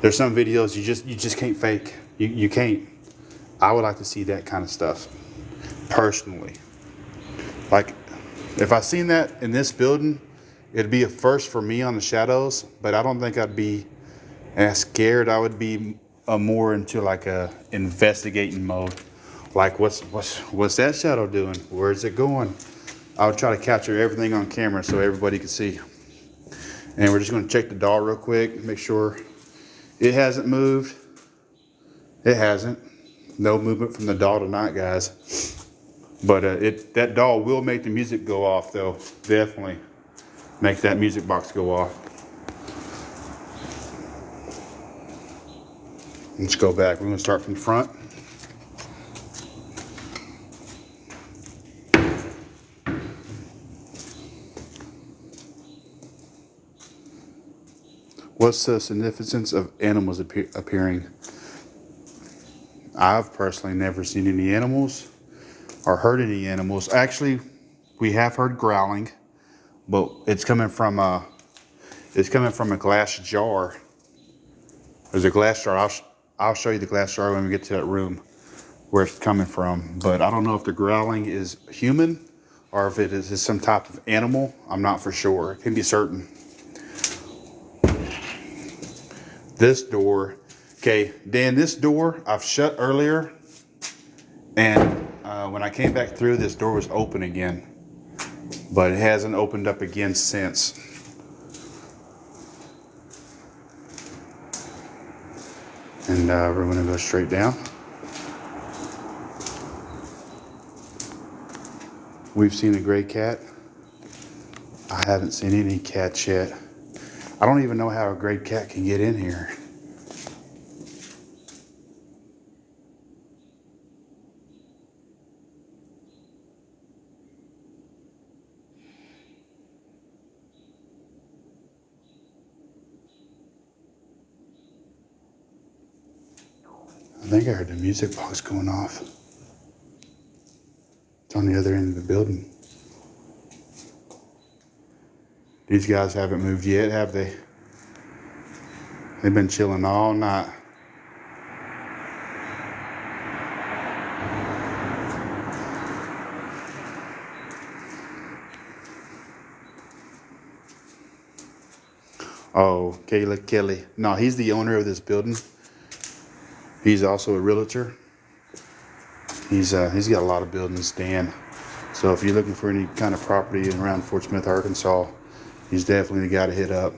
there's some videos you just can't fake. You can't. I would like to see that kind of stuff personally. Like if I seen that in this building, it'd be a first for me on the shadows, but I don't think I'd be as scared. I would be more into like a investigating mode. Like what's that shadow doing? Where's it going? I would try to capture everything on camera so everybody could see. And we're just going to check the doll real quick, make sure it hasn't moved. It hasn't. No movement from the doll tonight, guys. But that doll will make the music go off, though. Definitely make that music box go off. Let's go back. We're going to start from the front. What's the significance of animals appearing? I've personally never seen any animals or heard any animals. Actually, we have heard growling, but it's coming from a glass jar. There's a glass jar. I'll show you the glass jar when we get to that room where it's coming from. But I don't know if the growling is human or if it is some type of animal. I'm not for sure. It can be certain. This door, okay, Dan, this door I've shut earlier, and when I came back through, this door was open again, but it hasn't opened up again since. And we're gonna go straight down. We've seen a gray cat. I haven't seen any cats yet. I don't even know how a gray cat can get in here. I think I heard the music box going off. It's on the other end of the building. These guys haven't moved yet, have they? They've been chilling all night. Oh, Kayla Kelly. No, he's the owner of this building. He's also a realtor. He's got a lot of buildings, Dan. So if you're looking for any kind of property around Fort Smith, Arkansas, he's definitely the guy to hit up.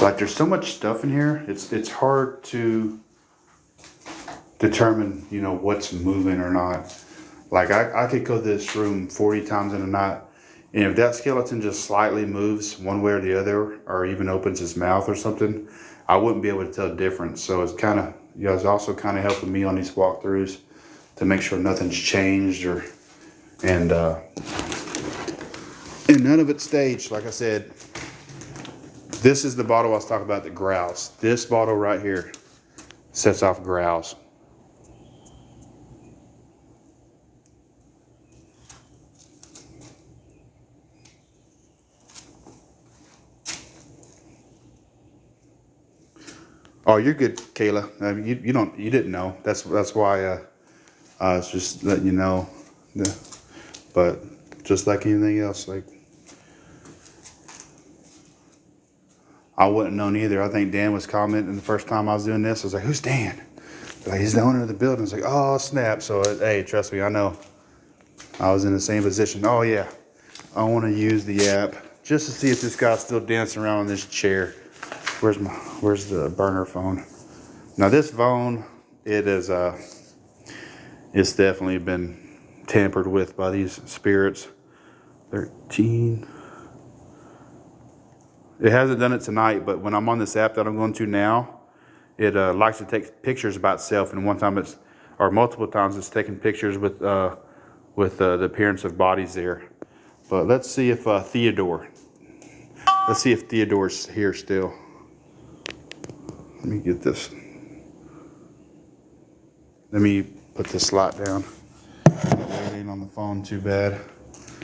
Like there's so much stuff in here, it's hard to determine, you know, what's moving or not. Like I could go to this room 40 times in a night, and if that skeleton just slightly moves one way or the other, or even opens his mouth or something, I wouldn't be able to tell the difference. So it's kind of, you guys also kind of helping me on these walkthroughs to make sure nothing's changed and none of it's staged. Like I said, this is the bottle I was talking about that growls. This bottle right here sets off growls. Oh, you're good, Kayla. I mean, you didn't know. That's why I was just letting you know. Yeah. But just like anything else, like I wouldn't known either. I think Dan was commenting the first time I was doing this. I was like, "Who's Dan?" Like, he's the owner of the building. I was like, "Oh snap!" So hey, trust me, I know. I was in the same position. Oh yeah, I want to use the app just to see if this guy's still dancing around in this chair. Where's the burner phone? Now this phone, it is it's definitely been tampered with by these spirits. 13. It hasn't done it tonight, but when I'm on this app that I'm going to now, it likes to take pictures about itself. And one time or multiple times it's taking pictures with the appearance of bodies there. But let's see if Theodore's here still. Let me get this. Let me put this slot down. It ain't on the phone too bad.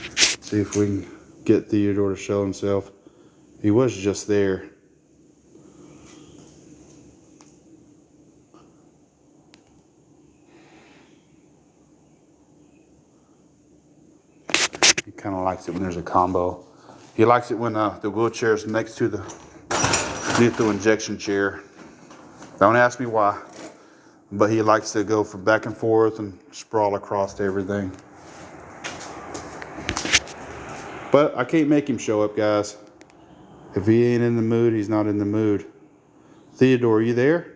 See if we can get Theodore to show himself. He was just there. He kind of likes it when there's a combo. He likes it when the wheelchair's next to the lethal injection chair. Don't ask me why, but he likes to go from back and forth and sprawl across to everything. But I can't make him show up, guys. If he ain't in the mood, he's not in the mood. Theodore, are you there?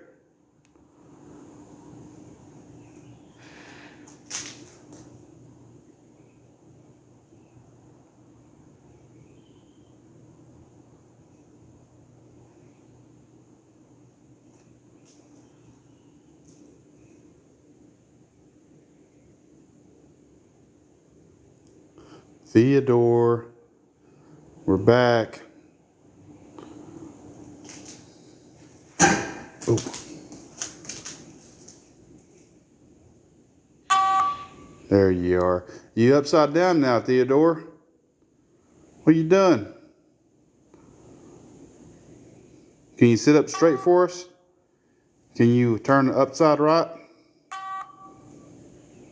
Theodore, we're back. Oh. There you are. You upside down now, Theodore. What you done? Can you sit up straight for us? Can you turn upside right?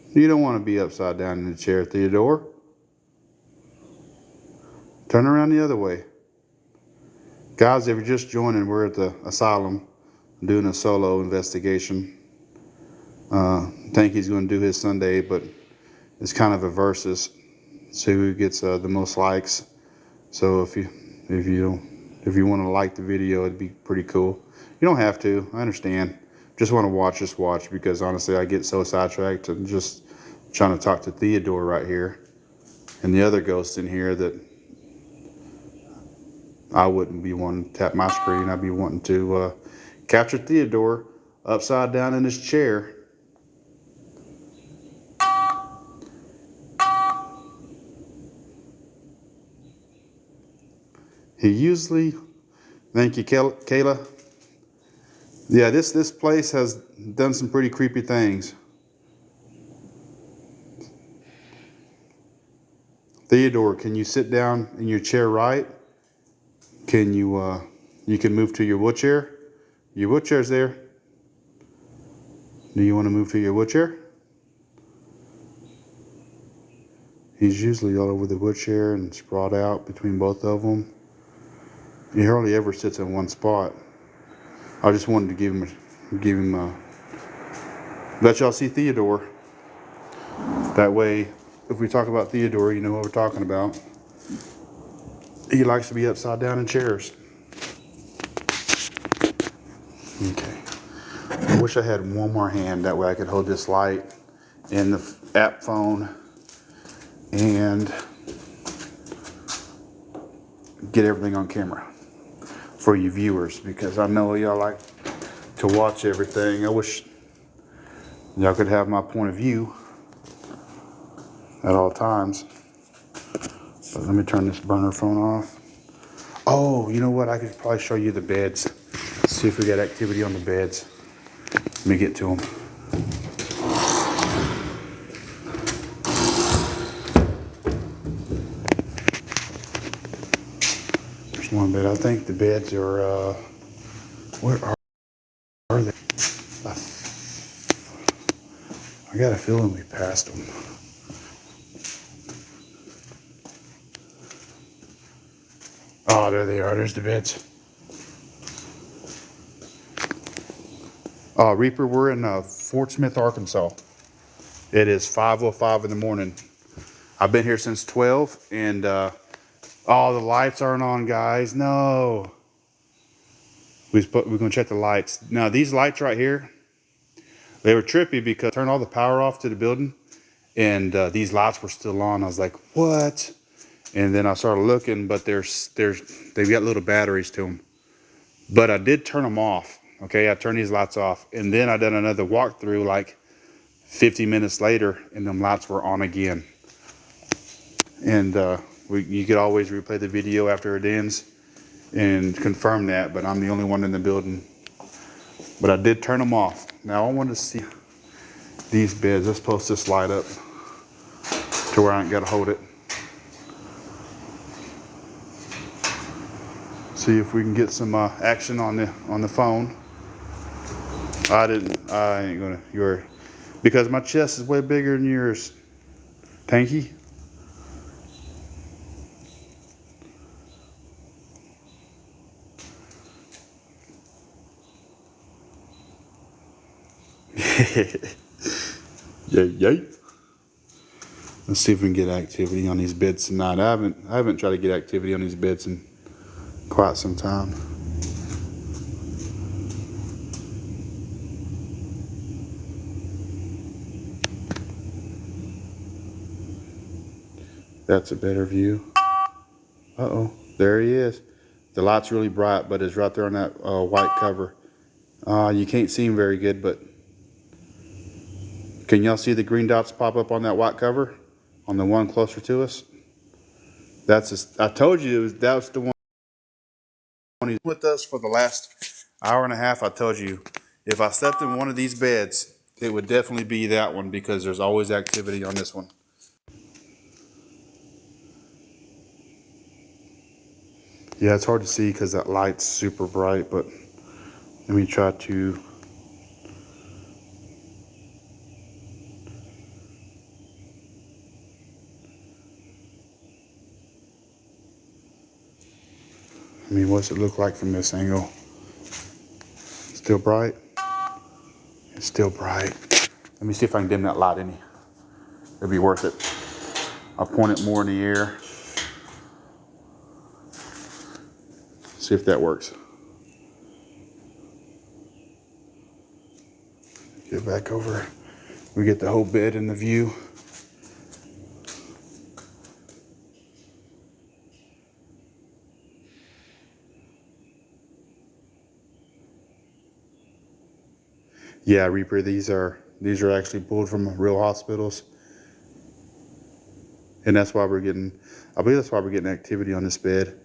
You don't want to be upside down in the chair, Theodore. Turn around the other way. Guys, if you're just joining, we're at the asylum doing a solo investigation. I think he's going to do his Sunday, but it's kind of a versus. See who gets the most likes. So if you want to like the video, it'd be pretty cool. You don't have to. I understand. Just want to watch, just watch, because honestly, I get so sidetracked and just trying to talk to Theodore right here and the other ghosts in here that I wouldn't be wanting to tap my screen. I'd be wanting to capture Theodore upside down in his chair. He usually, thank you, Kayla. Yeah, this place has done some pretty creepy things. Theodore, can you sit down in your chair right? Can you can move to your wheelchair? Your wheelchair's there. Do you want to move to your wood chair? He's usually all over the wood chair and sprawled out between both of them. He hardly ever sits in one spot. I just wanted to give him let y'all see Theodore. That way, if we talk about Theodore, you know what we're talking about. He likes to be upside down in chairs. Okay. I wish I had one more hand. That way I could hold this light and the app phone and get everything on camera for you viewers, because I know y'all like to watch everything. I wish y'all could have my point of view at all times. But let me turn this burner phone off. Oh, you know what? I could probably show you the beds. See if we got activity on the beds. Let me get to them. There's one bed. I think the beds are, where are they? I got a feeling we passed them. Oh, there they are. There's the beds. Reaper, we're in Fort Smith, Arkansas. It is 5:05 in the morning. I've been here since 12, and oh, the lights aren't on, guys. No. We're going to check the lights. Now, these lights right here, they were trippy because I turned all the power off to the building, and these lights were still on. I was like, what? And then I started looking, but they've got little batteries to them. But I did turn them off. Okay, I turned these lights off, and then I did another walkthrough like 50 minutes later, and them lights were on again. And you could always replay the video after it ends and confirm that, but I'm the only one in the building. But I did turn them off. Now I want to see these beds. Let's post this light up to where I ain't got to hold it. See if we can get some action on the phone. I ain't gonna. Because my chest is way bigger than yours, Tanky. Yay. Let's see if we can get activity on these beds tonight. I haven't tried to get activity on these beds in quite some time. That's a better view. Uh-oh, there he is. The light's really bright, but it's right there on that white cover. You can't see him very good, but can y'all see the green dots pop up on that white cover? On the one closer to us? I told you that's the one. He's with us for the last hour and a half. I told you, if I slept in one of these beds, it would definitely be that one, because there's always activity on this one. Yeah, it's hard to see because that light's super bright, but let me try to. I mean, what's it look like from this angle? Still bright? It's still bright. Let me see if I can dim that light any. It'll be worth it. I'll point it more in the air. See if that works. Get back over. We get the whole bed in the view. Yeah, Reaper, these are actually pulled from real hospitals. And that's why I believe that's why we're getting activity on this bed.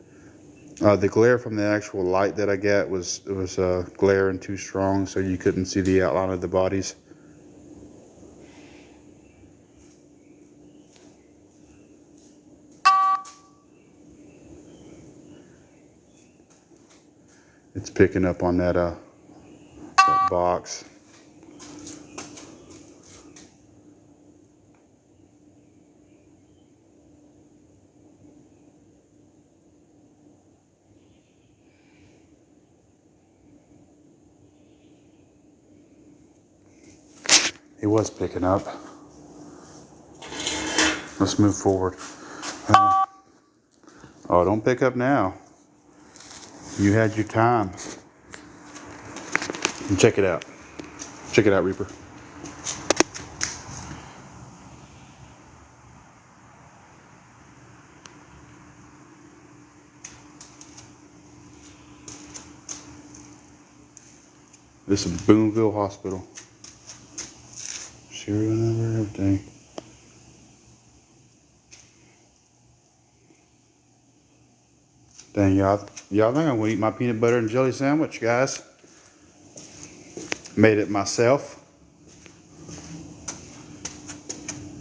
The glare from the actual light that I got was glaring too strong, so you couldn't see the outline of the bodies. It's picking up on that box. He was picking up. Let's move forward. Oh, don't pick up now. You had your time. And check it out. Check it out, Reaper. This is Boonville Hospital. Serial number, everything. Dang, y'all think I'm gonna eat my peanut butter and jelly sandwich, guys? Made it myself.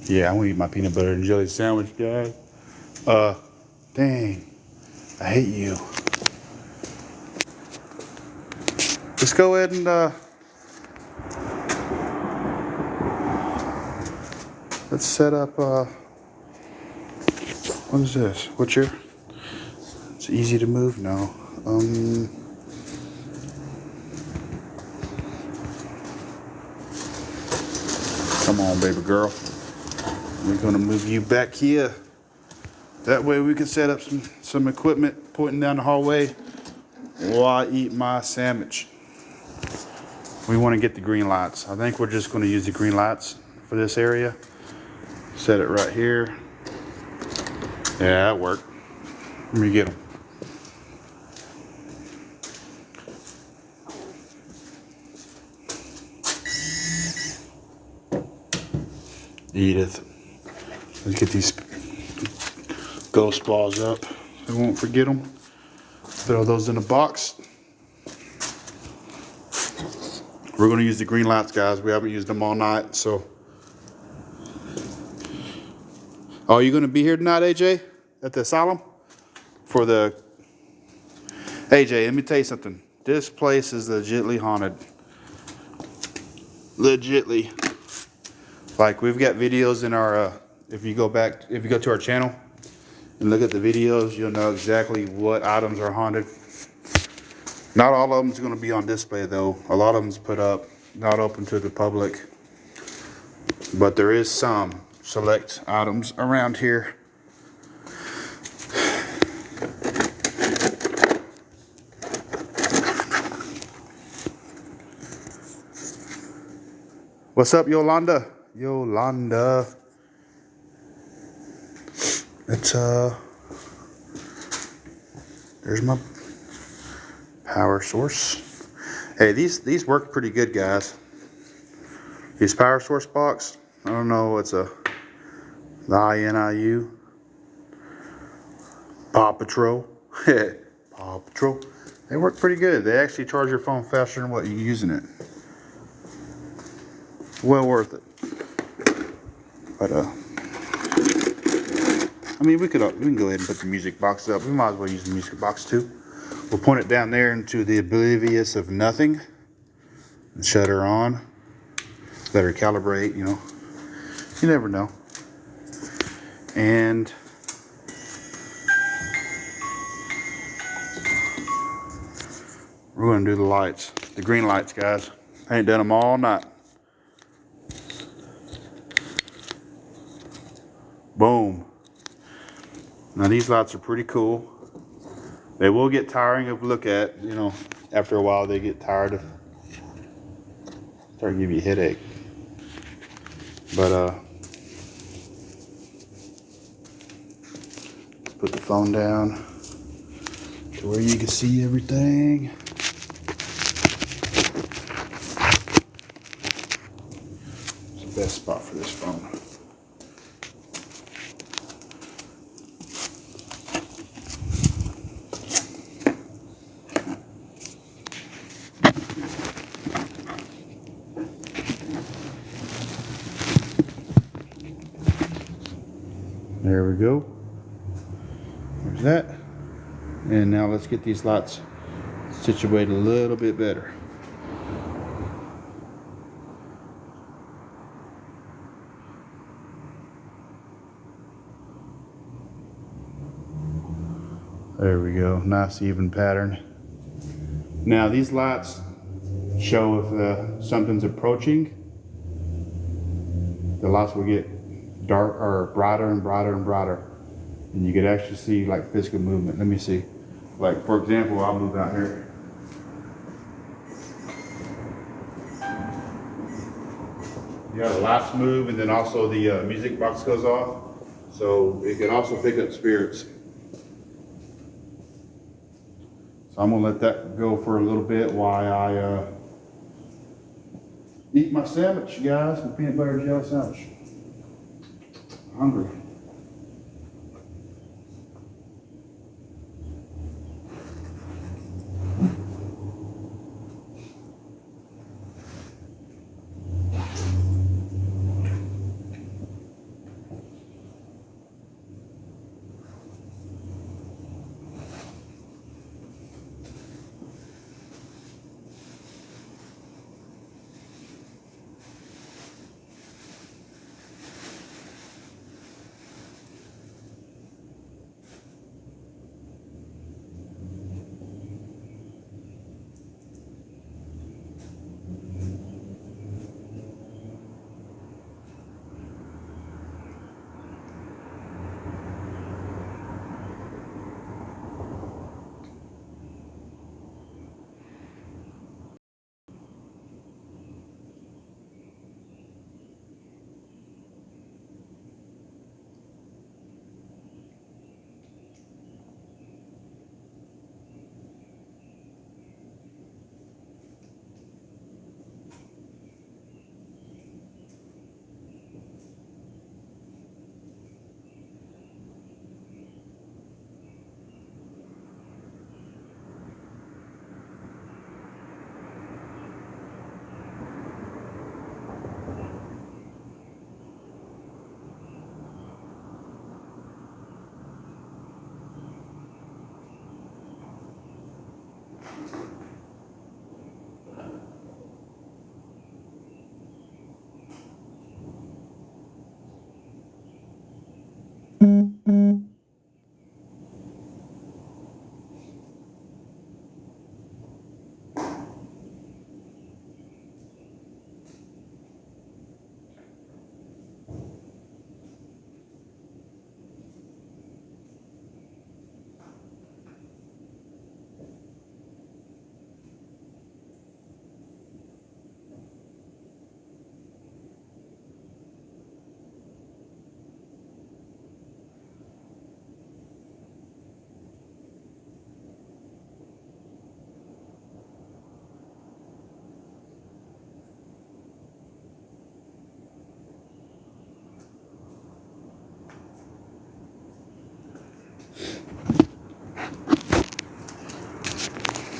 Yeah, I'm gonna eat my peanut butter and jelly sandwich, guys. Dang. I hate you. Let's go ahead and, let's set up, what is this? What's your, it's easy to move? No. Come on, baby girl. We're gonna move you back here. That way we can set up some equipment pointing down the hallway while I eat my sandwich. We want to get the green lights. I think we're just going to use the green lights for this area. Set it right here. Yeah, that worked. Let me get them. Edith. Let's get these ghost balls up. I won't forget them. Throw those in a box. We're going to use the green lights, guys. We haven't used them all night, so. Oh, you going to be here tonight, AJ? At the asylum? For the... AJ, let me tell you something. This place is legitly haunted. Legitly. Like, we've got videos in our... if you go to our channel and look at the videos, you'll know exactly what items are haunted. Not all of them is going to be on display, though. A lot of them's put up, not open to the public. But there is some select items around here. What's up, Yolanda? Yolanda. It's, there's my power source. Hey, these work pretty good, guys. These power source box, I don't know, it's the INIU. Paw Patrol. Paw Patrol. They work pretty good. They actually charge your phone faster than what you're using it. Well worth it. But I mean, we can go ahead and put the music box up. We might as well use the music box too. We'll point it down there into the oblivious of nothing. And shut her on. Let her calibrate, you know. You never know. And we're going to do the lights. The green lights, guys. I ain't done them all night. Boom. Now these lights are pretty cool. They will get tiring of look at, you know, after a while they get tired of, start to give you a headache. But let's put the phone down to where you can see everything. It's the best spot for this phone. There we go. There's that. And now let's get these lights situated a little bit better. There we go. Nice even pattern. Now these lights show if something's approaching the lights will get dark or brighter and brighter and brighter. And you could actually see like physical movement. Let me see. Like for example, I'll move out here. Yeah, the lights move, and then also the music box goes off. So it can also pick up spirits. So I'm gonna let that go for a little bit while I eat my sandwich, guys, my peanut butter and jelly sandwich. Hungry.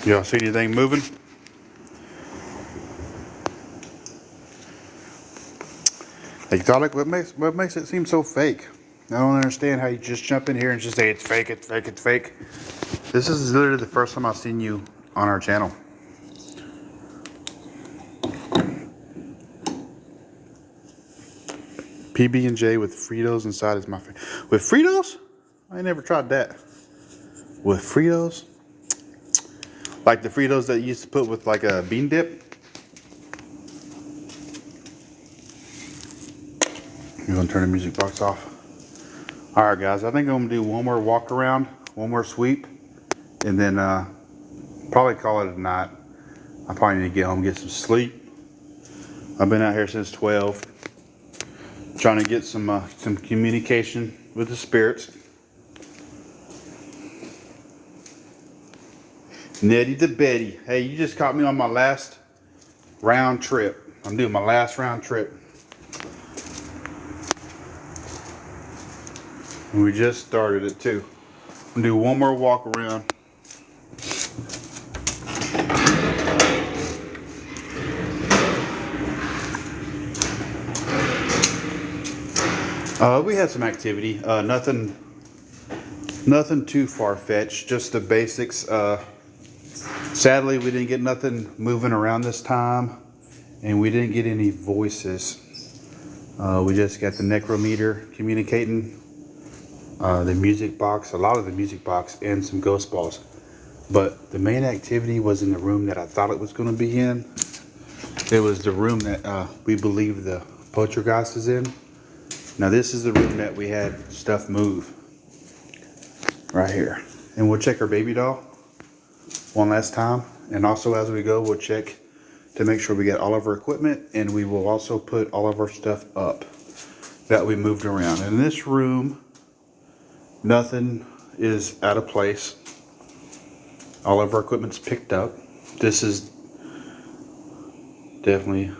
Y'all see anything moving? Exotic, what makes it seem so fake? I don't understand how you just jump in here and just say it's fake, it's fake, it's fake. This is literally the first time I've seen you on our channel. PB&J with Fritos inside is my favorite. With Fritos? I ain't never tried that. With Fritos? Like the Fritos that you used to put with like a bean dip? You're gonna turn the music box off. All right, guys, I think I'm gonna do one more walk around, one more sweep, and then probably call it a night. I probably need to get home and get some sleep. I've been out here since 12, trying to get some communication with the spirits. Nettie the Betty. Hey, you just caught me on my last round trip. I'm doing my last round trip. And we just started it too. I'm gonna do one more walk around. We had some activity. Nothing too far-fetched. Just the basics. Sadly, we didn't get nothing moving around this time, and we didn't get any voices. We just got the necrometer communicating, the music box, a lot of the music box, and some ghost balls. But the main activity was in the room that I thought it was going to be in. It was the room that we believe the poltergeist is in. Now this is the room that we had stuff move. Right here. And we'll check our baby doll one last time. And also as we go, we'll check to make sure we get all of our equipment. And we will also put all of our stuff up that we moved around. In this room, nothing is out of place. All of our equipment's picked up. This is definitely...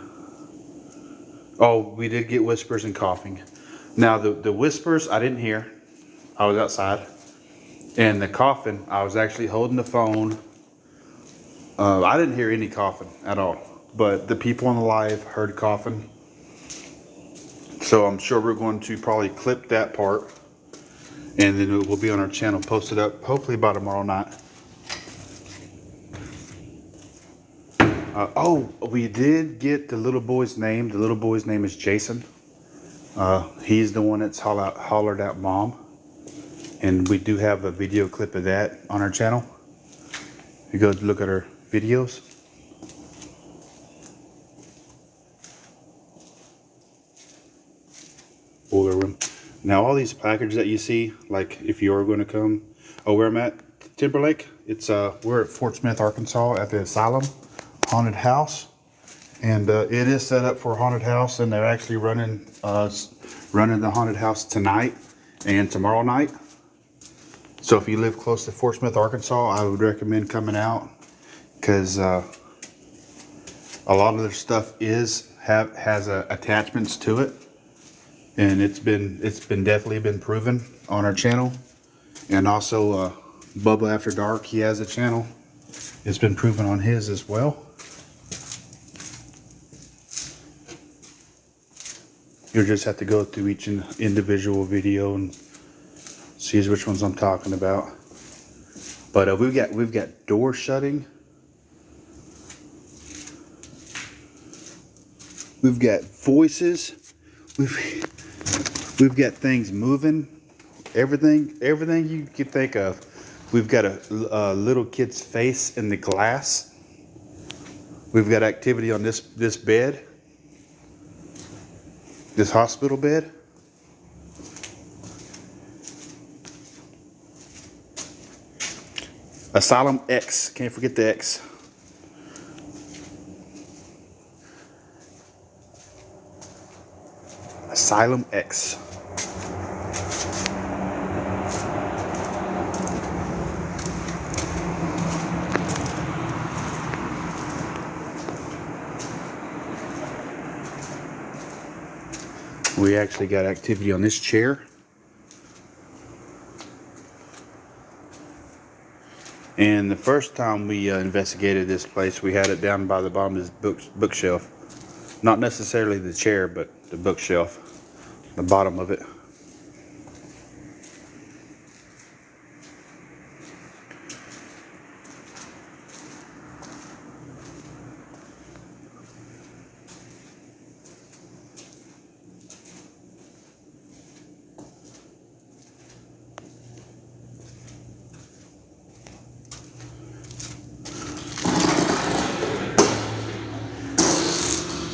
Oh, we did get whispers and coughing. Now the whispers I didn't hear. I was outside. And the coughing, I was actually holding the phone. I didn't hear any coughing at all. But the people on the live heard coughing. So I'm sure we're going to probably clip that part. And then it will be on our channel, posted up, hopefully by tomorrow night. Oh, we did get the little boy's name. The little boy's name is Jason. He's the one that's hollered out mom. And we do have a video clip of that on our channel. You go look at our videos. Boiler room. Now all these packages that you see, like if you are going to come, oh, where I'm at, Timberlake. It's we're at Fort Smith, Arkansas, at the Asylum haunted house, and it is set up for a haunted house, and they're actually running the haunted house tonight and tomorrow night. So if you live close to Fort Smith, Arkansas, I would recommend coming out, because a lot of their stuff has attachments to it, and it's been definitely been proven on our channel. And also Bubba After Dark, he has a channel. It's been proven on his as well. You'll just have to go through each individual video and see which ones I'm talking about. But we've got door shutting. We've got voices. We've got things moving. Everything you could think of. We've got a little kid's face in the glass. We've got activity on this bed. This hospital bed. Asylum X. Can't forget the X. Asylum X. We actually got activity on this chair. And the first time we investigated this place, we had it down by the bottom of this bookshelf. Not necessarily the chair, but the bookshelf, the bottom of it.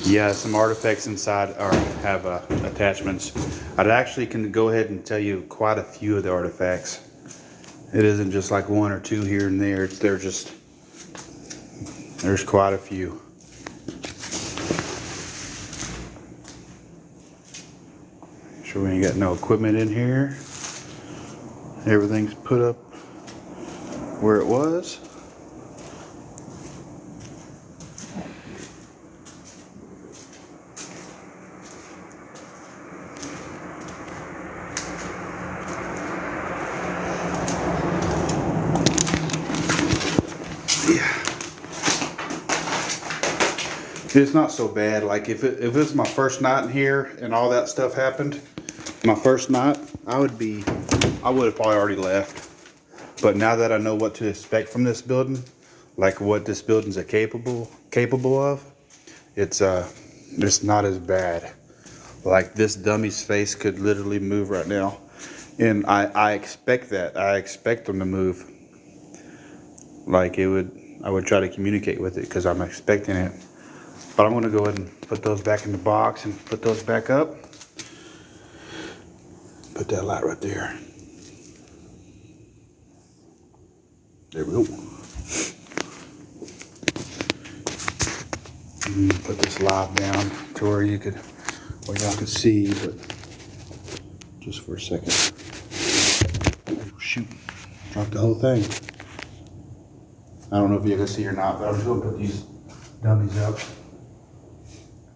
Yeah, some artifacts inside have attachments. I actually can go ahead and tell you quite a few of the artifacts. It isn't just like one or two here and there. There's quite a few. Make sure we ain't got no equipment in here. Everything's put up where it was. It's not so bad. Like if it was my first night in here and all that stuff happened, my first night, I would have probably already left. But now that I know what to expect from this building, like what this building's capable of, it's not as bad. Like this dummy's face could literally move right now, and I expect that. I expect them to move. Like I would try to communicate with it because I'm expecting it. But I'm gonna go ahead and put those back in the box and put those back up. Put that light right there. There we go. Put this live down to where y'all could see, but just for a second. Oh, shoot, dropped the whole thing. I don't know if you can see or not, but I'm just gonna put these dummies up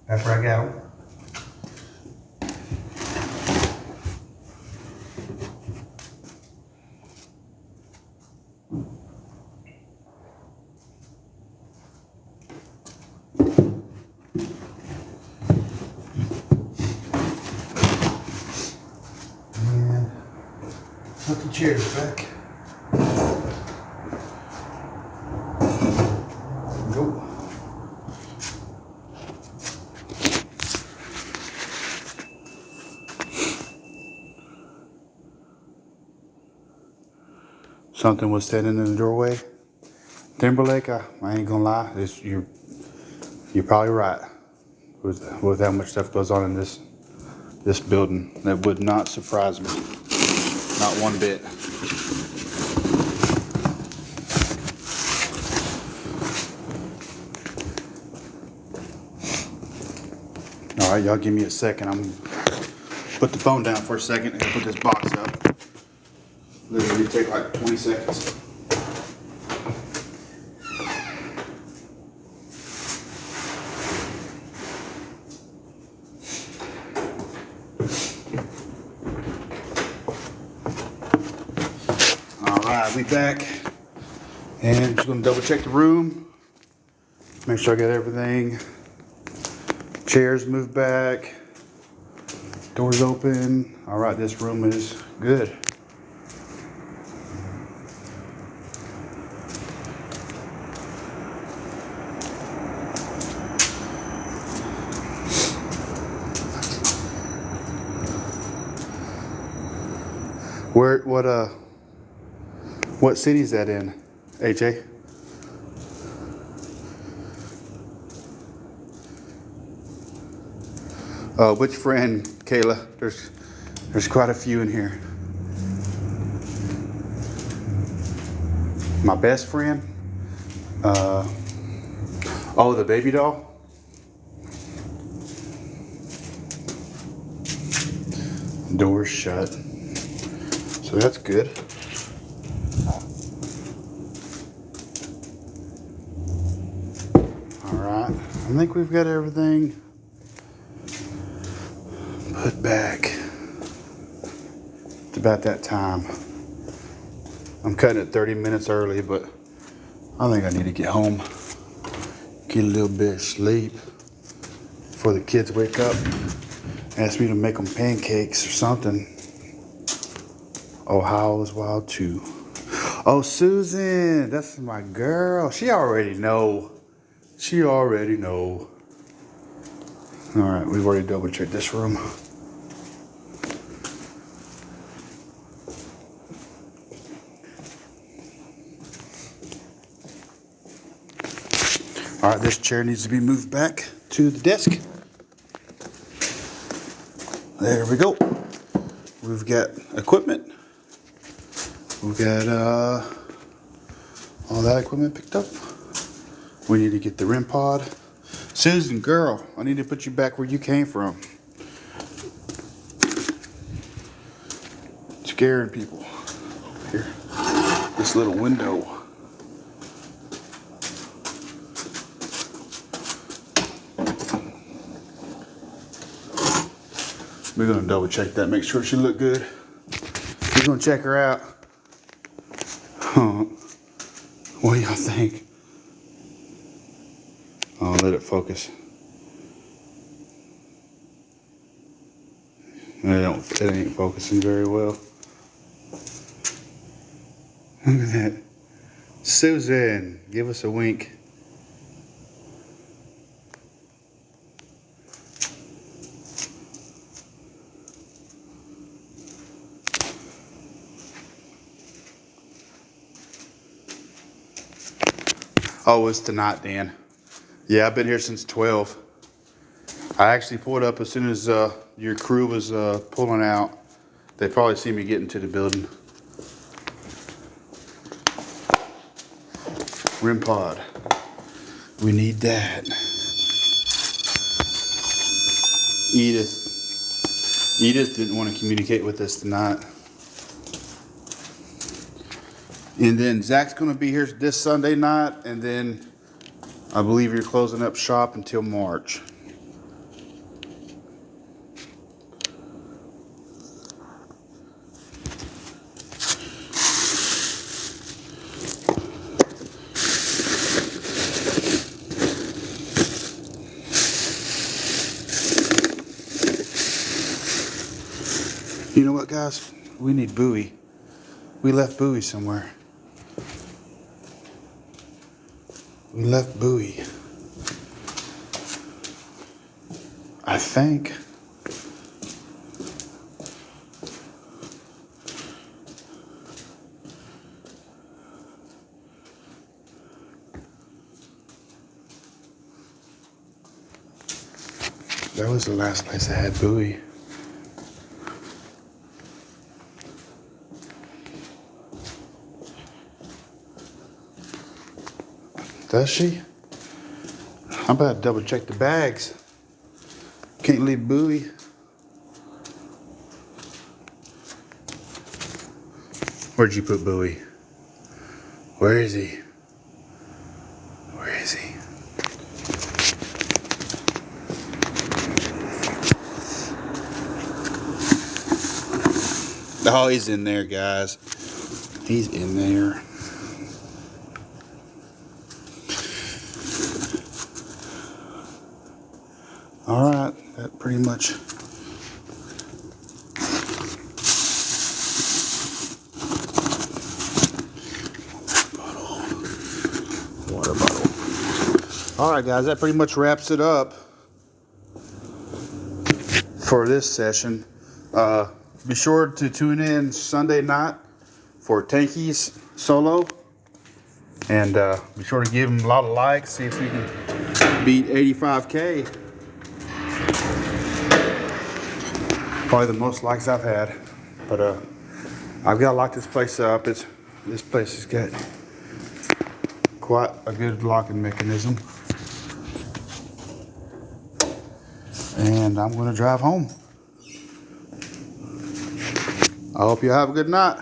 after I got them. And put the chairs back. Go. Something was standing in the doorway. Timberlake, I ain't gonna lie, you're probably right. With how much stuff goes on in this building, that would not surprise me, not one bit. All right, y'all, give me a second. I'm gonna put the phone down for a second and put this box up. Literally take like 20 seconds. Alright, we back. And just gonna double check the room. Make sure I got everything. Chairs moved back. Doors open. Alright, this room is good. What city is that in, AJ? Which friend, Kayla? There's quite a few in here. My best friend? Oh, the baby doll? Door's shut. So that's good. Alright, I think we've got everything put back. It's about that time. I'm cutting it 30 minutes early, but I think I need to get home, get a little bit of sleep before the kids wake up, ask me to make them pancakes or something. Ohio's wild too. Oh, Susan, that's my girl. She already know. All right, we've already double checked this room. All right, this chair needs to be moved back to the desk. There we go. We've got equipment. We've got all that equipment picked up. We need to get the REM pod. Susan, girl, I need to put you back where you came from. Scaring people. Here, this little window. We're gonna double check that, make sure she look good. We're gonna check her out. What do y'all think? Oh, let it focus. It ain't focusing very well. Look at that. Susan, give us a wink. Oh, it's tonight, Dan. Yeah, I've been here since 12. I actually pulled up as soon as your crew was pulling out. They probably see me get into the building. Rim pod. We need that. Edith didn't want to communicate with us tonight. And then Zach's going to be here this Sunday night, and then I believe you're closing up shop until March. You know what, guys? We need Bowie. We left Bowie somewhere. We left Bowie. I think. That was the last place I had Bowie. Does she? I'm about to double check the bags. Can't leave Bowie. Where'd you put Bowie? Where is he? Where is he? Oh, he's in there, guys. He's in there. All right, that pretty much. Water bottle. All right, guys, that pretty much wraps it up for this session. Be sure to tune in Sunday night for Tanky's solo. And be sure to give him a lot of likes. See if we can beat 85K. Probably the most likes I've had. But I've got to lock this place up. This place has got quite a good locking mechanism. And I'm going to drive home. I hope you have a good night.